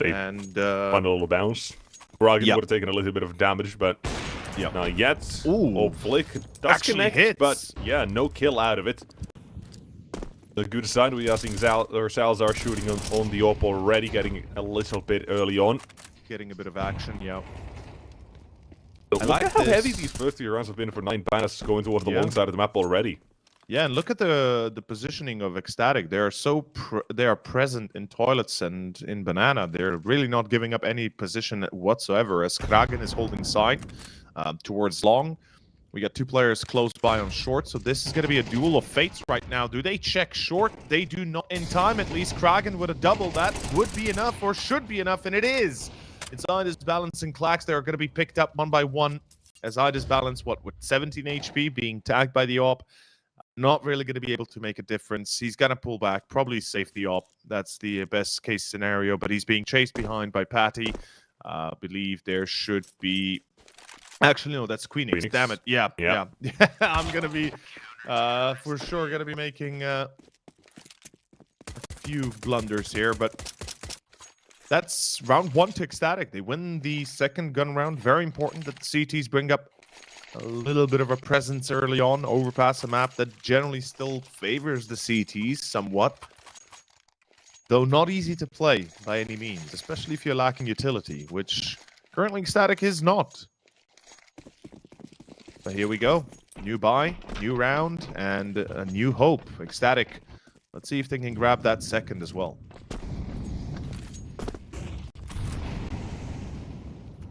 And fun little bounce. Kragan would have taken a little bit of damage, but not yet. Ooh, flick does connect, hits. but yeah, no kill out of it. The good sign, we are seeing Salazar shooting on the op already, getting a little bit early on. Getting a bit of action, yeah. Look at how heavy these first 3 rounds have been for 9 Pandas going towards the long side of the map already. Yeah, and look at the positioning of Ecstatic. They are they are present in toilets and in banana. They're really not giving up any position whatsoever. As Kragan is holding side towards long, We got two players close by on short, so this is going to be a duel of fates right now. Do they check short? They do not in time, at least. Kraken with a double. That would be enough, or should be enough, and it is. Inside is Balance and Clax. They are going to be picked up one by one. As Ida's Balance, what, with 17 HP, being tagged by the op. Not really going to be able to make a difference. He's going to pull back, probably save the op. That's the best case scenario, but he's being chased behind by Patty. Believe there should be... Actually, no, that's Queenix. Damn it. Yeah. I'm going to be, for sure, going to be making a few blunders here, but that's round 1 to Ecstatic. They win the second gun round. Very important that the CTs bring up a little bit of a presence early on. Overpass, a map that generally still favors the CTs somewhat. Though not easy to play by any means, especially if you're lacking utility, which currently Ecstatic is not. So here we go. New buy, new round, and a new hope. Ecstatic. Let's see if they can grab that second as well.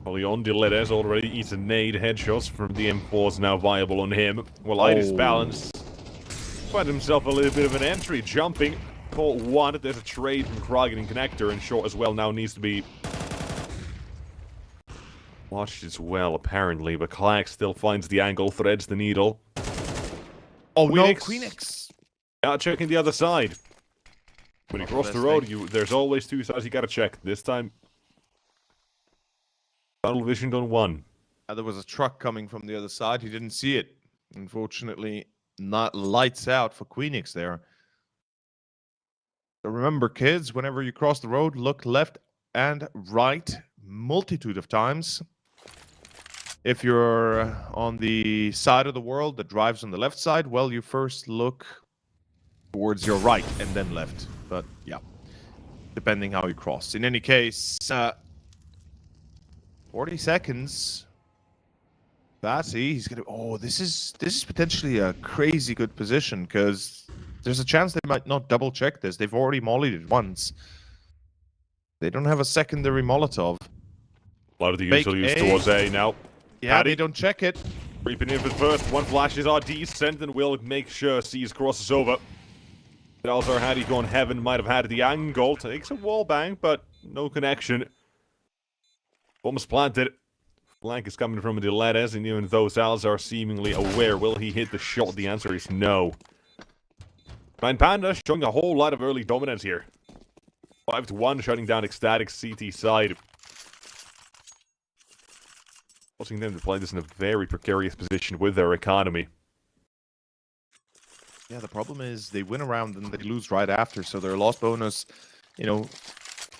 Leon Diledes already eaten nade. Headshots from the M4s now viable on him. Well, Ida's Balance find himself a little bit of an entry. Jumping. Caught one. There's a trade from Kraken and Connector, and short as well now needs to be watched as well, apparently, but Clack still finds the angle, threads the needle. Oh, no, Queenix. Checking the other side. When you cross the road, there's always two sides you gotta check. This time, tunnel visioned on one. There was a truck coming from the other side. He didn't see it. Unfortunately, not lights out for Queenix there. So remember, kids, whenever you cross the road, look left and right multitude of times. If you're on the side of the world that drives on the left side, well, you first look towards your right and then left. But yeah, depending how you cross. In any case, 40 seconds. Batty, he's gonna. Oh, this is potentially a crazy good position because there's a chance they might not double check this. They've already mollied it once. They don't have a secondary Molotov. A lot of the usual use towards A now. Yeah, Patty, they don't check it. Creeping in for the first. One flash is RD sent and will make sure sees crosses over. Dalzar had he gone heaven, might have had the angle. Takes a wall bang, but no connection. Bombs planted. Flank is coming from Diledes, and even though Dalzar seemingly aware, will he hit the shot? The answer is no. Nine Pandas showing a whole lot of early dominance here. 5-1, shutting down Ecstatic CT side. Forcing them to play this in a very precarious position with their economy. Yeah, the problem is they win a round and they lose right after, so their loss bonus,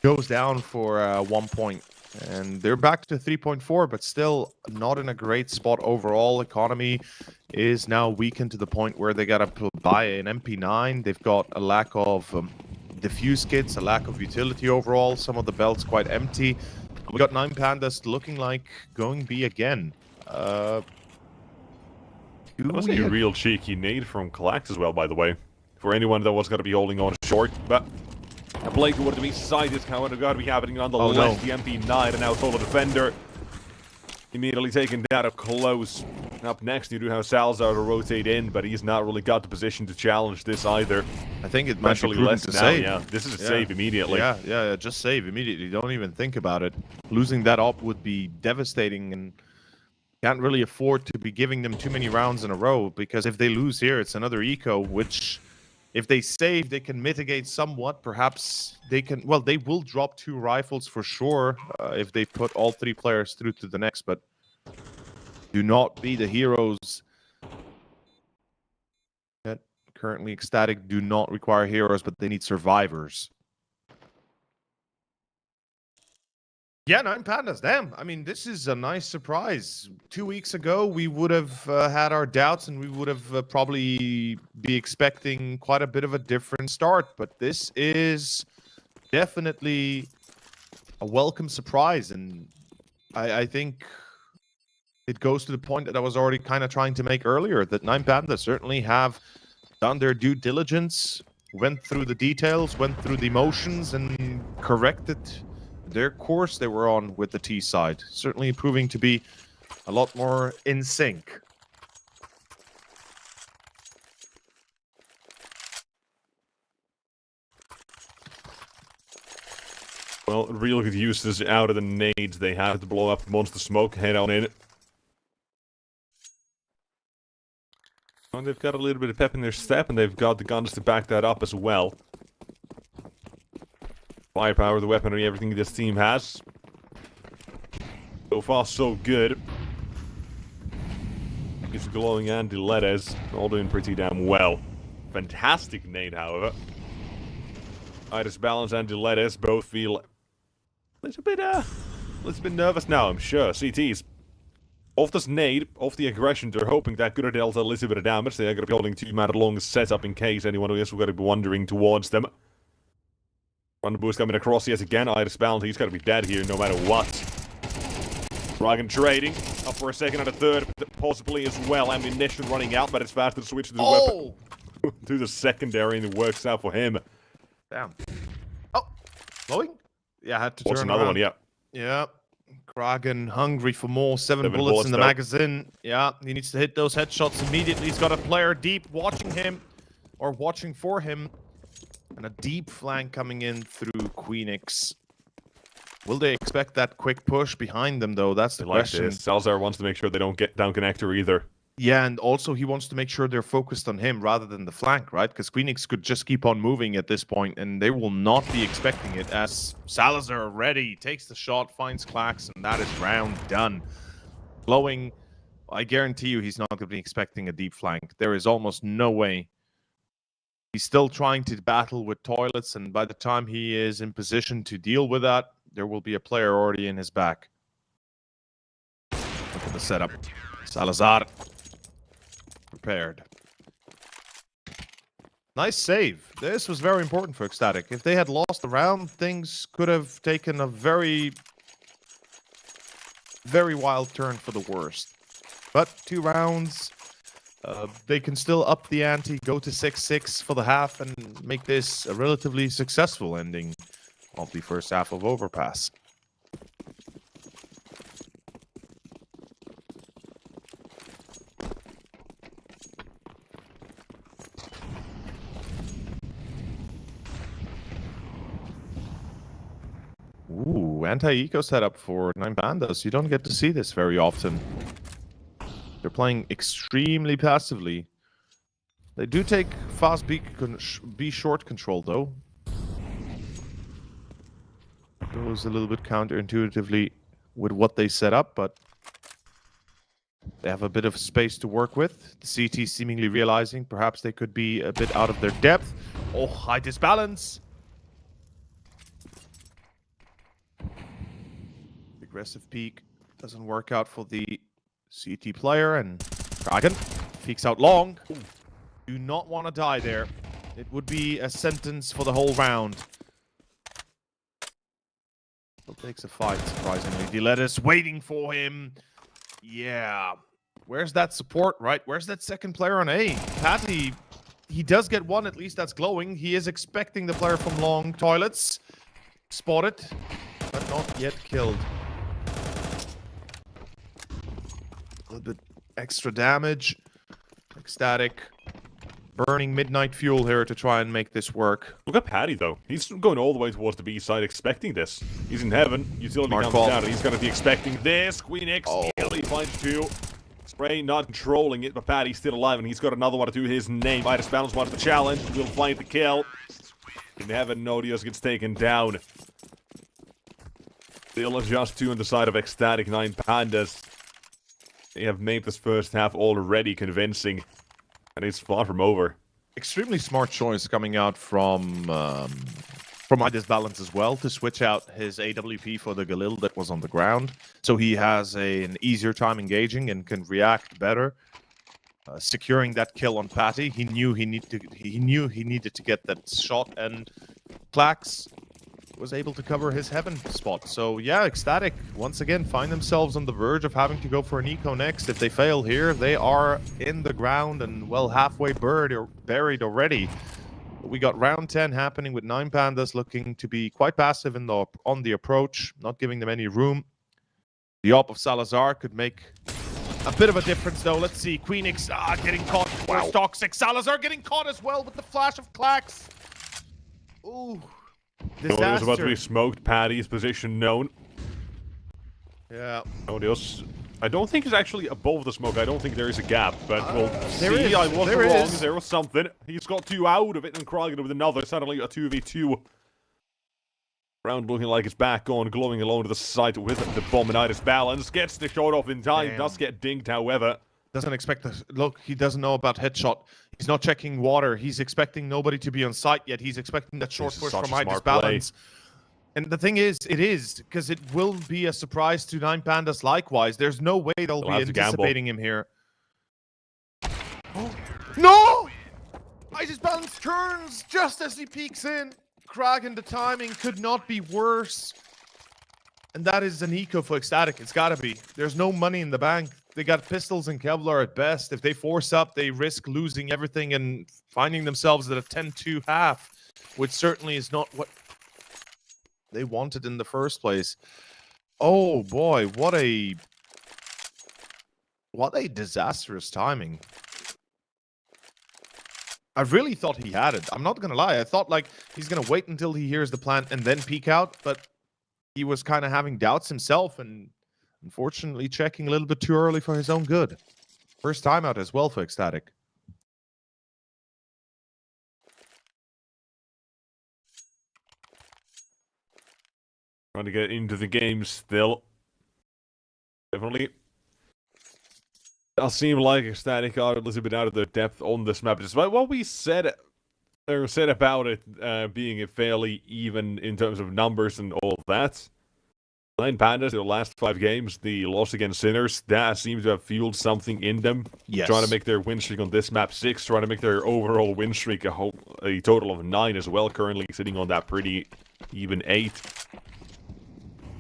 goes down for 1 point. And they're back to 3.4, but still not in a great spot overall. Economy is now weakened to the point where they gotta buy an MP9. They've got a lack of diffuse kits, a lack of utility overall. Some of the belts quite empty. We got 9 Pandas looking like going B again. That was a real cheeky nade from Clax as well, by the way. For anyone that was going to be holding on short. But a play toward the east side is going to be happening nonetheless. Oh, no. The MP9 and now solo defender. Immediately taken down up close. Up next, you do have Salazar to rotate in, but he's not really got the position to challenge this either. I think it might be prudent to save. Yeah, this is a save immediately. Yeah, just save immediately. Don't even think about it. Losing that op would be devastating, and can't really afford to be giving them too many rounds in a row, because if they lose here, it's another eco, which if they save, they can mitigate somewhat. Perhaps they can, well, they will drop 2 rifles for sure if they put all 3 players through to the next, but do not be the heroes. Currently, Ecstatic do not require heroes, but they need survivors. Yeah, 9 Pandas, damn. I mean, this is a nice surprise. 2 weeks ago, we would have had our doubts, and we would have probably be expecting quite a bit of a different start. But this is definitely a welcome surprise, and I think it goes to the point that I was already kind of trying to make earlier, that 9 Pandas certainly have done their due diligence, went through the details, went through the motions, and corrected their course they were on with the T side. Certainly proving to be a lot more in sync. Well, real good uses out of the nades they have to blow up monster smoke, head on in. And they've got a little bit of pep in their step, and they've got the guns to back that up as well. Firepower, the weaponry, everything this team has. So far, so good. It's glowing and Dilettes, all doing pretty damn well. Fantastic nade, however. Iris Balance and Dilettes both feel a little bit nervous now, I'm sure. CT's off this nade, off the aggression, they're hoping that could have dealt a little bit of damage. They are going to be holding 2-man long setup in case anyone who is going to be wandering towards them. Run boost coming across yet again. Iris Balance, he's going to be dead here no matter what. Dragon trading, up for a second and a third, possibly as well. Ammunition running out, but it's faster to switch to the weapon. To the secondary, and it works out for him. Damn. Oh, blowing? Yeah, I had to What's turn another around. one? Yeah. Yeah. Kraken hungry for more. 7 bullets in the magazine. Yeah, he needs to hit those headshots immediately. He's got a player deep watching him, or watching for him. And a deep flank coming in through Queenix. Will they expect that quick push behind them, though? That's the question. Salazar wants to make sure they don't get down connector either. Yeah, and also he wants to make sure they're focused on him rather than the flank, right? Because Queenix could just keep on moving at this point, and they will not be expecting it as Salazar ready, takes the shot, finds Clax, and that is round done. Blowing, I guarantee you he's not going to be expecting a deep flank. There is almost no way. He's still trying to battle with toilets, and by the time he is in position to deal with that, there will be a player already in his back. Look at the setup. Salazar. Prepared. Nice save. This was very important for Ecstatic. If they had lost the round, things could have taken a very, very wild turn for the worst. But 2 rounds, they can still up the ante, go to 6-6 for the half, and make this a relatively successful ending of the first half of Overpass. Ooh, anti-eco setup for 9 Pandas. You don't get to see this very often. They're playing extremely passively. They do take fast B short control, though. Goes a little bit counterintuitively with what they set up, but they have a bit of space to work with. The CT seemingly realizing perhaps they could be a bit out of their depth. Oh, high disbalance. Aggressive peek doesn't work out for the CT player, and Dragon peeks out long. Do not want to die there. It would be a sentence for the whole round. Still takes a fight, surprisingly. Dilettes waiting for him. Yeah. Where's that support, right? Where's that second player on A? Patty, he does get one, at least that's glowing. He is expecting the player from long. Toilets. Spotted, but not yet killed. A little bit extra damage. Ecstatic. Burning midnight fuel here to try and make this work. Look at Paddy, though. He's going all the way towards the B side, expecting this. He's in heaven. Utility comes down, and he's going to be expecting this. Queenix nearly finds 2. Spray not controlling it, but Paddy's still alive, and he's got another one to his name. Iris Balance wants the challenge. Will find the kill. In heaven, Nodios gets taken down. Still just 2 on the side of Ecstatic. 9 Pandas. They have made this first half already convincing. And it's far from over. Extremely smart choice coming out from Disbalance as well to switch out his AWP for the Galil that was on the ground. So he has an easier time engaging and can react better. Securing that kill on Patty, he knew he needed to get that shot, and Clax was able to cover his heaven spot. So yeah, Ecstatic once again find themselves on the verge of having to go for an eco next. If they fail here, they are in the ground and well halfway buried already. But we got round 10 happening with 9 Pandas looking to be quite passive on the approach, not giving them any room. The op of Salazar could make a bit of a difference, though. Let's see. Queenix getting caught. Wow. Toxic. Salazar getting caught as well with the flash of Clax. Ooh. Nautilus about to be smoked. Paddy's position known. Yeah. Nautilus, I don't think he's actually above the smoke. I don't think there is a gap, but we'll see. Is. I wasn't There wrong. is. There was something. He's got 2 out of it, and Kragan with another. Suddenly a 2v2. Round looking like it's back on, glowing along to the side with the Bomb-Itis balance. Gets the shot off in time. Damn. Does get dinged, however. Doesn't expect the look. He doesn't know about headshot. He's not checking water. He's expecting nobody to be on site yet. He's expecting that short push from Itis balance. And the thing is, it is, because it will be a surprise to 9 Pandas likewise. There's no way they'll be anticipating him here. No! Itis balance turns just as he peeks in. Kragan, the timing could not be worse. And that is an eco for Ecstatic. It's gotta be. There's no money in the bank. They got pistols and Kevlar at best. If they force up, they risk losing everything and finding themselves at a 10-2 half, which certainly is not what they wanted in the first place. Oh boy, what a disastrous timing. I really thought he had it. I'm not gonna lie. I thought like he's gonna wait until he hears the plan and then peek out, but he was kind of having doubts himself and unfortunately checking a little bit too early for his own good. First time out as well for Ecstatic. Trying to get into the game still. Definitely. Does seem like Ecstatic are a little bit out of their depth on this map. Despite what we said about it being fairly even in terms of numbers and all that. 9 Pandas, their last 5 games, the loss against Sinners, that seems to have fueled something in them. Yes. Trying to make their win streak on this map 6, trying to make their overall win streak a total of 9 as well, currently sitting on that pretty even 8.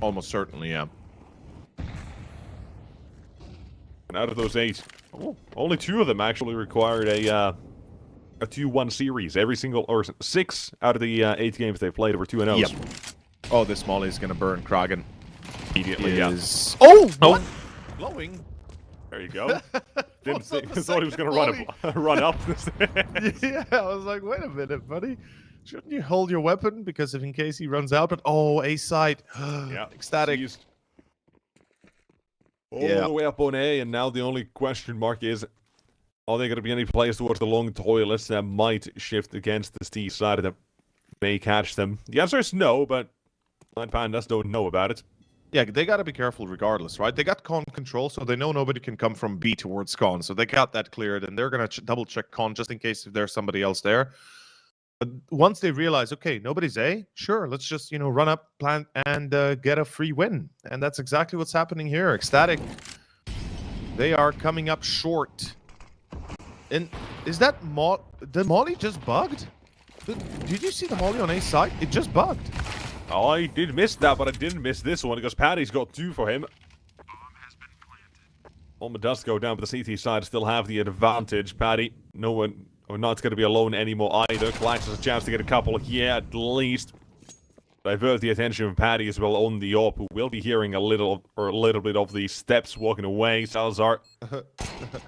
Almost certainly, yeah. And out of those 8, only 2 of them actually required a 2-1 series. Every single, or 6 out of the 8 games they played were 2-0s. Yep. Oh, this molly is going to burn Kragan. Immediately, Oh! What? Glowing. There you go. Didn't think, thought he was going to run up. Yeah, I was like, wait a minute, buddy. Shouldn't you hold your weapon? Because if in case he runs out, but oh, A side. Yeah. Ecstatic. All the way up on A, and now the only question mark is, are there going to be any players towards the long toilets that might shift against the C side that may catch them? The answer is no, but 9 Pandas don't know about it. Yeah, they got to be careful regardless, right? They got con control, so they know nobody can come from B towards con. So they got that cleared, and they're going to double check con just in case if there's somebody else there. But once they realize, okay, nobody's A, sure, let's just, run up, plant, and get a free win. And that's exactly what's happening here. Ecstatic, they are coming up short. And is that the molly just bugged? Did you see the molly on A side? It just bugged. Oh, I did miss that, but I didn't miss this one because Paddy's got 2 for him. Bomb does go down, but the CT side still have the advantage. Paddy, no one, or not going to be alone anymore either. Clash has a chance to get a couple here at least. Divert the attention of Paddy as well on the AWP, who will be hearing a little bit of the steps walking away. Salazar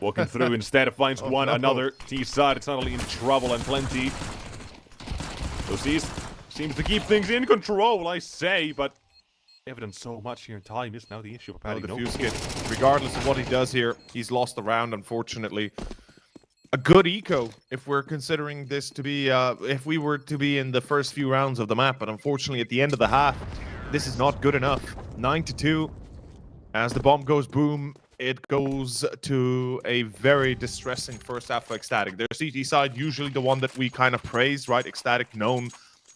walking through instead, finds another T side. It's suddenly in trouble and plenty. So seems to keep things in control, I say, but evident so much here in time is now the issue for Paddy. Regardless of what he does here, he's lost the round, unfortunately. A good eco, if we're considering this to be, if we were to be in the first few rounds of the map, but unfortunately at the end of the half, this is not good enough. 9-2. As the bomb goes boom, it goes to a very distressing first half for Ecstatic. Their CT side, usually the one that we kind of praise, right? Ecstatic known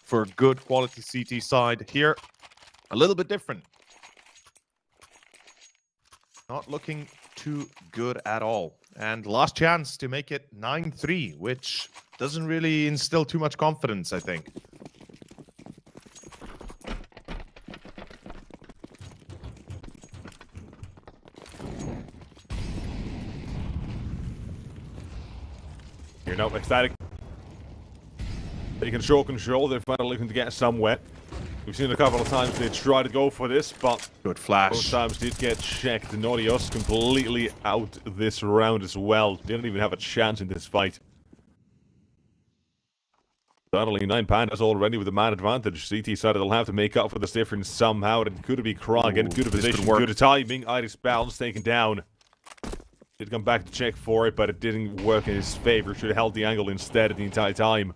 for good quality CT side. Here, a little bit different. Not looking too good at all. And last chance to make it 9-3, which doesn't really instill too much confidence, I think. Here now, Ecstatic. They can show control. They're finally looking to get somewhere. We've seen a couple of times they try to go for this, but good flash. Both times did get checked. Nautilus completely out this round as well. Didn't even have a chance in this fight. Suddenly, 9 Pandas already with the man advantage. CT side they'll have to make up for this difference somehow. It could be Krog in good position, good timing. Iris Balance taken down. Did come back to check for it, but it didn't work in his favor. Should have held the angle instead the entire time.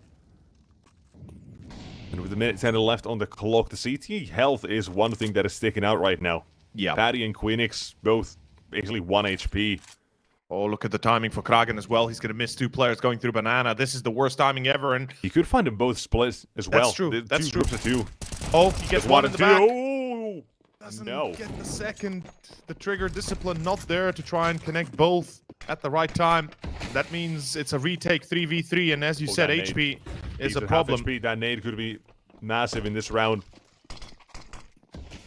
And with a minute 10 left on the clock, the CT health is one thing that is sticking out right now. Yeah. Paddy and Queenix, both basically 1 HP. Oh, look at the timing for Kragan as well. He's going to miss 2 players going through Banana. This is the worst timing ever, and... He could find them both split as well. That's true. That's true. Groups of 2. Oh, he gets one in the back. Oh, doesn't no. get the second. The trigger discipline not there to try and connect both at the right time. That means it's a retake 3v3, and as you said, HP is a problem. HP, that nade could be massive in this round.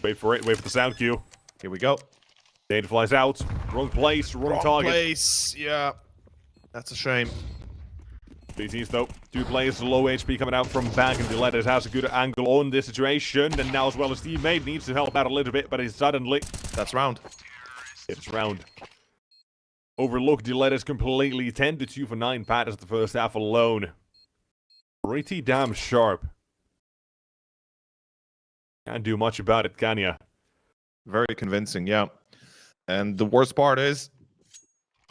Wait for it. Wait for the sound cue. Here we go. Nade flies out. Wrong place. Wrong target. Place. Yeah. That's a shame. BTs though. 2 players low HP coming out from back, and Dilettas has a good angle on this situation. And now as well as teammate needs to help out a little bit, but it's suddenly... That's round. It's round. Overlooked Dilettas completely. 10-2 for 9 Pandas the first half alone. Pretty damn sharp. Can't do much about it, can ya? Very convincing, yeah. And the worst part is,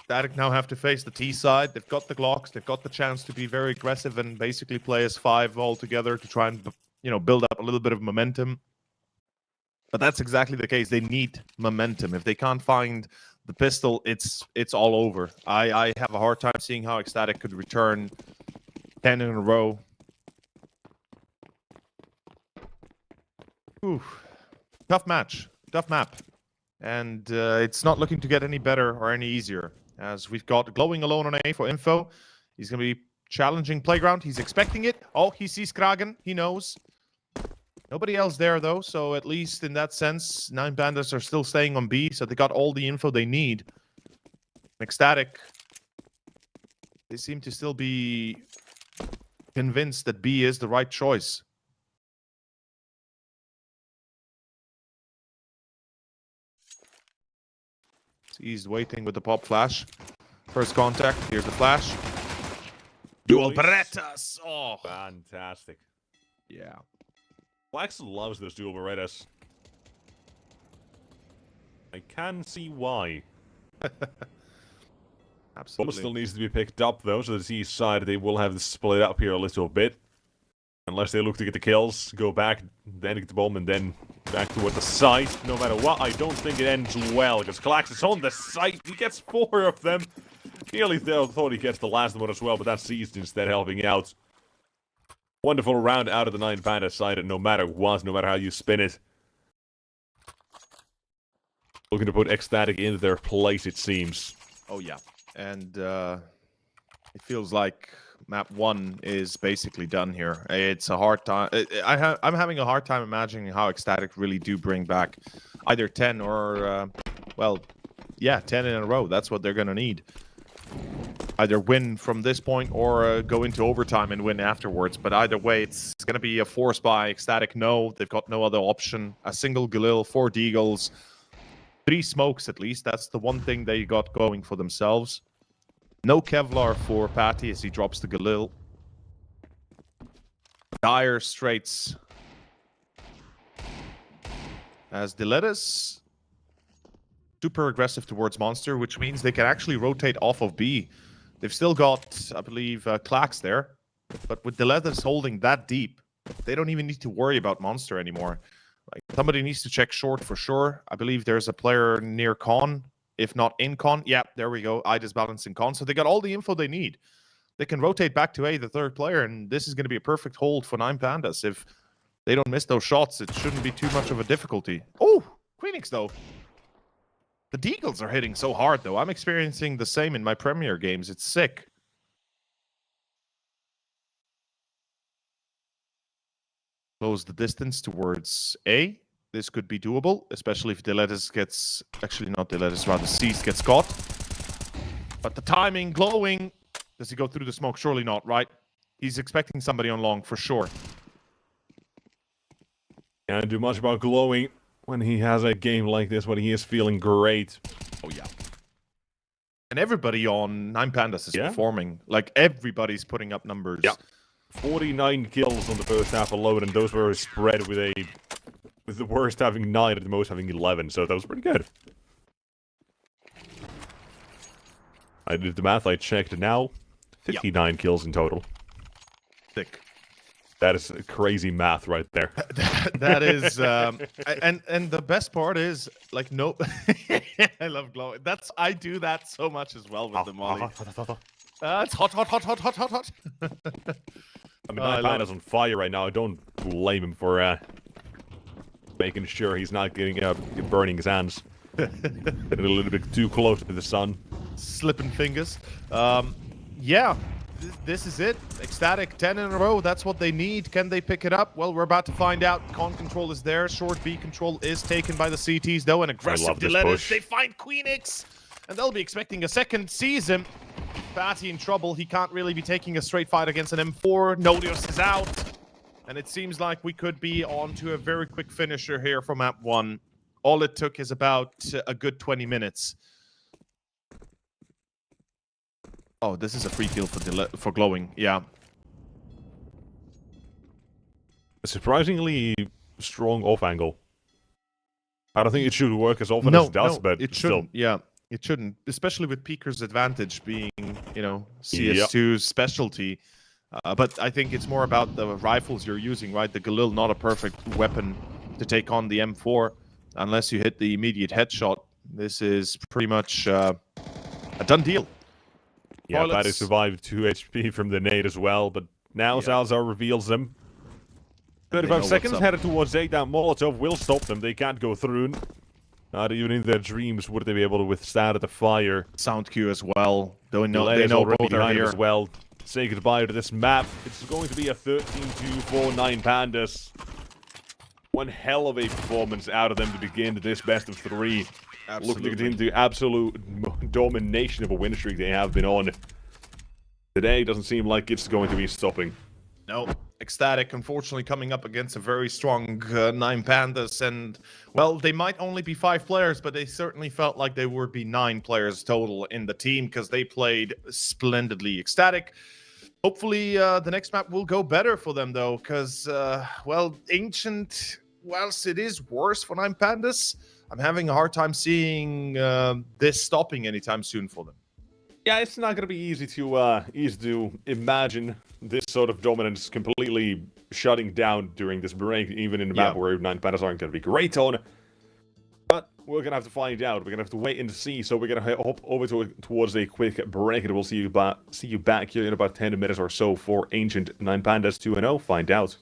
Ecstatic now have to face the T side. They've got the Glocks. They've got the chance to be very aggressive and basically play as 5 all together to try and, you know, build up a little bit of momentum. But that's exactly the case. They need momentum. If they can't find the pistol, it's all over. I have a hard time seeing how Ecstatic could return 10 in a row. Ooh. Tough match. Tough map. And it's not looking to get any better or any easier, as we've got Glowing alone on A for info. He's going to be challenging Playground. He's expecting it. Oh, he sees Kragan. He knows. Nobody else there, though, so at least in that sense, 9 Pandas are still staying on B, so they got all the info they need. Ecstatic, they seem to still be convinced that B is the right choice. He's waiting with the pop flash. First contact. Here's the flash. Dual Berettas. Oh, fantastic. Yeah. Flaxen loves those dual Berettas. I can see why. Absolutely. Bomb still needs to be picked up, though, so the C side, they will have to split up here a little bit. Unless they look to get the kills, go back, then get the bomb, and then back toward the site. No matter what, I don't think it ends well, because Klax is on the site. He gets 4 of them. Nearly thought he gets the last one as well, but that's seized instead, helping out. Wonderful round out of the 9 Panda side, no matter what, no matter how you spin it. Looking to put Ecstatic into their place, it seems. Oh, yeah. And it feels like map 1 is basically done here. It's a hard time. I'm having a hard time imagining how Ecstatic really do bring back either 10 or, well, yeah, 10 in a row. That's what they're going to need. Either win from this point or go into overtime and win afterwards. But either way, it's going to be a force by Ecstatic. No, they've got no other option. A single Galil, 4 Deagles, 3 smokes at least. That's the one thing they got going for themselves. No Kevlar for Patty as he drops the Galil. Dire straights. As Dilettas super aggressive towards Monster, which means they can actually rotate off of B. They've still got, I believe, Klax there. But with Dilettas holding that deep, they don't even need to worry about Monster anymore. Like, somebody needs to check short for sure. I believe there's a player near Con. If not in Con, yeah, there we go. Ida's balancing Con. So they got all the info they need. They can rotate back to A, the 3rd player, and this is going to be a perfect hold for 9 Pandas. If they don't miss those shots, it shouldn't be too much of a difficulty. Oh, Queenix, though. The Deagles are hitting so hard, though. I'm experiencing the same in my Premier games. It's sick. Close the distance towards A. This could be doable, especially if Dilettas gets... Actually, not Dilettas, rather Seized gets caught. But the timing, Glowing... Does he go through the smoke? Surely not, right? He's expecting somebody on long, for sure. Can't do much about Glowing when he has a game like this, when he is feeling great. Oh, yeah. And everybody on 9 Pandas is performing. Like, everybody's putting up numbers. Yeah. 49 kills on the first half alone, and those were spread with the worst having 9 and the most having 11, so that was pretty good. I did the math, I checked now. 59 kills in total. Sick. That is crazy math right there. That is, and the best part is, like, no, I love glowing. I do that so much as well with the molly. It's hot. I mean, my Pandas on fire right now. I don't blame him for making sure he's not getting burning his hands. Getting a little bit too close to the sun. Slipping fingers. Yeah. This is it. Ecstatic, 10 in a row. That's what they need. Can they pick it up? Well, we're about to find out. Con control is there. Short B control is taken by the CTs, though. An aggressive Diletters. They find Queenix, and they'll be expecting a second season. Fatty in trouble. He can't really be taking a straight fight against an M4. Nodius is out. And it seems like we could be on to a very quick finisher here for map 1. All it took is about a good 20 minutes. Oh, this is a free kill for glowing. Yeah. A surprisingly strong off angle. I don't think it should work as often as it does, but it shouldn't. Still. Yeah, it shouldn't. Especially with Peeker's advantage being, you know, CS2's specialty. But I think it's more about the rifles you're using, right? The Galil, not a perfect weapon to take on the M4 unless you hit the immediate headshot. This is pretty much a done deal. Yeah, Patty survived 2 HP from the nade as well, but now Salazar reveals them. 35 seconds headed towards A. That Molotov will stop them. They can't go through. Not even in their dreams would they be able to withstand the fire. Sound Q as well. They know both are here as well. Say goodbye to this map. It's going to be a 13-2-4-9 Pandas. One hell of a performance out of them to begin this best of 3. Looking to get into absolute domination of a win streak they have been on. Today doesn't seem like it's going to be stopping. No. Ecstatic, unfortunately, coming up against a very strong 9 Pandas. And, well, they might only be 5 players, but they certainly felt like they would be 9 players total in the team because they played splendidly. Ecstatic. Hopefully, the next map will go better for them, though, because, well, Ancient, whilst it is worse for 9 Pandas, I'm having a hard time seeing this stopping anytime soon for them. Yeah, it's not going to be easy to imagine this sort of dominance completely shutting down during this break, even in the map where 9 Pandas aren't going to be great on. But we're going to have to find out. We're going to have to wait and see. So we're going to hop over towards a quick break, and we'll see you back here in about 10 minutes or so for Ancient 9 Pandas 2-0. Find out.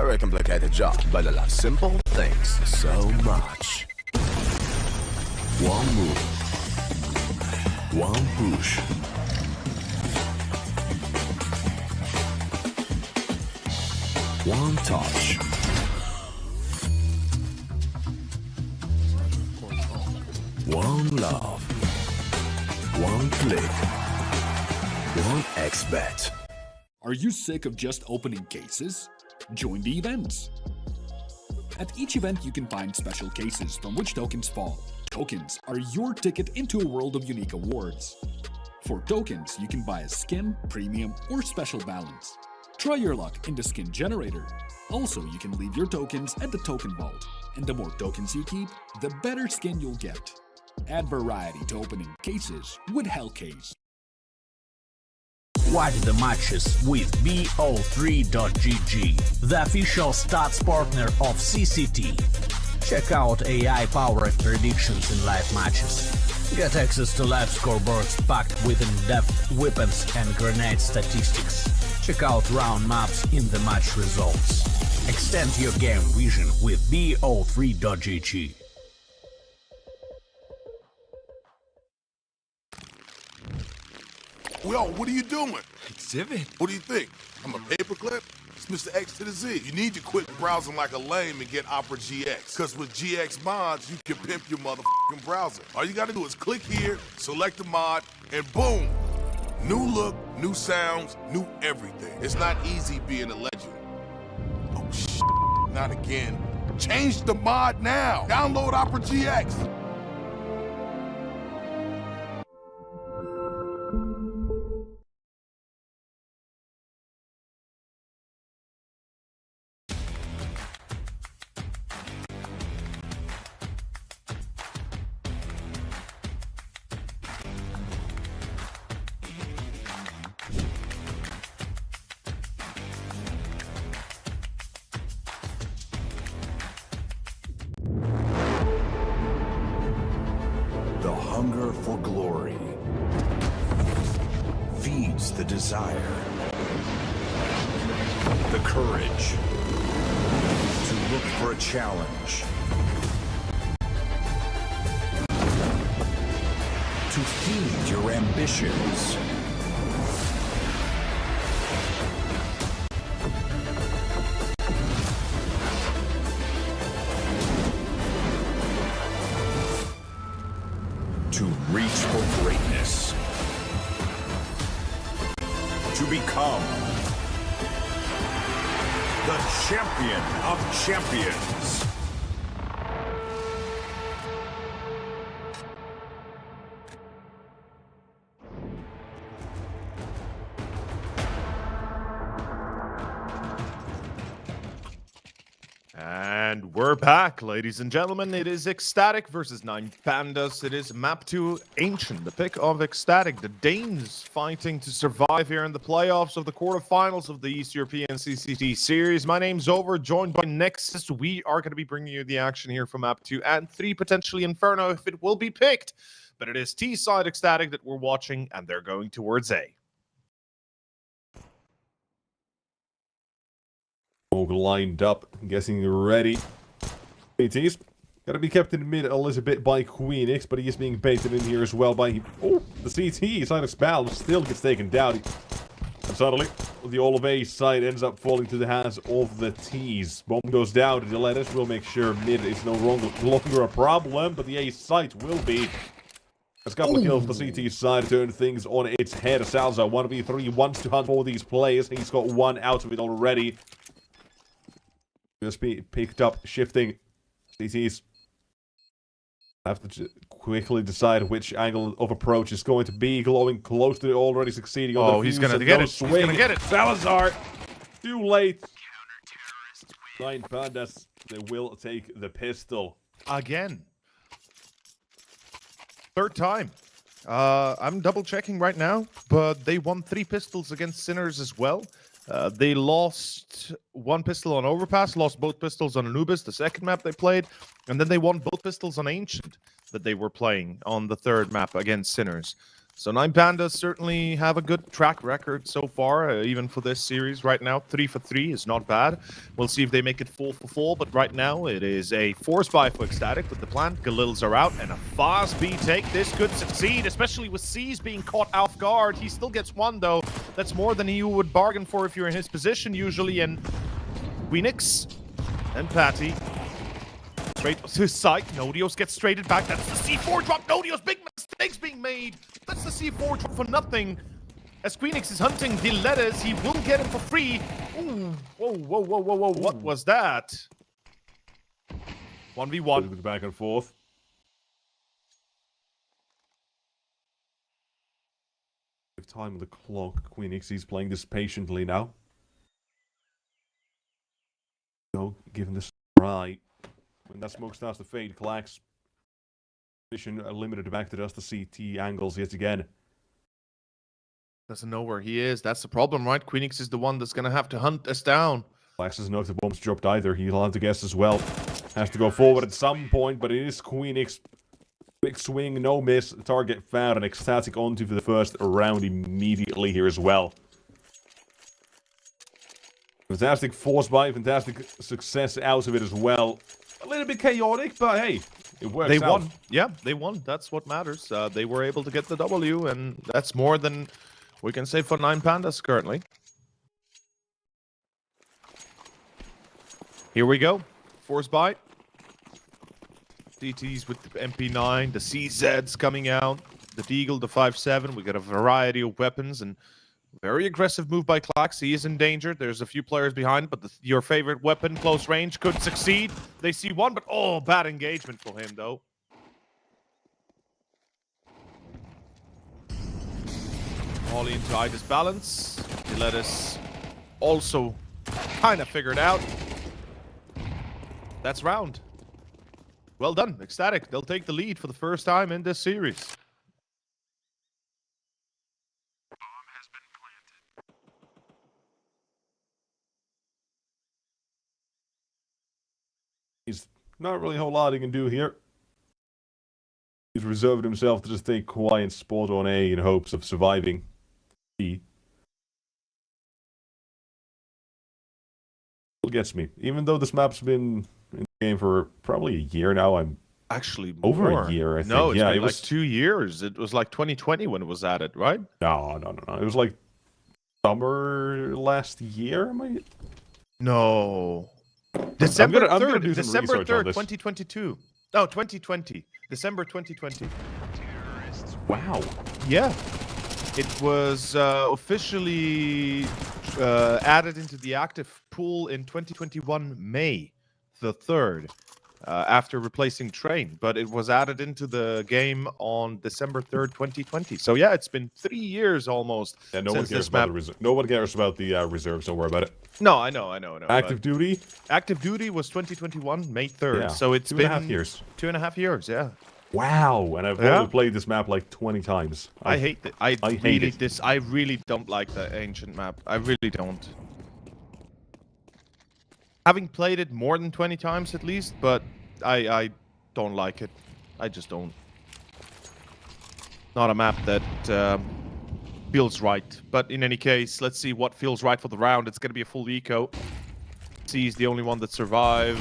Very complicated job, but I love simple things so much. One move. One push. One touch. One love. One click. One XBet. Are you sick of just opening cases? Join the events. At each event, you can find special cases from which tokens fall. Tokens are your ticket into a world of unique awards. For tokens, you can buy a skin, premium, or special balance. Try your luck in the skin generator. Also, you can leave your tokens at the token vault. And the more tokens you keep, the better skin you'll get. Add variety to opening cases with Hellcase. Watch the matches with bo3.gg, the official stats partner of CCT. Check out AI-powered predictions in live matches. Get access to live scoreboards packed with in-depth weapons and grenade statistics. Check out round maps in the match results. Extend your game vision with bo3.gg. Yo, what are you doing? Exhibit. What do you think? I'm a paperclip? It's Mr. X to the Z. You need to quit browsing like a lame and get Opera GX. Because with GX mods, you can pimp your motherfucking browser. All you gotta do is click here, select the mod, and boom! New look, new sounds, new everything. It's not easy being a legend. Oh, shit. Not again. Change the mod now. Download Opera GX. The hunger for glory feeds the desire, the courage to look for a challenge, to feed your ambitions. To reach for greatness. To become the champion of champions. And we're back, ladies and gentlemen. It is Ecstatic versus 9 Pandas. It is map 2 Ancient, the pick of Ecstatic. The Danes fighting to survive here in the playoffs of the quarterfinals of the East European CCT series. My name's Over, joined by Nexus. We are going to be bringing you the action here for map 2 and 3, potentially Inferno if it will be picked. But it is T-side Ecstatic that we're watching, and they're going towards A. Lined up, I'm guessing ready. AT's gotta be kept in mid a little bit by Queenix, but he is being baited in here as well by the CT side of Spell still gets taken down. And suddenly, the all of A side ends up falling to the hands of the T's. Bomb goes down, and the letters will make sure mid is no longer a problem, but the A side will be. There's a couple of kills for the CT side to turn things on its head. Salza, 1v3, wants to hunt for these players. He's got one out of it already. Just be picked up, shifting. CTs have to quickly decide which angle of approach is going to be. Glowing close to it, already succeeding on the he's gonna get it. Swing. He's gonna get it. Salazar, too late. 9 Pandas, they will take the pistol. Again. Third time. I'm double checking right now, but they won 3 pistols against Sinners as well. They lost 1 pistol on Overpass, lost both pistols on Anubis, the second map they played, and then they won both pistols on Ancient that they were playing on the third map against Sinners. So 9 Pandas certainly have a good track record so far, even for this series right now. 3 for 3 is not bad. We'll see if they make it 4 for 4, but right now it is a force buy for Ecstatic with the plant. Galils are out, and a fast B take. This could succeed, especially with C's being caught off guard. He still gets one, though. That's more than you would bargain for if you're in his position, usually. And Queenix and Patty straight to his side. Nodios gets straighted back. That's the C4 drop. Nodios, big mistakes being made. That's the C4 drop for nothing. As Queenix is hunting the letters, he will get him for free. Ooh, whoa, whoa, whoa, whoa, whoa. What was that? 1v1. Back and forth. Time of the clock. Queenix is playing this patiently now. So, given this right. When that smoke starts to fade, Clax vision limited back to just the CT angles yet again. Doesn't know where he is. That's the problem, right? Queenix is the one that's going to have to hunt us down. Clax doesn't know if the bomb's dropped either. He'll have to guess as well. Has to go forward at some point, but it is Queenix. Big swing, no miss. Target found, and Ecstatic onto for the first round immediately here as well. Fantastic force buy, fantastic success out of it as well. A little bit chaotic, but hey, it works They out. won. Yeah, they won. That's what matters. They were able to get the W, and that's more than we can say for 9 Pandas currently. Here we go. Force buy. DTs with the MP9, the CZs coming out, the Deagle, the 5.7. We got a variety of weapons, and very aggressive move by Clax. He is in danger. There's a few players behind, but your favorite weapon, close range, could succeed. They see one, but oh, bad engagement for him, though. Ollie into Ida's balance. He let us also kind of figure it out. That's round. Well done, Ecstatic. They'll take the lead for the first time in this series. He's not really a whole lot he can do here. He's reserved himself to just stay quiet spot on A in hopes of surviving B. Still gets me. Even though this map's been in the game for probably a year now, I'm actually over more. a year, I think. No, it's yeah, been it was like 2 years. It was like 2020 when it was added, right? No. It was like summer last year. No. December I'm gonna 3rd, do some December research on 3rd, this. 2022. No, 2020. December 2020. Wow. Yeah. It was officially added into the active pool in 2021 May the 3rd, after replacing Train. But it was added into the game on December 3rd, 2020. So yeah, it's been 3 years almost. Yeah, no one since cares this about map. no one cares about the reserves. Don't worry about it. No, I know. Active duty. Active duty was 2021 May 3rd. Yeah, So it's 2.5 years. 2.5 years, yeah. Wow, and I've only played this map like 20 times. I hate it. I hate really it. I really don't like the ancient map. I really don't. Having played it more than 20 times at least, but I don't like it. I just don't. Not a map that feels right. But in any case, let's see what feels right for the round. It's going to be a full eco. C is the only one that survives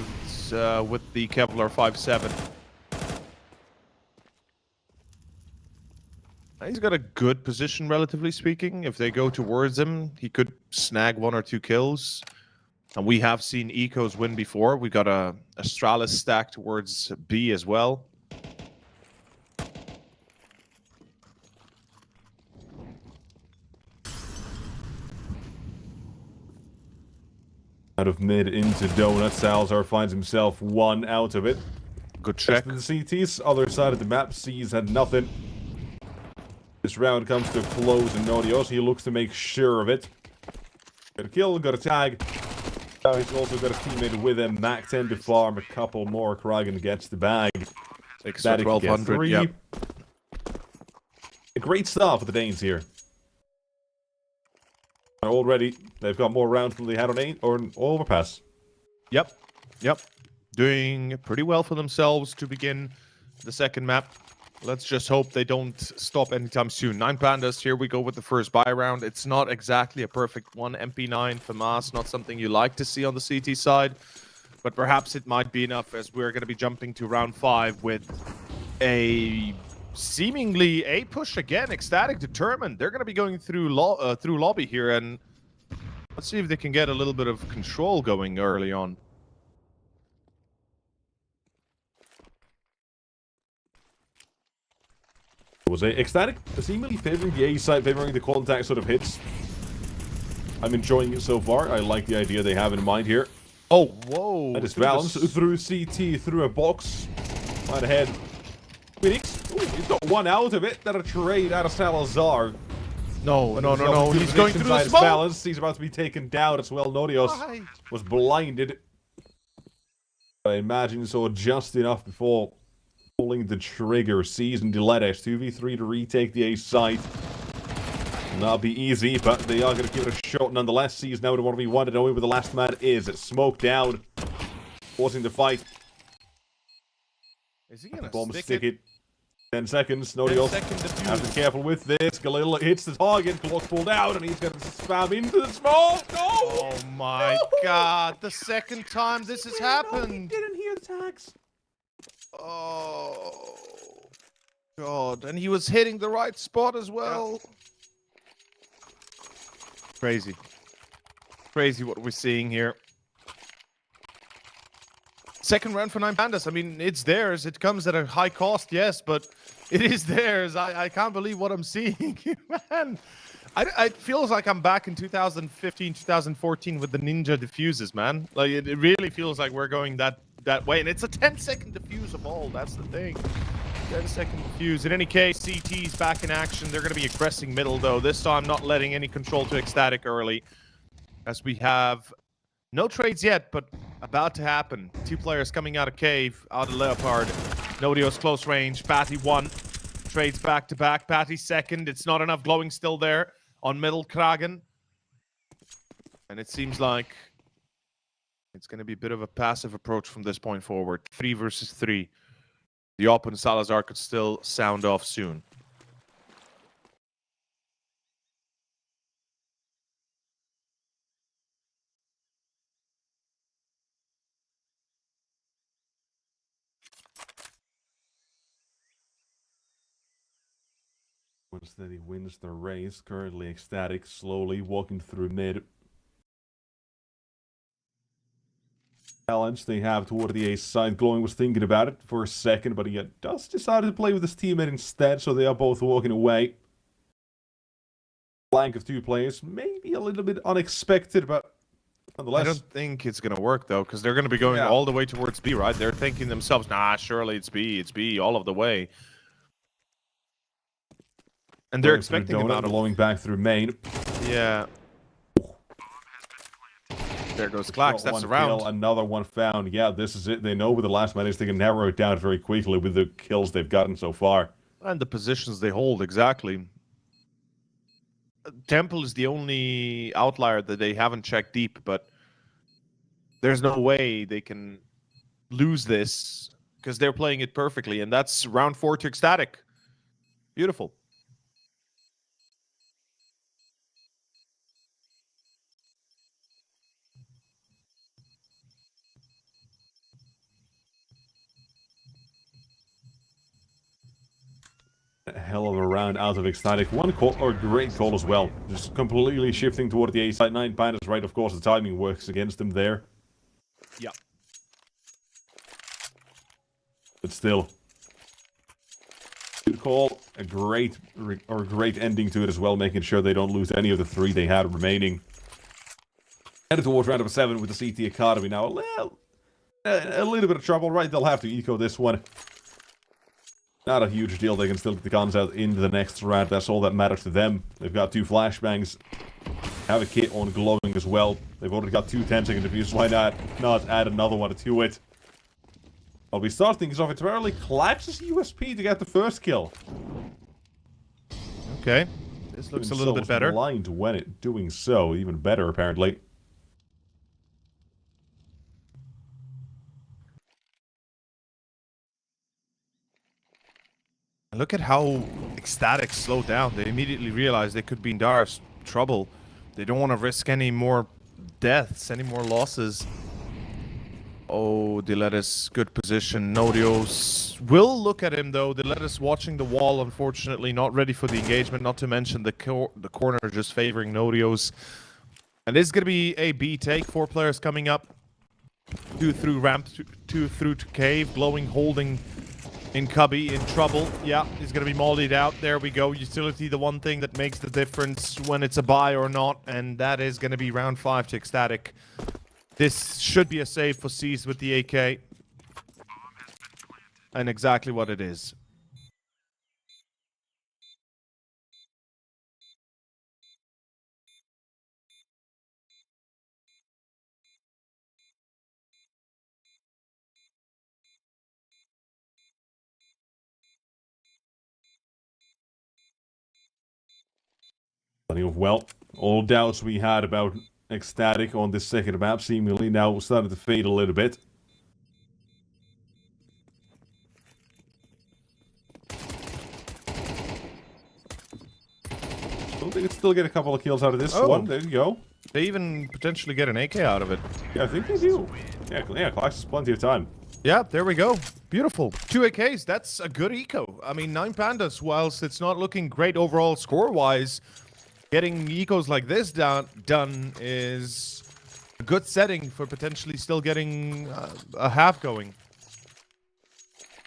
with the Kevlar 5.7. He's got a good position, relatively speaking. If they go towards him, he could snag 1 or 2 kills. And we have seen ecos win before. We got a Astralis stack towards B as well. Out of mid into donut, Salazar finds himself 1 out of it. Good check. The CTs, other side of the map, C's had nothing. This round comes to a close in Nodios. He looks to make sure of it. Got a kill, got a tag. Now he's also got a teammate with him. Mac 10 to farm a couple more. Kragan gets the bag. Extra 1200, yep. A great start for the Danes here. Already, they've got more rounds than they had on 8 or an Overpass. Yep. Doing pretty well for themselves to begin the second map. Let's just hope they don't stop anytime soon. 9 Pandas, here we go with the first buy round. It's not exactly a perfect one. MP9, FAMAS, not something you like to see on the CT side. But perhaps it might be enough, as we're going to be jumping to round 5 with a seemingly A push again. Ecstatic determined. They're going to be going through lobby here, and let's see if they can get a little bit of control going early on. Was a Ecstatic seemingly favoring the A side, favoring the contact sort of hits. I'm enjoying it so far. I like the idea they have in mind here. Oh, whoa. And it's balanced through CT, through a box. Right ahead. Phoenix. Ooh, he's got one out of it. That a trade out of Salazar. No. He's going through the smoke. Balance. He's about to be taken down as well. Norios was blinded. I imagine so just enough before pulling the trigger. Season Dilettes 2v3 to retake the A site. Not be easy, but they are going to give it a shot nonetheless. Sees now to 1v1 to know where the last man is. It's smoked down. Forcing the fight. Is he going to stick it? 10 seconds. Norios have to be careful with this. Galil hits the target. Clock pulled out, and he's going to spam into the smoke. No! Oh my god. The second time this has happened. No, he didn't hear the tags. Oh. God. And he was hitting the right spot as well. Yeah. Crazy what we're seeing here. Second round for 9 Pandas. I mean, it's theirs. It comes at a high cost, yes, but it is theirs. I can't believe what I'm seeing, man. It feels like I'm back in 2015, 2014 with the Ninja diffuses, man. Like, it really feels like we're going that way. And it's a 10-second diffuse of all. That's the thing. 10-second diffuse. In any case, CT's back in action. They're going to be aggressing middle, though. This time, not letting any control to Ecstatic early. As we have no trades yet, but about to happen. 2 players coming out of cave, out of Leopard. Nodio's close range. Batty 1. Trades back to back. Batty 2nd. It's not enough. Glowing still there on middle. Kragen. And it seems like it's going to be a bit of a passive approach from this point forward. 3 versus 3. The open Salazar could still sound off soon. Once that he wins the race, currently Ecstatic, slowly walking through mid. Challenge they have toward the A side. Glowing was thinking about it for a second, but he does decide to play with his teammate instead, so they are both walking away. Flank of 2 players, maybe a little bit unexpected, but nonetheless. I don't think it's going to work, though, because they're going to be going all the way towards B, right? They're thinking themselves, nah, surely it's B, all of the way. And they're expecting about blowing back through main. Yeah. There goes Clax, that's a round. Kill, another one found. Yeah, this is it. They know with the last man is they can narrow it down very quickly with the kills they've gotten so far. And the positions they hold, exactly. Temple is the only outlier that they haven't checked deep, but there's no way they can lose this because they're playing it perfectly, and that's round 4 to Ecstatic. Beautiful. A hell of a round out of Ecstatic. One call, or great call as well. Just completely shifting toward the A side. 9 Pandas right, of course, the timing works against them there. Yeah. But still. Good call. A great ending to it as well, making sure they don't lose any of the 3 they had remaining. Headed towards round number 7 with the CT Academy now. A little bit of trouble, right? They'll have to eco this one. Not a huge deal. They can still get the guns out into the next round. That's all that matters to them. They've got 2 flashbangs. Have a kit on glowing as well. They've already got 2 10-second diffuses. Why not add another one to it? I'll be starting things off entirely. Clax's USP to get the first kill. Okay. This looks a little bit better. Blind when it doing so. Even better, apparently. And look at how Ecstatic slowed down. They immediately realized they could be in dire trouble. They don't want to risk any more deaths, any more losses. Oh, Diletus, good position. Nodios will look at him, though. Diletus watching the wall, unfortunately, not ready for the engagement, not to mention the corner just favoring Nodios. And this is going to be a B take. 4 players coming up. 2 through ramp, 2 through to cave. Blowing, holding in Cubby, in trouble. Yeah, he's going to be mollied out. There we go. Utility, the one thing that makes the difference when it's a buy or not. And that is going to be round 5 to Ecstatic. This should be a save for C's with the AK. And exactly what it is. Well, all doubts we had about Ecstatic on this second map seemingly now started to fade a little bit. I think they could still get a couple of kills out of this one. There you go. They even potentially get an AK out of it. Yeah, I think they do. Yeah, Clash has plenty of time. Yeah, there we go. Beautiful. 2 AKs, that's a good eco. I mean, 9 Pandas, whilst it's not looking great overall score-wise, getting ecos like this done is a good setting for potentially still getting a half going.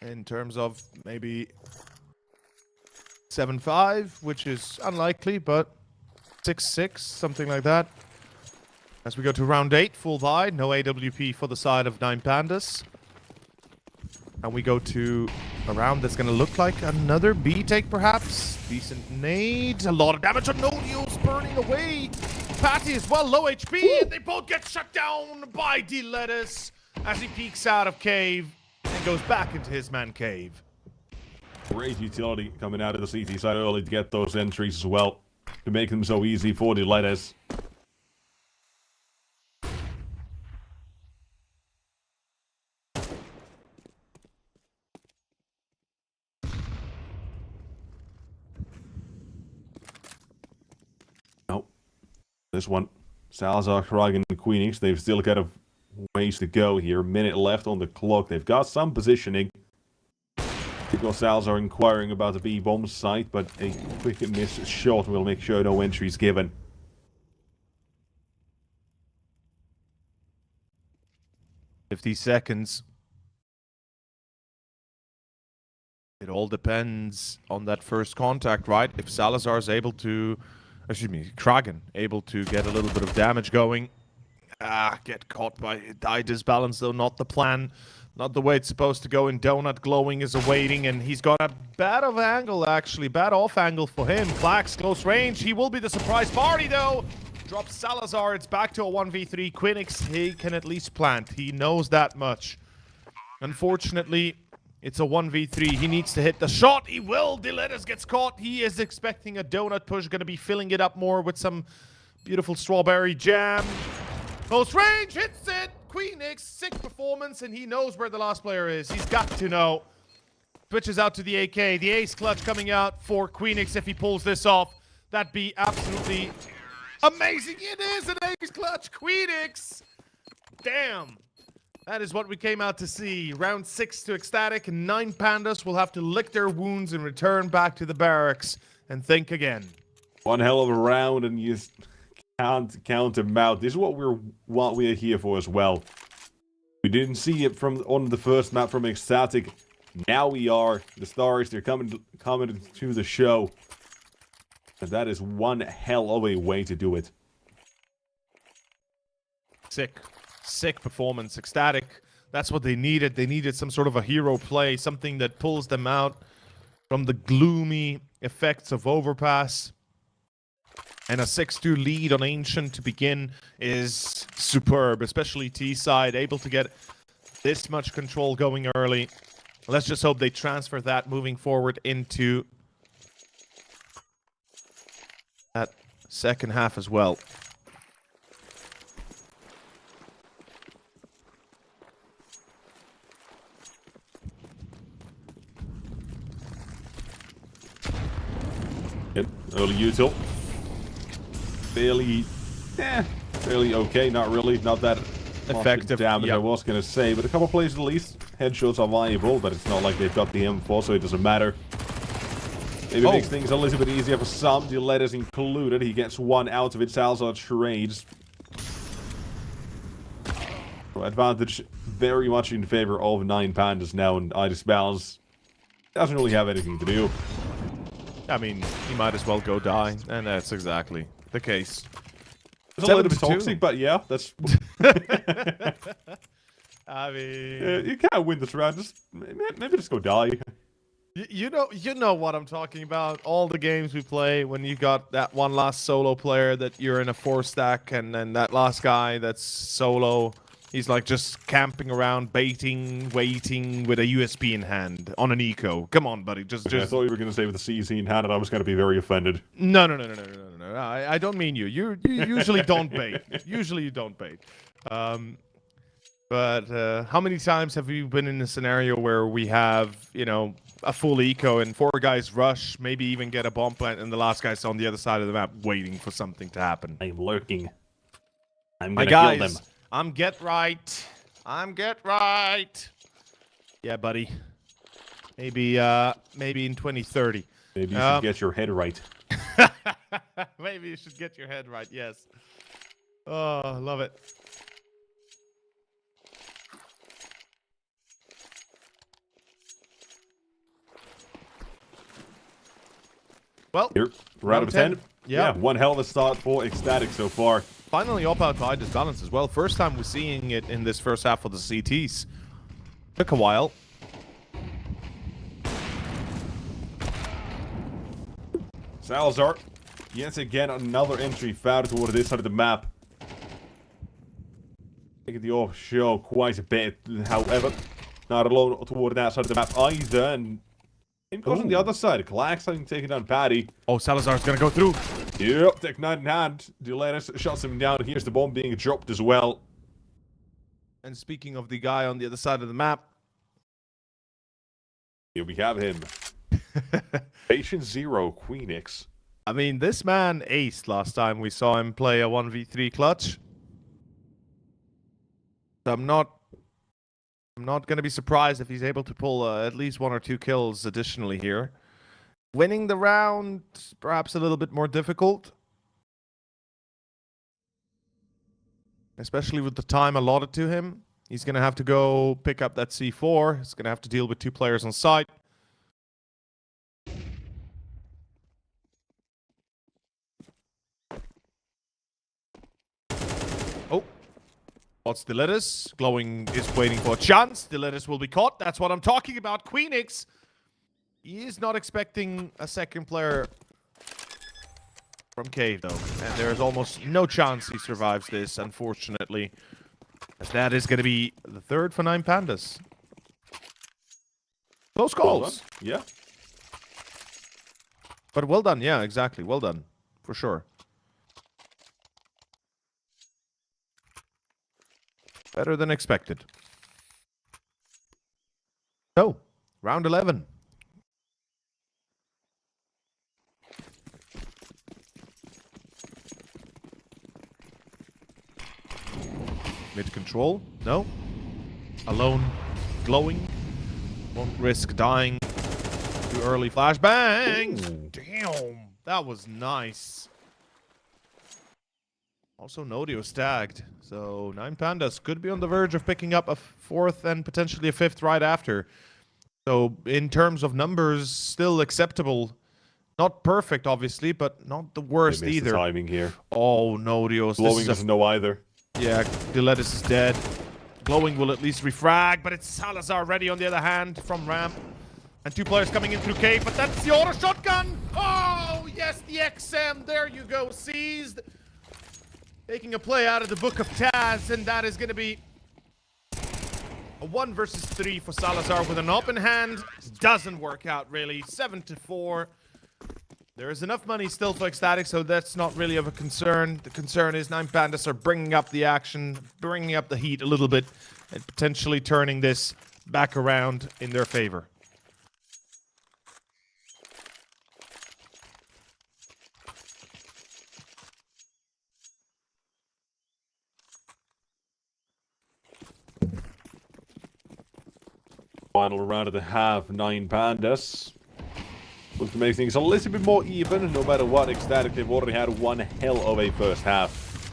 In terms of maybe 7-5, which is unlikely, but 6-6, something like that. As we go to round 8, full buy, no AWP for the side of 9 Pandas. And we go to a round that's going to look like another B take, perhaps. Decent nades, a lot of damage on Nodios burning away. Patty as well, low HP, and they both get shut down by Diletus as he peeks out of cave and goes back into his man cave. Great utility coming out of the CT side early to get those entries as well, to make them so easy for Diletus. This one, Salazar, Krag, and Queenix, they've still got a ways to go here. Minute left on the clock. They've got some positioning. Because Salazar inquiring about the B-bomb site, but a quick miss shot will make sure no entry is given. $50 seconds. It all depends on that first contact, right? If Salazar is able to... Excuse me, Kragan able to get a little bit of damage going. Get caught by die disbalance, though not the plan. Not the way it's supposed to go, and Donut Glowing is awaiting, and he's got a bad of angle, actually. Bad off angle for him. Flax, close range. He will be the surprise party, though. Drops Salazar. It's back to a 1v3. Quinix, he can at least plant. He knows that much. Unfortunately, it's a 1v3. He needs to hit the shot. He will. Diletus gets caught. He is expecting a donut push. Going to be filling it up more with some beautiful strawberry jam. Close range. Hits it. Queenix, sick performance, and he knows where the last player is. He's got to know. Switches out to the AK. The ace clutch coming out for Queenix if he pulls this off. That'd be absolutely amazing. It is an ace clutch. Queenix. Damn. That is what we came out to see. Round 6 to Ecstatic, and 9 Pandas will have to lick their wounds and return back to the barracks and think again. One hell of a round, and you can't count them out. This is what we're here for as well. We didn't see it on the first map from Ecstatic. Now we are. The stars, they're coming to the show. And that is one hell of a way to do it. Sick performance. Ecstatic, that's what they needed. They needed some sort of a hero play, something that pulls them out from the gloomy effects of Overpass. And a 6-2 lead on Ancient to begin is superb, especially T-side, able to get this much control going early. Let's just hope they transfer that moving forward into that second half as well. Early util. Fairly okay. Not really. Not that effective damage, I was going to say. But a couple plays at least. Headshots are viable, but it's not like they've got the M4, so it doesn't matter. Maybe makes things a little bit easier for some. Diletta's included. He gets one out of it. Salazar trades. So advantage very much in favor of 9 Pandas now, and Idis Balance doesn't really have anything to do. I mean, he might as well go die, and that's exactly the case. It's a little bit toxic, but yeah, that's... I mean... you can't win this round. Just maybe just go die. You know what I'm talking about. All the games we play, when you got that one last solo player that you're in a 4-stack, and then that last guy that's solo, he's like just camping around, baiting, waiting with a USB in hand on an eco. Come on, buddy. Just. I thought you were going to say with the CC in hand, and I was going to be very offended. No. I don't mean you. You usually don't bait. Usually you don't bait. But how many times have you been in a scenario where we have, a full eco and 4 guys rush, maybe even get a bomb plant, and the last guy's on the other side of the map waiting for something to happen? I'm lurking. I'm gonna kill them. I'm get right. Yeah, buddy. Maybe in 2030. Maybe you should get your head right. Maybe you should get your head right, yes. Oh, love it. Well, here, round of 10. Yeah, one hell of a start for Ecstatic so far. Finally up out to Idis Balance as well. First time we're seeing it in this first half of the CTs. Took a while. Salazar, yet again, another entry found toward this side of the map. Taking the off show quite a bit, however, not alone toward that side of the map either. And it goes on the other side. Clax having taken down Paddy. Oh, Salazar's gonna go through. Yep, Tech 9 in hand. Diletta's shuts him down. Here's the bomb being dropped as well. And speaking of the guy on the other side of the map, here we have him. Patient Zero, Queenix. I mean, this man aced last time we saw him play a 1v3 clutch. So I'm not going to be surprised if he's able to pull at least 1 or 2 kills additionally here. Winning the round, perhaps a little bit more difficult. Especially with the time allotted to him. He's going to have to go pick up that C4. He's going to have to deal with 2 players on site. Oh. What's Diletta's? Glowing is waiting for a chance. Diletta's will be caught. That's what I'm talking about. Queenix. He is not expecting a second player from Cave, though. And there's almost no chance he survives this, unfortunately. As that is going to be the 3rd for 9 Pandas. Close calls. Well yeah. But well done. Yeah, exactly. Well done. For sure. Better than expected. So, round 11. Mid control? No. Alone. Glowing. Won't risk dying. Too early flashbangs. Ooh. Damn. That was nice. Also, Nodio stagged. So, 9 Pandas could be on the verge of picking up a 4th and potentially a 5th right after. So, in terms of numbers, still acceptable. Not perfect, obviously, but not the worst either. The timing here. Oh, Nodio's. Glowing doesn't know either. Yeah, Diletta's is dead. Glowing will at least refrag, but it's Salazar ready on the other hand from ramp. And 2 players coming in through cave, but that's the auto shotgun! Oh, yes, the XM, there you go, seized. Taking a play out of the Book of Taz, and that is going to be a 1 versus 3 for Salazar with an open hand. Doesn't work out, really. 7-4. There is enough money still for Ecstatic, so that's not really of a concern. The concern is 9 Pandas are bringing up the action, bringing up the heat a little bit, and potentially turning this back around in their favor. Final round of the half, 9 Pandas. Look to make things a little bit more even, no matter what. Ecstatic, they've already had one hell of a first half.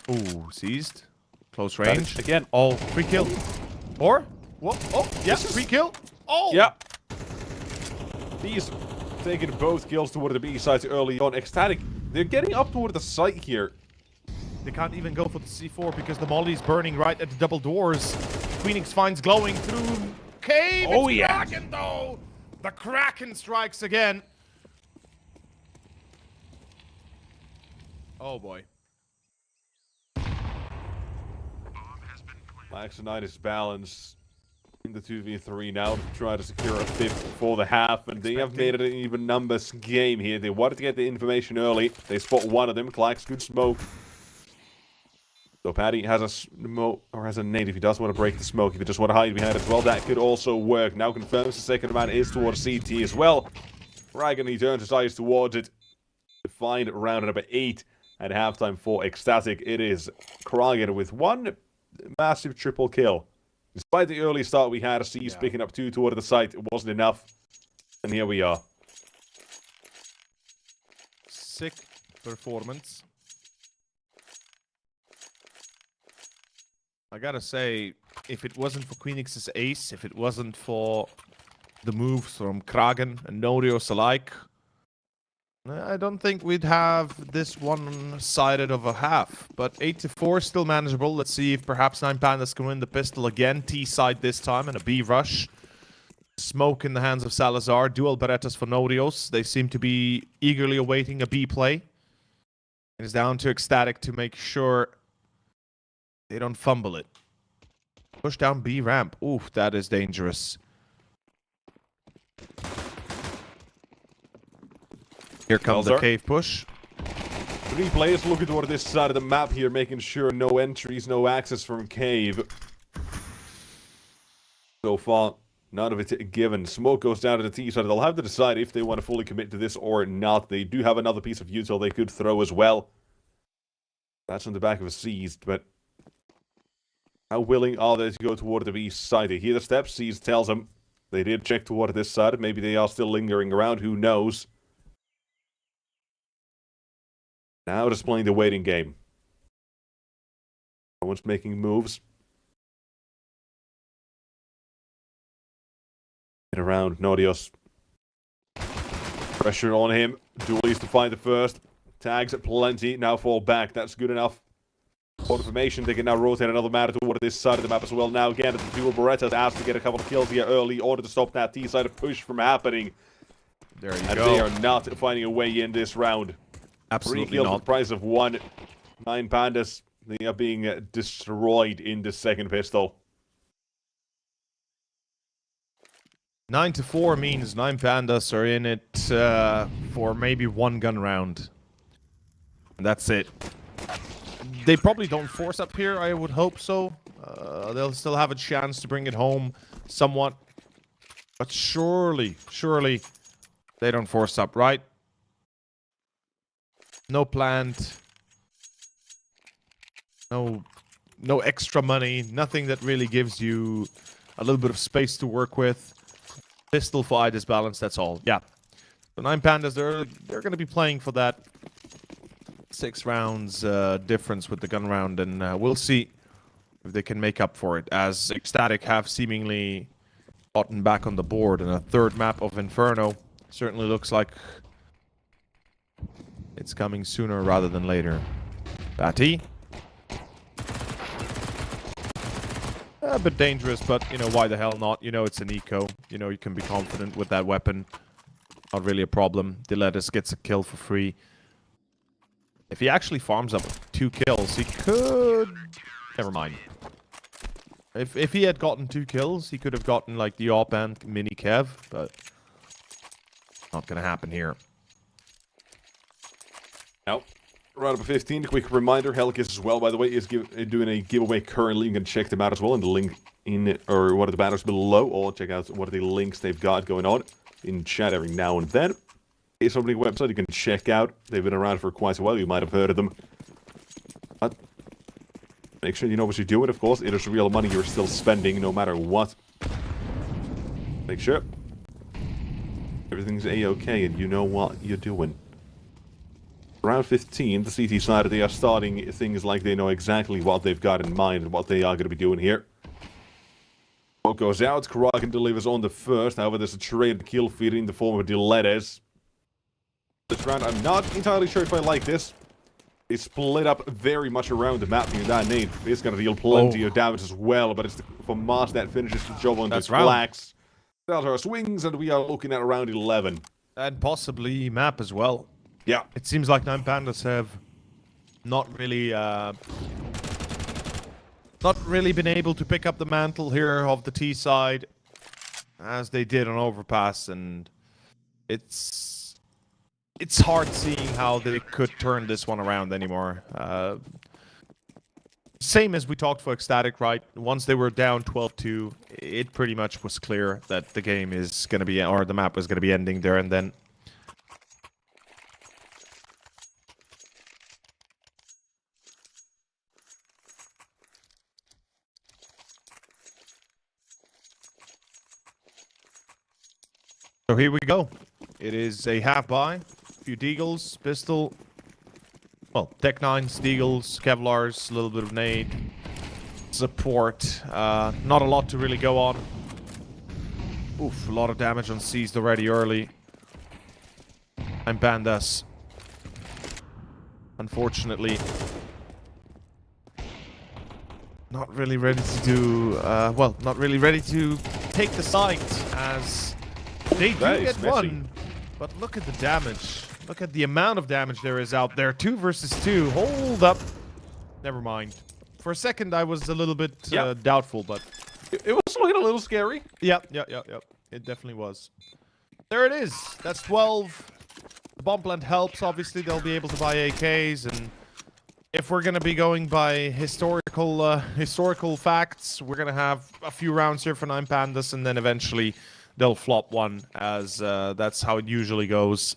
Ooh, seized. Close range. Again. Oh, free kill. Or? What? Oh, yeah, free kill. Oh! Yeah. These taking both kills toward the B side early on. Ecstatic, they're getting up toward the site here. They can't even go for the C4 because the molly's burning right at the double doors. Phoenix finds glowing through cave. Oh, it's yeah. Kraken, though. The Kraken strikes again. Oh, boy. Laxonite is balanced in the 2v3 now to try to secure a 5th for the half, and they have made it an even numbers game here. They wanted to get the information early. They spot one of them. Klax, good smoke. So Paddy has a smoke, or has a nade if he does want to break the smoke. If he just want to hide behind it as well, that could also work. Now confirms the second man is towards CT as well. Dragon, he turns his eyes towards it to find round number 8 at halftime for Ecstatic. It is Kragen with one massive triple kill. Despite the early start we had, C's picking up 2 toward the site. It wasn't enough. And here we are. Sick performance. I gotta say, if it wasn't for Queenix's ace, if it wasn't for the moves from Kragen and Norios alike, I don't think we'd have this one-sided of a half. But 8-4 is still manageable. Let's see if perhaps 9 Pandas can win the pistol again. T-side this time and a B rush. Smoke in the hands of Salazar. Dual Berettas for Norios. They seem to be eagerly awaiting a B play. It's down to Ecstatic to make sure they don't fumble it. Push down B ramp. Oof, that is dangerous. Here comes the cave push. 3 players looking toward this side of the map here, making sure no entries, no access from cave. So far, none of it given. Smoke goes down to the T side. They'll have to decide if they want to fully commit to this or not. They do have another piece of util they could throw as well. That's on the back of a seized, but how willing are they to go toward the B side? They hear the steps. Seized tells them they did check toward this side. Maybe they are still lingering around. Who knows? Now just playing the waiting game. No one's making moves. Get around Norios. Pressure on him. Dualies to find the first. Tags at plenty. Now fall back. That's good enough. For information, they can now rotate another matter toward this side of the map as well. Now again, the dual Berettas asked to get a couple of kills here early in order to stop that T-side push from happening. There you and go. They are not finding a way in this round. Absolutely 3 kills not. for the price of 1. 9 Pandas, they are being destroyed in the second pistol. 9-4 means 9 Pandas are in it for maybe 1 gun round. And that's it. They probably don't force up here, I would hope so. They'll still have a chance to bring it home somewhat. But surely, they don't force up, right? No plant. No extra money. Nothing that really gives you a little bit of space to work with. Pistol for Ida's balance, that's all. Yeah. So 9 Pandas, they're going to be playing for that 6 rounds difference with the gun round, and we'll see if they can make up for it, as Ecstatic have seemingly gotten back on the board, and a 3rd map of Inferno certainly looks like it's coming sooner rather than later. Batty. A bit dangerous, but, you know, why the hell not? You know, it's an eco. You know, you can be confident with that weapon. Not really a problem. Diletus gets a kill for free. If he actually farms up 2 kills, he could... Never mind. If he had gotten 2 kills, he could have gotten, like, the op and mini Kev, but... Not gonna happen here. Now, round number 15, a quick reminder, Hellkiss as well, by the way, is doing a giveaway currently. You can check them out as well in the link in, or one of the banners below, or check out what are the links they've got going on in chat every now and then. It's something website you can check out. They've been around for quite a while. You might have heard of them. But make sure you know what you're doing, of course. It is real money you're still spending, no matter what. Make sure everything's A-okay and you know what you're doing. Round 15, the CT side, they are starting things like they know exactly what they've got in mind and what they are going to be doing here. Smoke goes out, Kraken delivers on the first, however there's a trade kill feed in the form of Dilettes. This round, I'm not entirely sure if I like this. They split up very much around the map here. That nade is going to deal plenty of damage as well, but it's for Mars that finishes the job on the Blacks. That's our swings, and we are looking at around 11. And possibly map as well. Yeah. It seems like 9 Pandas have not really been able to pick up the mantle here of the T side as they did on Overpass, and it's hard seeing how they could turn this one around anymore. Same as we talked for Ecstatic, right? Once they were down 12-2, it pretty much was clear that the game is going to be, or the map was going to be ending there and then. So here we go. It is a half buy. A few Deagles, pistol. Well, Tech 9s, Deagles, Kevlars, a little bit of nade. Support. Not a lot to really go on. Oof, a lot of damage on Seized already early. And Pandas. Unfortunately. Not really ready to do... well, not really ready to take the site as... They do get one, but look at the damage. Look at the amount of damage there is out there. 2 versus 2. Hold up. Never mind. For a second, I was a little bit doubtful, but... It was looking a little scary. Yep. It definitely was. There it is. That's 12. The bomb plant helps. Obviously, they'll be able to buy AKs, and if we're going to be going by historical facts, we're going to have a few rounds here for 9 Pandas, and then eventually... they'll flop one, as that's how it usually goes.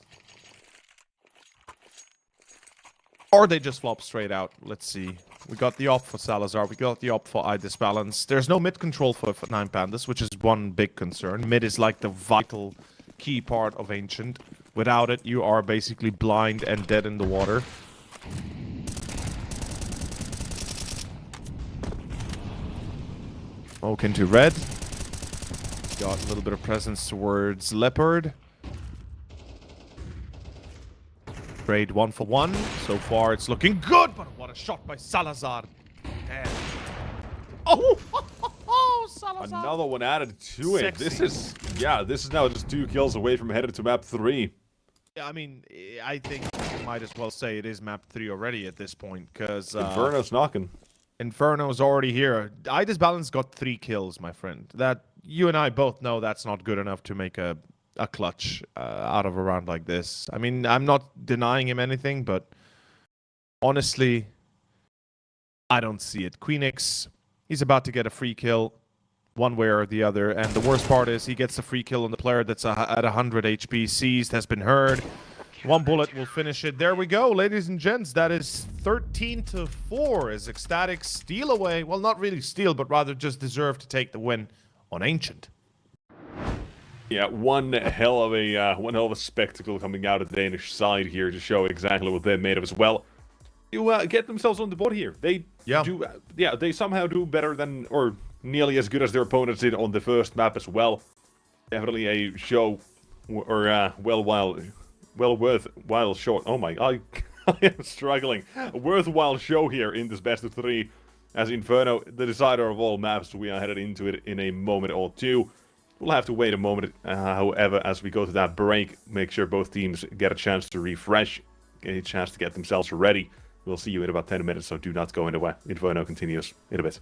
Or they just flop straight out. Let's see. We got the op for Salazar. We got the op for I Disbalance. There's no mid control for 9 Pandas, which is one big concern. Mid is like the vital key part of Ancient. Without it, you are basically blind and dead in the water. Smoke into red. Got a little bit of presence towards Leopard. Trade 1 for 1. So far, it's looking good, but what a shot by Salazar. And... oh, Salazar. Another one added to it. This is now just 2 kills away from headed to map 3. Yeah, I mean, I think you might as well say it is map 3 already at this point, because... Inferno's knocking. Inferno's already here. I Disbalance got 3 kills, my friend. That... you and I both know that's not good enough to make a clutch out of a round like this. I mean, I'm not denying him anything, but honestly, I don't see it. Queenix, he's about to get a free kill one way or the other, and the worst part is he gets a free kill on the player that's at 100 HP. Seized has been heard. 1 bullet will finish it. There we go, ladies and gents. That is 13-4 as Ecstatic steal away. Well, not really steal, but rather just deserve to take the win on Ancient. Yeah, one hell of a spectacle coming out of the Danish side here to show exactly what they're made of as well. You get themselves on the board here. They they somehow do better than, or nearly as good as their opponents did on the first map as well. Definitely a show, or worthwhile show. Oh my, I am struggling. A worthwhile show here in this best of 3. As Inferno, the decider of all maps, we are headed into it in a moment or two. We'll have to wait a moment, however, as we go to that break, make sure both teams get a chance to refresh, get a chance to get themselves ready. We'll see you in about 10 minutes, so do not go anywhere. Inferno continues in a bit.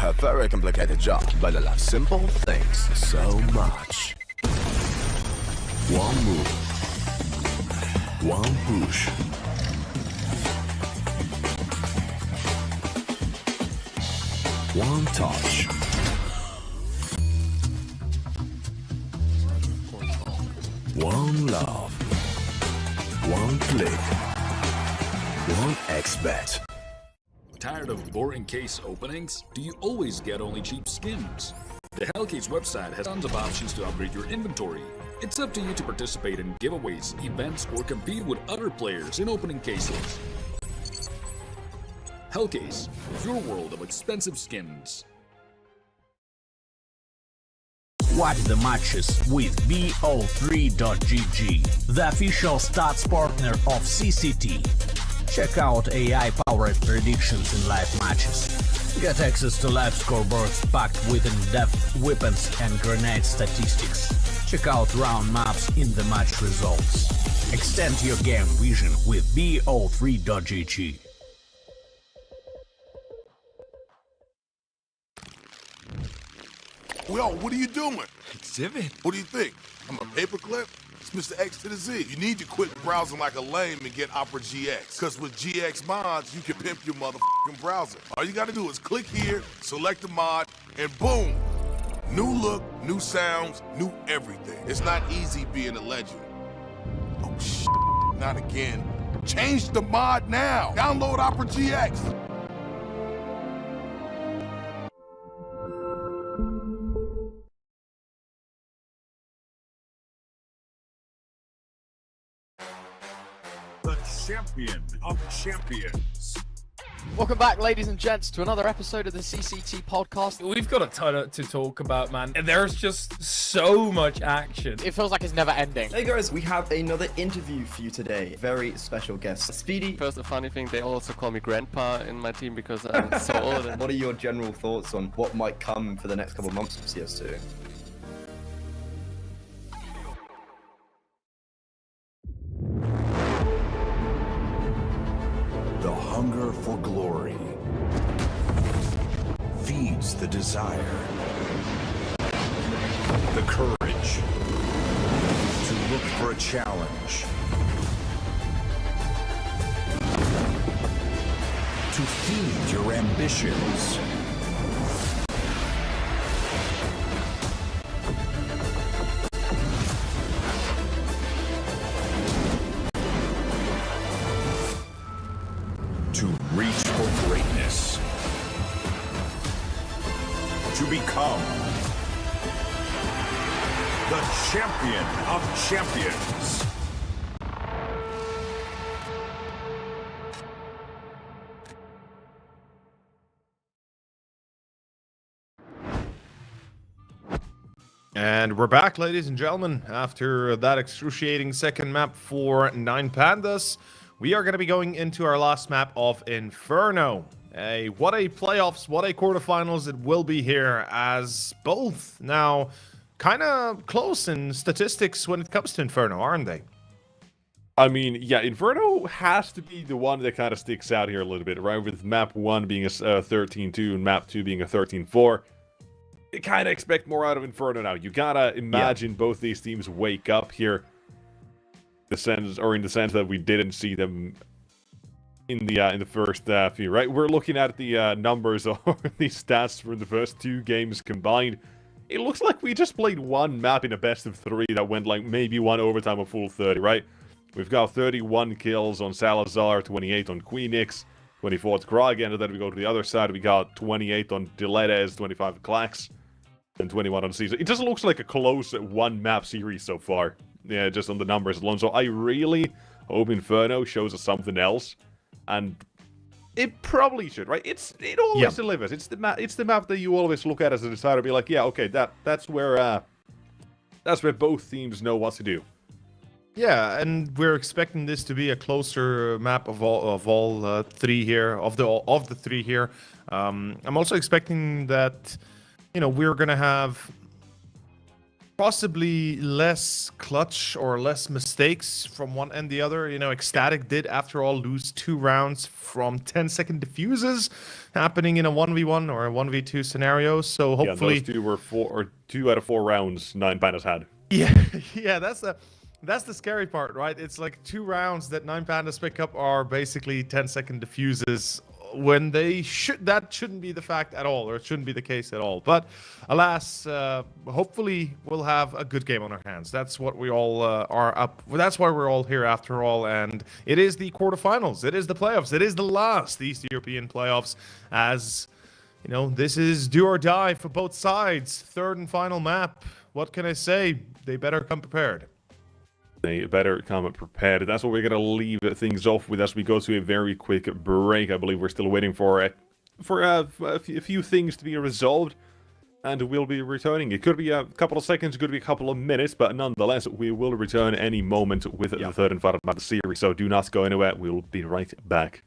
A very complicated job, but I love simple things so much. One move, one push. One touch. One love. One click. One X-bet. Tired of boring case openings? Do you always get only cheap skins? The Hellcase website has tons of options to upgrade your inventory. It's up to you to participate in giveaways, events, or compete with other players in opening cases. Hellcase, your world of expensive skins. Watch the matches with bo3.gg, the official stats partner of CCT. Check out AI-powered predictions in live matches. Get access to live scoreboards packed with in-depth weapons and grenade statistics. Check out round maps in the match results. Extend your game vision with bo3.gg. Yo, what are you doing? Exhibit. What do you think? I'm a paperclip? It's Mr. X to the Z. You need to quit browsing like a lame and get Opera GX. Because with GX mods, you can pimp your motherfucking browser. All you gotta do is click here, select the mod, and boom! New look, new sounds, new everything. It's not easy being a legend. Oh, shit. Not again. Change the mod now. Download Opera GX. The champion of champions. Welcome back, ladies and gents, to another episode of the CCT podcast. We've got a ton to talk about, man. There's just so much action. It feels like it's never ending. Hey guys, we have another interview for you today. Very special guest, Speedy. First, a funny thing, they also call me Grandpa in my team because I'm so old. What are your general thoughts on what might come for the next couple of months of CS2? The hunger for glory feeds the desire, the courage to look for a challenge, to feed your ambitions. To come the champion of champions. And we're back, ladies and gentlemen. After that excruciating second map for 9 Pandas, we are going to be going into our last map of Inferno. What a playoffs, what a quarterfinals it will be here, as both now kind of close in statistics when it comes to Inferno, aren't they? I mean, yeah, Inferno has to be the one that kind of sticks out here a little bit, right? With map 1 being a 13-2 and map 2 being a 13-4. You kind of expect more out of Inferno now. You gotta imagine both these teams wake up here. In the sense that we didn't see them in the first few, right? We're looking at the numbers or the stats for the first 2 games combined. It looks like we just played one map in a best of 3 that went like maybe one overtime of full 30, right? We've got 31 kills on Salazar, 28 on Queenix, 24 to Kragen, and then we go to the other side, we got 28 on Diletes, 25 Clax, and 21 on Caesar. It just looks like a close one-map series so far, yeah, just on the numbers alone. So I really hope Inferno shows us something else, and it probably should, right? It always delivers. It's the map that you always look at as a decider, be like, yeah, okay, that's where both teams know what to do. Yeah, and we're expecting this to be a closer map of all 3 here, of the 3 here. I'm also expecting that, you know, we're gonna have possibly less clutch or less mistakes from one and the other. You know, Ecstatic did, after all, lose 2 rounds from 10-second diffuses happening in a 1v1 or a 1v2 scenario. So hopefully, those 2 were 2 out of 4 rounds 9 Pandas had. Yeah, that's the scary part, right? It's like 2 rounds that 9 Pandas pick up are basically 10-second diffuses, when that shouldn't be the fact at all, or it shouldn't be the case at all. But alas, hopefully we'll have a good game on our hands. That's what we all are up. That's why we're all here after all. And it is the quarterfinals. It is the playoffs. It is the last East European playoffs. As you know, this is do or die for both sides. 3rd and final map. What can I say? They better come prepared. They better come prepared. That's what we're going to leave things off with as we go to a very quick break. I believe we're still waiting for a few things to be resolved, and we'll be returning. It could be a couple of seconds, it could be a couple of minutes, but nonetheless, we will return any moment with the 3rd and final map of the series, so do not go anywhere. We'll be right back.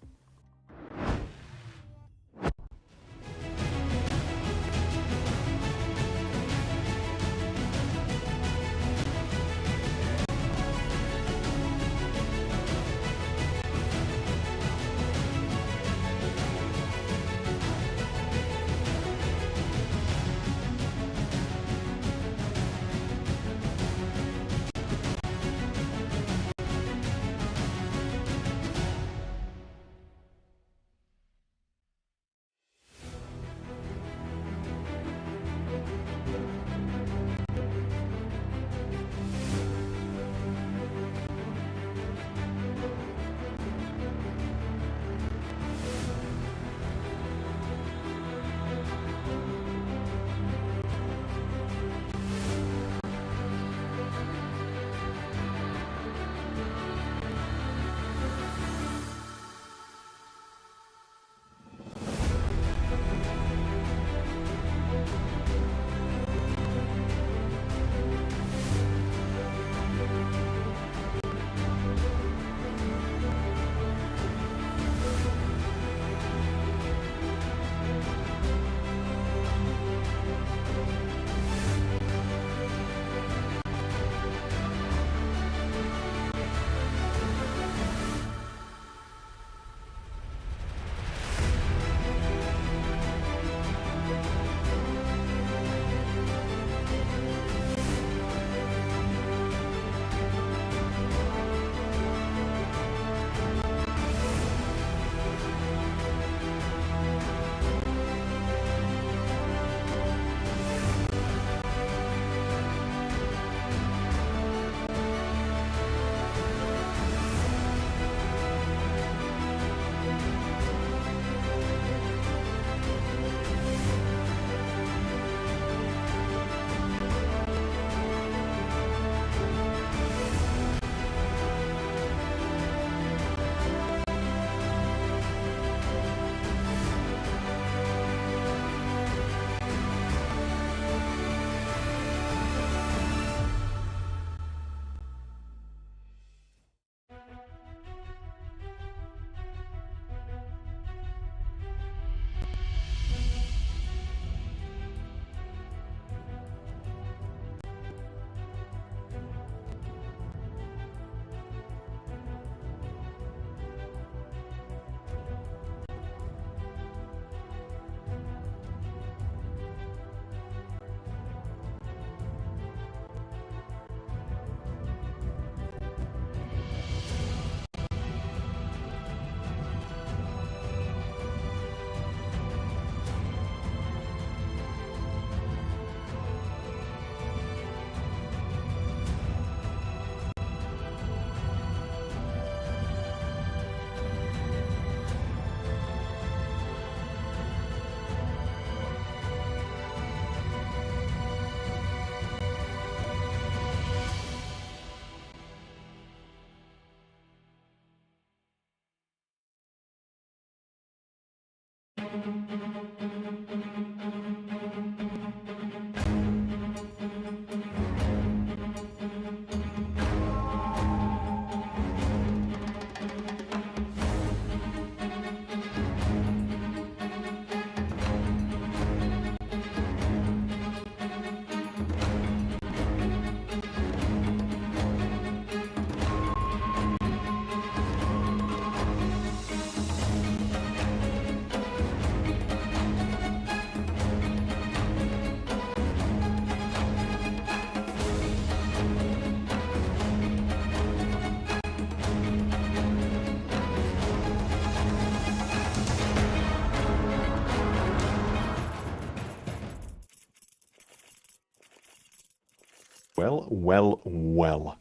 Well.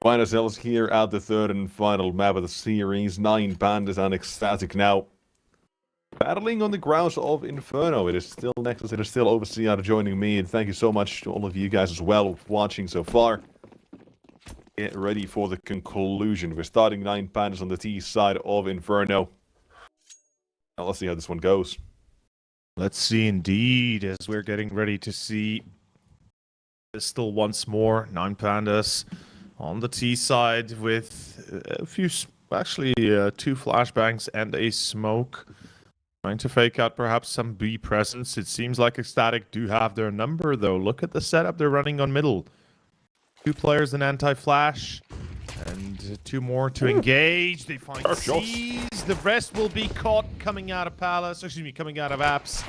Find ourselves here at the third and final map of the series. 9 Pandas and Ecstatic now. Battling on the grounds of Inferno. It is still Nexus, it is still Overseer joining me, and thank you so much to all of you guys as well watching so far. Get ready for the conclusion. We're starting 9 Pandas on the T side of Inferno. Now let's see how this one goes. Let's see indeed, as we're getting ready to see still once more 9 Pandas on the T side with a few, actually 2 flashbangs and a smoke. Trying to fake out perhaps some B presence. It seems like Ecstatic do have their number though. Look at the setup they're running on middle. 2 players in anti-flash and 2 more to engage. They find C's. The rest will be caught coming out of Palace, excuse me, coming out of Apps.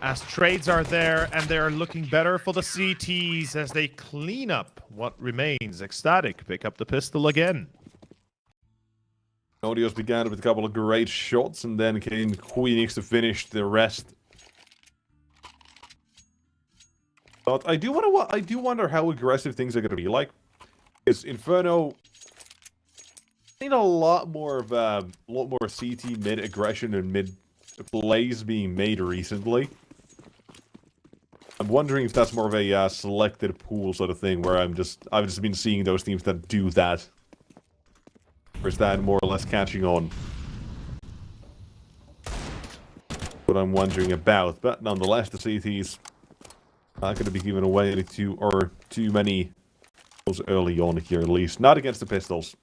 As trades are there, and they're looking better for the CTs as they clean up what remains. Ecstatic pick up the pistol again. Audios began with a couple of great shots, and then came Queenix to finish the rest. But I do wonder how aggressive things are going to be like. Is Inferno need a lot more CT mid aggression and mid plays being made recently? I'm wondering if that's more of a selected pool sort of thing, where I've just been seeing those teams that do that. Or is that more or less catching on? What I'm wondering about, but nonetheless, the CTs not going to be given away too many early on here, at least not against the pistols.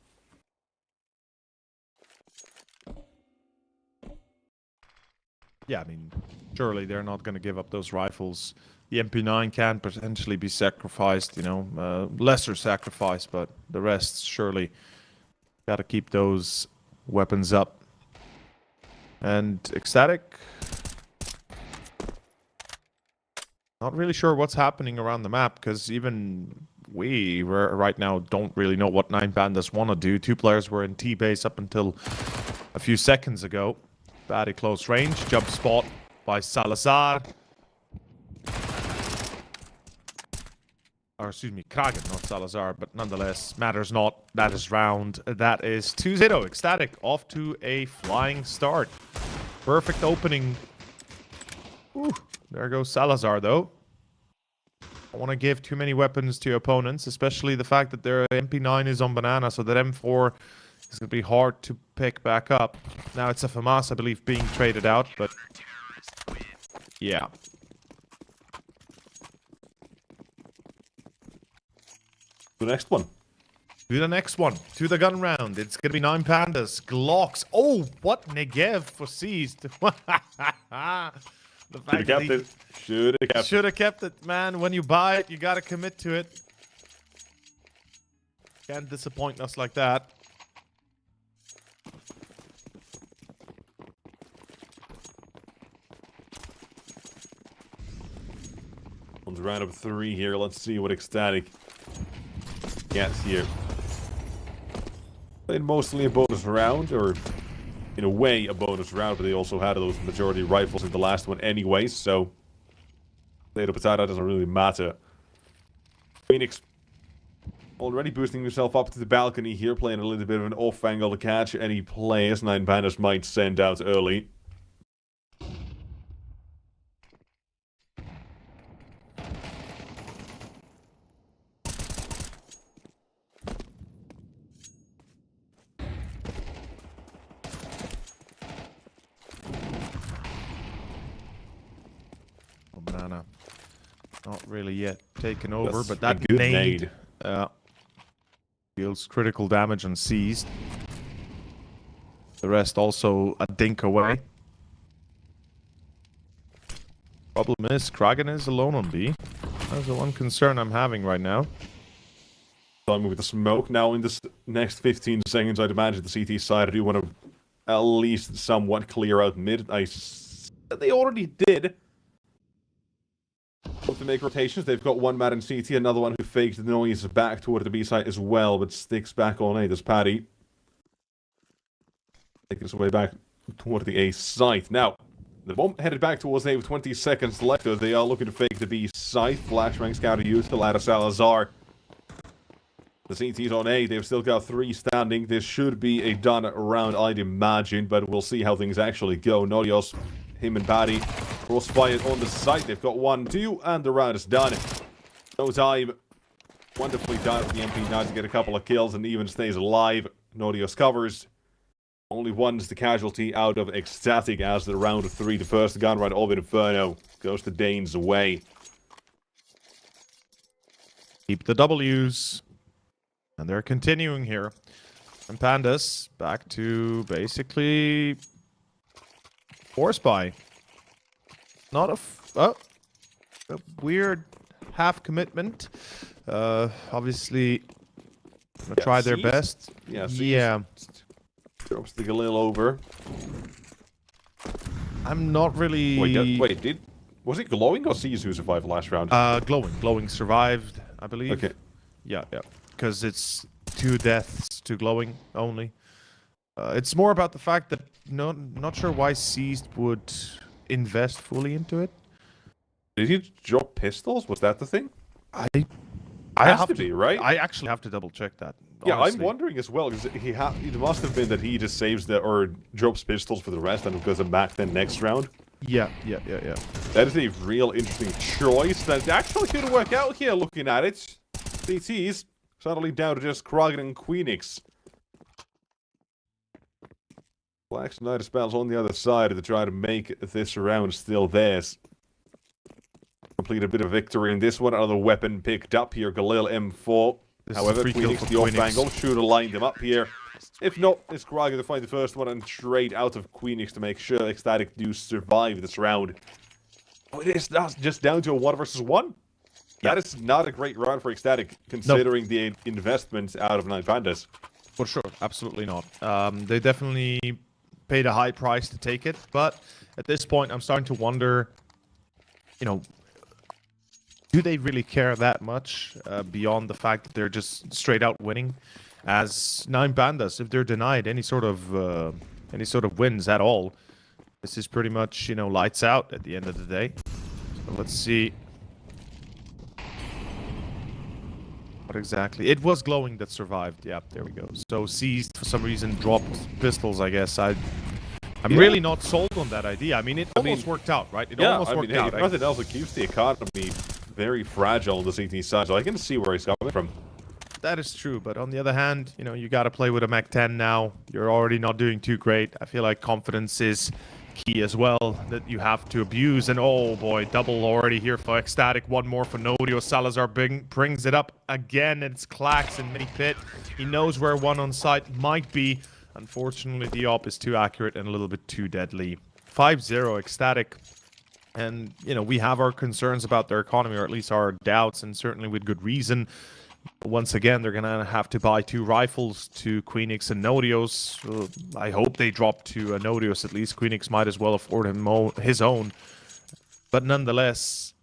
Yeah, I mean, surely they're not going to give up those rifles. The MP9 can potentially be sacrificed, you know, lesser sacrifice, but the rest surely got to keep those weapons up. And Ecstatic, not really sure what's happening around the map, because even we right now don't really know what 9 Pandas want to do. 2 players were in T-base up until a few seconds ago. Bad at close range, jump spot by Salazar. Or excuse me, Kragen, not Salazar, but nonetheless, matters not. That is round. That is 2-0. Ecstatic off to a flying start. Perfect opening. Ooh, there goes Salazar, though. I want to give too many weapons to opponents, especially the fact that their MP9 is on banana, so that M4 is going to be hard to pick back up. Now it's a FAMAS, I believe, being traded out, but yeah. The next one. To the next one. To the gun round. It's going to be 9 Pandas. Glocks. Oh, what Negev for seized. Should have kept it. Should have kept it, man. When you buy it, you got to commit to it. Can't disappoint us like that. On to round of 3 here. Let's see what Ecstatic gets here. Played mostly a bonus round, or in a way a bonus round, but they also had those majority rifles in the last one anyway, so potato potato doesn't really matter. Phoenix already boosting himself up to the balcony here, playing a little bit of an off angle to catch any players 9 Pandas might send out early. banana. Not really yet taken over, That's but that good nade deals critical damage on Seized. The rest also a dink away. Problem is, Kragan is alone on B. That's the one concern I'm having right now. Time with the smoke now in this next 15 seconds. I'd imagine the CT side, I do want to at least somewhat clear out mid. They already did. Both to make rotations, they've got one man in CT, another one who faked the noise back toward the B side as well, but sticks back on A. There's Paddy. Taking his way back toward the A site. Now, the bomb headed back towards A with 20 seconds left. They are looking to fake the B site. Flashbang scouter used to ladder Salazar. The CT's on A. They've still got 3 standing. This should be a done round, I'd imagine, but we'll see how things actually go. Norios, him and Paddy, crossfired on the site. They've got 1, 2, and the round is done. No time. Wonderfully done with the MP9 to get a couple of kills and even stays alive. Norios covers. Only one's the casualty out of Ecstatic as the round of 3. The first gun right of Inferno goes to Dane's away. Keep the W's. And they're continuing here. And Pandas back to basically Force Buy. Not a weird half commitment. Obviously, gonna try their best. Yeah. Drops the Galil over. I'm not really. Wait, was it Glowing or Caesar who survived last round? Glowing. Glowing survived, I believe. Okay. Yeah. Because it's 2 deaths to Glowing only. It's more about the fact that not sure why Seized would invest fully into it. Did he drop pistols? Was that the thing? I have to be, right? I actually have to double check that. Yeah, honestly. I'm wondering as well, because it must have been that he just saves or drops pistols for the rest and goes back then next round. Yeah. That is a real interesting choice that actually could work out here looking at it. CT's suddenly down to just Kragan and Queenix. Black Snyder spells on the other side to try to make this round still theirs. Complete a bit of victory in this one. Another weapon picked up here. Galil M4. However, Queenix, the off-angle, should have lined him up here. If not, it's Kragan to find the first one and trade out of Queenix to make sure Ecstatic do survive this round. Oh, it is just down to a 1 versus 1. That is not a great round for Ecstatic, considering the investment out of 9 Pandas. For sure, absolutely not. They definitely paid a high price to take it, but at this point, I'm starting to wonder, do they really care that much beyond the fact that they're just straight out winning? As 9 Pandas, if they're denied any sort of wins at all, this is pretty much lights out at the end of the day. So let's see what exactly. It was Glowing that survived. Yeah, there we go. So Seized for some reason dropped pistols. I guess I'm really not sold on that idea. I mean, it almost worked out, right? It almost worked out. If nothing else, it keeps the economy very fragile on the CT side, so I can see where he's coming from. That is true, but on the other hand, you got to play with a Mac 10 now. You're already not doing too great. I feel like confidence is key as well, that you have to abuse. And oh boy, double already here for Ecstatic. 1 more for Nodio. Salazar brings it up again. It's Clax in mini pit. He knows where 1 on site might be. Unfortunately, the op is too accurate and a little bit too deadly. 5-0 Ecstatic. And, we have our concerns about their economy, or at least our doubts, and certainly with good reason. Once again, they're going to have to buy 2 rifles to Queenix and Nodios. I hope they drop to Nodios at least. Queenix might as well afford him his own. But nonetheless,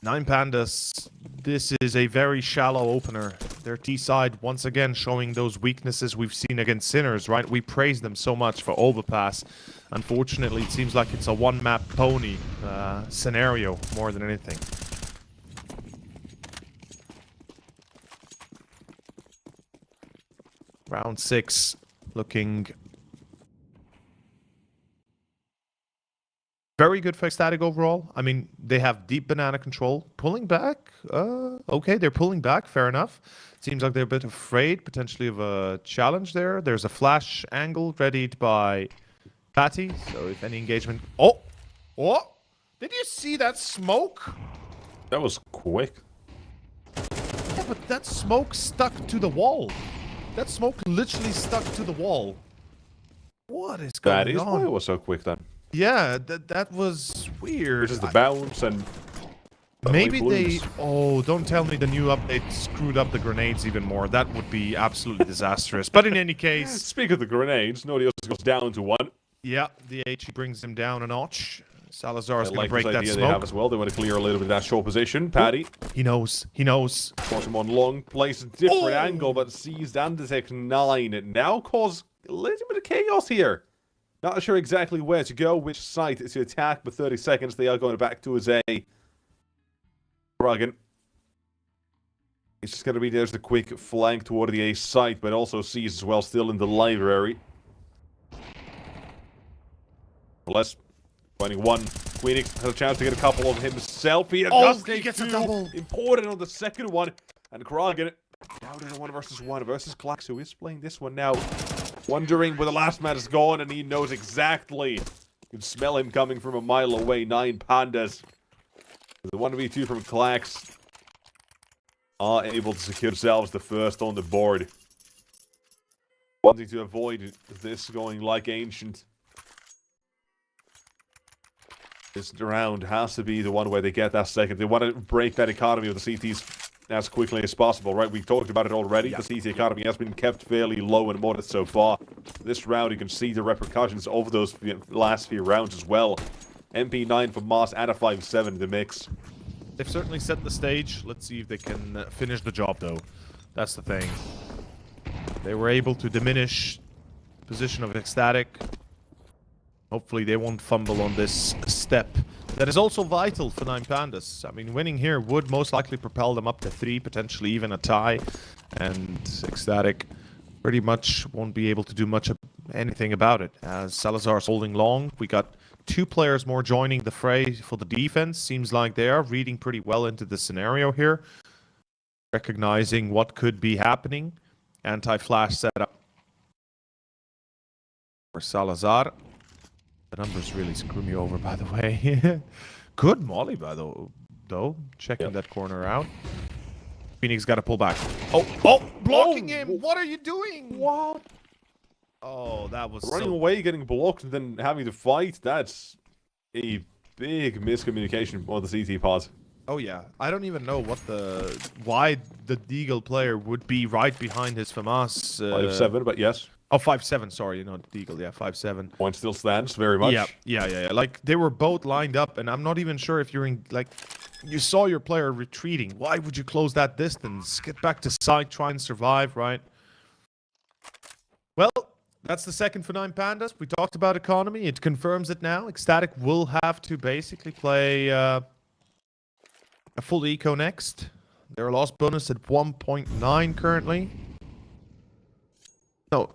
9 Pandas, this is a very shallow opener. Their T-side, once again, showing those weaknesses we've seen against Sinners, right? We praised them so much for Overpass. Unfortunately, it seems like it's a one-map pony scenario more than anything. Round 6, looking very good for Ecstatic overall. I mean, they have deep banana control. Pulling back? Okay, they're pulling back. Fair enough. Seems like they're a bit afraid, potentially, of a challenge there. There's a flash angle readied by Patty. So if any engagement... Oh! Did you see that smoke? That was quick. Yeah, but that smoke stuck to the wall. That smoke literally stuck to the wall. What is going on? That is why it was so quick then. Yeah, that was weird. This is the bounce and... Maybe they... Oh, don't tell me the new update screwed up the grenades even more. That would be absolutely disastrous. But in any case... Speak of the grenades, nobody else goes down to 1. Yeah, the HE brings him down a notch. Salazar is going to break that smoke. They have as well. They want to clear a little bit of that short position. Paddy. He knows. He knows. Force him on long. Plays a different angle, but sees and detects 9. It now causes a little bit of chaos here. Not sure exactly where to go, which site to attack, but 30 seconds. They are going back to his A. Dragon. It's just going to be there's the quick flank toward the A site, but also sees as well still in the library. Less. Finding 1. Queenix has a chance to get a couple of himself. He gets a double. Important on the second one. And Kragan down in a 1 versus 1 versus Klax, who is playing this one now. Wondering where the last man is gone, and he knows exactly. You can smell him coming from a mile away. 9 Pandas. The 1v2 from Klax are able to secure themselves the first on the board. Wanting to avoid this going like Ancient. This round has to be the one where they get that second. They want to break that economy of the CTs as quickly as possible, right? We talked about it already. Yeah. The CT economy has been kept fairly low and modest so far. This round, you can see the repercussions of those last few rounds as well. MP9 for Mars and a 5-7 in the mix. They've certainly set the stage. Let's see if they can finish the job, though. That's the thing. They were able to diminish the position of Ecstatic. Hopefully they won't fumble on this step. That is also vital for 9 Pandas. I mean, winning here would most likely propel them up to 3, potentially even a tie. And Ecstatic pretty much won't be able to do much of anything about it. As Salazar's holding long, we got 2 players more joining the fray for the defense. Seems like they are reading pretty well into the scenario here. Recognizing what could be happening. Anti-flash setup for Salazar. The numbers really screw me over, by the way. Good molly, though. Checking that corner out. Phoenix got to pull back. Oh, blocking him! What are you doing? What? Oh, that was running away, getting blocked, and then having to fight. That's a big miscommunication on the CT part. Oh yeah, I don't even know why the Deagle player would be right behind his FAMAS. 5-7, but yes. Oh, 5-7, sorry, not Deagle, yeah, 5-7. Point still stands, very much. Yeah. Like, they were both lined up, and I'm not even sure if you're in, like, you saw your player retreating. Why would you close that distance? Get back to side, try and survive, right? Well, that's the second for 9 Pandas. We talked about economy. It confirms it now. Ecstatic will have to basically play a full eco next. Their loss bonus at 1.9 currently. No.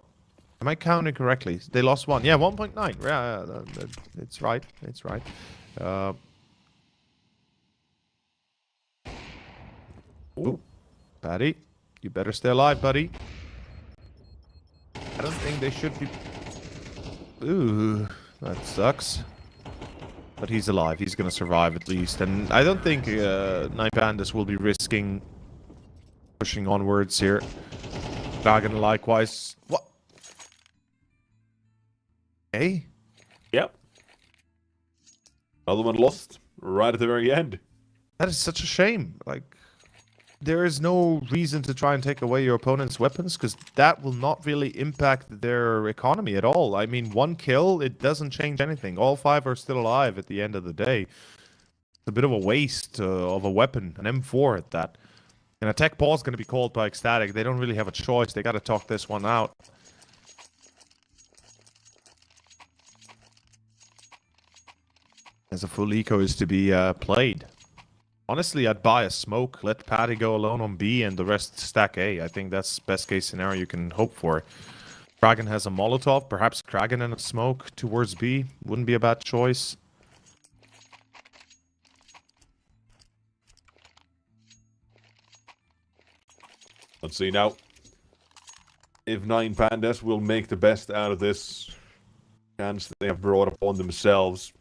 Am I counting correctly? They lost 1. Yeah, 1.9. Yeah, it's right. It's right. Ooh. Paddy, you better stay alive, buddy. I don't think they should be... Ooh, that sucks. But he's alive. He's going to survive at least. And I don't think 9 Pandas will be risking pushing onwards here. Dragon likewise. What? Hey? Yep. Another one lost right at the very end. That is such a shame. Like, there is no reason to try and take away your opponent's weapons, because that will not really impact their economy at all. I mean, 1 kill, it doesn't change anything. All 5 are still alive at the end of the day. It's a bit of a waste of a weapon, an M4 at that. An attack pause is going to be called by Ecstatic. They don't really have a choice. They got to talk this one out. As a full eco is to be played. Honestly, I'd buy a smoke, let Paddy go alone on B, and the rest stack A. I think that's best case scenario you can hope for. Kragan has a Molotov, perhaps Kragan and a smoke towards B. Wouldn't be a bad choice. Let's see now if 9 Pandas will make the best out of this chance they have brought upon themselves.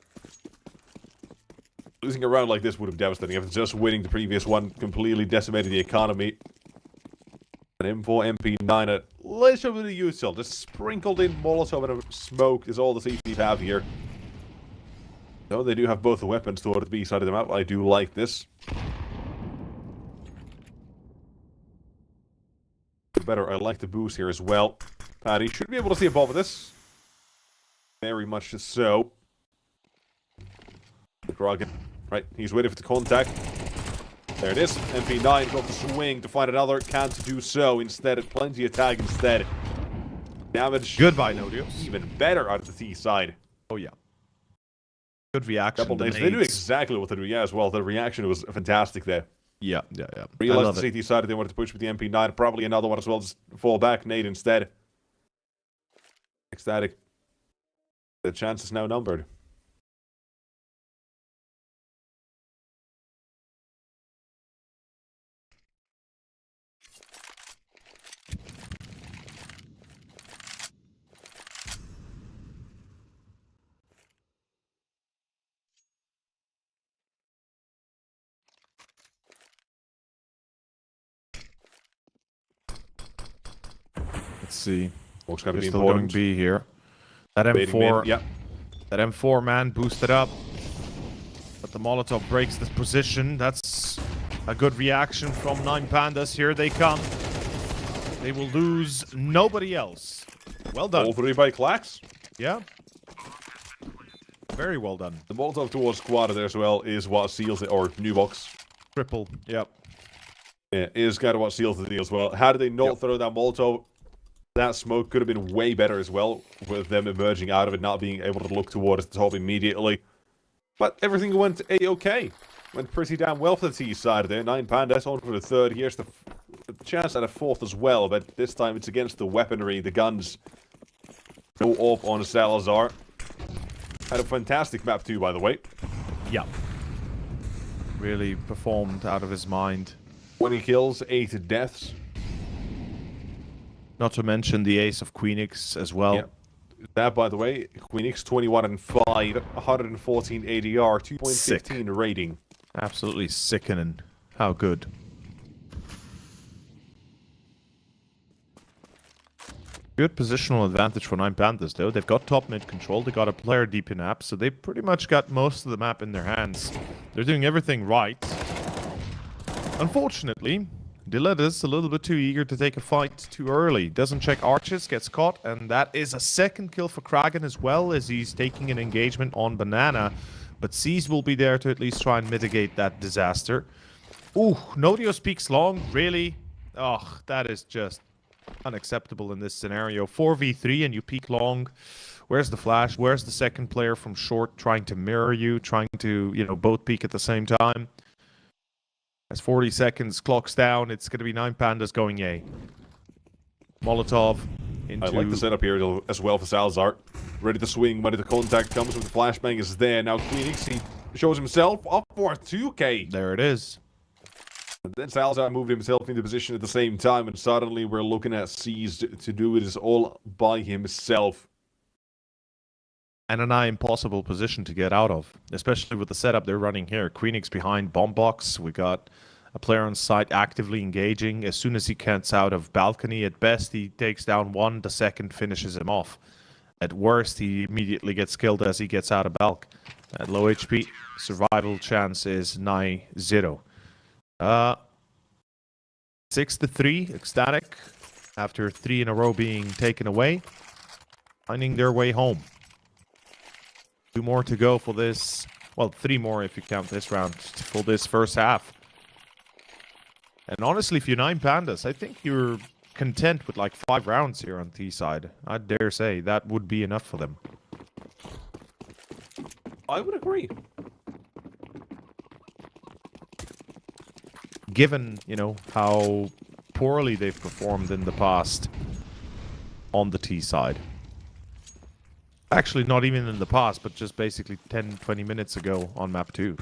losing a round like this would have been devastating. If it's just winning the previous one, completely decimated the economy. An M4, MP9, a little bit of util, just sprinkled in Molotov and a smoke is all the CCTs have here. So they do have both the weapons toward the B side of the map. I do like this. Better, I like the boost here as well. Paddy should be able to see above of this. Very much so. Grogan, right, he's waiting for the contact. There it is. MP9 got the swing to find another. Can't do so. Instead, plenty of tag instead. Damage. Goodbye, Nodios. Even better out of the T side. Oh, yeah. Good reaction. They do exactly what they do, yeah, as well. The reaction was fantastic there. Yeah. Realized the CT side they wanted to push with the MP9. Probably another one as well. Just fall back. Nade instead. Ecstatic. The chance is now numbered. Let's see. Looks going to be still important. going B here. That M4, yeah. That M4 man boosted up, but the Molotov breaks this position. That's a good reaction from 9 Pandas. Here they come. They will lose nobody else. Well done. All 3 by Clax. Yeah. Very well done. The Molotov towards squad there as well is what seals it, or new box. Triple. Yep. Yeah, is kind of what seals the deal as well. How did they not throw that Molotov? That smoke could have been way better as well, with them emerging out of it, not being able to look towards the top immediately. But everything went A-okay. Went pretty damn well for the T side there. 9 Pandas on for the third. Here's the chance at a fourth as well, but this time it's against the weaponry, the guns. No AWP on Salazar. Had a fantastic map too, by the way. Yeah. Really performed out of his mind. 20 kills, 8 deaths. Not to mention the ace of Queenix as well. Yeah. That, by the way, Queenix 21 and 5, 114 ADR, 2.15 rating. Absolutely sickening. How good. Good positional advantage for 9 Panthers, though. They've got top mid control. They got a player deep in app, so they pretty much got most of the map in their hands. They're doing everything right. Unfortunately, Dillard is a little bit too eager to take a fight too early. Doesn't check arches, gets caught, and that is a second kill for Kragan as well, as he's taking an engagement on Banana. But C's will be there to at least try and mitigate that disaster. Ooh, Nodio speaks long, really? Oh, that is just unacceptable in this scenario. 4v3 and you peek long. Where's the flash? Where's the second player from short trying to mirror you, trying to, you know, both peek at the same time? As 40 seconds clocks down, it's going to be 9 Pandas going A. Molotov into... I like the setup here as well for Salazar. Ready to swing, ready to contact, comes with the flashbang, is there. Now Queenix, he shows himself up for 2k. There it is. And then Salazar moved himself into position at the same time, and suddenly we're looking at C's to do it all by himself. And a nigh impossible position to get out of, especially with the setup they're running here. Queenix behind bomb box. We got a player on site actively engaging. As soon as he gets out of balcony, at best he takes down one, the second finishes him off. At worst, he immediately gets killed as he gets out of balc. At low HP, survival chance is nigh 0. 6-3, Ecstatic, after 3 in a row being taken away, finding their way home. 2 more to go for this. Well, 3 more if you count this round for this first half. And honestly, if you're 9 Pandas, I think you're content with like 5 rounds here on T side. I dare say that would be enough for them. I would agree. Given, you know, how poorly they've performed in the past on the T side. Actually, not even in the past, but just basically 10-20 minutes ago on map 2.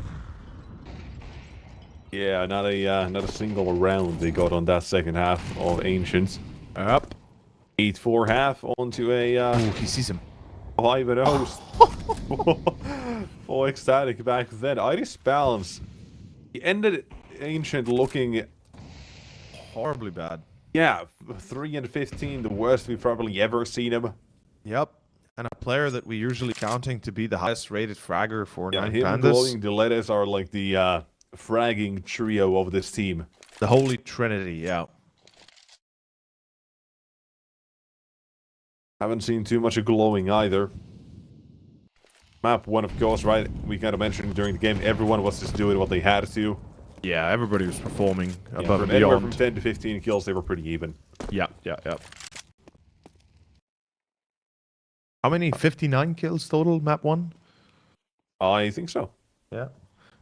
Yeah, not a single round they got on that second half of Ancients. Up. 8-4 half onto a... Ooh, he sees him. 5-0. for Ecstatic back then. Iris Balance. He ended Ancient looking horribly bad. Yeah, 3-15, the worst we've probably ever seen him. Yep. And a player that we're usually counting to be the highest rated fragger for Yeah, 9 him and Pandas. Glowing Deletes are like the fragging trio of this team. The Holy Trinity, yeah. Haven't seen too much of Glowing either. Map 1, of course, right? We kind of mentioned during the game, everyone was just doing what they had to. Yeah, everybody was performing above and anywhere beyond. from 10 to 15 kills, they were pretty even. Yeah. How many? 59 kills total, map 1? I think so. Yeah.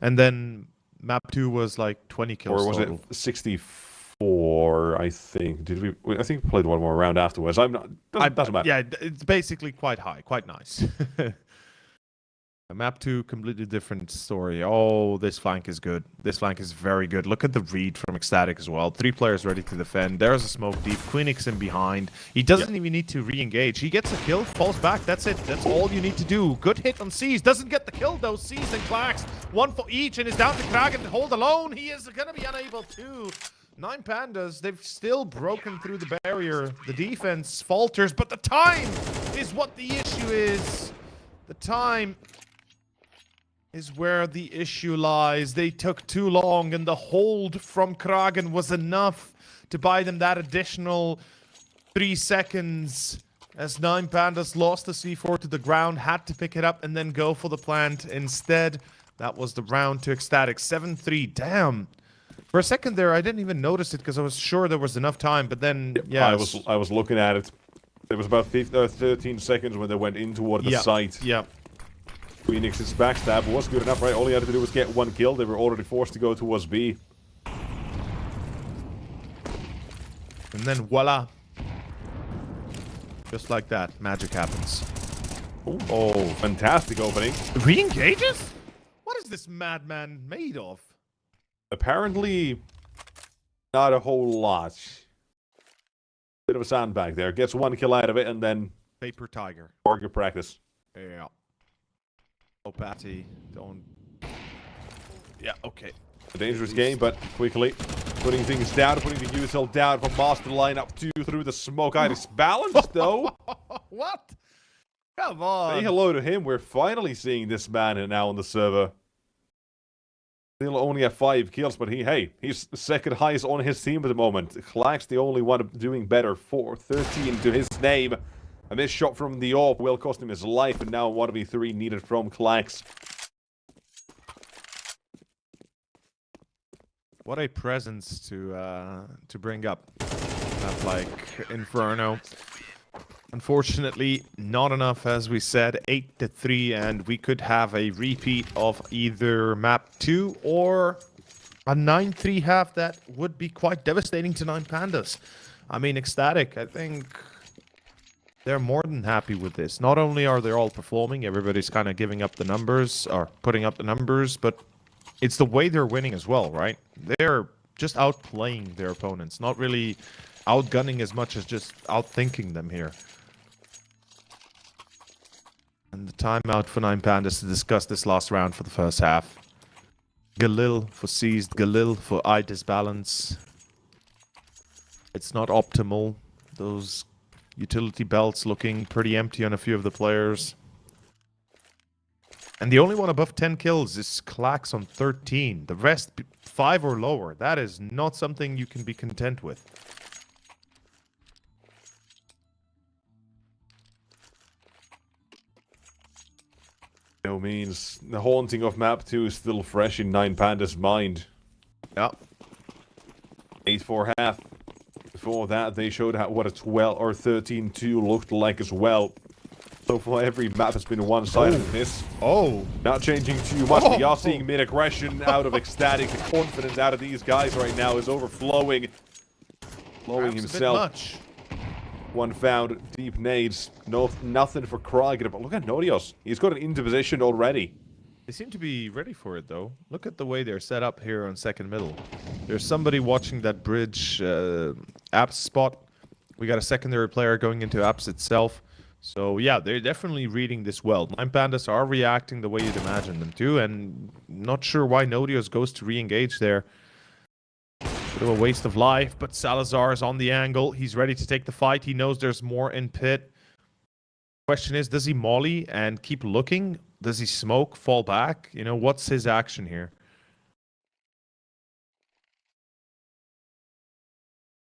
And then map 2 was like 20 kills Or was total. it 64, I think? Did we? I think we played one more round afterwards. I'm not... Doesn't matter. Yeah, it's basically quite high, quite nice. Map 2, completely different story. Oh, this flank is good. This flank is very good. Look at the read from Ecstatic as well. 3 players ready to defend. There's a smoke deep. Queenix in behind. He doesn't even need to re-engage. He gets a kill, falls back. That's it. That's all you need to do. Good hit on C's. Doesn't get the kill though. C's and Clax. 1 for each and is down to Kraken to hold alone. He is going to be unable to. 9 Pandas, they've still broken through the barrier. The defense falters, but the time is what the issue is. The time is where the issue lies. They took too long, and the hold from Kraken was enough to buy them that additional 3 seconds. As 9 Pandas lost the C4 to the ground, had to pick it up and then go for the plant instead. That was the round to Ecstatic. 7-3. Damn. For a second there, I didn't even notice it because I was sure there was enough time, but then, yeah. I was looking at it. There was about 13 seconds when they went in toward the site. Yeah. Queenix's backstab was good enough, right? All he had to do was get 1 kill. They were already forced to go towards B. And then voila. Just like that, magic happens. Oh, fantastic opening. Re-engages? What is this madman made of? Apparently, not a whole lot. Bit of a sandbag there. Gets 1 kill out of it, and then... Paper Tiger. Target practice. Yeah. Oh, Patty, don't... Yeah, okay. A dangerous game, but quickly putting things down, putting the USL down from Master lineup 2 through the smoke. Iris balanced, though. What? Come on. Say hello to him. We're finally seeing this man now on the server. Still only at 5 kills, but he's second highest on his team at the moment. Clax the only one doing better. 4-13 to his name. A missed shot from the AWP will cost him his life, and now 1v3 needed from Clax. What a presence to bring up. Not like Inferno. Unfortunately, not enough, as we said. 8-3, and we could have a repeat of either map 2 or a 9-3 half that would be quite devastating to 9 Pandas. I mean, Ecstatic, I think they're more than happy with this. Not only are they all performing, everybody's kind of giving up the numbers, or putting up the numbers, but it's the way they're winning as well, right? They're just outplaying their opponents, not really outgunning as much as just outthinking them here. And the timeout for 9 Pandas to discuss this last round for the first half. Galil for seized, Galil for eye disbalance. It's not optimal. Those utility belts looking pretty empty on a few of the players. And the only one above 10 kills is Clax on 13. The rest, 5 or lower. That is not something you can be content with. No means the haunting of map 2 is still fresh in 9 Pandas' mind. Yeah. 8-4 half. Before that, they showed what a 12 or 13-2 looked like as well. So far, every map has been one-sided in this. Oh. Not changing too much. We are seeing mid-aggression out of Ecstatic. The confidence out of these guys right now is overflowing. Flowing himself. Much. One found deep nades. No, nothing for Kraken. But look at Nodios. He's got it into position already. They seem to be ready for it, though. Look at the way they're set up here on second middle. There's somebody watching that bridge apps spot. We got a secondary player going into apps itself. So yeah, they're definitely reading this well. 9 Pandas are reacting the way you'd imagine them to, and not sure why Nodios goes to re-engage there. Bit of a waste of life, but Salazar is on the angle. He's ready to take the fight. He knows there's more in pit. Question is, does he molly and keep looking? Does he smoke, fall back? You know, what's his action here?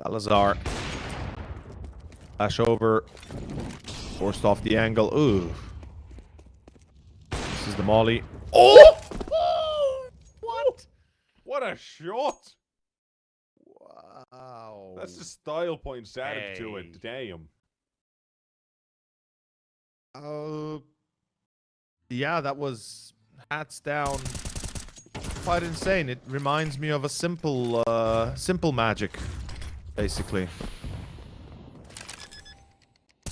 Salazar. Flash over. Forced off the angle. Ooh. This is the molly. Oh! What? What a shot! Wow. That's the style point static to it. Damn. Yeah, that was hats down. Quite insane. It reminds me of a simple magic, basically.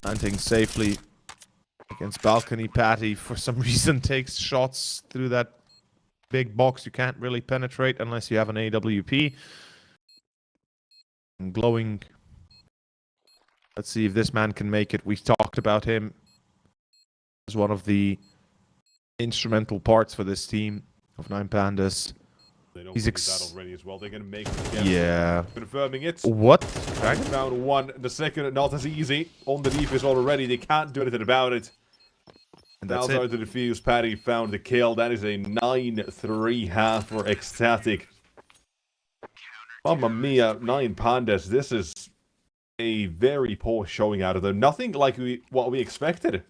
Hunting safely against balcony. Patty, for some reason, takes shots through that big box you can't really penetrate unless you have an AWP. And glowing. Let's see if this man can make it. We've talked about him as one of the instrumental parts for this team of 9 Pandas. They know he's that already as well. They're going to make it again. Yeah. Confirming it. What? Round one. The second, not as easy. On the defense already. They can't do anything about it. And that's it. To defuse. Patty found the kill. That is a 9-3 half for Ecstatic. Mamma mia, 9 Pandas. This is a very poor showing out of them. Nothing like what we expected.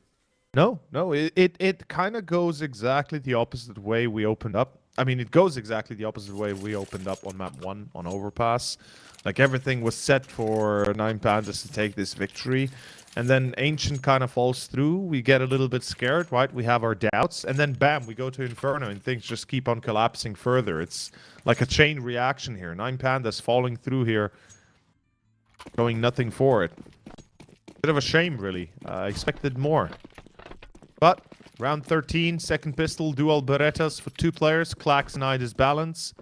No, it kind of goes exactly the opposite way we opened up. I mean, it goes exactly the opposite way we opened up on map 1 on Overpass. Like, everything was set for 9 Pandas to take this victory. And then Ancient kind of falls through. We get a little bit scared, right? We have our doubts. And then, bam, we go to Inferno and things just keep on collapsing further. It's like a chain reaction here. 9 Pandas falling through here, going nothing for it. Bit of a shame, really. I expected more. But round 13, second pistol, dual Berettas for 2 players. Clax denied his balance.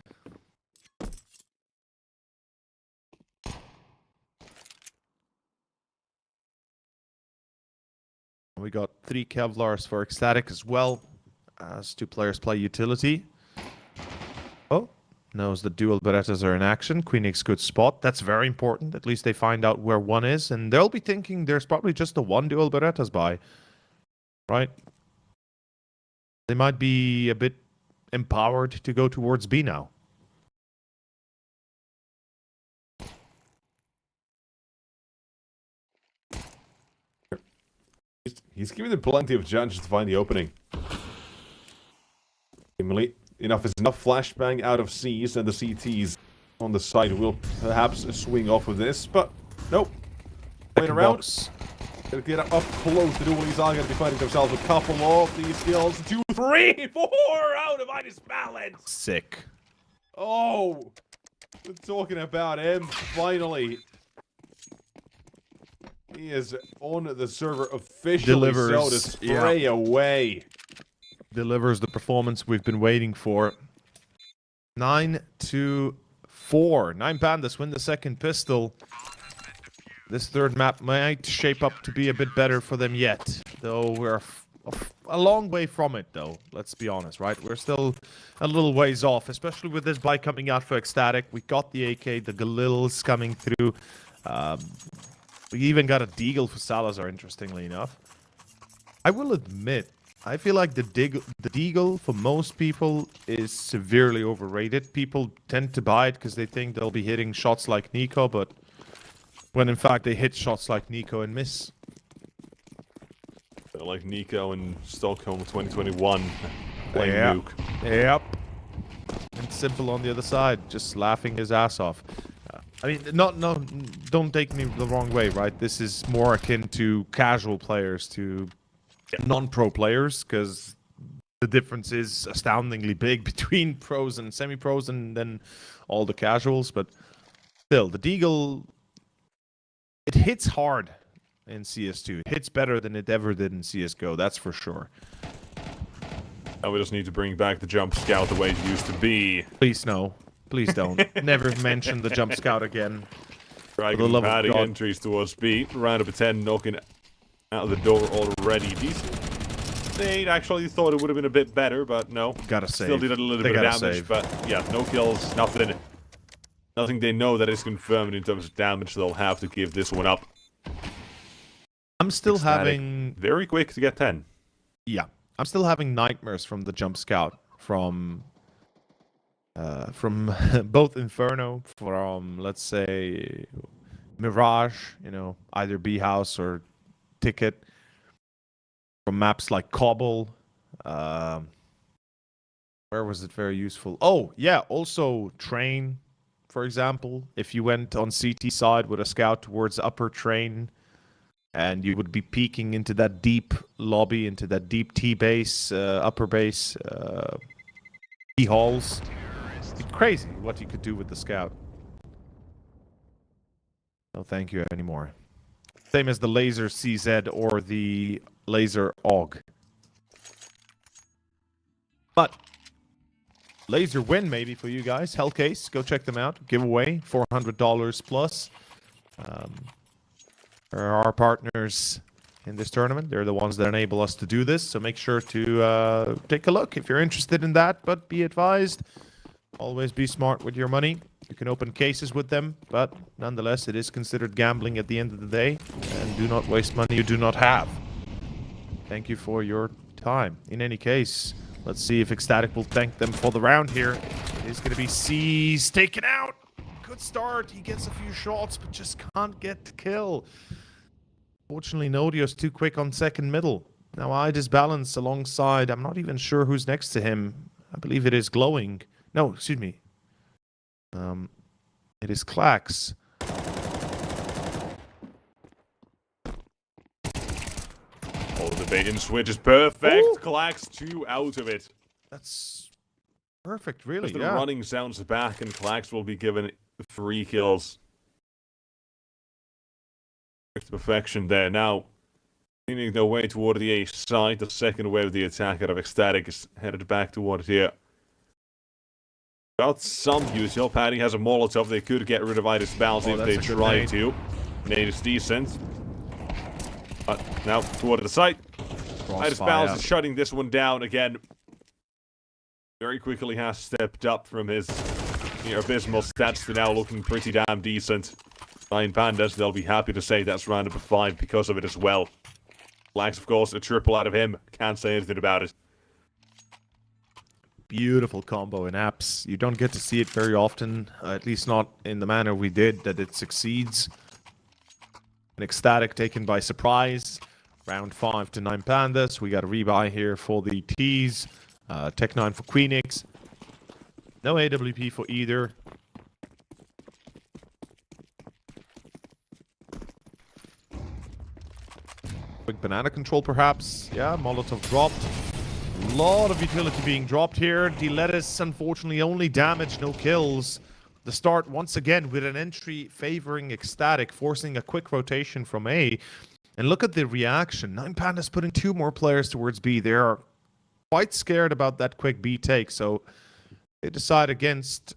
We got 3 Kevlars for Ecstatic as well, as 2 players play utility. Oh, knows the dual Berettas are in action. Queenix good spot. That's very important. At least they find out where one is, and they'll be thinking there's probably just the one dual Berettas by. Right? They might be a bit empowered to go towards B now. He's giving them plenty of chances to find the opening. Enough is enough. Flashbang out of C's, and the CTs on the side will perhaps swing off with this, but nope. Wait around. Gonna get up close to do what he's all gonna be fighting themselves. A couple of these skills. 2, 3, 4 out of minus balance. Sick. Oh, we're talking about him finally. He is on the server officially. Delivers, so to spray away. Delivers the performance we've been waiting for. 9-4. 9 Pandas win the second pistol. This third map might shape up to be a bit better for them yet. Though we're a long way from it, though. Let's be honest, right? We're still a little ways off, especially with this buy coming out for Ecstatic. We got the AK, the Galils coming through. We even got a Deagle for Salazar, interestingly enough. I will admit, I feel like the Deagle for most people is severely overrated. People tend to buy it because they think they'll be hitting shots like Nico, but when in fact they hit shots like Nico and miss. Like Nico in Stockholm 2021. Playing Nuke. Yep. And Simple on the other side, just laughing his ass off. I mean, don't take me the wrong way, right? This is more akin to casual players, to non-pro players, because the difference is astoundingly big between pros and semi-pros and then all the casuals. But still, the Deagle, it hits hard in CS2. It hits better than it ever did in CSGO, that's for sure. Now we just need to bring back the jump scout the way it used to be. Please no. Please don't. Never mention the jump scout again. Dragon padding entries towards B. Round up a 10, knocking out of the door already. Decent. They actually thought it would have been a bit better, but no. Gotta save. Still did a little bit of damage, but yeah, no kills, nothing. Nothing they know that is confirmed in terms of damage. They'll have to give this one up. I'm still Ecstatic. having... Very quick to get 10. Yeah. I'm still having nightmares from the jump scout. From both Inferno, from, let's say, Mirage, you know, either B-House or Ticket. From maps like Cobble. Where was it very useful? Oh, yeah, also Train, for example. If you went on CT side with a scout towards upper Train, and you would be peeking into that deep lobby, into that deep T-base, upper base, T-halls. It's crazy what you could do with the scout. No thank you anymore. Same as the laser CZ or the laser AUG. But laser win maybe for you guys. Hellcase, go check them out. Giveaway, $400 plus. They're our partners in this tournament. They're the ones that enable us to do this. So make sure to take a look if you're interested in that. But be advised, always be smart with your money. You can open cases with them, but nonetheless, it is considered gambling at the end of the day. And do not waste money you do not have. Thank you for your time. In any case, let's see if Ecstatic will thank them for the round here. It is going to be C's taken out. Good start. He gets a few shots, but just can't get the kill. Fortunately, Nodio's too quick on second middle. Now, Ida's balance alongside. I'm not even sure who's next to him. I believe it is Glowing. No, excuse me. It is Clax. Oh, the bait and switch is perfect. Ooh. Clax 2 out of it. That's perfect, really. The running sounds back, and Clax will be given 3 kills. Perfection there. Now, leaning their way toward the A side, the second wave of the attack out of Ecstatic is headed back towards here. Got some util. Paddy has a Molotov. They could get rid of Ida's balance if they try to. Nade is decent. But now toward the site. Ida's balance is shutting this one down again. Very quickly has stepped up from his abysmal stats to now looking pretty damn decent. Nine Pandas, they'll be happy to say that's round number 5 because of it as well. Flags, of course, a triple out of him. Can't say anything about it. Beautiful combo in apps. You don't get to see it very often, at least not in the manner we did, that it succeeds. An Ecstatic taken by surprise. Round 5 to 9 Pandas. We got a rebuy here for the T's. Tech 9 for Queenix. No AWP for either. Quick banana control, perhaps. Yeah, Molotov dropped. A lot of utility being dropped here. The lettuce, unfortunately, only damage, no kills. The start, once again, with an entry favoring Ecstatic, forcing a quick rotation from A. And look at the reaction. 9 Pandas putting 2 more players towards B. They are quite scared about that quick B take, so they decide against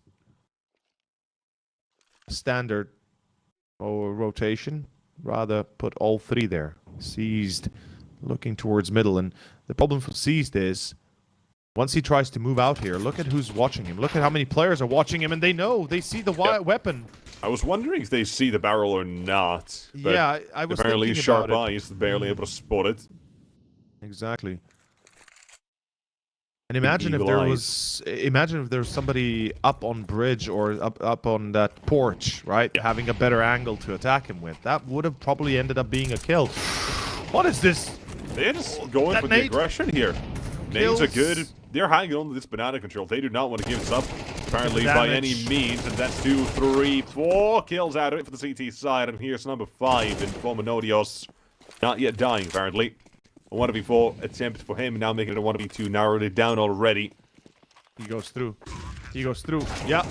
standard rotation. Rather put all 3 there. Seized, looking towards middle, and the problem for Seized is once he tries to move out here, look at who's watching him. Look at how many players are watching him, and they know, they see the weapon. I was wondering if they see the barrel or not. But yeah, I was apparently thinking sharp about eyes, barely able to spot it. Exactly. And imagine if there was somebody up on bridge or up on that porch, right? Yeah. Having a better angle to attack him with. That would have probably ended up being a kill. What is this? They're just going for the aggression here. Nades are good. They're hanging on to this banana control. They do not want to give this up, apparently, by any means. And that's 2, 3, 4 kills out of it for the CT side. And here's number 5 in former Nodios. Not yet dying, apparently. A 1v4 attempt for him, now making it a 1v2, narrowed it down already. He goes through. He goes through. Yeah.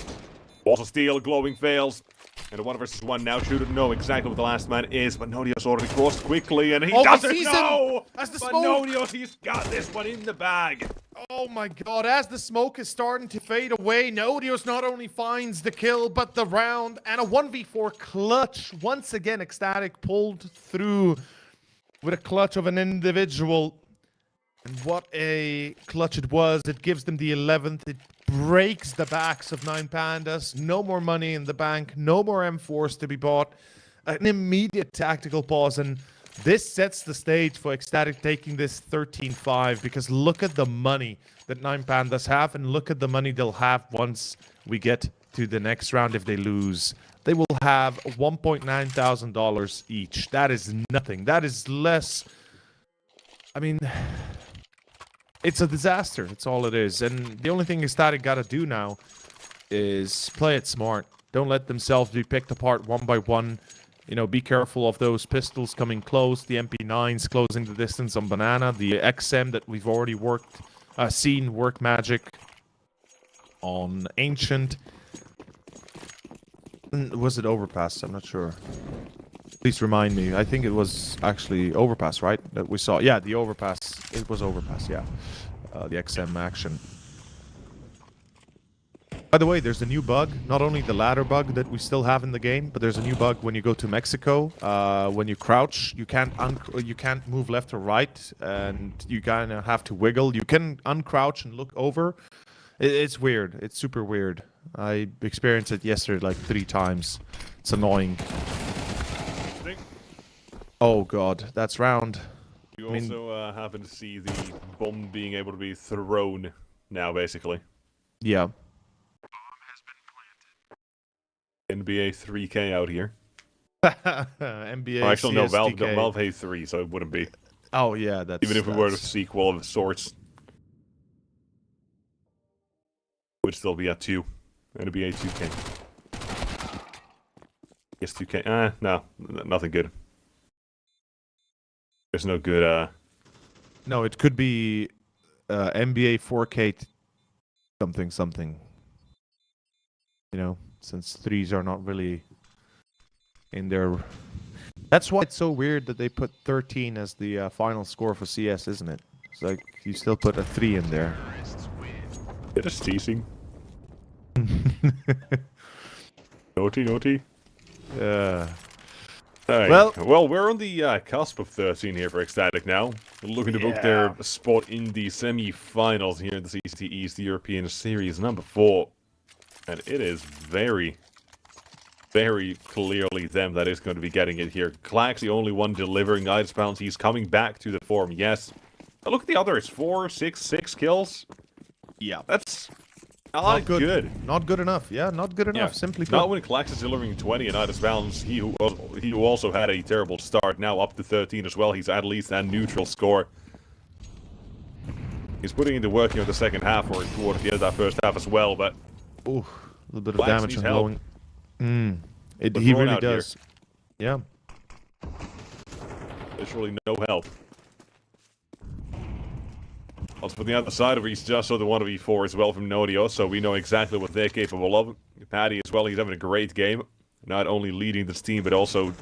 Also steal, Glowing fails. And a 1 versus 1 now. Shouldn't know exactly what the last man is, but Nodios already crossed quickly, and he doesn't know! As the but smoke. Nodios, he's got this one in the bag. Oh my god, as the smoke is starting to fade away, Nodios not only finds the kill, but the round, and a 1v4 clutch. Once again, Ecstatic pulled through. with a clutch of an individual. And what a clutch it was. It gives them the 11th. It breaks the backs of 9 Pandas. No more money in the bank. No more M4s to be bought. An immediate tactical pause. And this sets the stage for Ecstatic taking this 13-5. Because look at the money that 9 Pandas have. And look at the money they'll have once we get to the next round if they lose. They will have $1.9 thousand each. That is nothing. That is less. I mean, it's a disaster. It's all it is. And the only thing Ecstatic got to do now is play it smart. Don't let themselves be picked apart one by one. You know, be careful of those pistols coming close. The MP9s closing the distance on Banana. The XM that we've already seen work magic on Ancient. Was it Overpass? I'm not sure. Please remind me. I think it was actually Overpass, right? That we saw. Yeah, the Overpass. It was Overpass, yeah. The XM action. By the way, there's a new bug. Not only the ladder bug that we still have in the game, but there's a new bug when you go to Mexico. When you crouch, you can't move left or right, and you kind of have to wiggle. You can uncrouch and look over. It's weird. It's super weird. I experienced it yesterday like 3 times. It's annoying. Oh god, that's round. You also happen to see the bomb being able to be thrown now, basically. Yeah. NBA 3K out here. NBA. Oh, actually, no, CSTK. Valve hay 3, so it wouldn't be. Oh yeah, that's. Even if we were a sequel of sorts, would still be at 2. NBA 2K. Yes, 2K. No, nothing good. There's no good. No, it could be NBA 4K something. You know, since 3s are not really in there. That's why it's so weird that they put 13 as the final score for CS, isn't it? It's like you still put a 3 in there. It is teasing. Naughty. Hey. Well, we're on the cusp of 13 here for Ecstatic now. We're looking to book their spot in the semi-finals here in the CCT East European Series number 4. And it is very, very clearly them that is going to be getting it here. Clack's the only one delivering Nidus bounties, coming back to the form, yes. But look at the others, 4, 6 kills. Yeah. That's not good. Not good enough. Yeah, not good enough, simply put. Not when Clax is delivering 20 and Nidus Balance. He who also had a terrible start, now up to 13 as well. He's at least a neutral score. He's putting into working on the second half or towards the end of that first half as well, but... Ooh, a little bit of damage on blowing. He really does. Here. Yeah. Literally no help. Also, from the other side of it, he's just saw the 1v4 as well from Nodio, so we know exactly what they're capable of. Paddy as well, he's having a great game. Not only leading this team, but also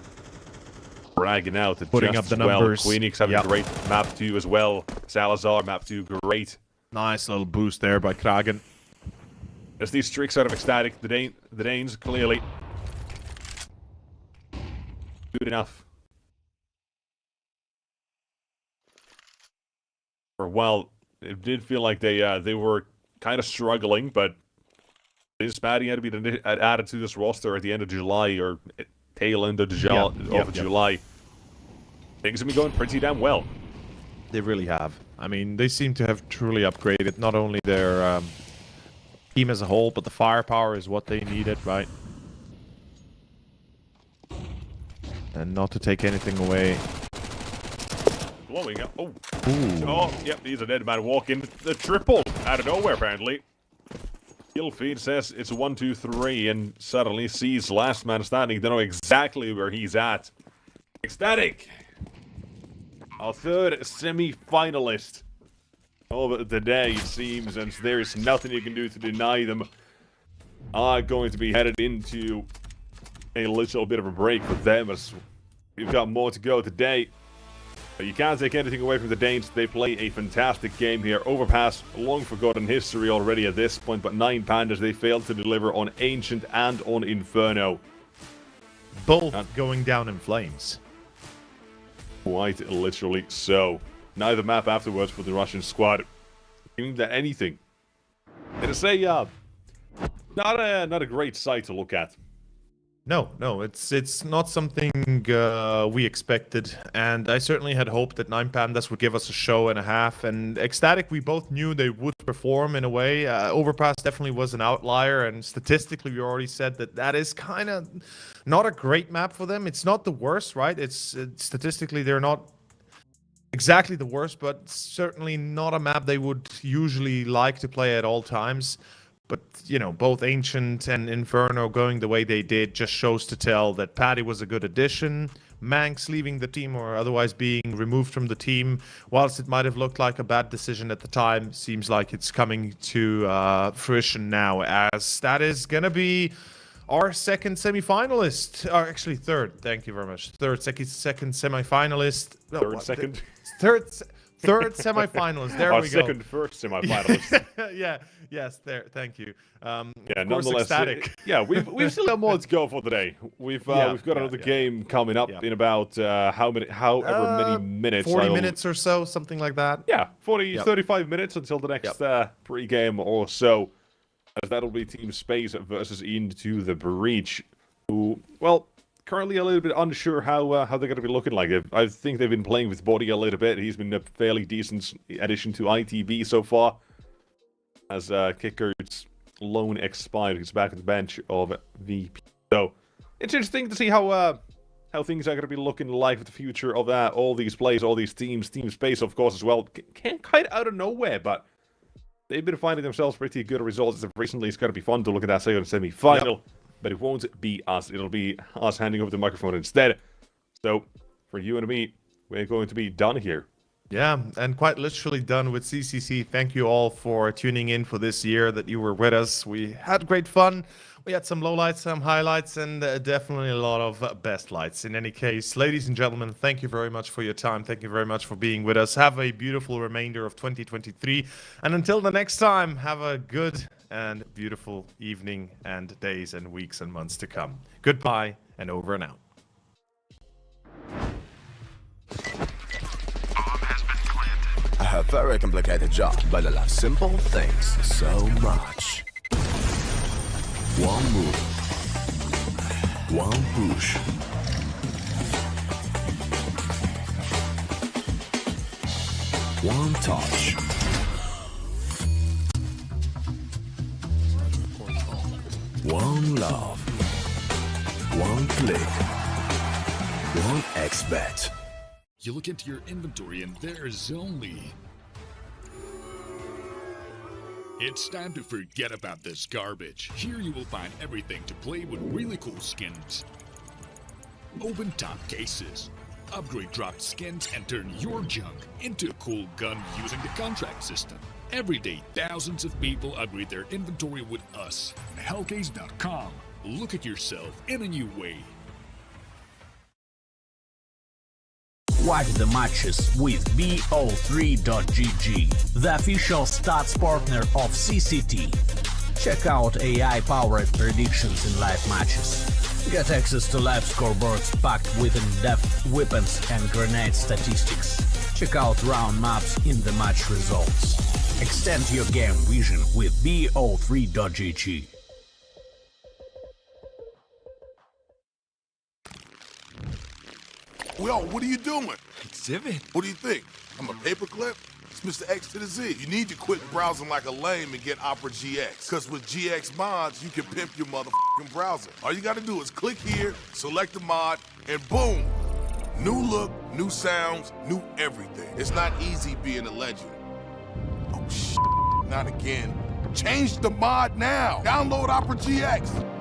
bragging out that putting up the numbers. Queenix having a great map 2 as well. Salazar, map 2, great. Nice little boost there by Kragen. As these tricks out of Ecstatic, the Danes clearly good enough. For a while, it did feel like they were kind of struggling, but this Paddy had to be added to this roster at the end of July or tail end of July. Things have been going pretty damn well. They really have. I mean, they seem to have truly upgraded not only their team as a whole, but the firepower is what they needed, right? And not to take anything away. Blowing up. Oh. Oh, yep, he's a dead man walking. The triple out of nowhere, apparently. Kill feed says it's 1, 2, 3, and suddenly sees last man standing. They know exactly where he's at. Ecstatic! Our third semi-finalist of the day, it seems, and there is nothing you can do to deny them. Are going to be headed into a little bit of a break for them, as we've got more to go today. But you can't take anything away from the Danes. They play a fantastic game here. Overpass, long forgotten history already at this point, but 9 Pandas, they failed to deliver on Ancient and on Inferno. Both going down in flames. Quite literally so. Neither map afterwards for the Russian squad seemed that anything. And to say, not a great sight to look at. No, it's not something we expected, and I certainly had hoped that 9 Pandas would give us a show and a half, and Ecstatic, we both knew they would perform in a way. Overpass definitely was an outlier, and statistically we already said that is kind of not a great map for them. It's not the worst, right? It's statistically they're not exactly the worst, but certainly not a map they would usually like to play at all times. But, you know, both Ancient and Inferno going the way they did just shows to tell that Paddy was a good addition. Manx leaving the team or otherwise being removed from the team, whilst it might have looked like a bad decision at the time, seems like it's coming to fruition now, as that is going to be our second semi-finalist. Or actually third, thank you very much. Second semi-finalist. Third semi-finalist. There we go. Our first semi-finalist. Yes. There. Thank you. Nonetheless, Ecstatic. We've still got more to go for today. We've got another game coming up in about however many minutes. 40 minutes or so, something like that. Yeah, 35 minutes until the next pre-game or so. As that'll be Team Space versus Into the Breach, who, well, currently a little bit unsure how they're going to be looking like. I think they've been playing with Body a little bit. He's been a fairly decent addition to ITB so far. As Kicker's loan expired, he's back at the bench of VP. So it's interesting to see how things are going to be looking like for the future of all these players, all these teams. Team Space, of course, as well. Came kind of out of nowhere, but they've been finding themselves pretty good results recently. It's going to be fun to look at that second semi-final. But it won't be us. It'll be us handing over the microphone instead. So, for you and me, we're going to be done here. Yeah, and quite literally done with CCC. Thank you all for tuning in for this year, that you were with us. We had great fun. We had some lowlights, some highlights, and definitely a lot of best lights. In any case, ladies and gentlemen, thank you very much for your time. Thank you very much for being with us. Have a beautiful remainder of 2023. And until the next time, have a good and beautiful evening and days and weeks and months to come. Goodbye and over and out. I have a very complicated job, but I love simple things so much. One move, one push. One touch. One love. One click. One expert. You look into your inventory and there's only... It's time to forget about this garbage. Here you will find everything to play with really cool skins. Open top cases. Upgrade dropped skins and turn your junk into a cool gun using the contract system. Every day, thousands of people upgrade their inventory with us. Hellcase.com. Look at yourself in a new way. Watch the matches with BO3.GG, the official stats partner of CCT. Check out AI-powered predictions in live matches. Get access to live scoreboards packed with in-depth weapons and grenade statistics. Check out round maps in the match results. Extend your game vision with BO3.GG. Yo, what are you doing? Exhibit. What do you think? I'm a paperclip? It's Mr. X to the Z. You need to quit browsing like a lame and get Opera GX. Because with GX mods, you can pimp your motherfucking browser. All you gotta do is click here, select the mod, and boom! New look, new sounds, new everything. It's not easy being a legend. Oh, shit. Not again. Change the mod now. Download Opera GX.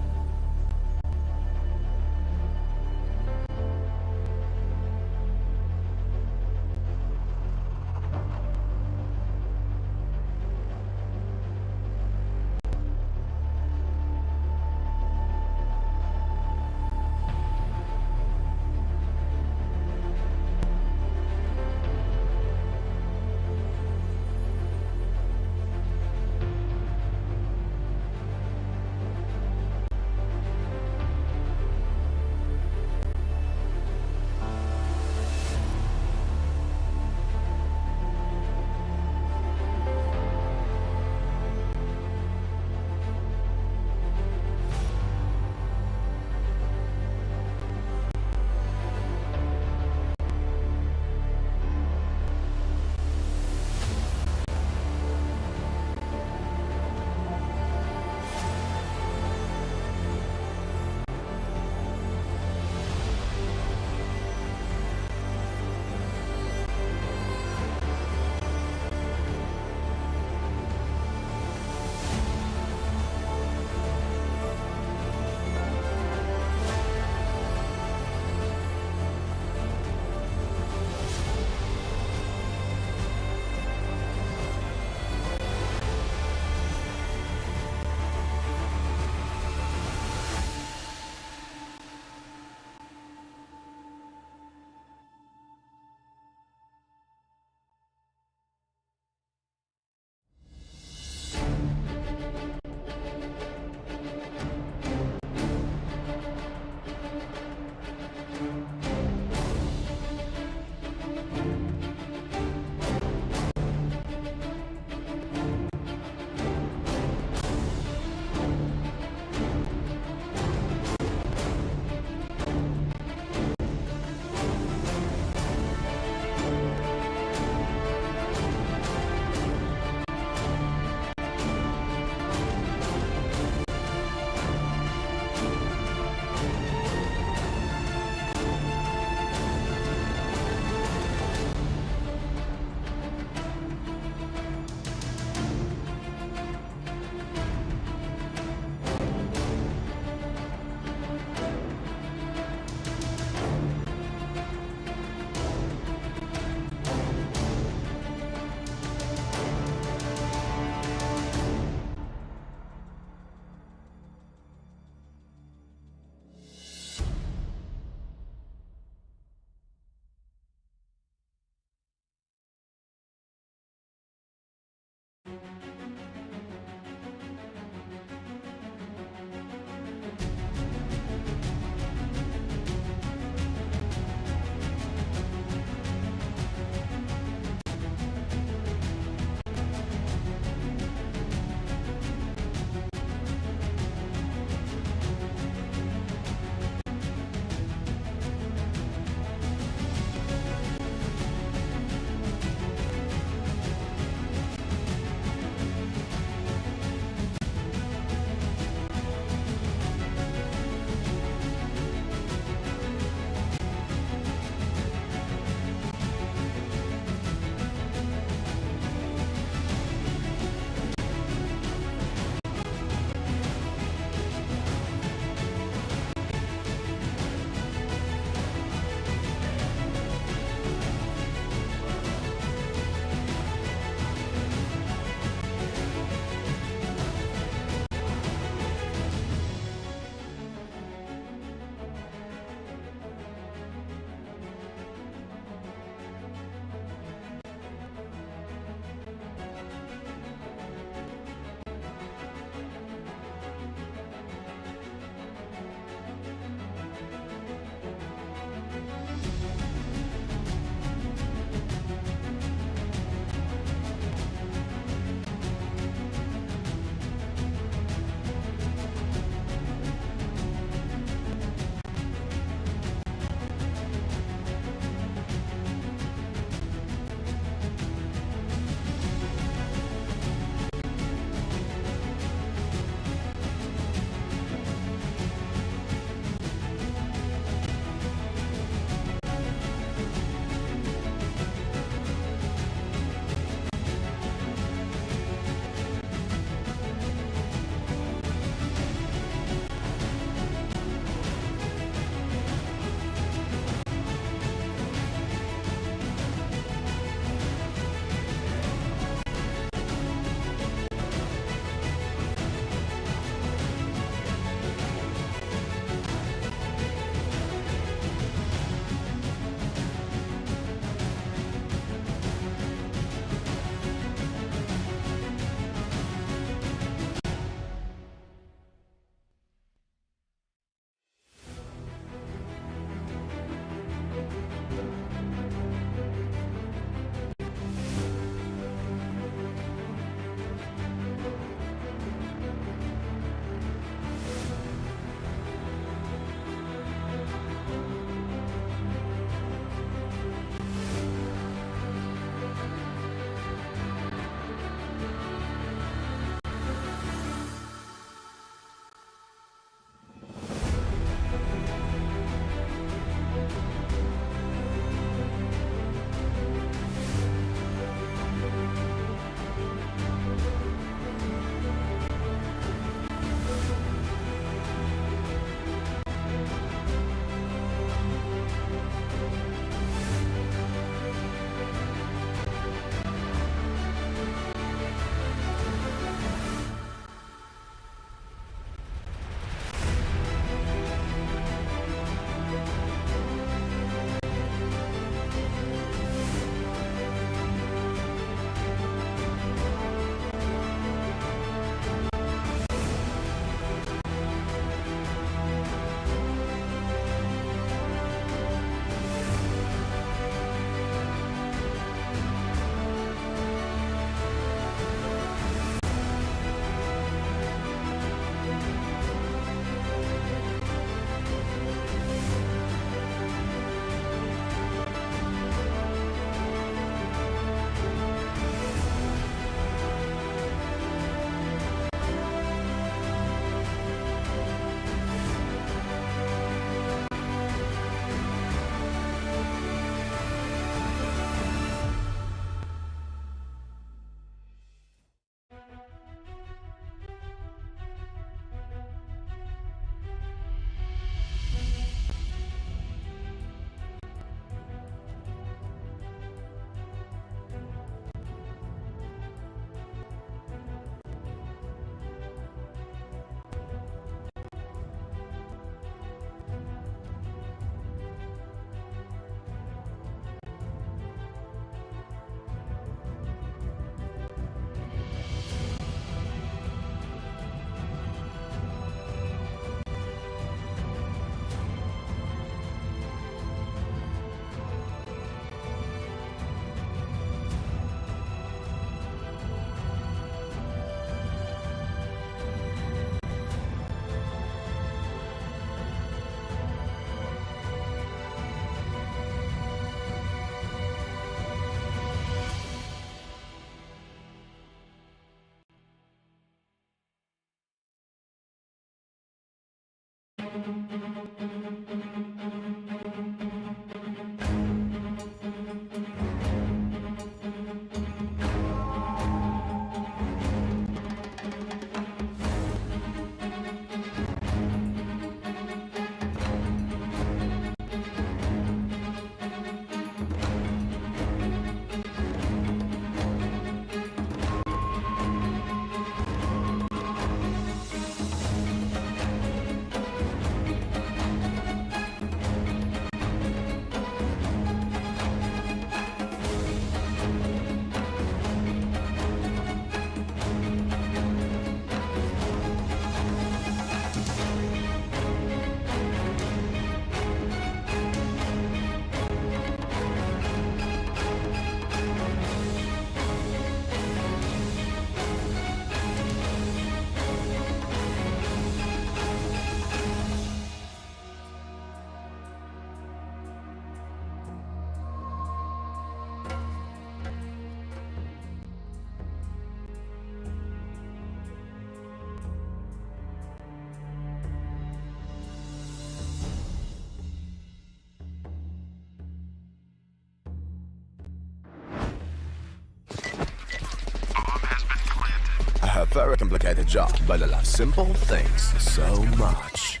A very complicated job, but I love simple things so much.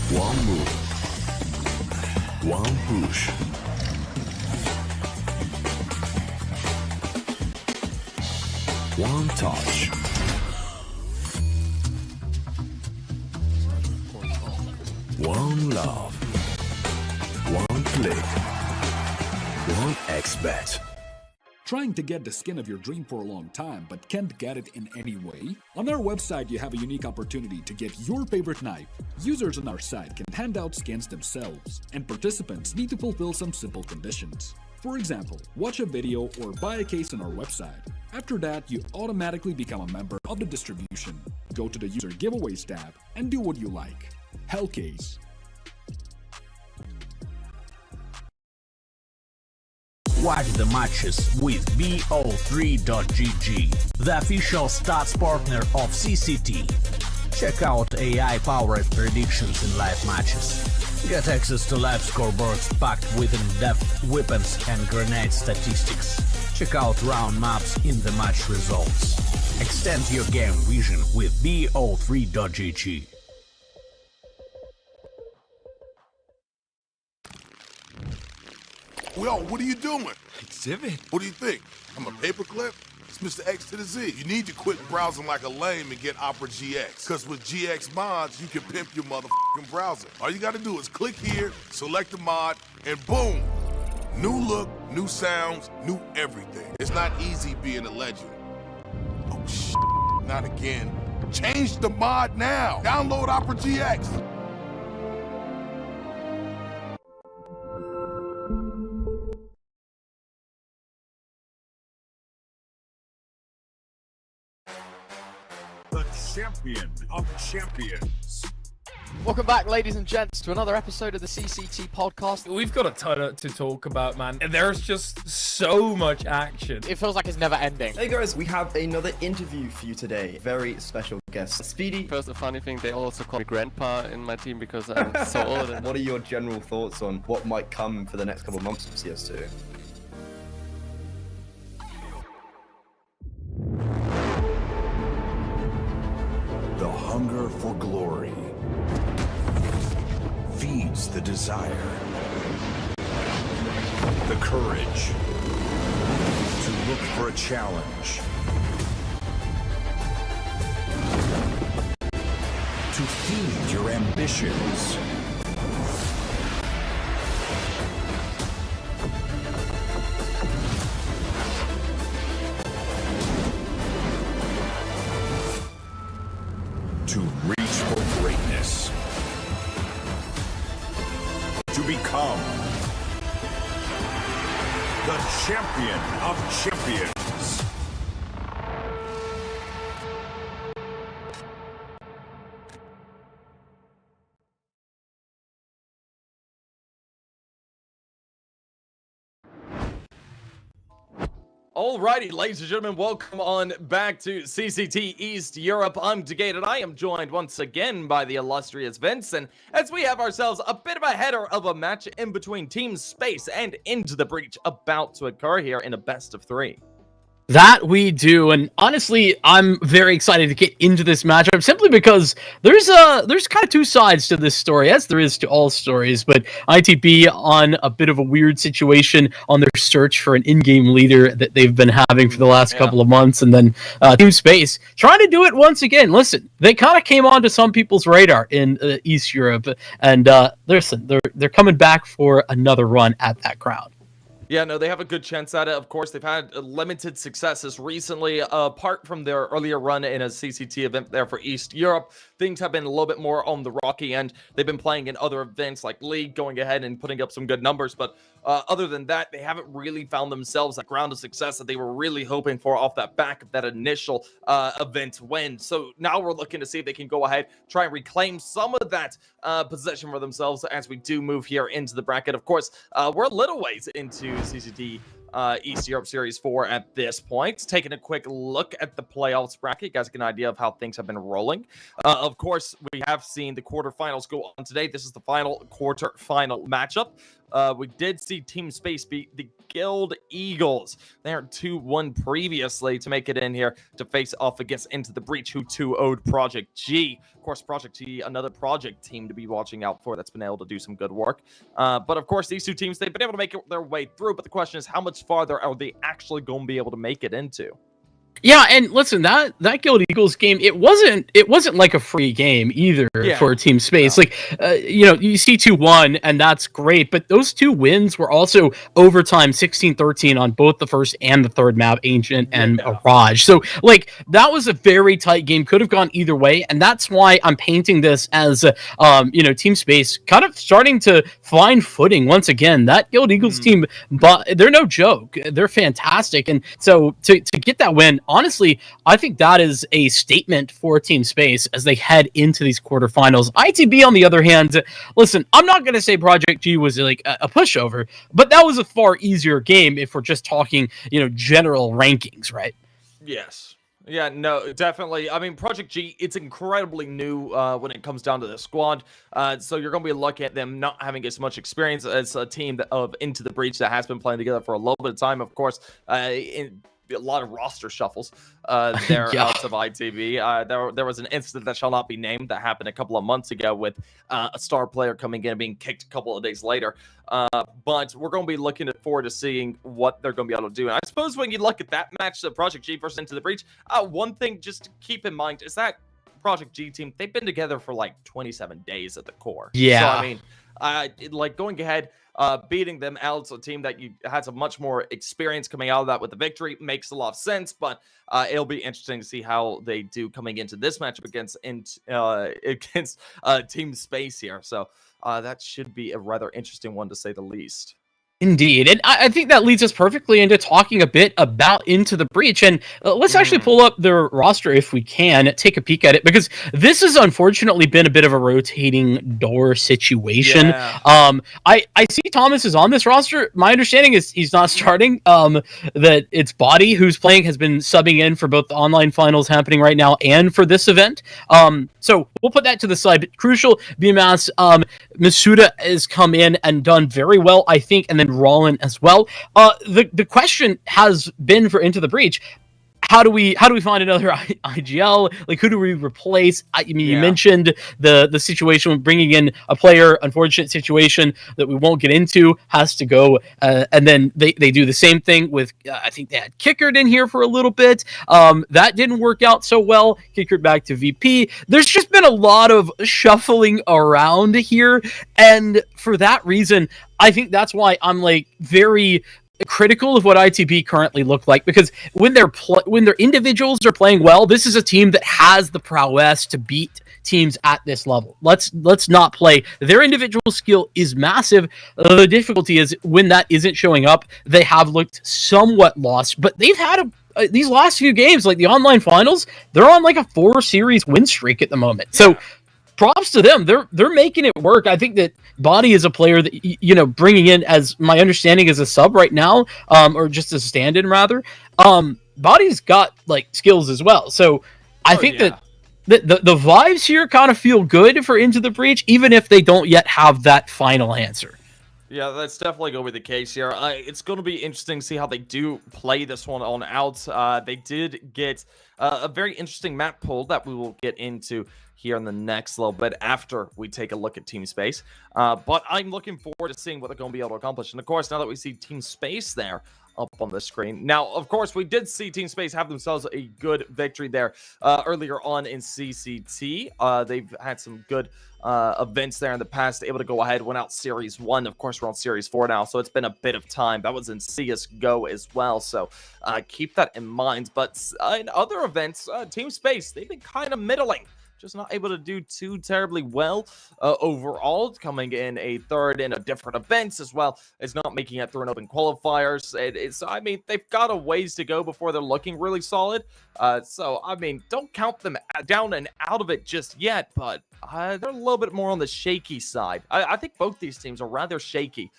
One move, one push. One touch. One love. One click. One X-bet. Trying to get the skin of your dream for a long time but can't get it in any way? On our website you have a unique opportunity to get your favorite knife. Users on our site can hand out skins themselves, and participants need to fulfill some simple conditions. For example, watch a video or buy a case on our website. After that, you automatically become a member of the distribution. Go to the user giveaways tab and do what you like. Hellcase. Watch the matches with bo3.gg, the official stats partner of CCT. Check out AI-powered predictions in live matches. Get access to live scoreboards packed with in-depth weapons and grenade statistics. Check out round maps in the match results. Extend your game vision with bo3.gg. Yo, what are you doing? Exhibit. What do you think? I'm a paperclip? It's Mr. X to the Z. You need to quit browsing like a lame and get Opera GX. Because with GX mods, you can pimp your motherfucking browser. All you gotta do is click here, select the mod, and boom! New look, new sounds, new everything. It's not easy being a legend. Oh, shit. Not again. Change the mod now. Download Opera GX. The champion of champions. Welcome back, ladies and gents, to another episode of the CCT podcast. We've got a ton to talk about, man. And there's just so much action. It feels like it's never ending. Hey guys, we have another interview for you today. Very special guest, Speedy. First, a funny thing, they also call me Grandpa in my team because I'm so old. What are your general thoughts on what might come for the next couple of months of CS2? The hunger for glory feeds the desire, the courage to look for a challenge, to feed your ambitions. To reach for greatness. To become the champion of champions. Alrighty, ladies and gentlemen, welcome on back to CCT East Europe. I'm Degate, and I am joined once again by the illustrious Vincent, as we have ourselves a bit of a header of a match in between Team Space and Into the Breach about to occur here in a best of 3. That we do, and honestly, I'm very excited to get into this matchup simply because there's kind of two sides to this story, as there is to all stories. But ITB on a bit of a weird situation on their search for an in-game leader that they've been having for the last couple of months, and then Team Space trying to do it once again. Listen, they kind of came onto some people's radar in East Europe, and listen, they're coming back for another run at that crowd. Yeah, no, they have a good chance at it. Of course, they've had limited successes recently. Apart from their earlier run in a CCT event there for East Europe, things have been a little bit more on the rocky end. They've been playing in other events like League, going ahead and putting up some good numbers. But other than that, they haven't really found themselves that ground of success that they were really hoping for off that back of that initial event win. So now we're looking to see if they can go ahead, try and reclaim some of that possession for themselves as we do move here into the bracket. Of course, we're a little ways into CCT East Europe Series 4 at this point. Taking a quick look at the playoffs bracket, you guys get an idea of how things have been rolling. Of course, we have seen the quarterfinals go on today. This is the final quarterfinal matchup. We did see Team Space beat the Guild Eagles. They are 2-1 previously to make it in here to face off against Into the Breach, who 2-0'd Project G. Of course, Project G, another Project team to be watching out for that's been able to do some good work. But of course, these two teams, they've been able to make their way through. But the question is, how much farther are they actually going to be able to make it into? Yeah, and listen, that Guild Eagles game, it wasn't like a free game either for Team Space. No. Like, you see 2-1, and that's great, but those two wins were also overtime 16-13 on both the first and the third map, Ancient and Mirage. So, like, that was a very tight game, could have gone either way, and that's why I'm painting this as, Team Space kind of starting to find footing once again. That Guild Eagles team, but they're no joke. They're fantastic, and so to get that win, honestly, I think that is a statement for Team Space as they head into these quarterfinals. ITB, on the other hand, listen, I'm not going to say Project G was like a pushover, but that was a far easier game if we're just talking, general rankings, right? Yes. Yeah, no, definitely. I mean, Project G, it's incredibly new when it comes down to the squad. So you're going to be looking at them not having as much experience as a team of Into the Breach that has been playing together for a little bit of time. Of course, a lot of roster shuffles there out of ITB. There was an incident that shall not be named that happened a couple of months ago with a star player coming in and being kicked a couple of days later. But we're going to be looking forward to seeing what they're going to be able to do. And I suppose when you look at that match, the Project G versus Into the Breach, one thing just to keep in mind is that Project G team, they've been together for like 27 days at the core. Yeah. So, I mean, like going ahead, beating them out, a team that you had some much more experience coming out of that with the victory makes a lot of sense, but it'll be interesting to see how they do coming into this matchup against Team Space here. So that should be a rather interesting one to say the least. Indeed, and I think that leads us perfectly into talking a bit about Into the Breach, and let's actually pull up their roster if we can, take a peek at it, because this has unfortunately been a bit of a rotating door situation. Yeah. I see Thomas is on this roster. My understanding is he's not starting, that it's Body who's playing, has been subbing in for both the online finals happening right now and for this event. So we'll put that to the side, but crucial, BMAS, Masuda has come in and done very well, I think, and then Rollin as well. The question has been for Into the Breach, how do we find another IGL? Like, who do we replace? I mean, you mentioned the situation with bringing in a player. Unfortunate situation that we won't get into, has to go. And then they do the same thing with, I think they had Kickered in here for a little bit. That didn't work out so well. Kickered back to VP. There's just been a lot of shuffling around here. And for that reason, I think that's why I'm like very critical of what ITB currently look like, because when their individuals are playing well, this is a team that has the prowess to beat teams at this level. Let's not play. Their individual skill is massive. The difficulty is when that isn't showing up, they have looked somewhat lost, but they've had these last few games, like the online finals, they're on like a 4-series win streak at the moment. So props to them. They're making it work. I think that Body is a player that bringing in, as my understanding, as a sub right now, or just a stand-in rather. Body's got like skills as well. So I think that the vibes here kind of feel good for Into the Breach, even if they don't yet have that final answer. Yeah, that's definitely going to be the case here. It's going to be interesting to see how they do play this one on out. They did get a very interesting map pool that we will get into here in the next little bit after we take a look at Team Space. But I'm looking forward to seeing what they're going to be able to accomplish. And of course, now that we see Team Space there up on the screen. Now, of course, we did see Team Space have themselves a good victory there earlier on in CCT. They've had some good events there in the past, able to go ahead, win out Series 1. Of course, we're on Series 4 now, so it's been a bit of time. That was in CSGO as well, so keep that in mind. But in other events, Team Space, they've been kind of middling. Just not able to do too terribly well overall, coming in a third in a different events as well as not making it through an open qualifiers. I mean, they've got a ways to go before they're looking really solid. So, I mean, don't count them down and out of it just yet, but they're a little bit more on the shaky side. I think both these teams are rather shaky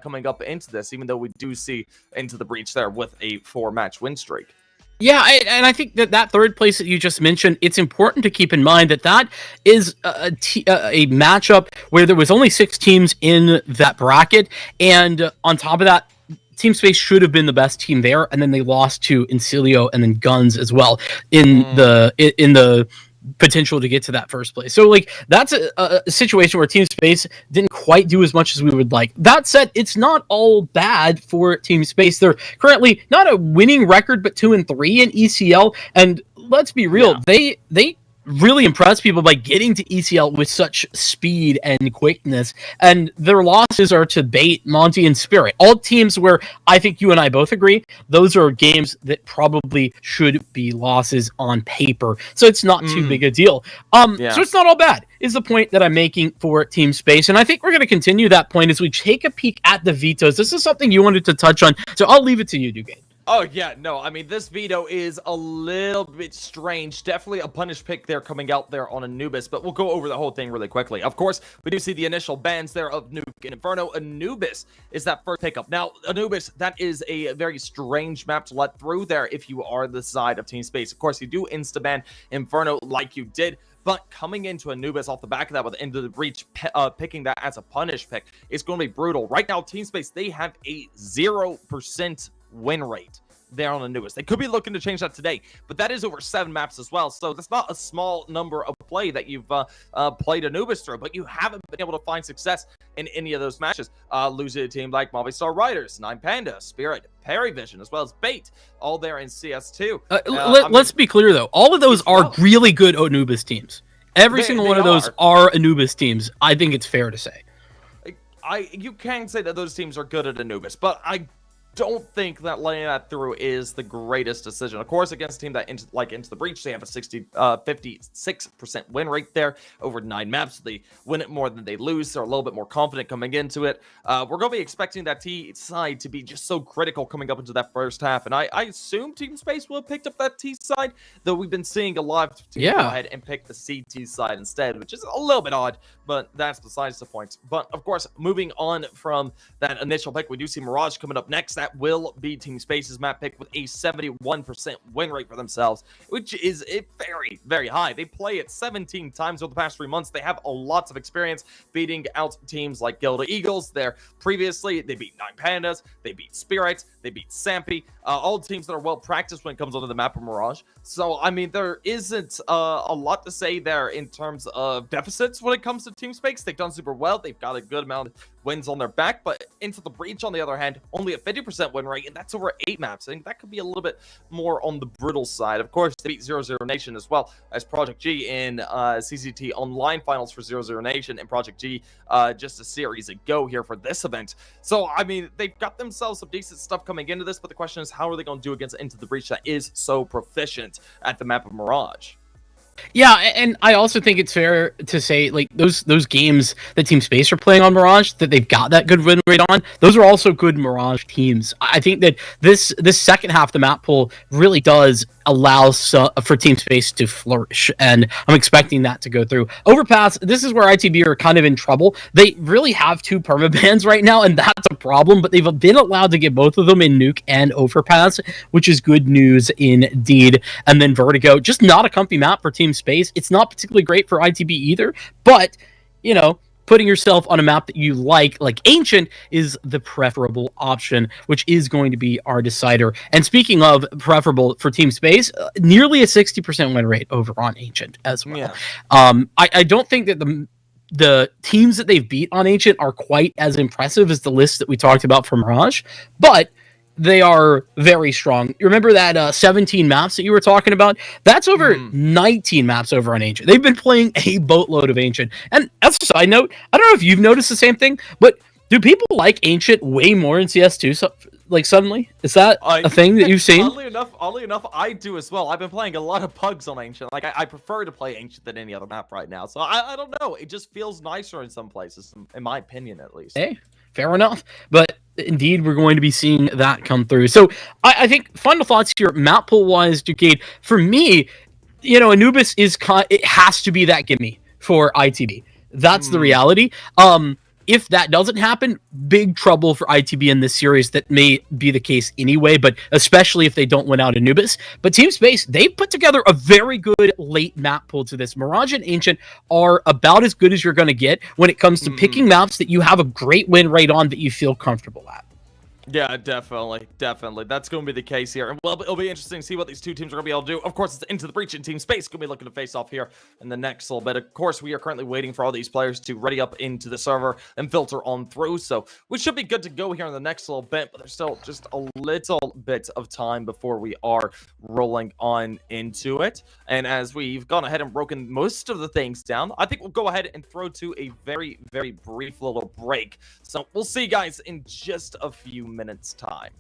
coming up into this, even though we do see Into the Breach there with a 4-match win streak. Yeah, and I think that third place that you just mentioned, it's important to keep in mind that is a matchup where there was only 6 teams in that bracket, and on top of that, Team Space should have been the best team there, and then they lost to Incilio and then Guns as well in the potential to get to that first place. So like that's a situation where Team Space didn't quite do as much as we would like. That said, it's not all bad for Team Space. They're currently not a winning record, but 2-3 in ECL. And let's be real, they really impress people by getting to ECL with such speed and quickness, and their losses are to Bait, Monty, and Spirit. All teams where I think you and I both agree, those are games that probably should be losses on paper, so it's not too big a deal. So it's not all bad, is the point that I'm making for Team Space, and I think we're going to continue that point as we take a peek at the vetoes. This is something you wanted to touch on, so I'll leave it to you, Dugain. Oh, yeah, no, I mean, this veto is a little bit strange. Definitely a punish pick there coming out there on Anubis, but we'll go over the whole thing really quickly. Of course, we do see the initial bans there of Nuke and Inferno. Anubis is that first pickup. Now, Anubis, that is a very strange map to let through there if you are the side of Team Space. Of course, you do insta-ban Inferno like you did, but coming into Anubis off the back of that with Into the Breach picking that as a punish pick is going to be brutal. Right now, Team Space, they have a 0% win rate there on Anubis. They could be looking to change that today, but that is over 7 maps as well, so that's not a small number of play that you've played Anubis through, but you haven't been able to find success in any of those matches. Losing a team like Movistar Riders, 9 Pandas, Spirit, Perivision, as well as Bait, all there in CS2. Let's be clear, though. All of those are really good Anubis teams. Every single one of those are Anubis teams. I think it's fair to say. You can say that those teams are good at Anubis, but I don't think that letting that through is the greatest decision. Of course, against a team that Into the Breach, they have a 56% win rate there over 9 maps. They win it more than they lose. They're a little bit more confident coming into it. We're going to be expecting that T side to be just so critical coming up into that first half, and I assume Team Space will have picked up that T side, though we've been seeing a lot of teams go ahead and pick the CT side instead, which is a little bit odd, but that's besides the point. But of course, moving on from that initial pick, we do see Mirage coming up next. That will be Team Space's map pick with a 71% win rate for themselves, which is very, very high. They play it 17 times over the past 3 months. They have a lot of experience beating out teams like Gilda Eagles. There previously, they beat 9 Pandas, they beat Spirits, they beat Sampi, all teams that are well practiced when it comes onto the map of Mirage. So, I mean, there isn't a lot to say there in terms of deficits when it comes to Team Space. They've done super well. They've got a good amount of wins on their back, but Into the Breach, on the other hand, only a 50% win rate, and that's over 8 maps. I think that could be a little bit more on the brutal side. Of course, they beat 00 Nation as well as Project G in CCT Online Finals for 00 Nation, and Project G just a series ago here for this event. So, I mean, they've got themselves some decent stuff coming into this, but the question is, how are they going to do against Into the Breach that is so proficient at the map of Mirage? Yeah, and I also think it's fair to say, like, those games that Team Space are playing on Mirage, that they've got that good win rate on, those are also good Mirage teams. I think that this second half of the map pool really does allows for Team Space to flourish, and I'm expecting that to go through. Overpass, this is where ITB are kind of in trouble. They really have 2 permabans right now, and that's a problem, but they've been allowed to get both of them in Nuke and Overpass, which is good news indeed. And then Vertigo, just not a comfy map for Team Space. It's not particularly great for ITB either, but, you know, putting yourself on a map that you like Ancient, is the preferable option, which is going to be our decider. And speaking of preferable for Team Space, nearly a 60% win rate over on Ancient as well. Yeah. I don't think that the teams that they've beat on Ancient are quite as impressive as the list that we talked about from Mirage, but they are very strong. You remember that 17 maps that you were talking about? That's over 19 maps over on Ancient. They've been playing a boatload of Ancient. And as a side note, I don't know if you've noticed the same thing, but do people like Ancient way more in CS2? So, like, suddenly? Is that a thing that you've seen? Oddly enough, I do as well. I've been playing a lot of Pugs on Ancient. Like, I prefer to play Ancient than any other map right now. So, I don't know. It just feels nicer in some places, in my opinion, at least. Hey, fair enough. But indeed, we're going to be seeing that come through. So, I think final thoughts here, map pool wise, Ducade. For me, you know, Anubis it has to be that gimme for ITB. That's the reality. If that doesn't happen, big trouble for ITB in this series. That may be the case anyway, but especially if they don't win out Anubis. But Team Space, they've put together a very good late map pool to this. Mirage and Ancient are about as good as you're going to get when it comes to picking maps that you have a great win rate on, that you feel comfortable at. Yeah, definitely. That's going to be the case here. And well, it'll be interesting to see what these two teams are going to be able to do. Of course, it's Into the Breach and Team Space going to be looking to face off here in the next little bit. Of course, we are currently waiting for all these players to ready up into the server and filter on through. So we should be good to go here in the next little bit, but there's still just a little bit of time before we are rolling on into it. And as we've gone ahead and broken most of the things down, I think we'll go ahead and throw to a very, very brief little break. So we'll see you guys in just a few minutes time.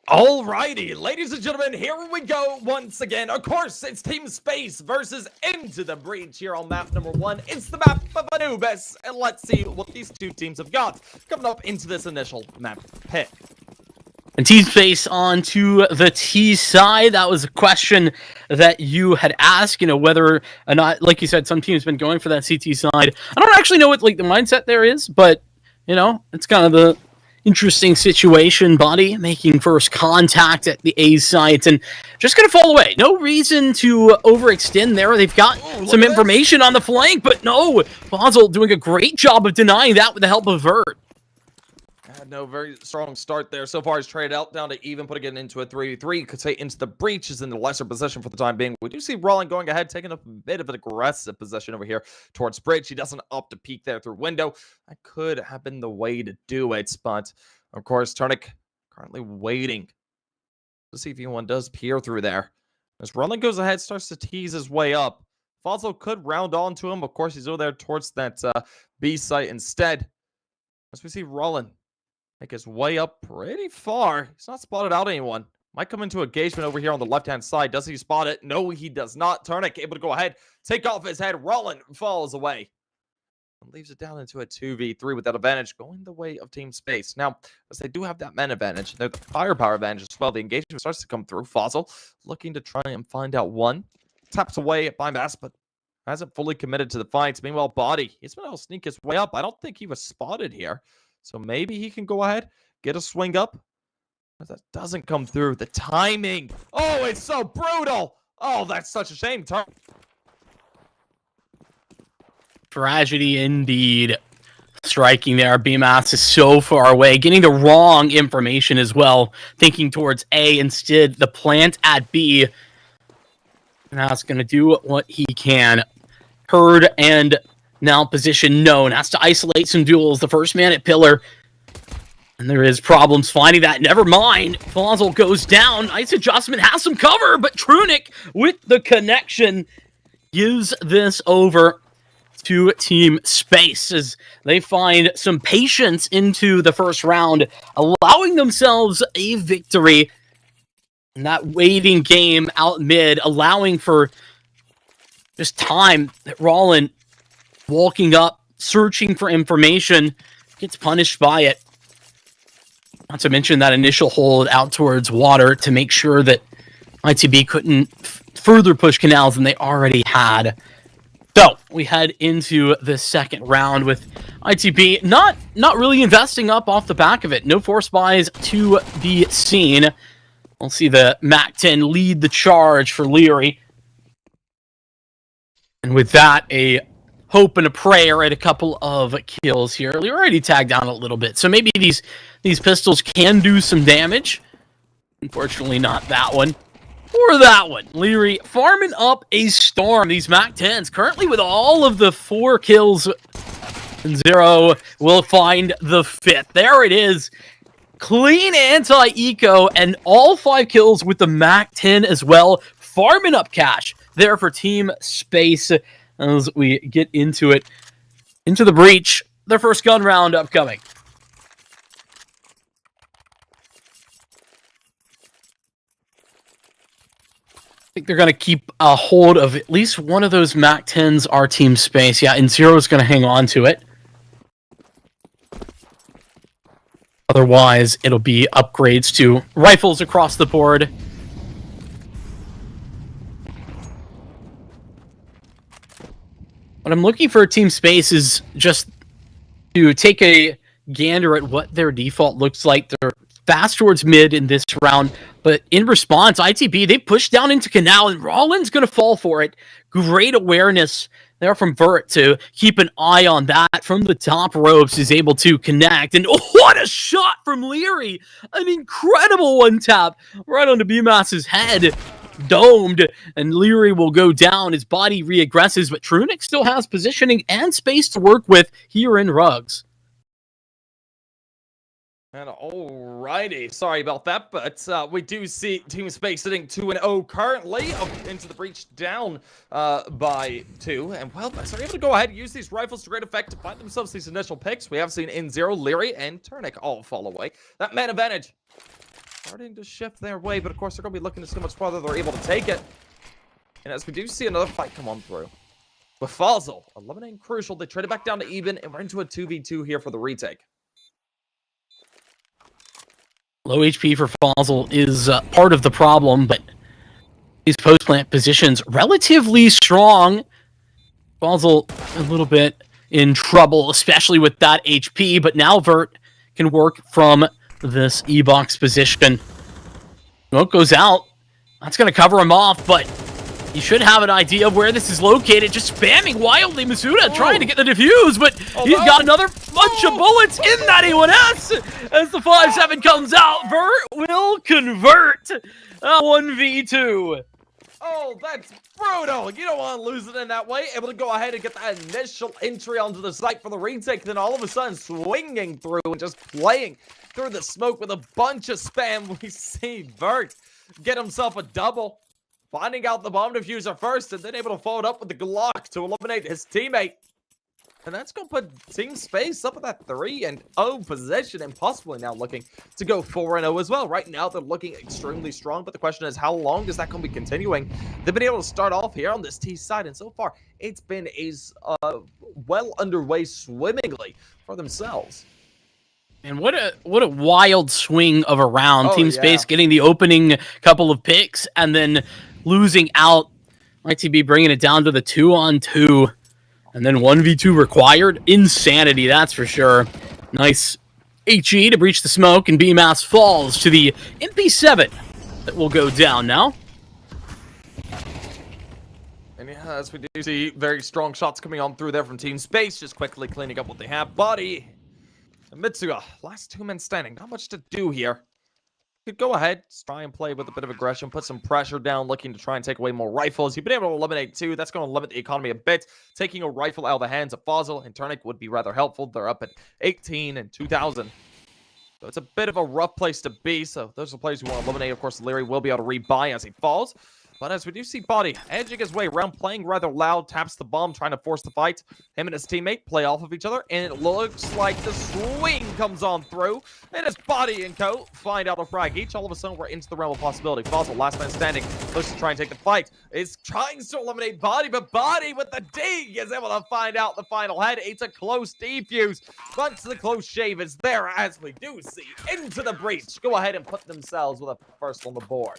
Alrighty, ladies and gentlemen, here we go once again. Of course, it's Team Space versus Into the Breach here on map number 1. It's the map of Anubis, and let's see what these two teams have got coming up into this initial map pick. And Team Space on to the T side. That was a question that you had asked, you know, whether or not, like you said, some teams been going for that CT side. I don't actually know what, like, the mindset there is, but, you know, it's kind of the interesting situation. Body making first contact at the A site and just gonna fall away. No reason to overextend there. They've got some information on the flank, but no, Basel doing a great job of denying that with the help of Vert. No, very strong start there. So far, he's traded out down to even, putting it into a 3v3. You could say Into the Breach is in the lesser position for the time being. We do see Rollin going ahead, taking a bit of an aggressive position over here towards Bridge. He doesn't opt to peek there through window. That could have been the way to do it, but of course, Turnic currently waiting to see if anyone does peer through there. As Rollin goes ahead, starts to tease his way up. Fazlo could round on to him. Of course, he's over there towards that B site instead. As we see Rollin make his way up pretty far. He's not spotted out anyone. Might come into engagement over here on the left-hand side. Does he spot it? No, he does not. Turnic able to go ahead, take off his head. Rollin falls away. and leaves it down into a 2v3 with that advantage going the way of Team Space. Now, as they do have that men advantage, they're the firepower advantage as well. The engagement starts to come through. Forze looking to try and find out one. Taps away at Pandas, but hasn't fully committed to the fights. Meanwhile, Body, he's been able to sneak his way up. I don't think he was spotted here. So maybe he can go ahead, get a swing up. But that doesn't come through. The timing. Oh, it's so brutal. Oh, that's such a shame. Tragedy indeed. Striking there. BMAS is so far away. Getting the wrong information as well. Thinking towards A instead. The plant at B. And that's going to do what he can. Heard and now position known. Has to isolate some duels. The first man at pillar. And there is problems finding that. Never mind. Forze goes down. Nice adjustment. Has some cover. But Trunic with the connection gives this over to Team Space as they find some patience into the first round, allowing themselves a victory. And that waiting game out mid, allowing for just time that Rollin walking up, searching for information, gets punished by it. Not to mention that initial hold out towards water to make sure that ITB couldn't further push canals than they already had. So we head into the second round with ITB not really investing up off the back of it. No force buys to be seen. We'll see the MAC-10 lead the charge for Leary. And with that, a hope and a prayer at a couple of kills here. Leary already tagged down a little bit, so maybe these pistols can do some damage. Unfortunately, not that one. Or that one. Leary farming up a storm. These MAC-10s currently with all of the 4 kills. And 0 will find the 5th. There it is. Clean anti-eco and all 5 kills with the MAC-10 as well. Farming up cash there for Team Space as we get into it. Into the breach. Their first gun round upcoming. I think they're going to keep a hold of at least one of those MAC-10s, our Team Space. Yeah, and 0 is going to hang on to it. Otherwise, it'll be upgrades to rifles across the board. What I'm looking for Team Space is just to take a gander at what their default looks like. They're fast towards mid in this round, but in response, ITB, they push down into Canal, and Rollin's going to fall for it. Great awareness there from Vert to keep an eye on that. From the top ropes, is able to connect, and what a shot from Leary! An incredible one-tap right onto BMAS's head. Domed, and Leary will go down. His body re-aggresses, but Trunic still has positioning and space to work with here in Rugs. And alrighty, sorry about that, but we do see Team Space sitting 2-0 currently, up into the breach, down by 2. And well, they're able to go ahead and use these rifles to great effect to find themselves these initial picks. We have seen In0, Leary, and Turnic all fall away. That man advantage starting to shift their way, but of course they're going to be looking to see how much farther they're able to take it. And as we do see another fight come on through. With Forze eliminating Crucial, they trade it back down to even, and we're into a 2v2 here for the retake. Low HP for Forze is part of the problem, but these post-plant positions relatively strong. Forze a little bit in trouble, especially with that HP, but now Vert can work from this E-box position. Smoke goes out. That's going to cover him off, but you should have an idea of where this is located. Just spamming wildly. Masuda trying to get the defuse, but he's got another bunch of bullets in that A1S. As the 5-7 comes out, Vert will convert. 1v2. Oh, that's brutal. You don't want to lose it in that way. Able to go ahead and get that initial entry onto the site for the retake. Then all of a sudden swinging through and just playing through the smoke with a bunch of spam. We see Vert get himself a double. Finding out the bomb diffuser first and then able to follow it up with the Glock to eliminate his teammate. And that's going to put Team Space up at that 3-0 position and possibly now looking to go 4-0 as well. Right now, they're looking extremely strong, but the question is, how long is that going to be continuing? They've been able to start off here on this T side, and so far, it's been well underway swimmingly for themselves. And what a wild swing of a round. Oh, Team Space getting the opening couple of picks and then losing out. ITB bringing it down to the 2-on-2. And then 1v2 required. Insanity, that's for sure. Nice HE to breach the smoke, and BMAS falls to the MP7 that will go down now. And yeah, as we do see very strong shots coming on through there from Team Space, just quickly cleaning up what they have. Body and Mitsuga, last 2 men standing. Not much to do here. Could go ahead, try and play with a bit of aggression, put some pressure down, looking to try and take away more rifles. You've been able to eliminate 2. That's going to limit the economy a bit. Taking a rifle out of the hands of Forze and Intermission would be rather helpful. They're up at 18 and 2,000. So it's a bit of a rough place to be. So those are the players who want to eliminate. Of course, Leary will be able to rebuy as he falls. But as we do see Body edging his way around, playing rather loud, taps the bomb, trying to force the fight. Him and his teammate play off of each other, and it looks like the swing comes on through. And it's Body and Co. find out a frag each. All of a sudden, we're into the realm of possibility. Fossil, last man standing, looks to try and take the fight. Is trying to eliminate Body, but Body with the D is able to find out the final head. It's a close defuse, but the close shave is there, as we do see into the breach. Go ahead and put themselves with a first on the board.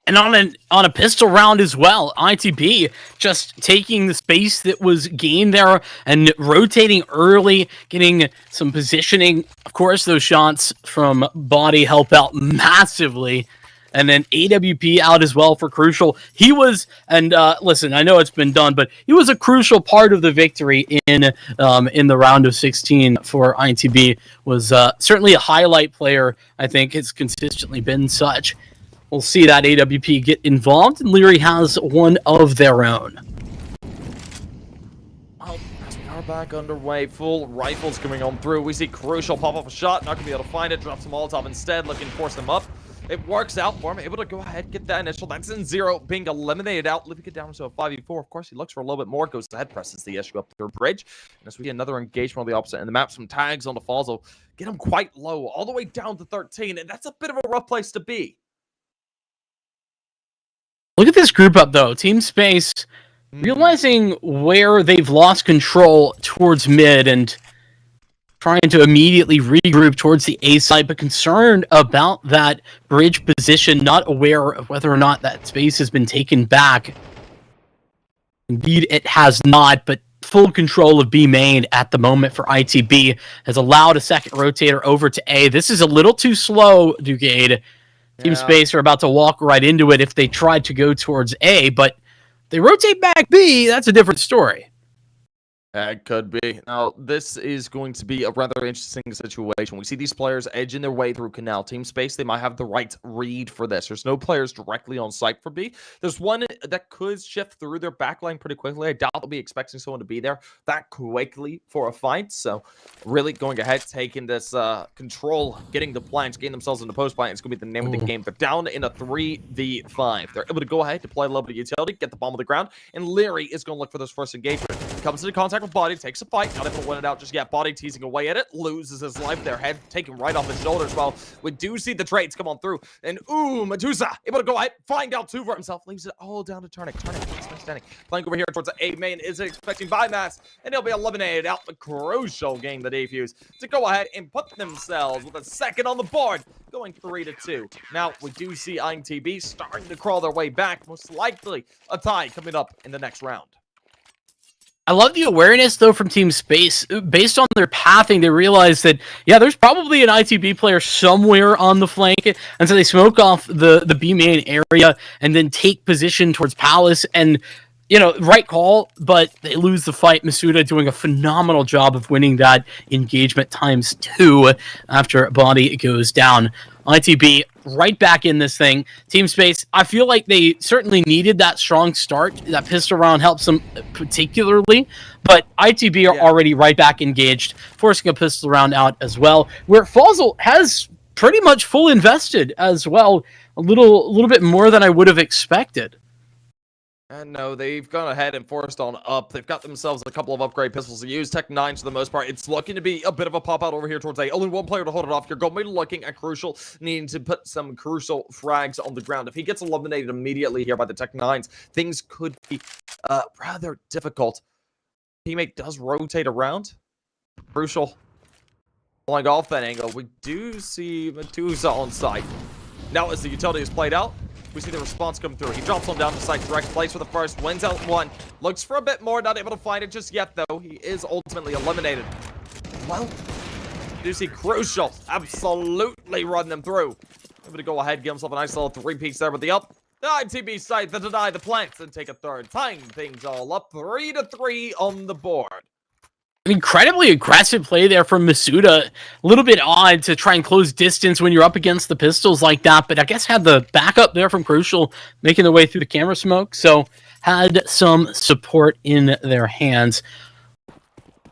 And on a pistol round as well, ITB just taking the space that was gained there and rotating early, getting some positioning. Of course, those shots from Body help out massively. And then AWP out as well for Crucial. He was, and listen, I know it's been done, but he was a crucial part of the victory in the round of 16 for ITB. Was certainly a highlight player. I think it's consistently been such. We'll see that AWP get involved, and Leary has one of their own. Well, as we are back underway, full rifles coming on through. We see Crucial pop off a shot, not going to be able to find it, drops a Molotov instead, looking to force them up. It works out for him, able to go ahead, get that initial. That's in 0, being eliminated out, leaving it down to a 5v4. Of course, he looks for a little bit more, goes ahead, presses the issue up through a bridge. And as we see another engagement on the opposite end of the map, some tags on the Fossil, get him quite low, all the way down to 13, and that's a bit of a rough place to be. Look at this group up, though. Team Space realizing where they've lost control towards mid and trying to immediately regroup towards the A side, but concerned about that bridge position, not aware of whether or not that space has been taken back. Indeed, it has not, but full control of B main at the moment for ITB has allowed a second rotator over to A. This is a little too slow, Ducade. Team Space are about to walk right into it if they try to go towards A, but they rotate back B, that's a different story. It could be. Now, this is going to be a rather interesting situation. We see these players edging their way through Canal. Team Space, they might have the right read for this. There's no players directly on site for B. There's one that could shift through their backline pretty quickly. I doubt they'll be expecting someone to be there that quickly for a fight. So, really going ahead, taking this control, getting the plants, getting themselves into post plant. It's going to be the name of the game. They're down in a 3v5. They're able to go ahead, deploy a little bit of utility, get the bomb on the ground, and Leary is going to look for this first engagement. Comes into contact with Body, takes a fight, not able to win it out just yet. Body teasing away at it, loses his life. Their head taken right off his shoulders. Well, we do see the trades come on through. And Medusa able to go ahead, find out 2 for himself, leaves it all down to Turnic. Turnic, standing. Playing over here towards the A main, is expecting bypass, and he'll be eliminated out. The Crucial game the defuse to go ahead and put themselves with a second on the board, going 3-2. Now, we do see ITB starting to crawl their way back. Most likely a tie coming up in the next round. I love the awareness, though, from Team Space. Based on their pathing, they realize that, yeah, there's probably an ITB player somewhere on the flank, and so they smoke off the B main area and then take position towards Palace, and, you know, right call, but they lose the fight. Masuda doing a phenomenal job of winning that engagement ×2 after Body goes down. ITB right back in this thing. Team Space, I feel like they certainly needed that strong start. That pistol round helps them particularly, but ITB are already right back engaged, forcing a pistol round out as well, where Fossil has pretty much full invested as well, a little bit more than I would have expected. And no, they've gone ahead and forced on up. They've got themselves a couple of upgrade pistols to use. Tech 9s for the most part. It's looking to be a bit of a pop-out over here towards A. Only one player to hold it off. You're going to be looking at Crucial, needing to put some crucial frags on the ground. If he gets eliminated immediately here by the Tech 9s, things could be rather difficult. Teammate does rotate around. Crucial pulling off that angle. We do see Medusa on site. Now as the utility is played out, we see the response come through. He drops on down to site, direct place for the first, wins out one. Looks for a bit more, not able to find it just yet, though. He is ultimately eliminated. Well, you do see Crucial absolutely run them through. Able to go ahead, give himself a nice little three-piece there with the up. The ITB site, the deny the plants, and take a third. Tying things all up, 3-3 on the board. Incredibly aggressive play there from Masuda. A little bit odd to try and close distance when you're up against the pistols like that, but I guess had the backup there from Crucial making their way through the camera smoke, so had some support in their hands.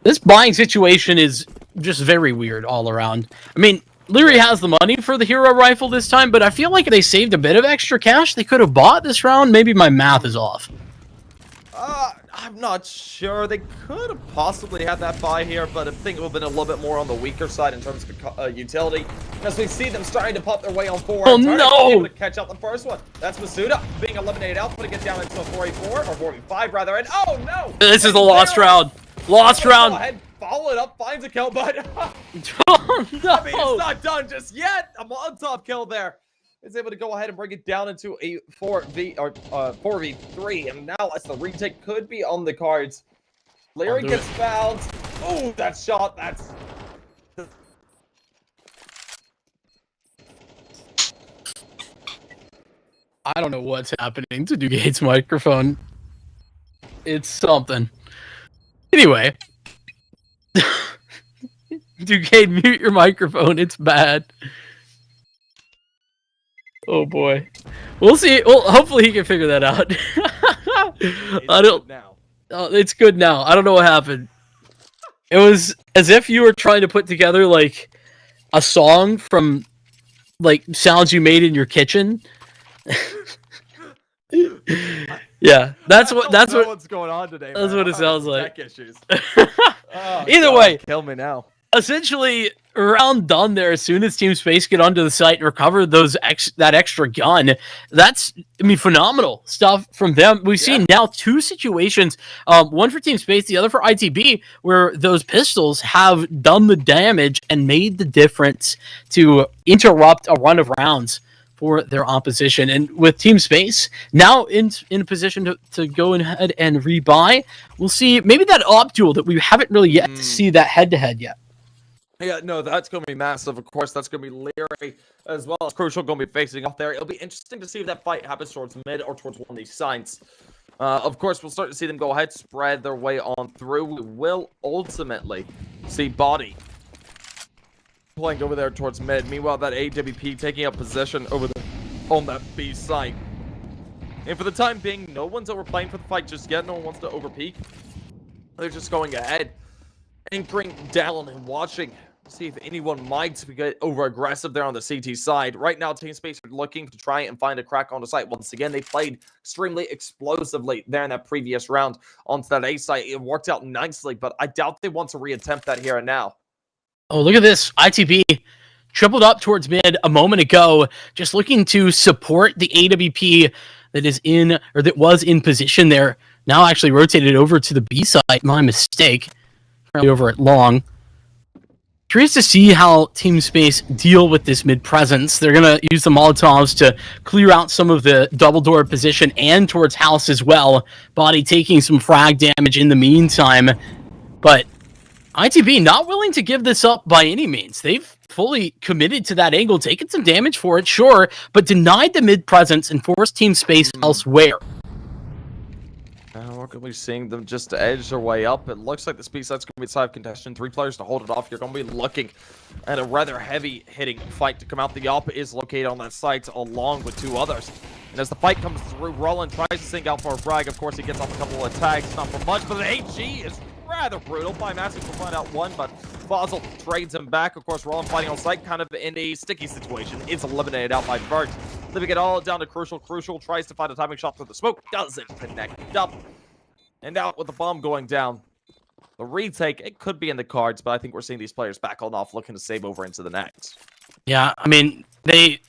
This buying situation is just very weird all around. I mean, Leary has the money for the hero rifle this time, but I feel like they saved a bit of extra cash they could have bought this round. Maybe my math is off. I'm not sure. They could have possibly had that buy here, but I think it would have been a little bit more on the weaker side in terms of utility. As we see them starting to pop their way on forward. Oh, no! Able to catch out the first one. That's Masuda being eliminated out, putting it down into a 4v4, or 4v5 rather, and oh no! This is the lost round. Lost round. Go ahead, follow it up, finds a kill, but oh, no. I mean, it's not done just yet. A on-top kill there. Is able to go ahead and bring it down into a 4v3, and now as the retake could be on the cards. Leary gets fouled. Oh, that shot, that's... I don't know what's happening to Dugate's microphone. It's something. Anyway. Dugate, mute your microphone, it's bad. Oh boy. We'll see. Well, hopefully he can figure that out. It's good now. I don't know what happened. It was as if you were trying to put together like a song from like sounds you made in your kitchen. Yeah, that's what's going on today. That's what it sounds like. Tech issues. Either way, kill me now. Essentially, round done there. As soon as Team Space get onto the site and recover that extra gun, that's, I mean, phenomenal stuff from them. We've seen now two situations, one for Team Space, the other for ITB, where those pistols have done the damage and made the difference to interrupt a run of rounds for their opposition. And with Team Space now in a position to go ahead and rebuy, we'll see maybe that op duel that we haven't really yet to see that head-to-head yet. Yeah, no, that's going to be massive. Of course, that's going to be Leary as well as Crucial going to be facing off there. It'll be interesting to see if that fight happens towards mid or towards one of these sites. Of course, we'll start to see them go ahead, spread their way on through. We will ultimately see Body playing over there towards mid. Meanwhile, that AWP taking up position over there on that B site. And for the time being, no one's overplaying for the fight just yet. No one wants to overpeak. They're just going ahead, anchoring down and watching. See if anyone might get over aggressive there on the CT side. Right now, Team Space are looking to try and find a crack on the site. Once again, they played extremely explosively there in that previous round onto that A site. It worked out nicely, but I doubt they want to reattempt that here and now. Oh, look at this. ITB tripled up towards mid a moment ago, just looking to support the AWP that is in, or that was in position there. Now actually rotated over to the B side. My mistake. Currently over at long. Curious to see how Team Space deal with this mid presence. They're going to use the Molotovs to clear out some of the double door position and towards house as well. Body taking some frag damage in the meantime. But ITB not willing to give this up by any means. They've fully committed to that angle, taken some damage for it, sure, but denied the mid presence and forced Team Space elsewhere. We're going to be seeing them just edge their way up. It looks like the speed site's going to be side of contention. 3 players to hold it off. You're going to be looking at a rather heavy hitting fight to come out. The op is located on that site along with 2 others. And as the fight comes through, Roland tries to sink out for a frag. Of course, he gets off a couple of attacks. Not for much, but the HG is rather brutal. By Massive will find out one, but Fossil trades him back. Of course, Roland fighting on site, kind of in a sticky situation. Is eliminated out by Vert. leaving it all down to Crucial. Crucial tries to find a timing shot through the smoke, doesn't connect up. And out with the bomb going down. The retake, it could be in the cards, but I think we're seeing these players back on off, looking to save over into the next. Yeah, I mean, they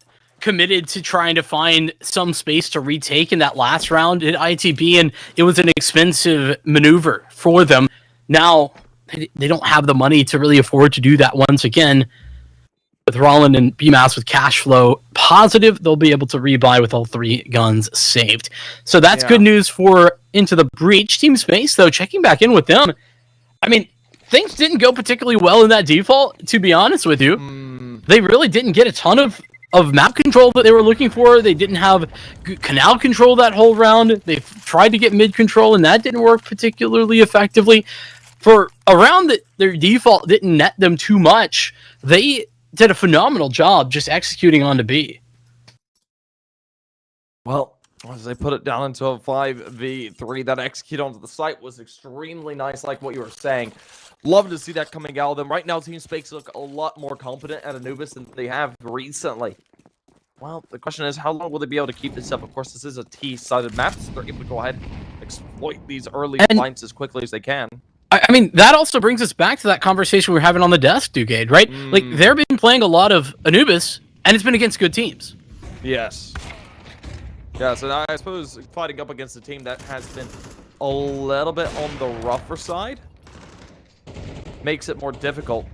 committed to trying to find some space to retake in that last round at ITB, and it was an expensive maneuver for them. Now, they don't have the money to really afford to do that once again. With Rollin and BMAS with cash flow positive, they'll be able to rebuy with all 3 guns saved. So that's good news for Into the Breach. Team Space, though, checking back in with them. I mean, things didn't go particularly well in that default, to be honest with you. They really didn't get a ton of map control that they were looking for. They didn't have canal control that whole round. They tried to get mid control, and that didn't work particularly effectively. For a round that their default didn't net them too much, they did a phenomenal job just executing onto B. Well, as they put it down into a 5v3, that execute onto the site was extremely nice, like what you were saying. Love to see that coming out of them. Right now, Team Space look a lot more competent at Anubis than they have recently. Well, the question is, how long will they be able to keep this up? Of course, this is a T-sided map, so they're able to go ahead and exploit these early flanks as quickly as they can. I mean, that also brings us back to that conversation we were having on the desk, Ducade, right? Like, they've been playing a lot of Anubis, and it's been against good teams. Yes. Yeah, so I suppose fighting up against a team that has been a little bit on the rougher side makes it more difficult.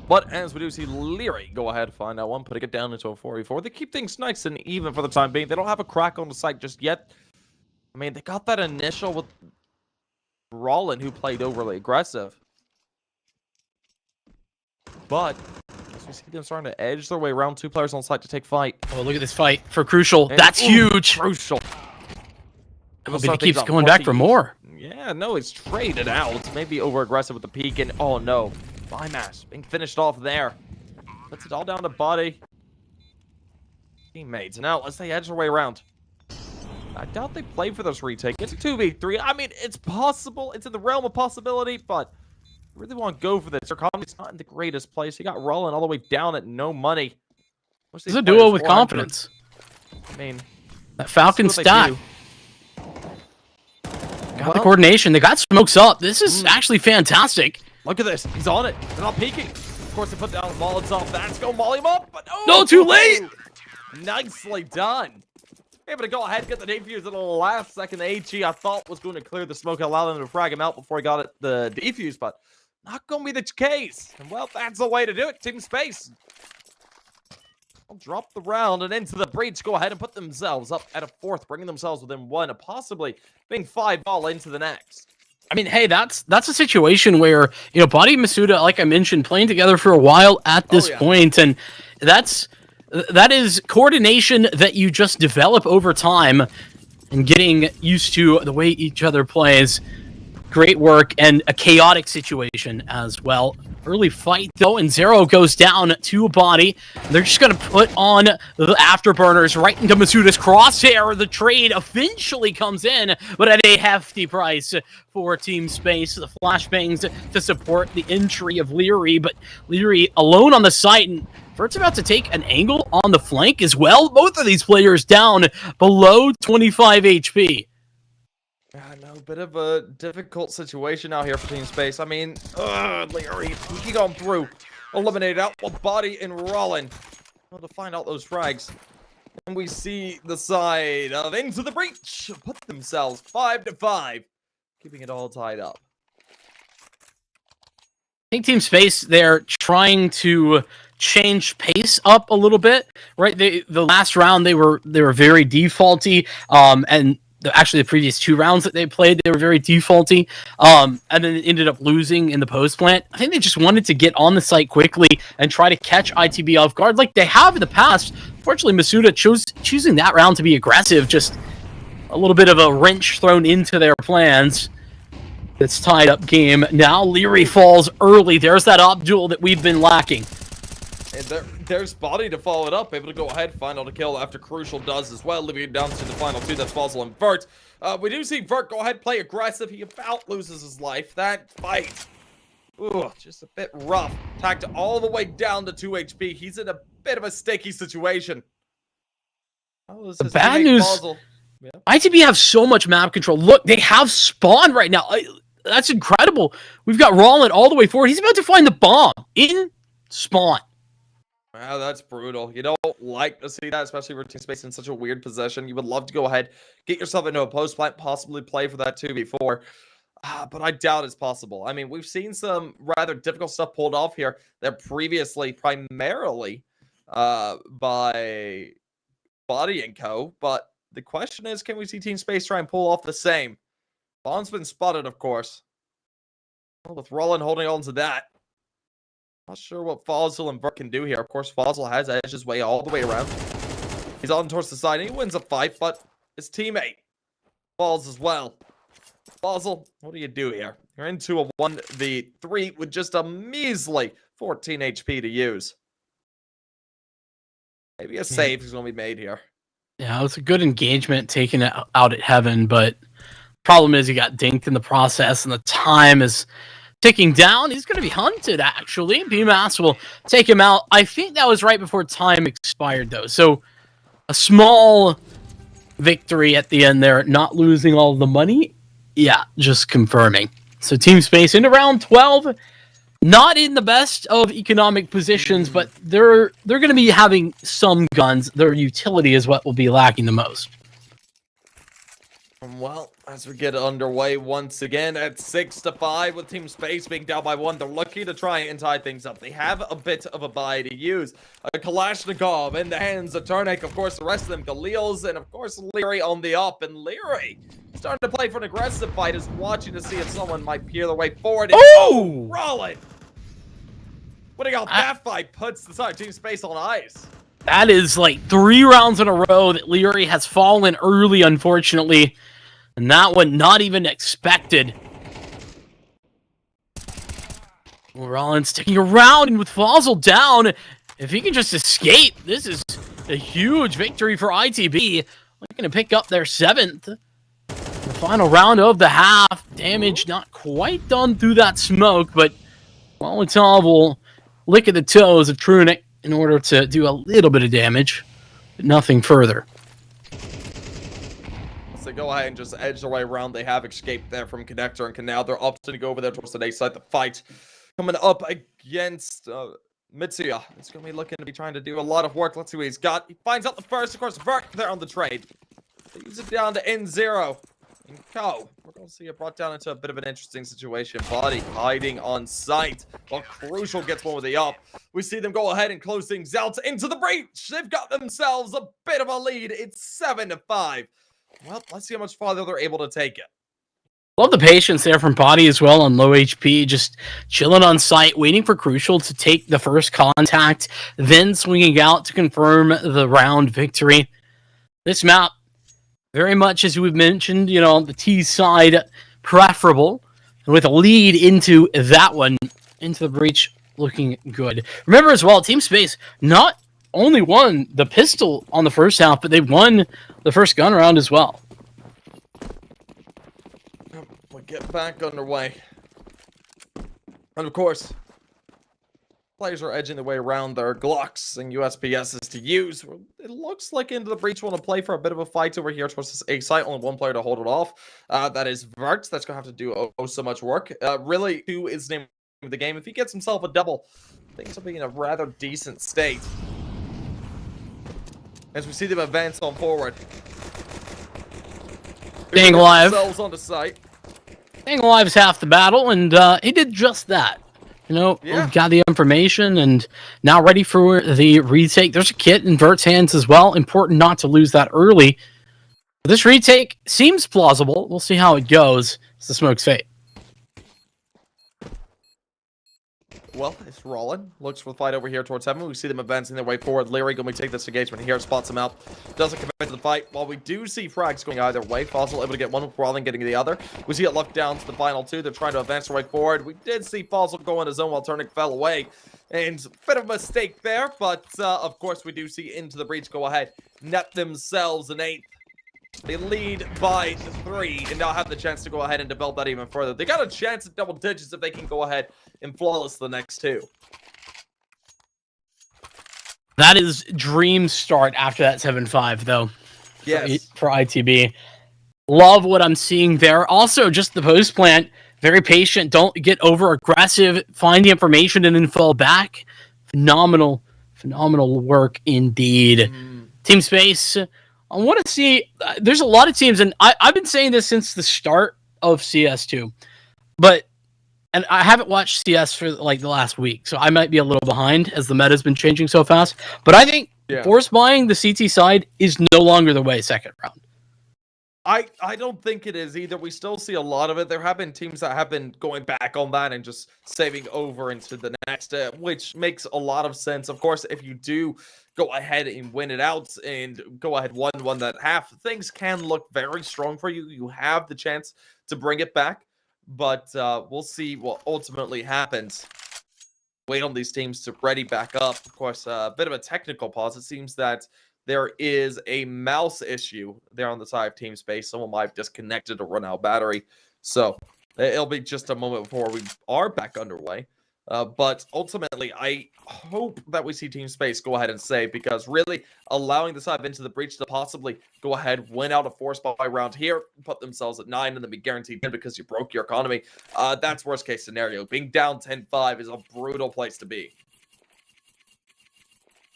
But as we do see Leary go ahead, find that one, putting it down into a 4v4. They keep things nice and even for the time being. They don't have a crack on the site just yet. I mean, they got that initial with Rollin, who played overly aggressive. But as we see them starting to edge their way around, 2 players on site to take fight. Oh, look at this fight for Crucial. That's huge. Crucial. But he keeps going back for more. Yeah, no, it's traded out. Maybe over aggressive with the peak, and oh no. Bymass being finished off there. Puts it all down to body. Teammates. Now, as they edge their way around. I doubt they play for this retake. It's a 2v3. I mean, it's possible. It's in the realm of possibility, but I really want to go for this. Their economy's not in the greatest place. You got Rollin all the way down at no money. It's a duo with confidence. I mean, that Falcon stack. Got the coordination. They got smokes up. This is actually fantastic. Look at this. He's on it. They're not peeking. Of course, they put down Molotov. That's going to molly him up, but no, too late. Nicely done. Able to go ahead and get the defuse at the last second. HE, I thought, was going to clear the smoke and allow them to frag him out before he got it, the defuse, but not going to be the case. And well, that's the way to do it. Team Space. I'll drop the round and into the breach. Go ahead and put themselves up at a 4th, bringing themselves within 1, and possibly being 5 all into the next. I mean, hey, that's a situation where, you know, Body and Masuda, like I mentioned, playing together for a while at this point, and that is coordination that you just develop over time and getting used to the way each other plays. Great work, and a chaotic situation as well. Early fight, though, and Zero goes down to a body. They're just going to put on the afterburners right into Masuda's crosshair. The trade eventually comes in, but at a hefty price for Team Space. The flashbangs to support the entry of Leary, but Leary alone on the site, and Vert's about to take an angle on the flank as well. Both of these players down below 25 HP. I know, a bit of a difficult situation out here for Team Space. I mean, Leary, he gone through, eliminated out with Body and Rollin. Well, to find out those frags. And we see the side of Into the Breach put themselves 5-5, keeping it all tied up. I think Team Space, they're trying to change pace up a little bit, right? The last round they were very defaulty, and actually the previous 2 rounds that they played, they were very defaulty, and then ended up losing in the post plant. I think they just wanted to get on the site quickly and try to catch ITB off guard like they have in the past. Fortunately, Masuda choosing that round to be aggressive, just a little bit of a wrench thrown into their plans. It's tied up game. Now Leary falls early. There's that op duel that we've been lacking. And there's Body to follow it up, able to go ahead, find out a kill after Crucial does as well, leaving it down to the final 2. That's Fossil and Vert. We do see Vert go ahead, play aggressive. He about loses his life. That fight, ooh, just a bit rough. Tacked all the way down to 2 HP. He's in a bit of a sticky situation. Oh, the bad news, ITB have so much map control. Look, they have spawn right now. That's incredible. We've got Rollin all the way forward. He's about to find the bomb in spawn. Wow, that's brutal. You don't like to see that, especially for Team Space in such a weird position. You would love to go ahead, get yourself into a post plant, possibly play for that 2v4. But I doubt it's possible. I mean, we've seen some rather difficult stuff pulled off here that previously primarily by Body and Co. But the question is, can we see Team Space try and pull off the same? Bond's been spotted, of course. Well, with Rollin holding on to that. Not sure what Fossil and Vert can do here. Of course, Fossil has edged his way all the way around. He's on towards the side, and he wins a fight, but his teammate falls as well. Fossil, what do you do here? You're into a 1v3 with just a measly 14 HP to use. Maybe a save is going to be made here. Yeah, it was a good engagement taking it out at Heaven, but problem is he got dinked in the process, and the time is ticking down. He's going to be hunted, actually. BMAS will take him out. I think that was right before time expired, though. So a small victory at the end there, not losing all the money. Yeah, just confirming. So Team Space into round 12. Not in the best of economic positions, but they're going to be having some guns. Their utility is what will be lacking the most. Well, as we get underway once again at 6-5 with Team Space being down by 1, they're looking to try and tie things up. They have a bit of a buy to use. A Kalashnikov in the hands of Turnik, of course, the rest of them, Khalils, and of course, Leary on the up. And Leary starting to play for an aggressive fight, is watching to see if someone might peer their way forward. Oh! Rollin! Winning out that fight puts the side Team Space on ice. That is like 3 rounds in a row that Leary has fallen early, unfortunately. And that one not even expected. Rollins sticking around, and with Fossil down, if he can just escape, this is a huge victory for ITB. Looking to pick up their 7th. The final round of the half. Damage not quite done through that smoke, but Molotov will lick at the toes of Trunik in order to do a little bit of damage, but nothing further. So go ahead and just edge their way around. They have escaped there from Connector, and can now they're opting to go over there towards the A side. The fight coming up against Mitsuya. It's going to be looking to be trying to do a lot of work. Let's see what he's got. He finds out the first, of course, Vert there on the trade. They use it down to N0. And Co. We're going to see it brought down into a bit of an interesting situation. Body hiding on site while Crucial gets one with the up. We see them go ahead and close things out into the breach. They've got themselves a bit of a lead. It's 7-5. Well, let's see how much farther they're able to take it. Love the patience there from Body as well on low HP, just chilling on site, waiting for Crucial to take the first contact, then swinging out to confirm the round victory. This map, very much as we've mentioned, you know, the T side preferable, and with a lead into that one, into the breach, looking good. Remember as well, Team Space not only won the pistol on the first half, but they won the first gun round as well. We get back underway. And of course, players are edging their way around their Glocks and USPSs to use. It looks like Into the Breach want to play for a bit of a fight over here towards this A site. Only one player to hold it off. That is Vert. That's going to have to do so much work. Really, who is the name of the game? If he gets himself a double, things will be in a rather decent state. As we see them advance on forward. Staying alive. On the site. Staying alive is half the battle, and he did just that. You know, got the information, and now ready for the retake. There's a kit in Vert's hands as well. Important not to lose that early. This retake seems plausible. We'll see how it goes. It's the Smoke's fate. Well, it's Rollin. Looks for the fight over here towards Heaven. We see them advancing their way forward. Leary going to take this engagement here, spots him out. Doesn't commit to the fight. While we do see frags going either way, Fossil able to get one with Rollin getting the other. We see it locked down to the final 2. They're trying to advance their way forward. We did see Fossil go on his own while Turnik fell away. And a bit of a mistake there, but of course we do see Into the Breach go ahead. Net themselves an 8th. They lead by 3 and now have the chance to go ahead and develop that even further. They got a chance at double digits if they can go ahead and flawless the next 2. That is dream start after that 7-5, though. Yes. For ITB. Love what I'm seeing there. Also, just the post plant, very patient. Don't get over aggressive. Find the information and then fall back. Phenomenal work indeed. Team Space, I want to see. There's a lot of teams, and I've been saying this since the start of CS2, and I haven't watched CS for like the last week, so I might be a little behind as the meta's been changing so fast. But I think force buying the CT side is no longer the way second round. I don't think it is either. We still see a lot of it. There have been teams that have been going back on that and just saving over into the next, which makes a lot of sense. Of course, if you do go ahead and win it out and go ahead 1-1 that half, things can look very strong for you. You have the chance to bring it back, but we'll see what ultimately happens. Wait on these teams to ready back up. Of course, a bit of a technical pause. It seems that there is a mouse issue there on the side of Team Space. Someone might have disconnected or run out of battery. So it'll be just a moment before we are back underway. But ultimately, I hope that we see Team Space go ahead and save, because really allowing the side of Into the Breach to possibly go ahead, win out a force buy round here, put themselves at 9, and then be guaranteed in because you broke your economy. That's worst case scenario. Being down 10-5 is a brutal place to be.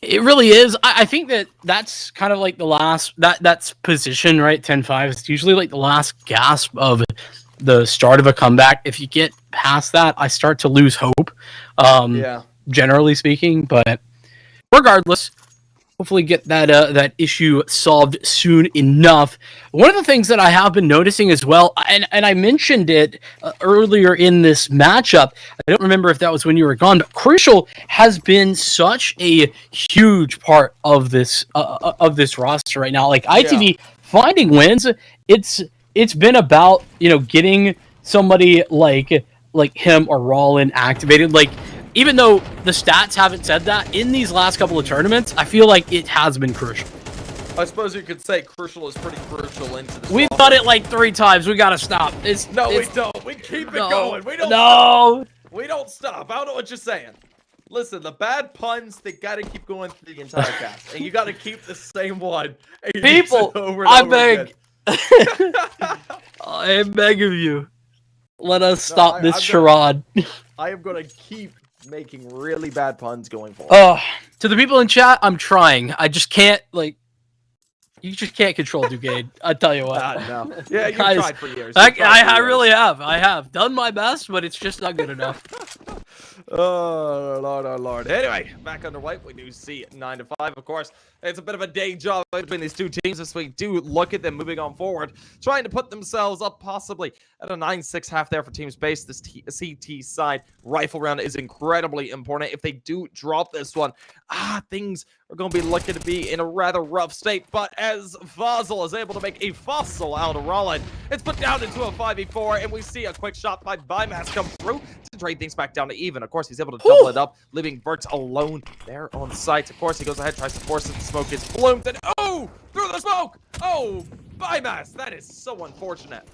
It really is. I think that's kind of like the last that's position, right? 10-5. It's usually like the last gasp of the start of a comeback. If you get past that, I start to lose hope. Generally speaking, but regardless, hopefully get that issue solved soon enough. One of the things that I have been noticing as well, and I mentioned it earlier in this matchup, I don't remember if that was when you were gone, but Crucial has been such a huge part of this roster right now. Like ITV finding wins, it's been about, getting somebody like him or Rollin activated. Like, even though the stats haven't said that, in these last couple of tournaments, I feel like it has been crucial. I suppose you could say Crucial is pretty crucial into this. We've done it like 3 times. We gotta stop. We don't. We keep it going. We don't. No. Stop. We don't stop. I don't know what you're saying. Listen, the bad puns, they gotta keep going through the entire cast, and you gotta keep the same one. People, I beg. I beg of you. Let us stop this charade. I am gonna keep making really bad puns going forward. To the people in chat, I'm trying. I just can't, you just can't control Duguay. I tell you what. No. Yeah, you've tried for years. I really have. I have done my best, but it's just not good enough. Oh, Lord, oh, Lord. Anyway, back underway. We do see 9-5, of course. It's a bit of a day job between these two teams as we do look at them moving on forward, trying to put themselves up possibly at a 9-6 half there for Team Space. This CT side rifle round is incredibly important. If they do drop this one, things are going to be looking to be in a rather rough state. But as Vazel is able to make a fossil out of Rollin, it's put down into a 5v4, and we see a quick shot by Bymass come through to trade things back down to even. Of course, he's able to double it up, leaving Vert alone there on site. Of course, he goes ahead, tries to force it. The smoke is bloomed, and through the smoke! Bymass, that is so unfortunate.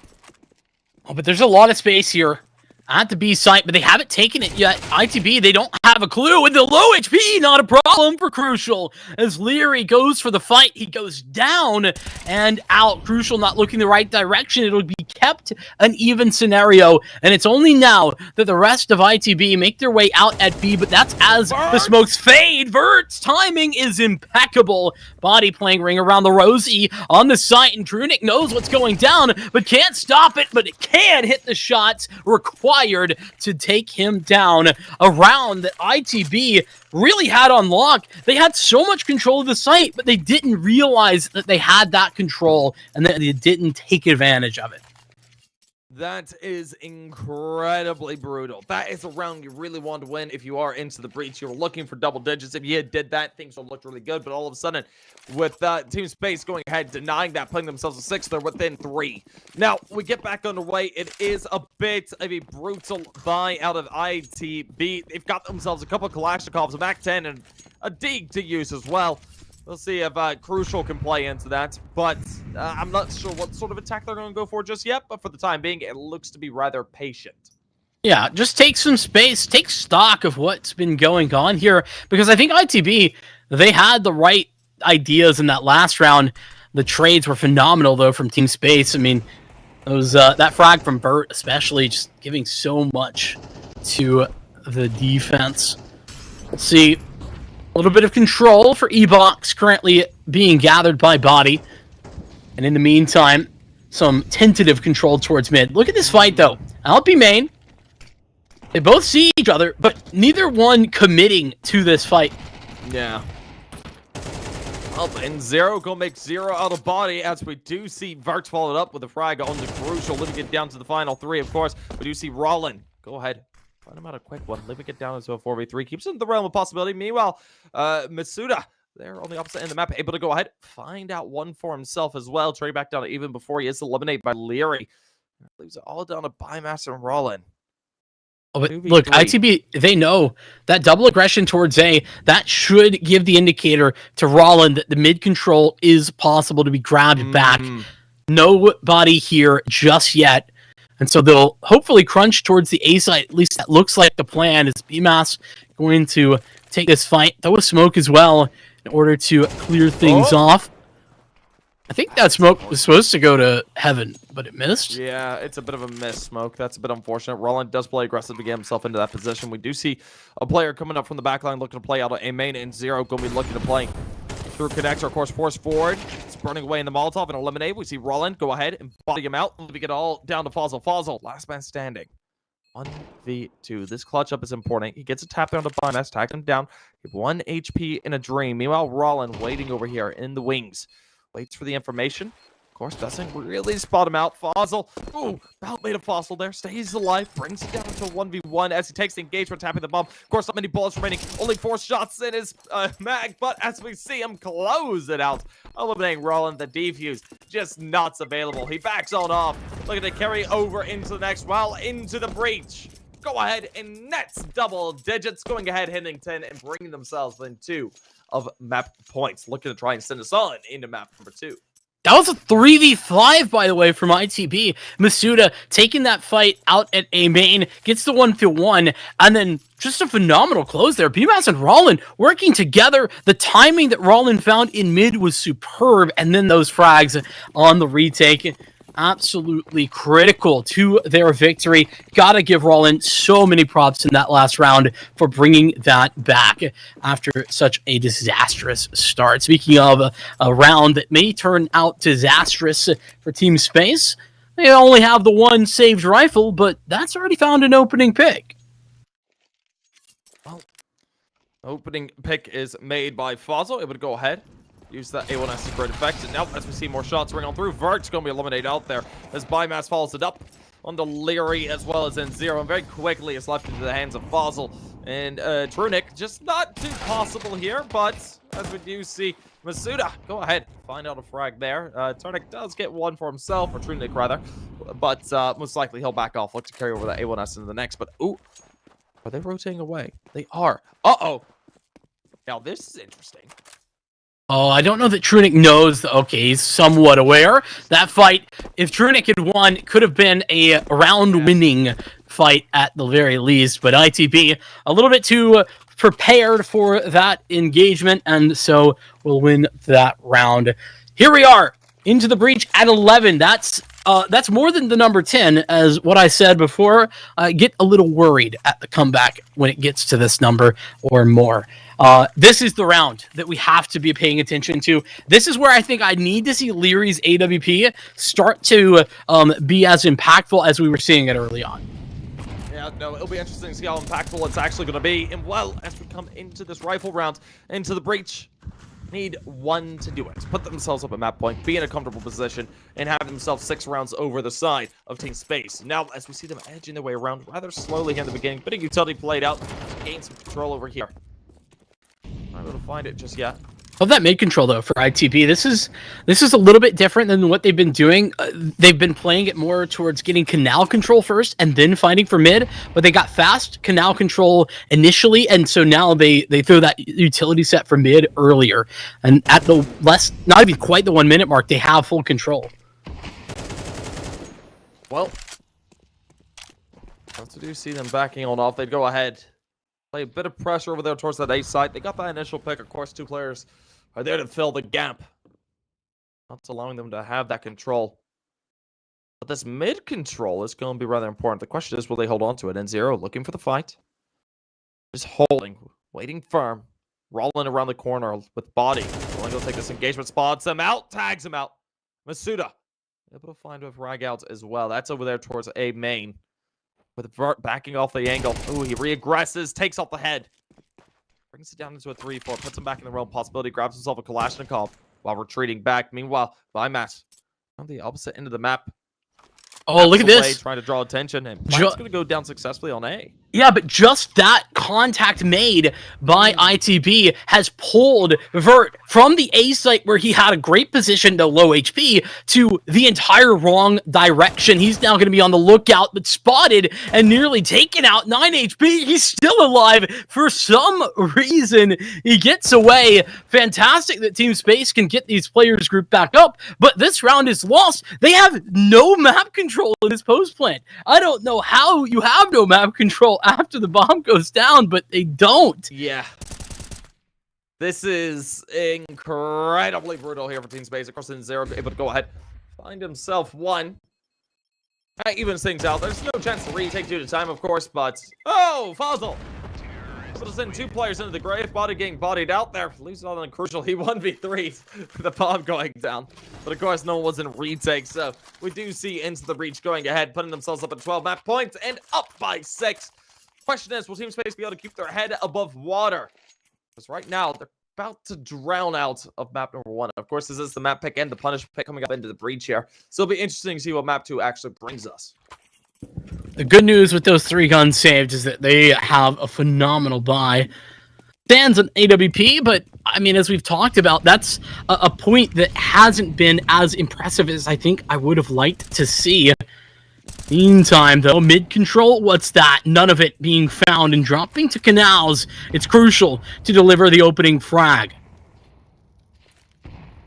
But there's a lot of space here at the B site, but they haven't taken it yet. ITB, they don't have a clue. With the low HP, not a problem for Crucial. As Leary goes for the fight, he goes down and out. Crucial not looking the right direction. It'll be kept an even scenario, and it's only now that the rest of ITB make their way out at B, but that's as the smokes fade. Vert's timing is impeccable. Body playing ring around the Rosie on the site, and Drunic knows what's going down, but can't stop it, but it can hit the shots required to take him down. A round that ITB really had on lock. They had so much control of the site, but they didn't realize that they had that control and that they didn't take advantage of it. That is incredibly brutal. That is a round you really want to win if you are into the breach. You're looking for double digits. If you did that, things will look really good. But all of a sudden, with Team Space going ahead, denying that, putting themselves at 6, they're within 3. Now, we get back underway. It is a bit of a brutal buy out of ITB. They've got themselves a couple of Kalashnikovs, a MAC-10, and a Dig to use as well. We'll see if Crucial can play into that, but I'm not sure what sort of attack they're going to go for just yet, but for the time being, it looks to be rather patient. Yeah, just take some space, take stock of what's been going on here, because I think ITB, they had the right ideas in that last round. The trades were phenomenal, though, from Team Space. I mean, it was that frag from Bert, especially, just giving so much to the defense. We'll see a little bit of control for E-Box currently being gathered by Body. And in the meantime, some tentative control towards mid. Look at this fight, though. Out B main. They both see each other, but neither one committing to this fight. Yeah. Up and Zero gonna make Zero out of Body, as we do see Vert followed up with a frag on the Crucial, living it down to the final 3. Of course, we do see Rollin. Go ahead. Find him out a quick one. Living it down into a 4v3. Keeps it in the realm of possibility. Meanwhile, Masuda, they're on the opposite end of the map, able to go ahead, find out one for himself as well. Trade back down to even before he is eliminated by Leary. Leaves it all down to Bymaster and Rollin. Oh, but look, ITB, they know that double aggression towards A, that should give the indicator to Rollin that the mid control is possible to be grabbed back. Nobody here just yet. And so they'll hopefully crunch towards the A side. At least that looks like the plan. Is BMAS going to take this fight, throw a smoke as well in order to clear things off. I think that smoke was supposed to go to Heaven, but it missed. Yeah, it's a bit of a miss, Smoke. That's a bit unfortunate. Rollin does play aggressive to get himself into that position. We do see a player coming up from the backline looking to play out of A main, and Zero going to be looking to play through connector. Of course, force forward. It's burning away in the Molotov and eliminate. We see Rollin go ahead and body him out. We get all down to Fossil. Fossil, last man standing. 1v2. This clutch up is important. He gets a tap down to Bymass, tags him down. 1 HP in a dream. Meanwhile, Rollin waiting over here in the wings. Waits for the information. Of course, doesn't really spot him out. Fossil, ooh, about made a Fossil there. Stays alive, brings it down to a 1v1 as he takes the engagement, tapping the bomb. Of course, not many bullets remaining. Only 4 shots in his mag, but as we see him close it out, eliminating Rollin, the defuse, just nuts available. He backs on off. Looking to carry over into the next while into the breach. Go ahead and nets double digits, going ahead, hitting 10 and bringing themselves within 2 of map points. Looking to try and send us on into map number 2. That was a 3v5, by the way, from ITB. Masuda taking that fight out at A main, gets the 1v1, and then just a phenomenal close there. BMAS and Rollin working together. The timing that Rollin found in mid was superb, and then those frags on the retake. Absolutely critical to their victory. Gotta give Rollin so many props in that last round for bringing that back after such a disastrous start. Speaking of a round that may turn out disastrous for Team Space, they only have the one saved rifle, but that's already found an opening pick. Well, opening pick is made by Fossil. Able to go ahead. Use that A1S secret effect. And now, as we see more shots ring on through, Vert's going to be eliminated out there as Bymass follows it up onto Leary as well as in Zero. And very quickly it's left into the hands of Fossil and Trunic. Just not too possible here, but as we do see Masuda, go ahead, find out a frag there. Trunic does get one for himself, or Trunic rather, but most likely he'll back off, look to carry over that A1S into the next. But, ooh, are they rotating away? They are. Uh-oh. Now, this is interesting. Oh, I don't know that Trunic knows. Okay, he's somewhat aware. That fight, if Trunic had won, could have been a round-winning fight at the very least. But ITB, a little bit too prepared for that engagement, and so will win that round. Here we are, into the breach at 11. That's more than the number 10, as what I said before. I get a little worried at the comeback when it gets to this number or more. This is the round that we have to be paying attention to. This is where I think I need to see Leary's AWP start to be as impactful as we were seeing it early on. Yeah, no, it'll be interesting to see how impactful it's actually going to be. And well, as we come into this rifle round, into the breach, need one to do it. Put themselves up at map point, be in a comfortable position, and have themselves 6 rounds over the side of Team Space. Now, as we see them edging their way around rather slowly here in the beginning, bit of utility played out, gain some control over here. Not able to find it just yet. Love that mid control though for ITB. This is a little bit different than what they've been doing. They've been playing it more towards getting canal control first and then fighting for mid, but they got fast canal control initially, and so now they throw that utility set for mid earlier. And at the not even quite the 1 minute mark, they have full control. Well, once we do see them backing on off, they'd go ahead. Play a bit of pressure over there towards that A site. They got that initial pick. Of course, 2 players are there to fill the gap. Not allowing them to have that control. But this mid control is going to be rather important. The question is, will they hold on to it? N0 looking for the fight. Just holding, waiting firm. Rolling around the corner with body. Going to take this engagement, spots him out, tags him out. Masuda able to find with Ragouts as well. That's over there towards A main. With Vert backing off the angle. Ooh, he reaggresses, takes off the head. Brings it down into a 3-4, puts him back in the realm possibility, grabs himself a Kalashnikov while retreating back. Meanwhile, Vimass on the opposite end of the map. Oh, look at this. Trying to draw attention, and Black's going to go down successfully on A. Yeah, but just that contact made by ITB has pulled Vert from the A site where he had a great position, though low HP, to the entire wrong direction. He's now going to be on the lookout, but spotted and nearly taken out. 9 HP, he's still alive for some reason. He gets away. Fantastic that Team Space can get these players grouped back up, but this round is lost. They have no map control in this post plant. I don't know how you have no map control after the bomb goes down, but they don't. Yeah. This is incredibly brutal here for Team Space. Of course, N0 able to go ahead, find himself one. That evens things out. There's no chance to retake due to time, of course, but... Oh, Fossil! Able to send 2 players into the grave. Body getting bodied out there. Leaves it on the crucial. He 1v3s with the bomb going down. But of course, no one was in retake, so we do see Into the Breach going ahead, putting themselves up at 12 map points and up by 6. Question is, will Team Space be able to keep their head above water? Because right now, they're about to drown out of map number 1. Of course, this is the map pick and the punish pick coming up into the breach here. So it'll be interesting to see what map 2 actually brings us. The good news with those 3 guns saved is that they have a phenomenal buy. Stands an AWP, but I mean, as we've talked about, that's a point that hasn't been as impressive as I think I would have liked to see. Meantime, though, mid-control, what's that? None of it being found and dropping to Canals. It's crucial to deliver the opening frag.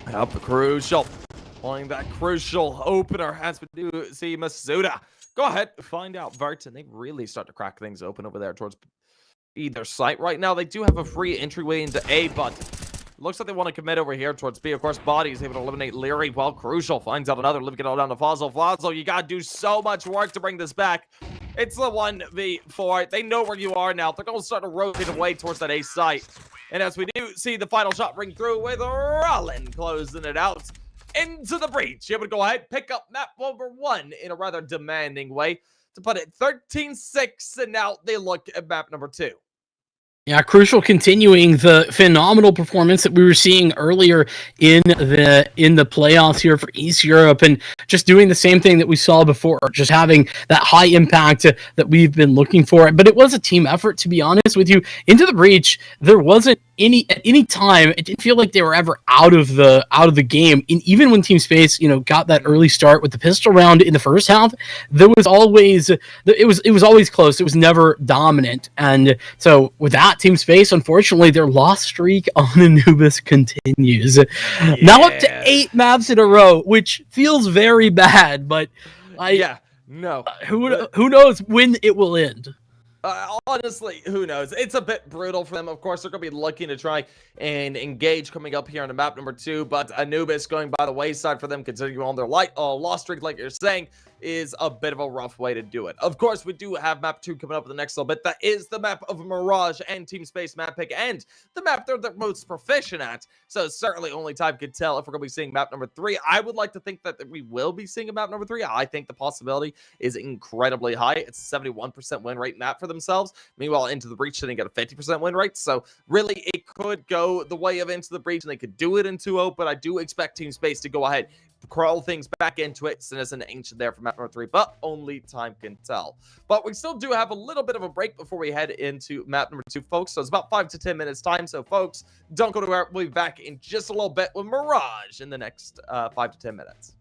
Up crucial. Pulling that crucial opener as we do see Masuda. Go ahead, find out Vert, and they really start to crack things open over there towards either site. Right now, they do have a free entryway into A, but looks like they want to commit over here towards B. Of course, Body is able to eliminate Leary while Crucial finds out another. Living it all down to Fossil. Fossil, you got to do so much work to bring this back. It's the 1v4. They know where you are now. They're going to start to rotate away towards that A site. And as we do see the final shot ring through with Rollin closing it out into the breach. Able to go ahead, pick up map number 1 in a rather demanding way to put it 13-6. And now they look at map number 2. Yeah, Crucial continuing the phenomenal performance that we were seeing earlier in the playoffs here for East Europe, and just doing the same thing that we saw before, just having that high impact that we've been looking for. But it was a team effort, to be honest with you. Into the breach, there wasn't at any time, it didn't feel like they were ever out of the game. And even when Team Space, got that early start with the pistol round in the first half, there was always it was always close. It was never dominant. And so with that, Team Space, unfortunately, their loss streak on Anubis continues. Yeah. Now up to 8 maps in a row, which feels very bad. But who knows when it will end? Honestly, who knows? It's a bit brutal for them. Of course, they're going to be looking to try and engage coming up here on the map number 2, but Anubis going by the wayside for them, continuing on their loss streak, like you're saying, is a bit of a rough way to do it. Of course, we do have map 2 coming up in the next little bit. That is the map of Mirage and Team Space map pick, and the map they're the most proficient at. So certainly only time could tell if we're going to be seeing map number 3. I would like to think that we will be seeing a map number 3. I think the possibility is incredibly high. It's a 71% win rate map for themselves. Meanwhile, Into the Breach didn't get a 50% win rate. So really, it could go the way of Into the Breach, and they could do it in 2-0, but I do expect Team Space to go ahead, crawl things back into it, and there's an ancient there for map number 3, but only time can tell. But we still do have a little bit of a break before we head into map number 2, folks. So it's about 5 to 10 minutes time. So folks, don't go anywhere. We'll be back in just a little bit with Mirage in the next 5 to 10 minutes.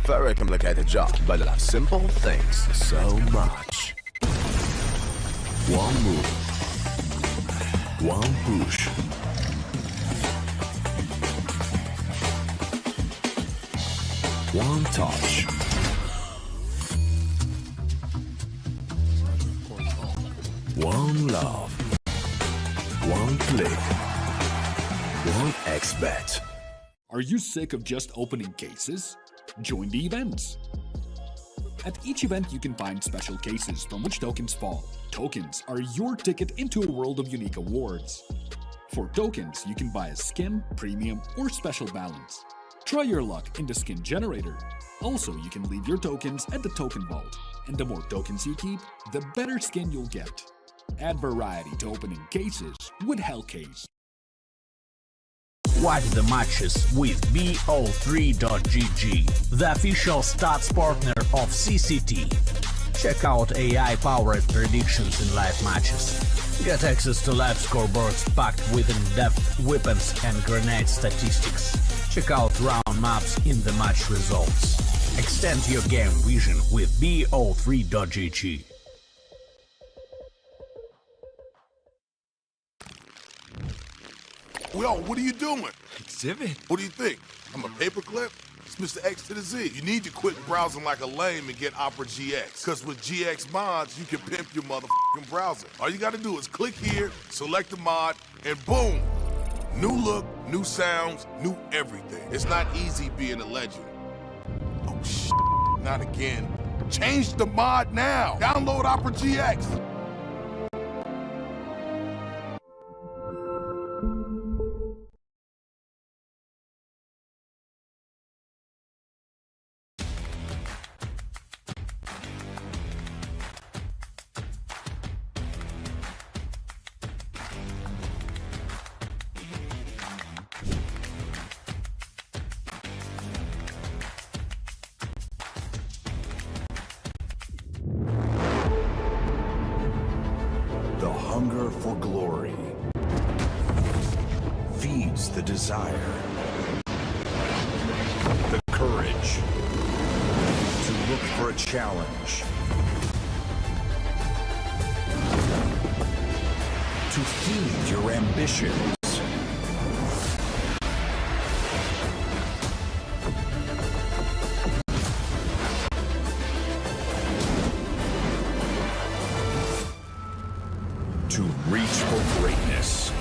Very complicated job, but I love simple things so much. One move. One push. One touch. One love. One click. One XBet. Are you sick of just opening cases? Join the events. At each event, you can find special cases from which tokens fall. Tokens are your ticket into a world of unique awards. For tokens, you can buy a skin, premium, or special balance. Try your luck in the skin generator. Also, you can leave your tokens at the token vault. And the more tokens you keep, the better skin you'll get. Add variety to opening cases with Hellcase. Watch the matches with BO3.GG, the official stats partner of CCT. Check out AI-powered predictions in live matches. Get access to live scoreboards packed with in-depth weapons and grenade statistics. Check out round maps in the match results. Extend your game vision with BO3.GG. Yo, what are you doing? Exhibit. What do you think? I'm a paperclip? It's Mr. X to the Z. You need to quit browsing like a lame and get Opera GX. Because with GX mods, you can pimp your motherfucking browser. All you gotta do is click here, select the mod, and boom! New look, new sounds, new everything. It's not easy being a legend. Oh, shit. Not again. Change the mod now. Download Opera GX. The hunger for glory feeds the desire, the courage to look for a challenge, to feed your ambitions. To reach for greatness.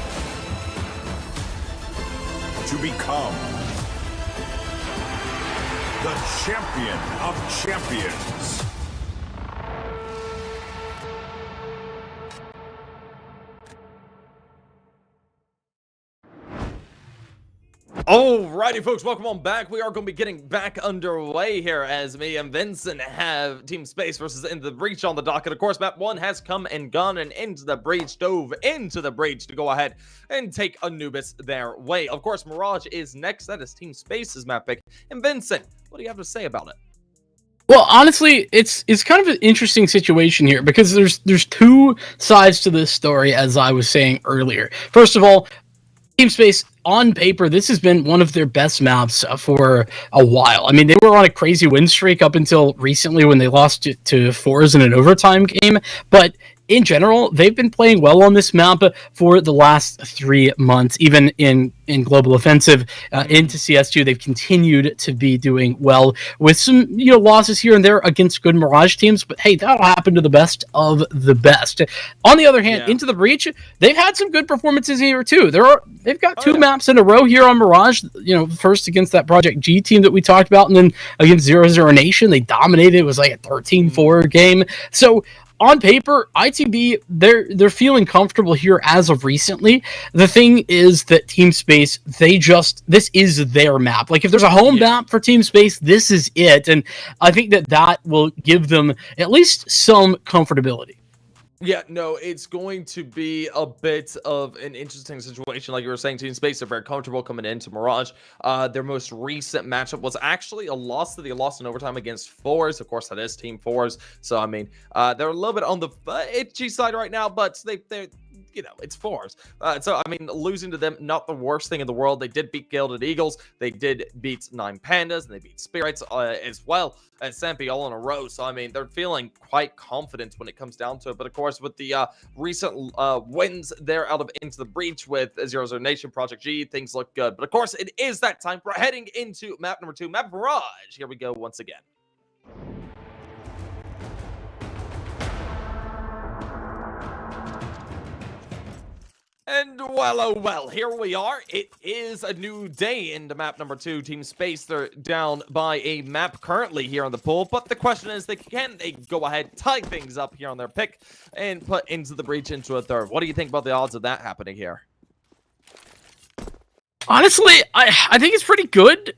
To become the champion of champions. Alrighty, folks, welcome on back. We are going to be getting back underway here as me and Vincent have Team Space versus Into the Breach on the docket. Of course, map 1 has come and gone, and Into the Breach dove into the breach to go ahead and take Anubis their way. Of course, Mirage is next. That is Team Space's map pick. And Vincent, what do you have to say about it? Well, honestly, it's kind of an interesting situation here because there's two sides to this story, as I was saying earlier. First of all, Team Space, on paper, this has been one of their best maps for a while. I mean, they were on a crazy win streak up until recently when they lost to Forze in an overtime game, but in general, they've been playing well on this map for the last 3 months. Even in Global Offensive into CS2, they've continued to be doing well with some losses here and there against good Mirage teams. But hey, that'll happen to the best of the best. On the other hand, Into the Breach, they've had some good performances here too. They've got two maps in a row here on Mirage. First against that Project G team that we talked about, and then against 0-0 Nation, they dominated. It was like a 13-4 game. So on paper, ITB, they're feeling comfortable here as of recently. The thing is that Team Space, this is their map. Like, if there's a home map for Team Space, this is it. And I think that will give them at least some comfortability. Yeah, no, it's going to be a bit of an interesting situation. Like you were saying, Team Space are very comfortable coming into Mirage. Their most recent matchup was actually a loss that they lost in overtime against Forze. Of course, that is Team Forze. So, I mean, they're a little bit on the itchy side right now, but they're you know, it's Forze. So, I mean, losing to them, not the worst thing in the world. They did beat Gilded Eagles. They did beat 9 Pandas, and they beat Spirits as well as Sampi all in a row. So, I mean, they're feeling quite confident when it comes down to it. But, of course, with the recent wins there out of Into the Breach with Zero Zero Nation, Project G, things look good. But, of course, it is that time. We're heading into map number 2, Map Mirage. Here we go once again. And well, oh well, here we are. It is a new day into map number 2. Team Space, they're down by a map currently here on the pool. But the question is, can they go ahead, tie things up here on their pick, and put Into the Breach into a third? What do you think about the odds of that happening here? Honestly, I think it's pretty good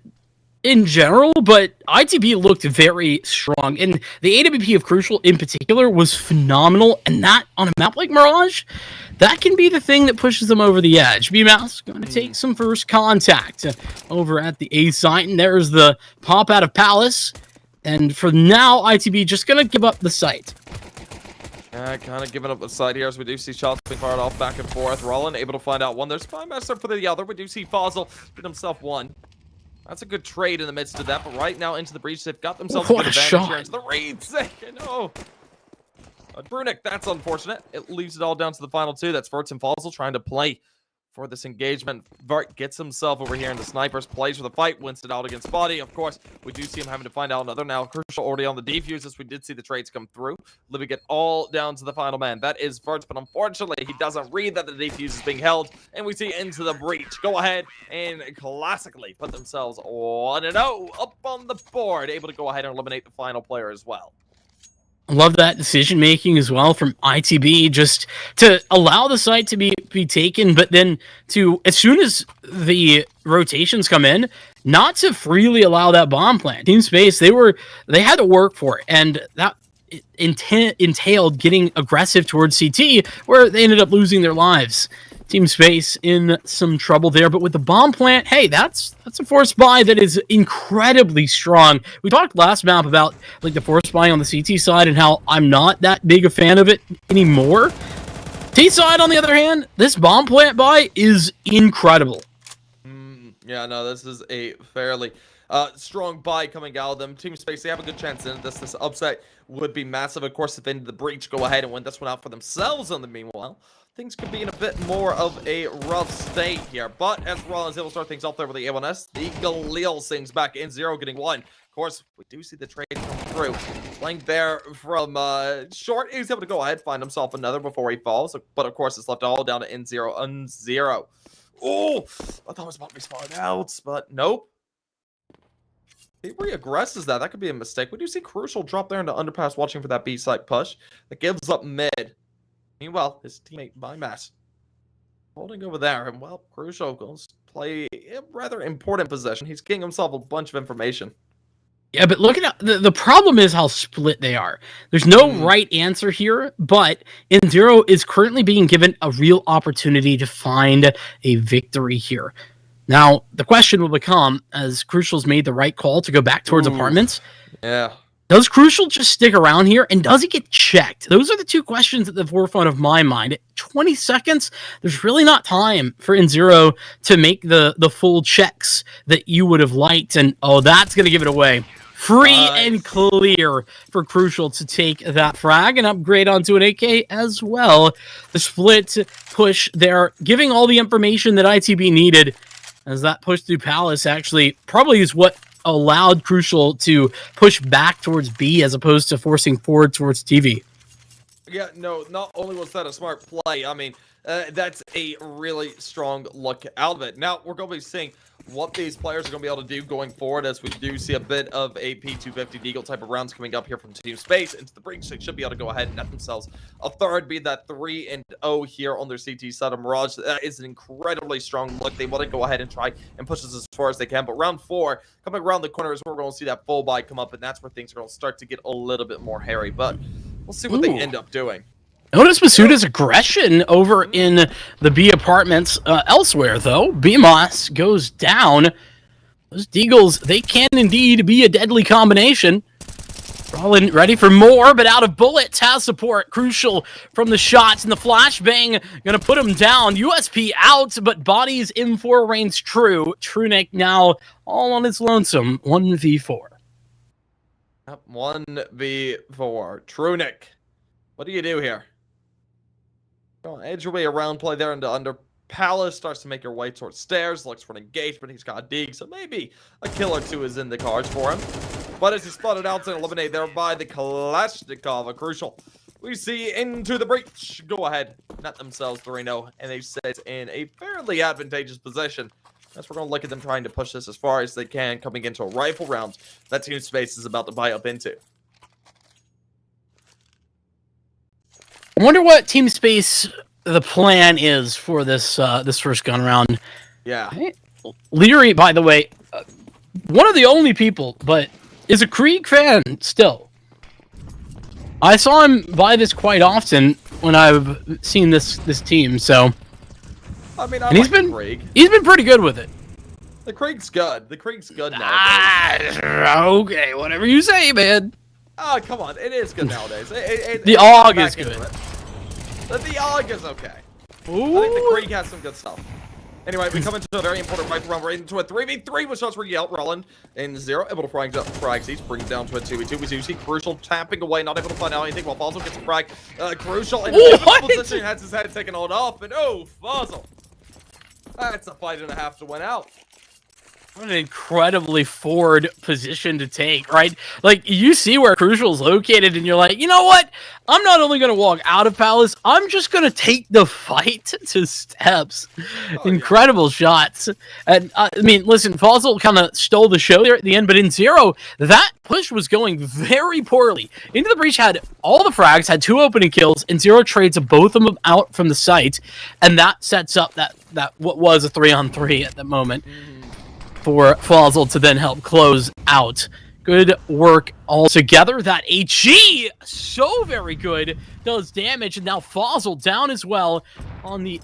in general, but ITB looked very strong, and the AWP of Crucial in particular was phenomenal, and that on a map like Mirage, that can be the thing that pushes them over the edge. B-Mouse going to take some first contact over at the A site, and there's the pop out of Palace, and for now, ITB just going to give up the site. Kind of giving up the side here as we do see shots being fired off back and forth. Rollin able to find out one. There's Spymaster for the other. We do see Fossil get himself one. That's a good trade in the midst of that, but right now Into the Breach, they've got themselves a good advantage here. Into the raid second. Oh. Brunick, that's unfortunate. It leaves it all down to the final 2. That's Verts and Fossil trying to play for this engagement. Vert gets himself over here into Snipers, plays for the fight, wins it out against Body. Of course, we do see him having to find out another now. Crucial already on the defuse as we did see the trades come through. Living it all down to the final man. That is Verts, but unfortunately, he doesn't read that the defuse is being held, and we see Into the Breach go ahead and classically put themselves 1-0 up on the board, able to go ahead and eliminate the final player as well. Love that decision making as well from ITB, just to allow the site to be taken, but then to, as soon as the rotations come in, not to freely allow that bomb plant. Team Space, they had to work for it, and that entailed getting aggressive towards CT, where they ended up losing their lives. Team Space in some trouble there, but with the bomb plant, hey, that's a force buy that is incredibly strong. We talked last map about like the force buy on the CT side and how I'm not that big a fan of it anymore. T side, on the other hand, this bomb plant buy is incredible. Yeah, no, this is a fairly strong buy coming out of them. Team Space, they have a good chance in this. This upset would be massive. Of course, if Into the Breach go ahead and win this one out for themselves in the meanwhile, things could be in a bit more of a rough state here. But as Rollins able to start things off there with the A1S, the Galil sings back in 0, getting 1. Of course, we do see the trade come through. Playing there from short, he's able to go ahead, find himself another before he falls. But of course, it's left all down to N0 on 0. Oh, I thought it was about to be spawned out, but nope. He re-aggresses that. That could be a mistake. We do see Crucial drop there into Underpass, watching for that B-side push. That gives up mid. Meanwhile, his teammate Bymass holding over there, and well, Crucial goes play a rather important position. He's getting himself a bunch of information. Yeah, but look at the problem is how split they are. There's no right answer here, but N0 is currently being given a real opportunity to find a victory here. Now, the question will become, as Crucial's made the right call to go back towards apartments, yeah, does Crucial just stick around here, and does he get checked? Those are the two questions at the forefront of my mind. At 20 seconds, there's really not time for N0 to make the full checks that you would have liked, and oh, that's going to give it away. Free and clear for Crucial to take that frag and upgrade onto an AK as well. The split push there, giving all the information that ITB needed, as that push through Palace actually probably is what allowed Crucial to push back towards B as opposed to forcing forward towards TV. Yeah, no, not only was that a smart play, I mean, that's a really strong look out of it. Now, we're going to be seeing what these players are going to be able to do going forward, as we do see a bit of a P250 Deagle type of rounds coming up here from Team Space. Into the Breach, they should be able to go ahead and net themselves a third, be that 3-0 here on their CT side of Mirage. That is an incredibly strong look. They want to go ahead and try and push this as far as they can, but round 4, coming around the corner is where we're going to see that full buy come up, and that's where things are going to start to get a little bit more hairy, but we'll see what they end up doing. Notice Masuda's aggression over in the B apartments. Elsewhere, though, BMOS goes down. Those Deagles, they can indeed be a deadly combination. Rollin ready for more, but out of bullets. Has support. Crucial from the shots and the flashbang. Gonna put him down. USP out, but bodies M4 reigns true. Trunic now all on his lonesome. 1v4. Yep, 1v4. Trunic. What do you do here? Well, edge your way around, play there into under. Palace starts to make your way towards stairs, looks for an engagement, he's got a dig, so maybe a kill or two is in the cards for him. But as he's spotted out and eliminated there by the Kalashnikov, a Crucial. We see into the breach. Go ahead, net themselves 3-0, and they sit in a fairly advantageous position. As we're going to look at them trying to push this as far as they can, coming into a rifle round that Team Space is about to buy up into. I wonder what Team Space the plan is for this this first gun round. Yeah. Leary, by the way, one of the only people, but is a Krieg fan still. I saw him buy this quite often when I've seen this team. So, I mean, he's been pretty good with it. The Krieg's good. The Krieg's good nowadays. Okay, whatever you say, man. Oh, come on. It is good nowadays. The AUG is good. The AUG is okay. Ooh. I think the Krieg has some good stuff. Anyway, we come into a very important rifle round. We're into a 3v3 with shots ringing out. Roland in 0, able to frag these, brings it down to a 2v2. We do see Crucial tapping away, not able to find out anything while Fossil gets a frag. Crucial in a difficult position, has his head taken on off, and oh, Fossil. That's a fight and a half to win out. What an incredibly forward position to take, right? Like, you see where Crucial's located, and you're like, you know what? I'm not only going to walk out of Palace, I'm just going to take the fight to steps. Incredible shots. And, I mean, listen, Fossil kind of stole the show there at the end, but in 0, that push was going very poorly. Into the Breach had all the frags, had 2 opening kills, and 0 trades of both of them out from the site, and that sets up that what was a 3-on-3 at the moment. For Fossil to then help close out. Good work all together. That HE, so very good, does damage, and now Fossil down as well on the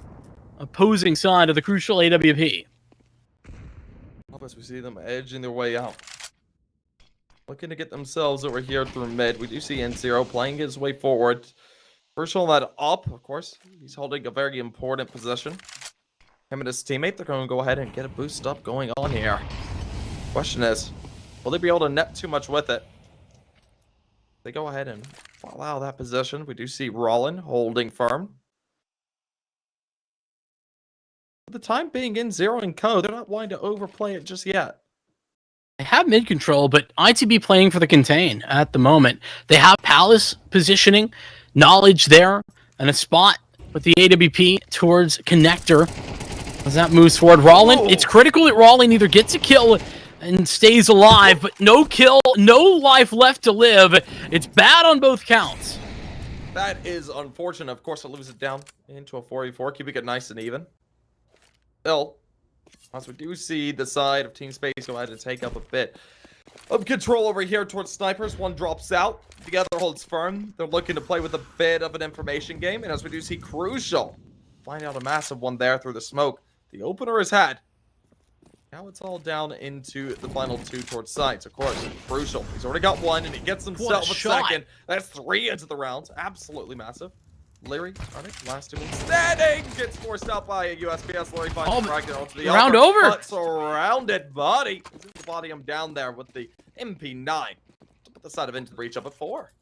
opposing side of the Crucial AWP. As we see them edging their way out. Looking to get themselves over here through mid. We do see N0 playing his way forward. Crucial that up, of course. He's holding a very important position. Him and his teammate, they're going to go ahead and get a boost up going on here. Question is, will they be able to net too much with it? They go ahead and fall out of that position. We do see Rollin holding firm. For the time being in 0 and Co, they're not wanting to overplay it just yet. They have mid control, but ITB playing for the contain at the moment. They have Palace positioning, knowledge there, and a spot with the AWP towards Connector. As that moves forward, Rollin, it's critical that Rollin either gets a kill and stays alive, but no kill, no life left to live. It's bad on both counts. That is unfortunate. Of course, it loses it down into a 4v4, keeping it nice and even. Still, as we do see the side of Team Space go ahead and take up a bit of control over here towards snipers. One drops out, the other holds firm. They're looking to play with a bit of an information game, and as we do see Crucial find out a massive one there through the smoke. The opener is had. Now it's all down into the final 2 towards sides. Of course, Crucial. He's already got 1, and he gets himself a second. That's 3 into the round. Absolutely massive. Leary, last 2 moves. Standing! Gets forced out by a USPS. Leary finds the frag onto the round over. But surrounded body. He's able to body him down there with the MP9. To put the side of Into the Breach up at 4.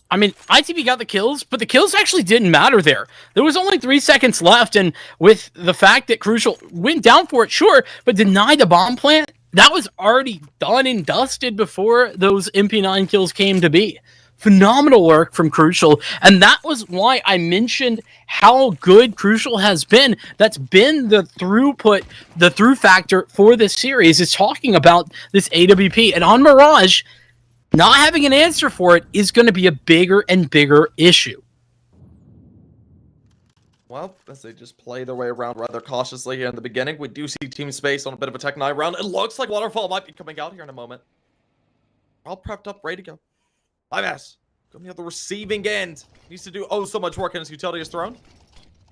I mean, ITV got the kills, but the kills actually didn't matter there. There was only 3 seconds left, and with the fact that Crucial went down for it, sure, but denied the bomb plant, that was already done and dusted before those MP9 kills came to be. Phenomenal work from Crucial, and that was why I mentioned how good Crucial has been. That's been the throughput, the through factor for this series, is talking about this AWP. And on Mirage, not having an answer for it is going to be a bigger and bigger issue. Well, as they just play their way around rather cautiously here in the beginning, we do see Team Space on a bit of a Tech 9 round. It looks like Waterfall might be coming out here in a moment. All prepped up, ready to go. 5S, coming out the receiving end. Needs to do so much work, and his utility is thrown.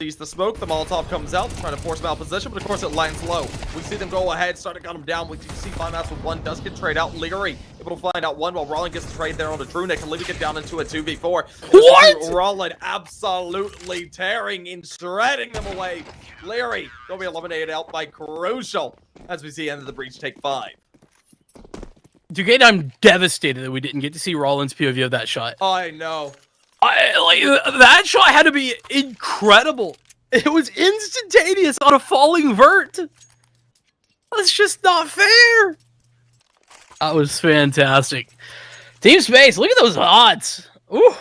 sees the smoke, the Molotov comes out, trying to force him out of position, but of course it lands low. We see them go ahead, start to gun him down. We do see Pandas with one, does get trade out. Leary able to find out one, while Rollin gets the trade there on the Drunic, and leaving it down into a 2v4. What? Rollin absolutely tearing and shredding them away. Leary gonna be eliminated out by Crucial, as we see end of the breach take 5. Dude, I'm devastated that we didn't get to see Rollin's POV of that shot. I know. That shot had to be incredible. It was instantaneous on a falling vert. That's just not fair. That was fantastic. Team Space, look at those odds. Ooh.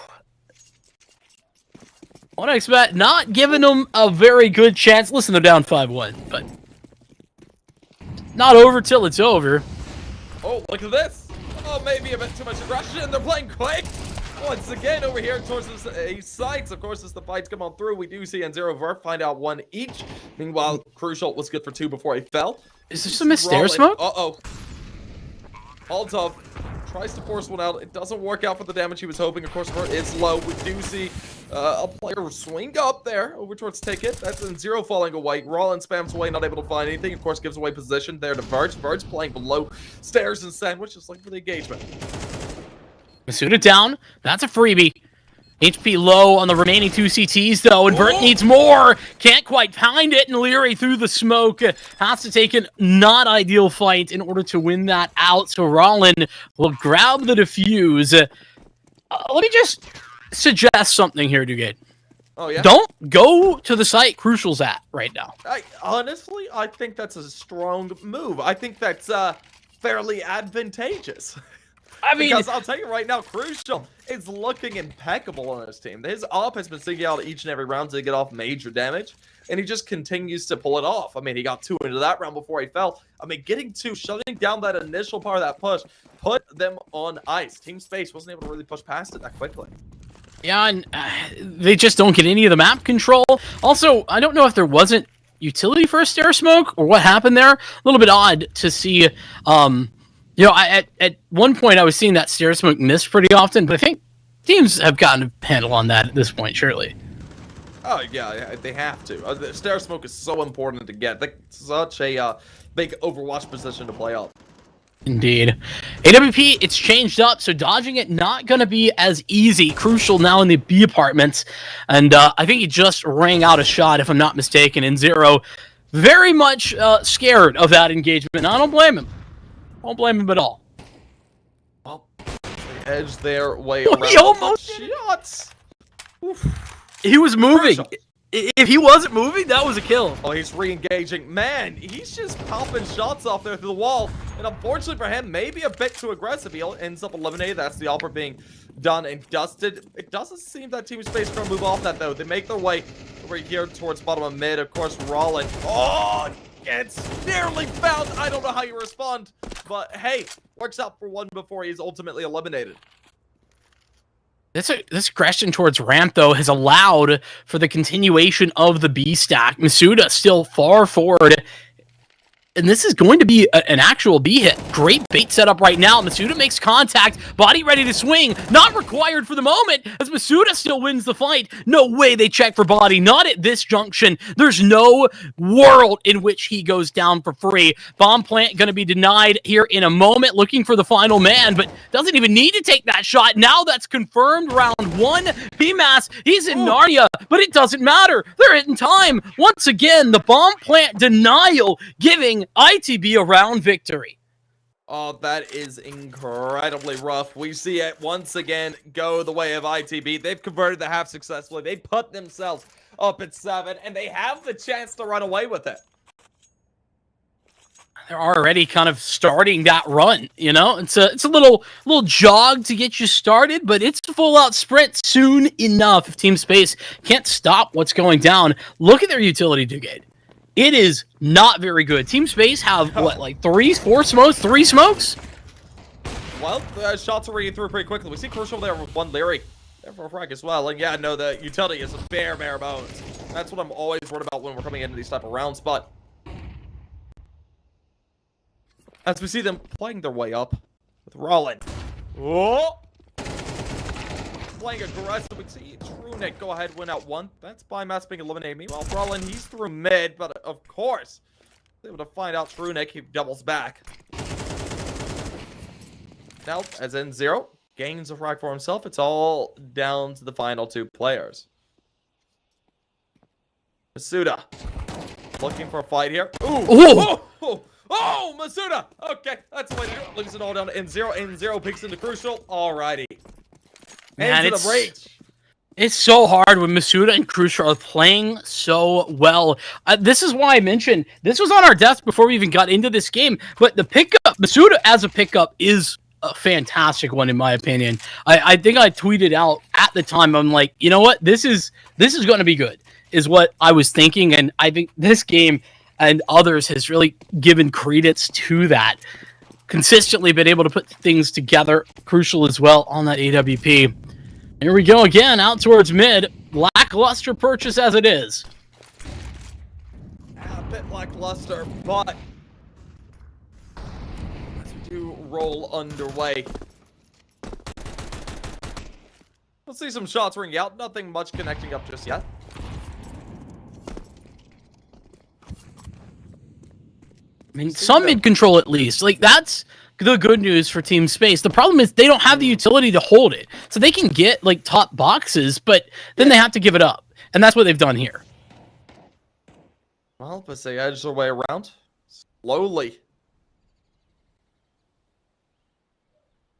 What I expect, not giving them a very good chance. Listen, they're down 5-1, but not over till it's over. Oh, look at this. Oh, maybe a bit too much aggression. They're playing quick. Once again, over here towards the sites. Of course, as the fights come on through, we do see N0 Verf find out 1 each. Meanwhile, Crucial was good for 2 before he fell. Is there some Mysterio smoke? Uh-oh. Altov tries to force one out. It doesn't work out for the damage he was hoping. Of course, Vert is low. We do see a player swing up there over towards Ticket. That's N0 falling away. Rollin spams away, not able to find anything. Of course, gives away position there to Vert. Vert's playing below stairs and sandwich, just looking for the engagement. Masuda down. That's a freebie. HP low on the remaining 2 CTs, though, and Vert needs more. Can't quite find it, and Leary through the smoke has to take a not ideal fight in order to win that out. So Rollin will grab the defuse. Let me just suggest something here, Dugade. Oh, yeah? Don't go to the site Crucial's at right now. Honestly, I think that's a strong move. I think that's fairly advantageous. I mean, because I'll tell you right now, Crucial is looking impeccable on his team. His op has been sticking out each and every round to get off major damage, and he just continues to pull it off. I mean, he got 2 into that round before he fell. I mean, getting 2, shutting down that initial part of that push, put them on ice. Team Space wasn't able to really push past it that quickly. Yeah, and they just don't get any of the map control. Also, I don't know if there wasn't utility for a stair smoke or what happened there. A little bit odd to see. You know, at one point I was seeing that stair smoke miss pretty often, but I think teams have gotten a handle on that at this point, surely. Oh, yeah, they have to. The stair smoke is so important to get. That's such a big Overwatch position to play up. Indeed. AWP, it's changed up, so dodging it not going to be as easy. Crucial now in the B apartments, and I think he just rang out a shot, if I'm not mistaken, in N0. Very much scared of that engagement, and I don't blame him. Won't blame him at all. Well, they edge their way around. He almost shots. Oof. He was moving. If he wasn't moving, that was a kill. Oh, he's re-engaging. Man, he's just popping shots off there through the wall. And unfortunately for him, maybe a bit too aggressive. He ends up eliminated. That's the offer being done and dusted. It doesn't seem that Team Space is going to move off that, though. They make their way over here towards bottom of mid. Of course, Rollin. Oh, it's nearly found. I don't know how you respond. But, hey, works out for one before he's ultimately eliminated. This aggression towards ramp, though, has allowed for the continuation of the B stack. Masuda still far forward. And this is going to be an actual B hit. Great bait setup right now. Masuda makes contact. Body ready to swing. Not required for the moment, as Masuda still wins the fight. No way they check for body. Not at this junction. There's no world in which he goes down for free. Bomb plant going to be denied here in a moment. Looking for the final man, but doesn't even need to take that shot. Now that's confirmed. Round 1. PMAS, he's in Narnia, but it doesn't matter. They're in time. Once again, the bomb plant denial giving ITB a round victory. Oh, that is incredibly rough. We see it once again go the way of ITB. They've converted the half successfully. They put themselves up at 7, and they have the chance to run away with it. They're already kind of starting that run, you know? It's a little jog to get you started, but it's a full-out sprint soon enough if Team Space can't stop what's going down. Look at their utility, Dugade. It is not very good. Team Space have, what, like 3 smokes? Well, the shots are reading through pretty quickly. We see Crucial there with 1 Leary. There for a frag as well. And yeah, no, the utility is a bare bones. That's what I'm always worried about when we're coming into these type of rounds. But as we see them playing their way up with Rollin. Oh! playing aggressive. We see TrueNick go ahead, win out one. That's Bymass being eliminated. Meanwhile, Brolin, he's through mid, but of course, able to find out TrueNick. He doubles back. Now, as in Zero gains a frag for himself. It's all down to the final two players. Masuda looking for a fight here. Ooh! Oh, Masuda! Okay, that's the way to do it. Leaves it all down to N0. N0 picks into Crucial. Alrighty. Man, into the breach. It's so hard when Masuda and Crucial are playing so well. This is why I mentioned this was on our desk before we even got into this game. But the pickup, Masuda as a pickup is a fantastic one in my opinion. I think I tweeted out at the time. I'm like, you know what? This is going to be good, is what I was thinking, and I think this game and others has really given credence to that. Consistently been able to put things together. Crucial as well on that AWP. Here we go again, out towards mid. Lackluster purchase as it is. A bit lackluster, but as we do roll underway. We'll see some shots ring out. Nothing much connecting up just yet. I mean, some mid-control at least. Like, that's the good news for Team Space. The problem is they don't have the utility to hold it. So they can get, like, top boxes, but then they have to give it up. And that's what they've done here. Well, but they edge their way around. Slowly.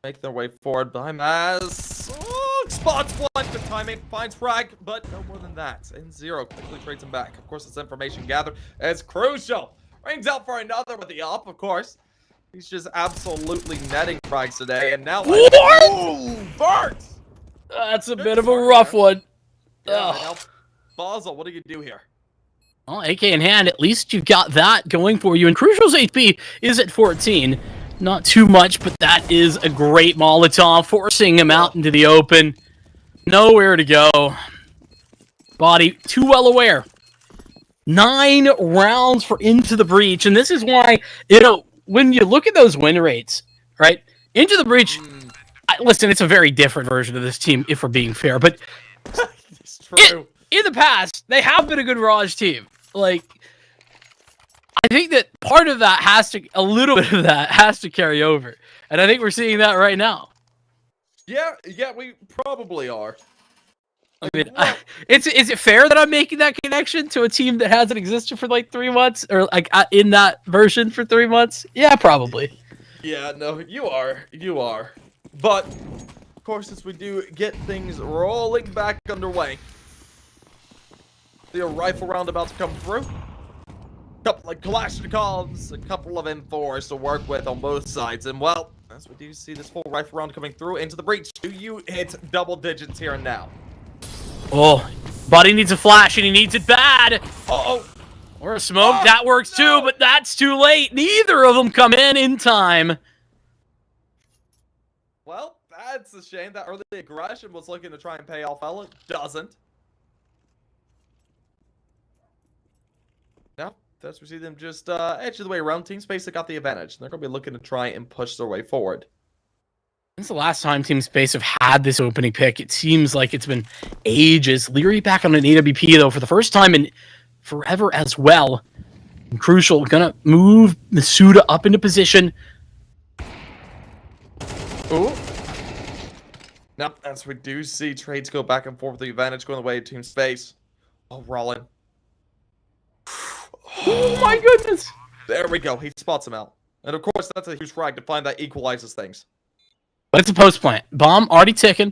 Make their way forward behind Maz. Oh, spots one. Good timing. Finds frag, but no more than that. N0 quickly trades him back. Of course, this information gathered is crucial. Rings out for another with the up, of course. He's just absolutely netting frags today, and now what? Ooh, Bert! That's a bit of a rough one. Yeah, now, Basel, what do you do here? Well, AK in hand, at least you've got that going for you. And Crucial's HP is at 14. Not too much, but that is a great Molotov, forcing him out into the open. Nowhere to go. Body too well aware. 9 rounds for Into the Breach, and this is why, you know, when you look at those win rates, right? Into the Breach, listen, it's a very different version of this team, if we're being fair, but it's true. In the past, they have been a good Raj team. Like, I think that part of that a little bit of that has to carry over, and I think we're seeing that right now. Yeah, we probably are. I mean, is it fair that I'm making that connection to a team that hasn't existed for like 3 months, or like in that version for 3 months? Yeah, probably. Yeah, no, you are. But of course, as we do get things rolling back underway, the rifle round about to come through. A couple of Kalashnikovs, a couple of M4s to work with on both sides, and well, as we do see this full rifle round coming through Into the Breach, do you hit double digits here and now? Oh, Buddy needs a flash, and he needs it bad. Uh-oh. Or a smoke, that works too, but that's too late. Neither of them come in time. Well, that's a shame. That early aggression was looking to try and pay off. Well, it doesn't. Now, as we see them just edge of the way around, Team Space got the advantage. They're going to be looking to try and push their way forward. When's the last time Team Space have had this opening pick? It seems like it's been ages. Leary back on an AWP, though, for the first time in forever as well. And Crucial gonna move Masuda up into position. Ooh. Now, as we do see trades go back and forth, the advantage going the way of Team Space. Oh, Rollin. Oh, my goodness. There we go. He spots him out. And, of course, that's a huge frag to find that equalizes things. But it's a post plant. Bomb already ticking.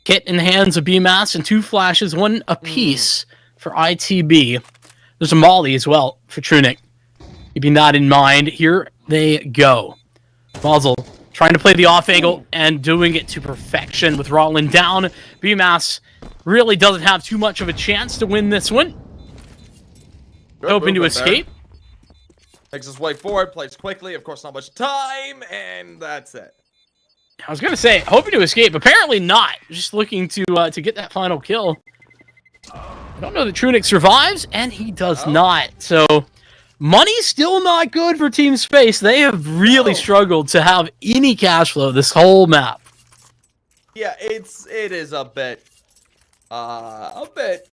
Kit in the hands of BMAS and 2 flashes, 1 apiece for ITB. There's a molly as well for TrueNick. Keeping that in mind, here they go. Basel trying to play the off angle and doing it to perfection with Rollin down. BMAS really doesn't have too much of a chance to win this one. Hoping to escape. Makes his way forward, plays quickly. Of course, not much time, and that's it. I was gonna say, hoping to escape. Apparently not. Just looking to get that final kill. I don't know that TrueNick survives, and he does not. So, money's still not good for Team Space. They have really struggled to have any cash flow this whole map. Yeah, it is a bit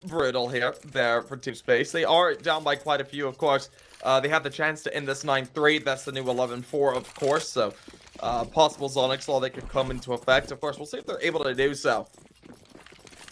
brutal there for Team Space. They are down by quite a few, of course. They have the chance to end this 9-3. That's the new 11-4, of course. So, possible Zonics Law that could come into effect. Of course, we'll see if they're able to do so.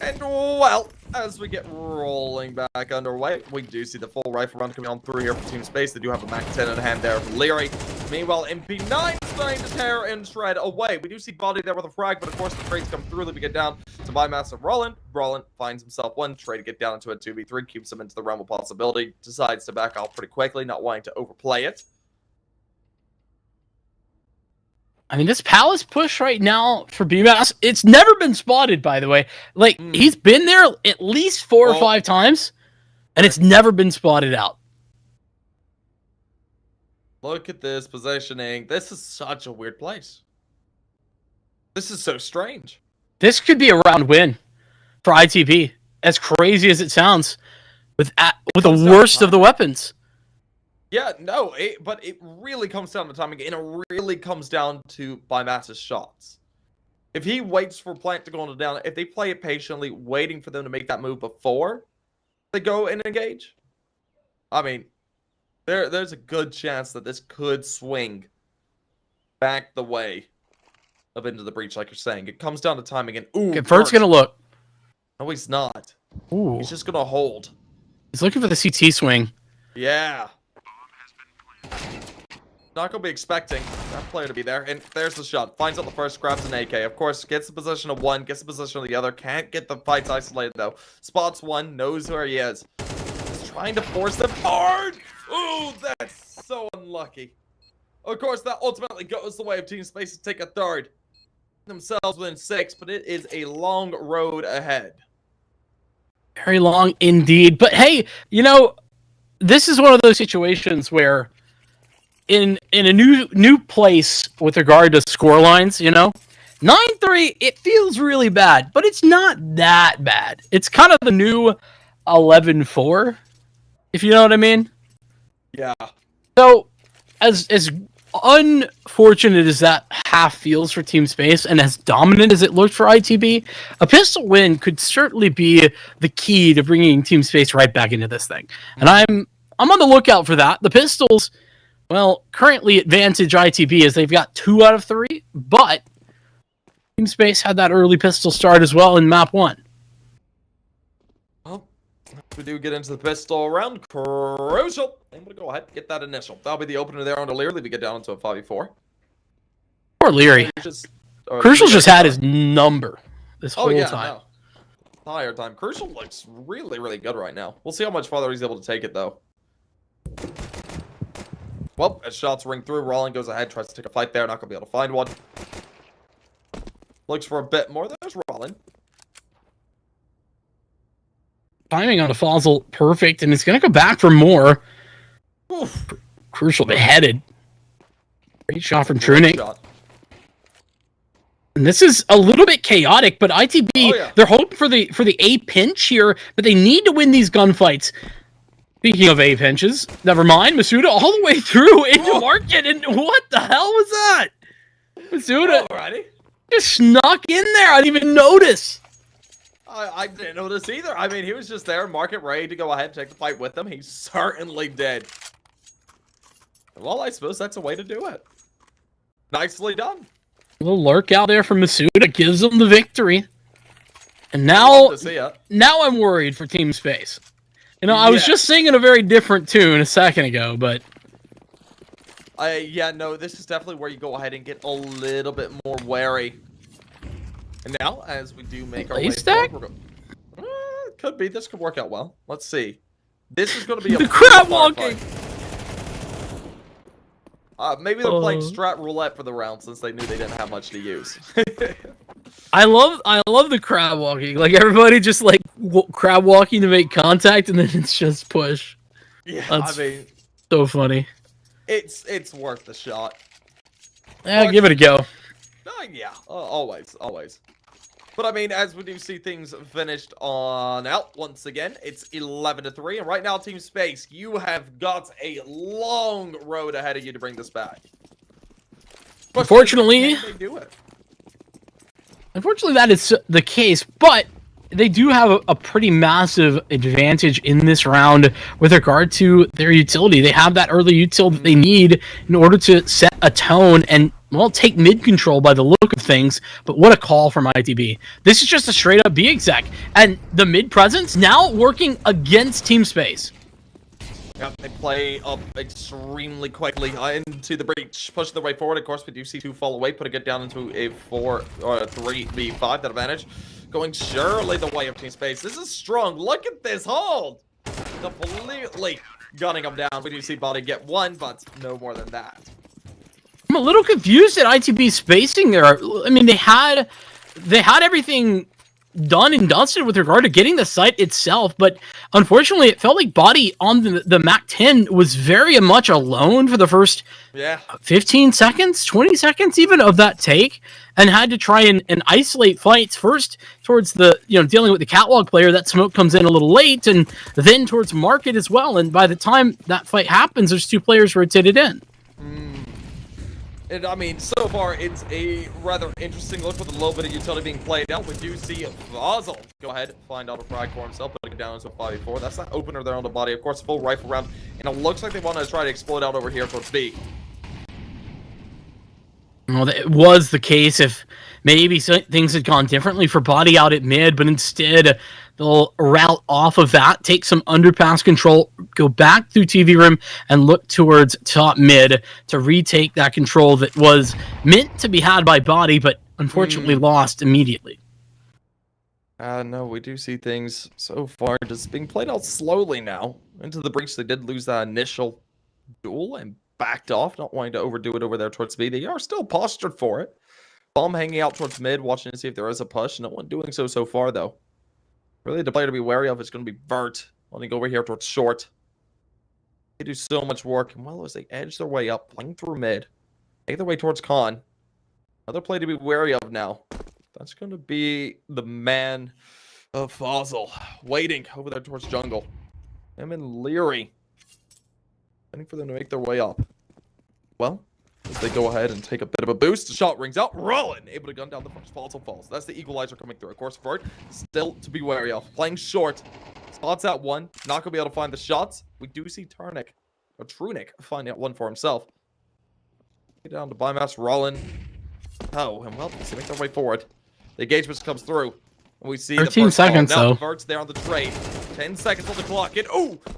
And, well, as we get rolling back underway, we do see the full rifle run coming on through here for Team Space. They do have a Mac 10 in hand there for Leary. Meanwhile, MP9 starting to tear and shred away. We do see Body there with a frag, but of course the trades come through. Let me get down to Bymass of Roland. Roland finds himself one trade to get down into a 2v3, keeps him into the realm of possibility, decides to back off pretty quickly, not wanting to overplay it. I mean, this Palace push right now for BMAS, it's never been spotted, by the way. Like, he's been there at least 4 or 5 times, and it's never been spotted out. Look at this positioning. This is such a weird place. This is so strange. This could be a round win for ITP, as crazy as it sounds, with the worst of the weapons. Yeah, no, but it really comes down to timing, and it really comes down to Bymass's shots. If he waits for Plant to go on the down, if they play it patiently, waiting for them to make that move before they go and engage, I mean, there's a good chance that this could swing back the way of into the breach, like you're saying. It comes down to timing, and ooh, Vert's gonna look. No, he's not. Ooh. He's just gonna hold. He's looking for the CT swing. Yeah. Not gonna be expecting that player to be there, and there's the shot. Finds out the first, grabs an AK. Of course, gets the position of one, gets the position of the other. Can't get the fights isolated though. Spots one, knows where he is. He's trying to force them hard. Ooh, that's so unlucky. Of course, that ultimately goes the way of Team Space to take a third. Themselves within 6, but it is a long road ahead. Very long indeed. But hey, you know, this is one of those situations where in a new place with regard to score lines, you know, 9-3, it feels really bad, but it's not that bad. It's kind of the new 11-4, if you know what I mean. Yeah. So, as unfortunate as that half feels for Team Space, and as dominant as it looked for ITB, a pistol win could certainly be the key to bringing Team Space right back into this thing. And I'm on the lookout for that. The pistols, well, currently advantage ITB as they've got 2 out of 3, but Team Space had that early pistol start as well in map 1. Well, we do get into the pistol round. Crucial. I'm going to go ahead and get that initial. That'll be the opener there on Leary. We get down into a 5v4. Poor Leary. Crucial's just had his number this whole time. No. Entire time. Crucial looks really, really good right now. We'll see how much farther he's able to take it, though. Well, as shots ring through, Roland goes ahead, tries to take a fight there. Not going to be able to find one. Looks for a bit more. There's Roland. Timing on a Fossil perfect, and it's going to go back for more. Oof. Crucial beheaded. Great shot from Truning. And this is a little bit chaotic, but ITB, they're hoping for the A pinch here, but they need to win these gunfights. Speaking of A pinches, never mind. Masuda all the way through into market, and what the hell was that? Masuda just snuck in there. I didn't even notice. I didn't notice either. I mean, he was just there, market ready to go ahead and take the fight with them. He certainly did. Well, I suppose that's a way to do it. Nicely done. A little lurk out there from Masuda gives them the victory. And now I'm worried for Team Space. You know, I was just singing a very different tune a second ago, but... yeah, no, this is definitely where you go ahead and get a little bit more wary. And now, as we do make our way forward, could be. This could work out well. Let's see. This is going to be a crab walking. Maybe they're playing strat roulette for the round since they knew they didn't have much to use. I love the crab walking. Like everybody just like crab walking to make contact, and then it's just push. Yeah, that's I mean, so funny. It's worth the shot. Yeah, give it a go. Yeah, always. But I mean, as we do see things finished on out once again, it's 11-3, and right now, Team Space, you have got a long road ahead of you to bring this back. Unfortunately, they do it. Unfortunately, that is the case, but they do have a pretty massive advantage in this round with regard to their utility. They have that early util that they need in order to set a tone and, well, take mid control by the look of things. But what a call from ITB. This is just a straight up B exec. And the mid presence now working against Team Space. Yep, they play up extremely quickly into the breach, pushing the way forward. Of course, we do see 2 fall away, putting it down into a 4 or a 3v5. That advantage going surely the way of Team Space. This is strong. Look at this hold. Completely gunning them down. We do see Body get 1, but no more than that. I'm a little confused at ITB's spacing there. I mean, they had everything done and dusted with regard to getting the site itself, but unfortunately it felt like Body on the MAC-10 was very much alone for the first 15 seconds, 20 seconds even of that take, and had to try and isolate fights first towards the, dealing with the catwalk player. That smoke comes in a little late, and then towards Market as well, and by the time that fight happens, there's 2 players rotated in. And I mean, so far, it's a rather interesting look with a little bit of utility being played out. We do see Vazel go ahead, find auto frag for himself, putting it down into a 5v4. That's that opener there on the Body. Of course, full rifle round. And it looks like they want to try to explode out over here towards B. Well, it was the case if maybe things had gone differently for Body out at mid, but instead they'll route off of that, take some underpass control, go back through TV room, and look towards top mid to retake that control that was meant to be had by Body, but unfortunately lost immediately. No, we do see things so far just being played out slowly now. Into the breach, they did lose that initial duel and backed off, not wanting to overdo it over there towards B. They are still postured for it. Bomb hanging out towards mid, watching to see if there is a push. No one doing so far, though. Really, the player to be wary of is going to be Vert. Wanting to go over here towards short. They do so much work. And well, as they edge their way up, playing through mid, make their way towards Con. Another play to be wary of now. That's going to be the man of Fossil. Waiting over there towards jungle. Him and Leary. Waiting for them to make their way up. Well, as they go ahead and take a bit of a boost, the shot rings out. Rollin able to gun down the first Fossil falls. That's the equalizer coming through. Of course, Vert still to be wary of. Playing short. Spots out 1. Not going to be able to find the shots. We do see Trunic finding out 1 for himself. Get down to Bymass. Rollin. Oh, and well, they make their way forward. The engagement comes through. And we see 13 the seconds, now though. Vert's there on the trade. 10 seconds on the clock. And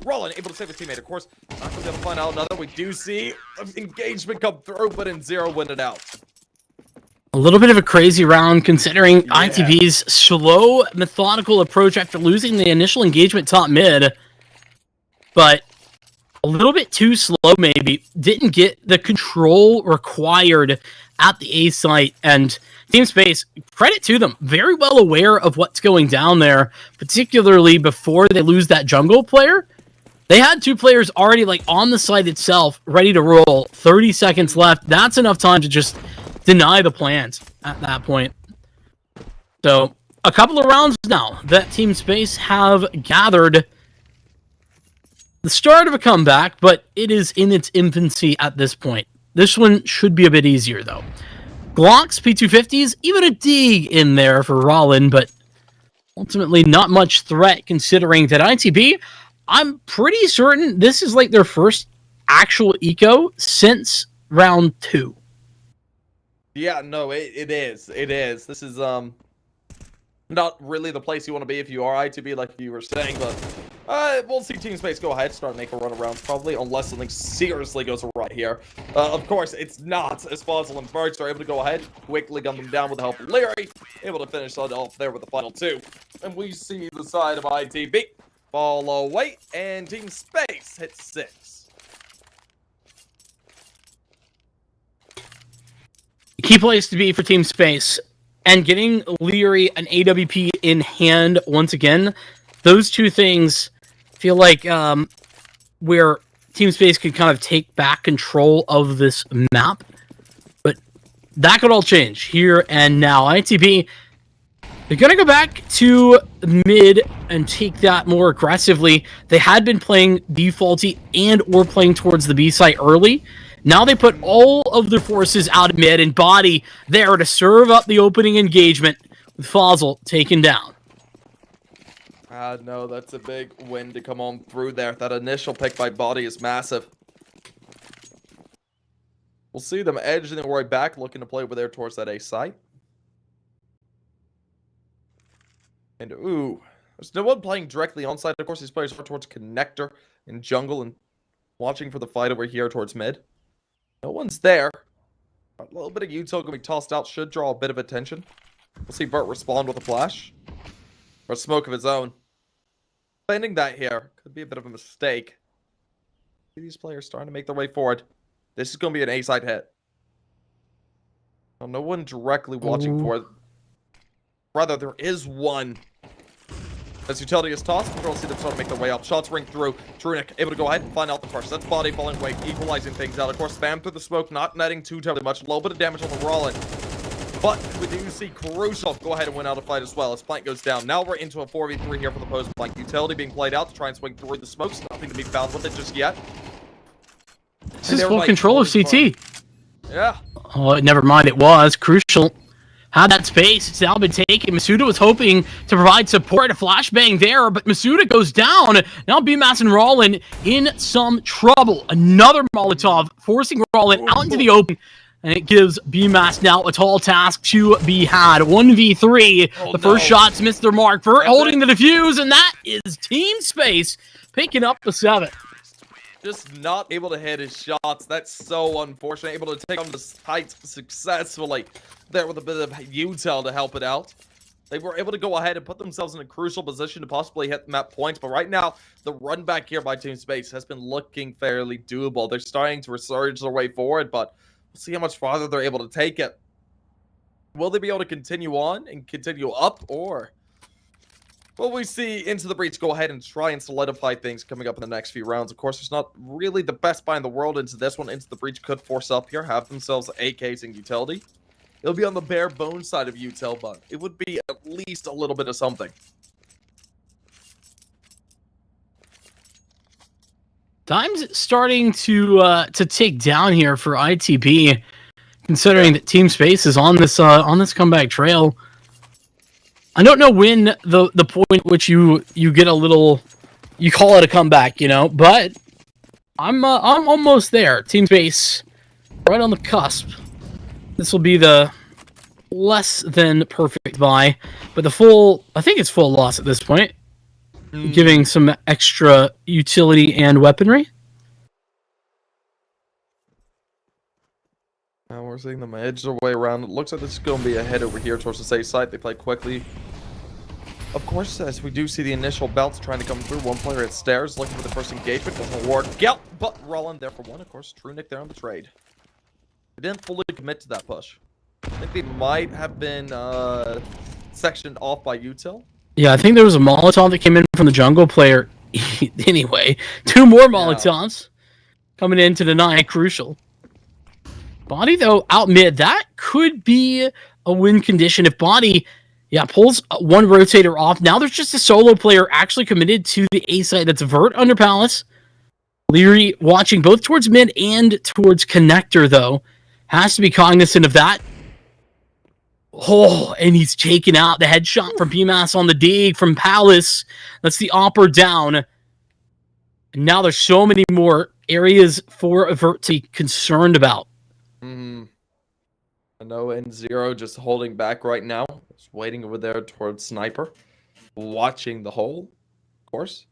Rollin able to save his teammate. Of course, not going to be able to find out another. We do see engagement come through, but in 0 win it out. A little bit of a crazy round considering ITV's slow, methodical approach after losing the initial engagement top mid. But a little bit too slow, maybe. Didn't get the control required at the A site. And Team Space, credit to them, very well aware of what's going down there, particularly before they lose that jungle player. They had 2 players already on the site itself, ready to roll. 30 seconds left. That's enough time to just deny the plans at that point. So, a couple of rounds now that Team Space have gathered. The start of a comeback, but it is in its infancy at this point. This one should be a bit easier, though. Glocks, P250s, even a dig in there for Rollin, but ultimately not much threat considering that ITB, I'm pretty certain this is their first actual eco since round 2. Yeah, no, it is. It is. This is not really the place you want to be if you are ITB, like you were saying, but we'll see Team Space go ahead, start making run arounds probably, unless something seriously goes right here. Of course, it's not, as Fossil and Birds are able to go ahead, quickly gun them down with the help of Leary, able to finish that off there with the final 2. And we see the side of ITB fall away, and Team Space hits 6. Key place to be for Team Space. And getting Leary an AWP in hand once again, those 2 things feel like where Team Space could kind of take back control of this map. But that could all change here and now. ITB, they're going to go back to mid and take that more aggressively. They had been playing defaulty and or playing towards the B site early. Now they put all of their forces out mid and Body there to serve up the opening engagement with Fossil taken down. No, that's a big win to come on through there. That initial pick by Body is massive. We'll see them edging their way back, looking to play over there towards that A site. And ooh, there's no one playing directly on site. Of course, these players are towards Connector and Jungle and watching for the fight over here towards mid. No one's there. A little bit of util going to be tossed out. Should draw a bit of attention. We'll see Vert respond with a flash. Or a smoke of his own. Spending that here could be a bit of a mistake. See these players starting to make their way forward. This is going to be an A-side hit. Well, no one directly watching for it. Rather, there is one. As utility is tossed, we'll see them start to make their way up. Shots ring through. Trunic able to go ahead and find out the first. That's Body falling weight, equalizing things out. Of course, spam through the smoke, not netting too terribly much. Low bit of damage on the Rollin. But we do see Crucial go ahead and win out a fight as well as Plank goes down. Now we're into a 4v3 here for the post Plank. Utility being played out to try and swing through the smokes. Nothing to be found with it just yet. This is full control of CT. Yeah. Oh, never mind. It was Crucial. Had that space. It's now been taken. Masuda was hoping to provide support. A flashbang there, but Masuda goes down. Now BMAS and Rollin in some trouble. Another Molotov forcing Rollin out into the open. And it gives BMAS now a tall task to be had. 1v3. The first shots missed their mark. Vert holding the defuse, and that is Team Space picking up the 7. Just not able to hit his shots. That's so unfortunate. Able to take on the site successfully there with a bit of util to help it out. They were able to go ahead and put themselves in a crucial position to possibly hit map points. But right now, the run back here by Team Space has been looking fairly doable. They're starting to resurge their way forward, but we'll see how much farther they're able to take it. Will they be able to continue on and continue up, or will we see Into the Breach go ahead and try and solidify things coming up in the next few rounds? Of course, there's not really the best buy in the world into this one. Into the Breach could force up here, have themselves AKs and utility. It'll be on the bare bones side of util, but it would be at least a little bit of something. Time's starting to tick down here for ITB, considering that Team Space is on this comeback trail. I don't know when the point which you get a little, you call it a comeback, you know, but I'm almost there. Team Space right on the cusp. This will be the less than perfect buy, but the full, I think it's full loss at this point. Giving some extra utility and weaponry. Now we're seeing them edge their way around. It looks like this is going to be a head over here towards the safe side. They play quickly. Of course, as we do see the initial belts trying to come through. One player at stairs looking for the first engagement. Doesn't work out, but Rollin there for one. Of course, Trunic there on the trade. They didn't fully commit to that push. I think they might have been sectioned off by util. Yeah, I think there was a Molotov that came in from the jungle player. Anyway, 2 more Molotovs coming in to deny Crucial. Body, though, out mid. That could be a win condition if Body, pulls one rotator off. Now there's just a solo player actually committed to the A side. That's Vert under Palace. Leary watching both towards mid and towards Connector, though. Has to be cognizant of that. Oh, and he's taken out the headshot from BMAS on the dig from Palace. That's the opper down. And now there's so many more areas for Vert to be concerned about. I know N0 just holding back right now. Just waiting over there towards Sniper. Watching the hole, of course.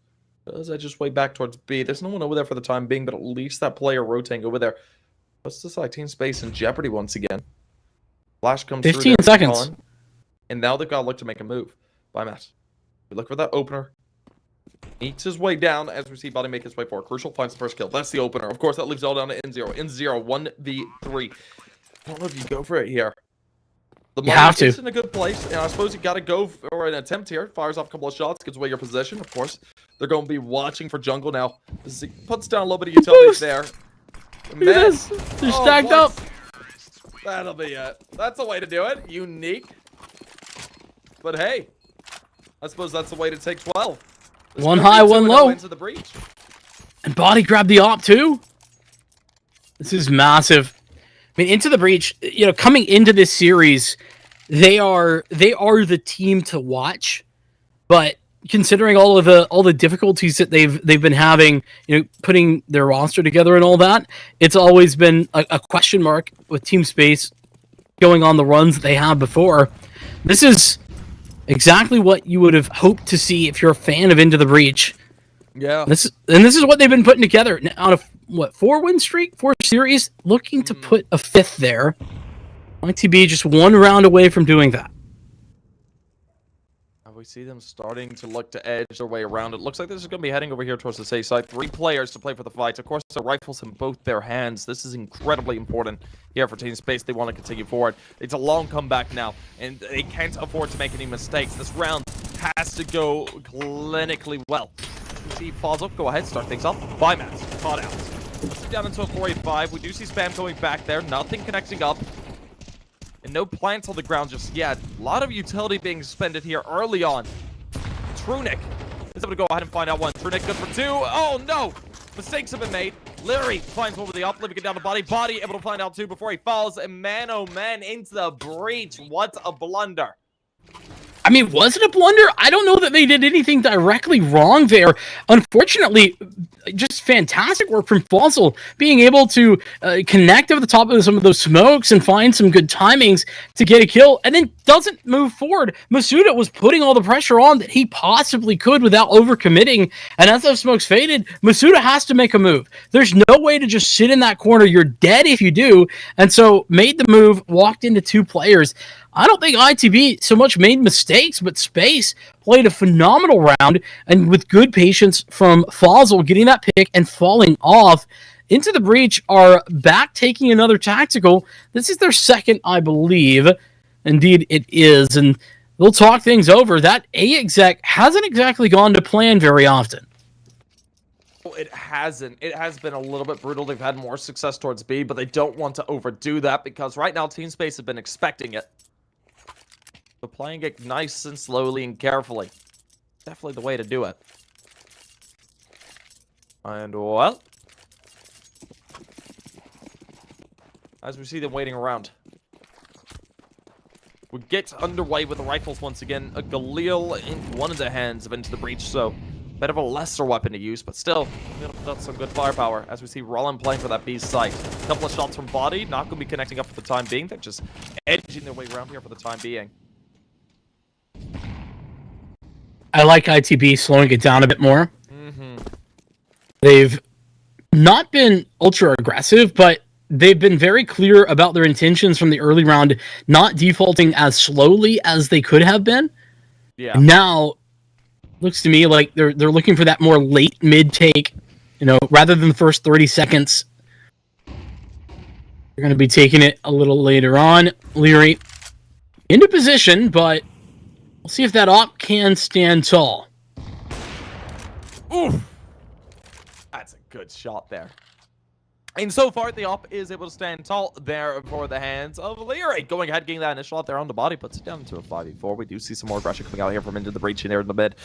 Does I just wait back towards B? There's no one over there for the time being, but at least that player rotating over there. What's this Team Space in jeopardy once again? Flash comes 15 through seconds. And now they've got to look to make a move. By Matt. We look for that opener. Eats his way down as we see Body make his way forward. Crucial finds the first kill. That's the opener. Of course, that leaves all down to N0. N0, 1v3. I don't know if you go for it here. The money is in a good place, and I suppose you got to go for an attempt here. Fires off a couple of shots, gives away your position. Of course, they're going to be watching for jungle now. He puts down a little bit of utility there. Look at this. They're stacked up. That'll be it. That's a way to do it. Unique. But hey, I suppose that's the way to take 12. One high, one low. Into the breach. And Body grabbed the op too. This is massive. I mean, Into the Breach, you know, coming into this series, they are the team to watch. But considering all the difficulties that they've been having, you know, putting their roster together and all that, it's always been a question mark with Team Space going on the runs that they have before. This is exactly what you would have hoped to see if you're a fan of Into the Breach. Yeah. This is what they've been putting together on a 4-win streak, 4 series, looking to put a 5th there. ITB just 1 round away from doing that. We see them starting to look to edge their way around. It looks like this is going to be heading over here towards the safe side. 3 players to play for the fight. Of course, the rifles in both their hands. This is incredibly important here for Team Space. They want to continue forward. It's a long comeback now, and they can't afford to make any mistakes. This round has to go clinically well. We see Forze go ahead, start things off. Bymass caught out. Let's down into a 485. We do see spam going back there. Nothing connecting up. And no plants on the ground just yet. A lot of utility being expended here early on. Trunic is able to go ahead and find out one. Trunic good for 2. Oh no! Mistakes have been made. Leary finds one with the up, living it down the body. Body able to find out 2 before he falls. And man, oh man, into the breach. What a blunder. I mean, was it a blunder? I don't know that they did anything directly wrong there. Unfortunately, just fantastic work from Fossil, being able to connect over the top of some of those smokes and find some good timings to get a kill, and then doesn't move forward. Masuda was putting all the pressure on that he possibly could without overcommitting, and as those smokes faded, Masuda has to make a move. There's no way to just sit in that corner. You're dead if you do, and so made the move, walked into 2 players. I don't think ITB so much made mistakes, but Space played a phenomenal round, and with good patience from Fossil getting that pick and falling off. Into the Breach are back taking another tactical. This is their second, I believe. Indeed, it is, and they'll talk things over. That A exec hasn't exactly gone to plan very often. It hasn't. It has been a little bit brutal. They've had more success towards B, but they don't want to overdo that because right now Team Space have been expecting it. So playing it nice and slowly and carefully. Definitely the way to do it. And well, as we see them waiting around, we get underway with the rifles once again. A Galil in one of the hands of Into the Breach, so bit of a lesser weapon to use, but still, that's some good firepower as we see Rollin playing for that B site. A couple of shots from body, not going to be connecting up for the time being. They're just edging their way around here for the time being. I like ITB slowing it down a bit more. They've not been ultra aggressive, but they've been very clear about their intentions from the early round, not defaulting as slowly as they could have been. Yeah. Now, looks to me like they're looking for that more late mid take, you know, rather than the first 30 seconds. They're going to be taking it a little later on. Leary into position, but we'll see if that op can stand tall. Oof. That's a good shot there. And so far, the op is able to stand tall there for the hands of Leary. Going ahead, getting that initial out there on the body, puts it down into a 5v4. We do see some more aggression coming out here from Into the Breach in there in the mid.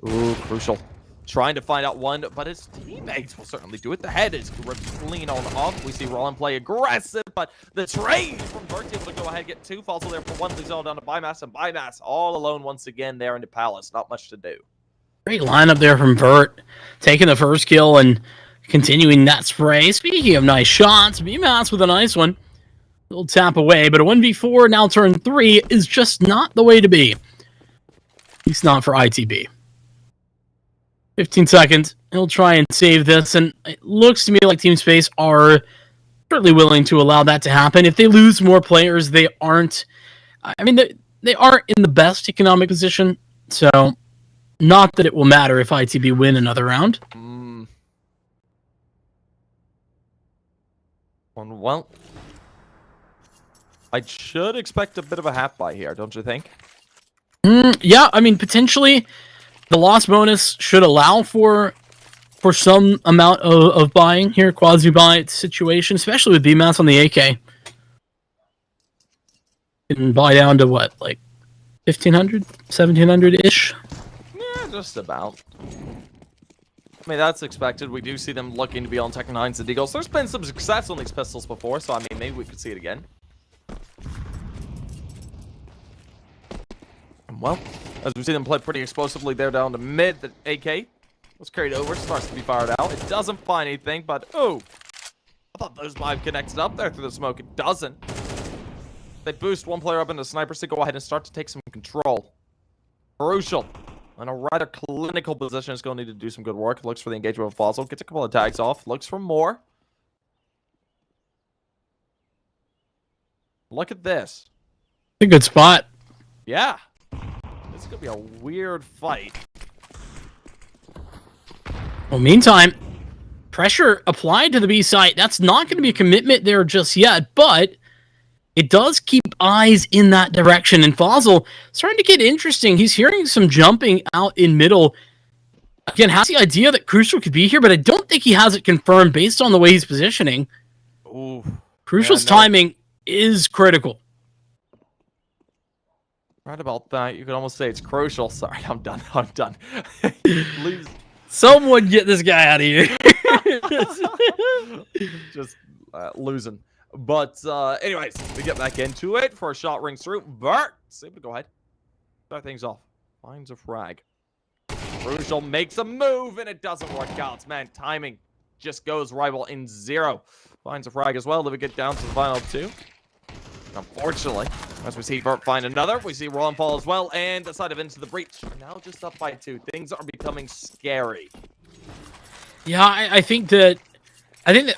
Ooh, crucial. Trying to find out one, but his teammates will certainly do it. The head is clean on off. We see Rollin play aggressive, but the trade from Vertigo able to go ahead and get 2 falls there for 1. Leaves all down to Bymass, and Bymass all alone once again there in the Palace. Not much to do. Great lineup there from Vert, taking the first kill and continuing that spray. Speaking of nice shots, BMAS with a nice one. A little tap away, but a 1v4 now turn 3 is just not the way to be. At least not for ITB. 15 seconds. He'll try and save this, and it looks to me like Team Space are certainly willing to allow that to happen. If they lose more players, they aren't... I mean, they aren't in the best economic position, so not that it will matter if ITB win another round. Well, I should expect a bit of a half buy here, don't you think? Yeah, I mean, potentially the loss bonus should allow for some amount of buying here, quasi-buy situation, especially with BMAS on the AK. You can buy down to what, like 1,500, 1,700-ish? Yeah, just about. I mean, that's expected. We do see them looking to be on Tech 9s and Eagles. There's been some success on these pistols before, so I mean, maybe we could see it again. Well, as we see them play pretty explosively there down to mid, the AK was carried over, starts to be fired out. It doesn't find anything, but oh, I thought those might have connected up there through the smoke. It doesn't. They boost one player up into sniper, so go ahead and start to take some control. Crucial. In a rather clinical position, is going to need to do some good work. Looks for the engagement with Fossil. Gets a couple of tags off. Looks for more. Look at this. A good spot. Yeah. This is going to be a weird fight. Well, meantime, pressure applied to the B site. That's not going to be a commitment there just yet, but it does keep eyes in that direction. And Fossil starting to get interesting. He's hearing some jumping out in middle. Again, has the idea that Crucial could be here, but I don't think he has it confirmed based on the way he's positioning. Ooh. Crucial's timing is critical. Right about that. You could almost say it's crucial. Sorry, I'm done. I'm done. Lose. Someone get this guy out of here. Just losing. But anyways, we get back into it for a shot rings through. Vert, able to go ahead. Start things off. Finds a frag. Crucial makes a move, and it doesn't work out. Man, timing just goes rival in 0. Finds a frag as well. Let me get down to the final 2. Unfortunately, as we see Vert find another, we see Roland fall as well, and decided into the breach. Now just up by 2. Things are becoming scary. Yeah, I think that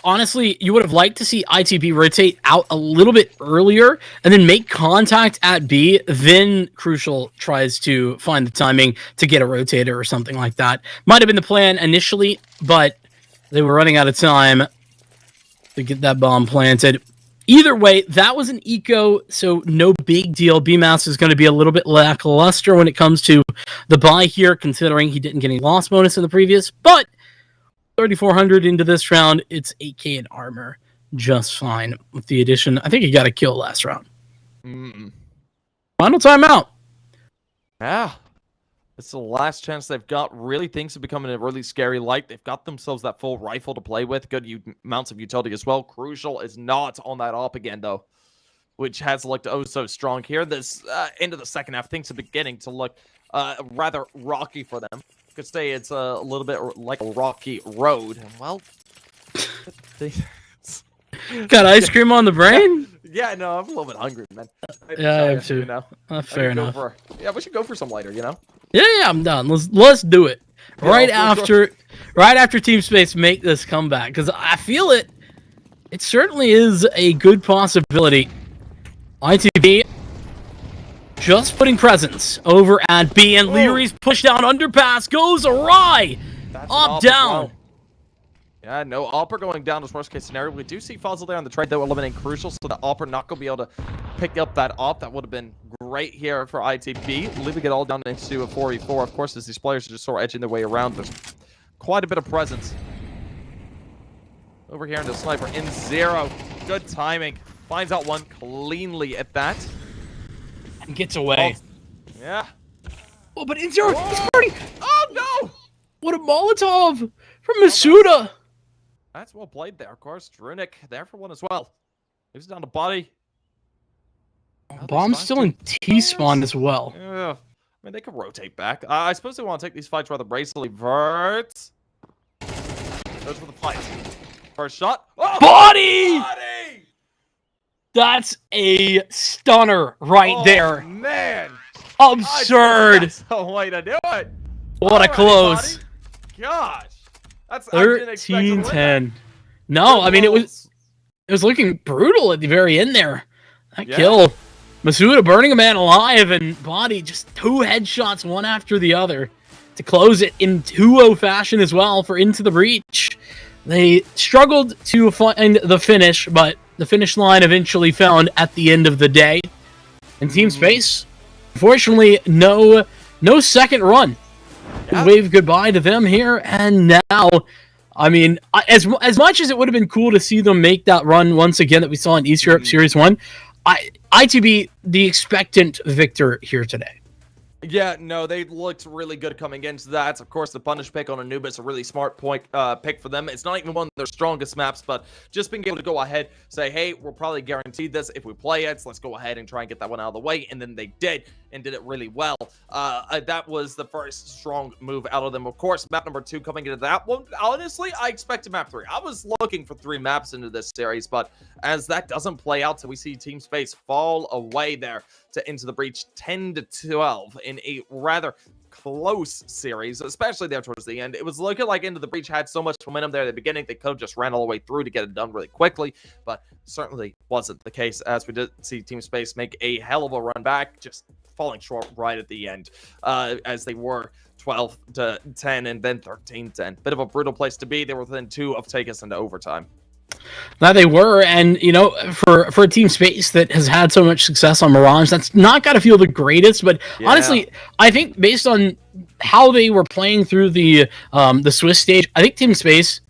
honestly, you would have liked to see ITB rotate out a little bit earlier and then make contact at B. Then Crucial tries to find the timing to get a rotator or something like that. Might have been the plan initially, but they were running out of time to get that bomb planted. Either way, that was an eco, so no big deal. BMAS is going to be a little bit lackluster when it comes to the buy here, considering he didn't get any loss bonus in the previous, but 3,400 into this round, it's 8k in armor. Just fine with the addition. I think he got a kill last round. Final timeout. Yeah. It's the last chance they've got. Really, things have become a really scary light. They've got themselves that full rifle to play with. Good amounts of utility as well. Crucial is not on that op again, though, which has looked oh so strong here. This end of the second half, things are beginning to look rather rocky for them. Could say it's a little bit like a rocky road. And well, got ice cream on the brain? Yeah, no, I'm a little bit hungry, man. Yeah, I have too. You know? Fair enough. Yeah, we should go for some later, you know? Yeah, I'm done. Let's do it. Yeah, right after Team Space make this comeback, because I feel it certainly is a good possibility. ITB just putting presence over at B, and Leary's push down underpass goes awry. Up down. Yeah, no Opper going down as worst case scenario. We do see Fossil there on the trade, though, eliminating Crucial, so the Opper not going to be able to pick up that op. That would have been great here for ITB. Leaving it all down into a 4v4. Of course, as these players are just sort of edging their way around, there's quite a bit of presence. Over here into Sniper in 0. Good timing. Finds out one cleanly at that. And gets away. Yeah. Oh, but in 0, he's burning. Oh, no! What a Molotov from Masuda. That's well played there, of course. Drunic there for one as well. Moves down to body. Bomb's still in T-spawn as well. Yeah. I mean, they could rotate back. I suppose they want to take these fights rather bracely. Vert goes for the fight. First shot. Oh, body! That's a stunner right there. Man. Absurd. That's the way to do it. What a close. Gosh. That's 13-10. No, I mean, it was looking brutal at the very end there. That kill. Masuda burning a man alive, and body just 2 headshots, one after the other, to close it in 2-0 fashion as well for Into the Breach. They struggled to find the finish, but the finish line eventually found at the end of the day. And Team Space, unfortunately, no second run. Wave goodbye to them here, and now, I mean, as much as it would have been cool to see them make that run once again that we saw in East Europe Series 1, ITB, the expectant victor here today. Yeah, no, they looked really good coming into that. Of course, the punish pick on Anubis, a really smart pick for them. It's not even one of their strongest maps, but just being able to go ahead, say, hey, we'll probably guarantee this if we play it, so let's go ahead and try and get that one out of the way, and then they did, and did it really well. That was the first strong move out of them. Of course, map number 2 coming into that one, honestly, I expected map 3. I was looking for 3 maps into this series, but as that doesn't play out, so we see Team Space fall away there to Into the Breach 10-12 in a rather close series, especially there towards the end. It was looking like Into the Breach had so much momentum there at the beginning, they could have just ran all the way through to get it done really quickly, but certainly wasn't the case, as we did see Team Space make a hell of a run back, just falling short right at the end, as they were 12-10 and then 13-10. Bit of a brutal place to be. They were within 2 of taking us into overtime. That they were, and you know, for a Team Space that has had so much success on Mirage, that's not got to feel the greatest. But honestly, I think based on how they were playing through the Swiss stage, I think Team Space,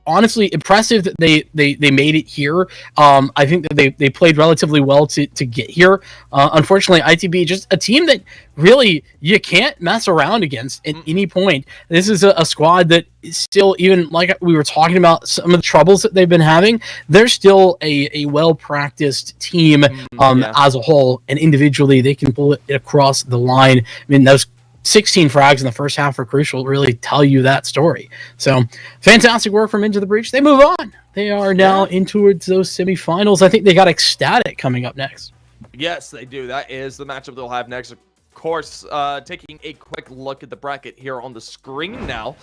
honestly, impressive that they made it here. I think that they played relatively well to get here. Unfortunately, ITB, just a team that really you can't mess around against at any point. This is a squad that is still, even like we were talking about some of the troubles that they've been having, they're still a well-practiced team as a whole, and individually they can pull it across the line. I mean, those 16 frags in the first half for Crucial really tell you that story. So fantastic work from Into the Breach. They move on. They are now in towards those semifinals. I think they got Ecstatic coming up next. Yes, they do. That is the matchup they'll have next. Of course, taking a quick look at the bracket here on the screen now,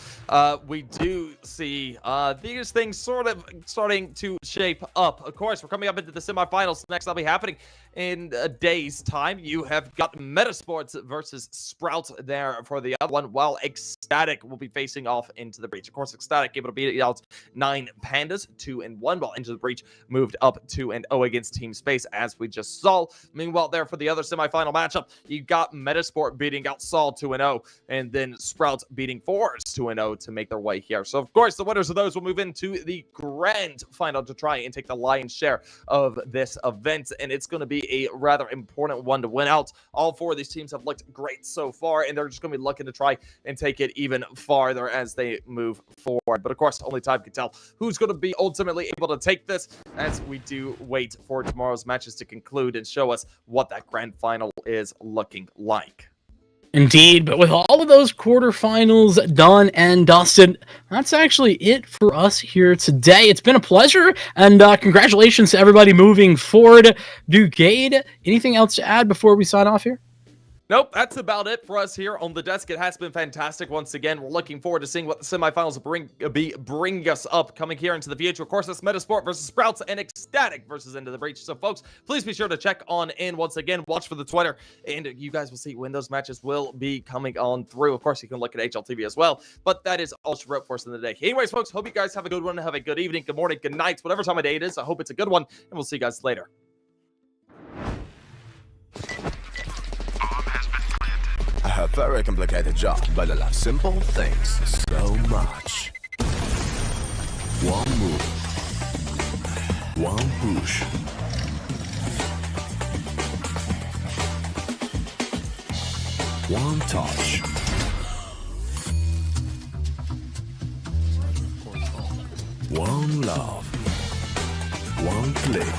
we do see these things sort of starting to shape up. Of course, we're coming up into the semifinals. Next, that'll be happening in a day's time. You have got Metasports versus Sprout there for the other one, while Ecstatic will be facing off Into the Breach. Of course, Ecstatic able to beat out 9 Pandas, 2-1, while Into the Breach moved up 2-0 against Team Space, as we just saw. Meanwhile, there for the other semifinal matchup, you got Metasport beating out Sol 2-0, and then Sprout beating Forze 2-0 to make their way here. So, of course, the winners of those will move into the grand final to try and take the lion's share of this event, and it's going to be a rather important one to win out. All 4 of these teams have looked great so far, and they're just going to be looking to try and take it even farther as they move forward. But of course, only time can tell who's going to be ultimately able to take this, as we do wait for tomorrow's matches to conclude and show us what that grand final is looking like. Indeed, but with all of those quarterfinals done and dusted, that's actually it for us here today. It's been a pleasure, and congratulations to everybody moving forward. Duguade, anything else to add before we sign off here? Nope, that's about it for us here on the desk. It has been fantastic once again. We're looking forward to seeing what the semifinals will bring us up coming here into the future. Of course, that's Metasport versus Sprouts and Ecstatic versus Into the Breach. So, folks, please be sure to check on in once again. Watch for the Twitter, and you guys will see when those matches will be coming on through. Of course, you can look at HLTV as well, but that is all she wrote for us in the day. Anyways, folks, hope you guys have a good one. Have a good evening, good morning, good night, whatever time of day it is. I hope it's a good one, and we'll see you guys later. A very complicated job, but I love simple things so much. One move, one push. One touch. One love. One click.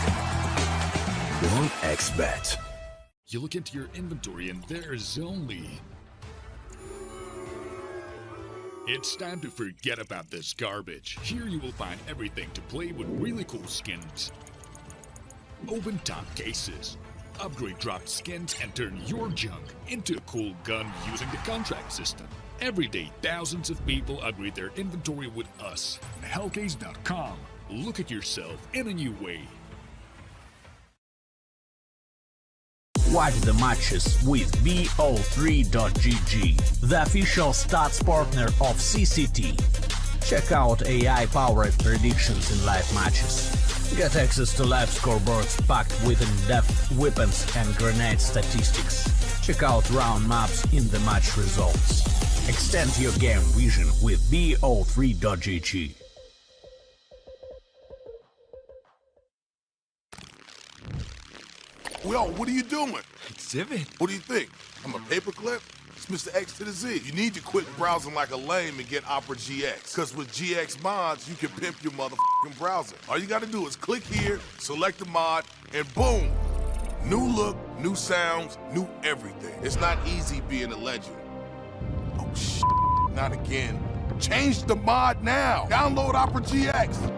One XBet. You look into your inventory and there's only... It's time to forget about this garbage. Here you will find everything to play with really cool skins. Open top cases. Upgrade dropped skins and turn your junk into a cool gun using the contract system. Every day, thousands of people upgrade their inventory with us. Hellcase.com. Look at yourself in a new way. Watch the matches with bo3.gg, the official stats partner of CCT. Check out AI-powered predictions in live matches. Get access to live scoreboards packed with in-depth weapons and grenade statistics. Check out round maps in the match results. Extend your game vision with bo3.gg. Well, what are you doing? Exhibit. What do you think? I'm a paperclip? It's Mr. X to the Z. You need to quit browsing like a lame and get Opera GX. Because with GX mods, you can pimp your motherfucking browser. All you gotta do is click here, select the mod, and boom! New look, new sounds, new everything. It's not easy being a legend. Oh, shit. Not again. Change the mod now. Download Opera GX.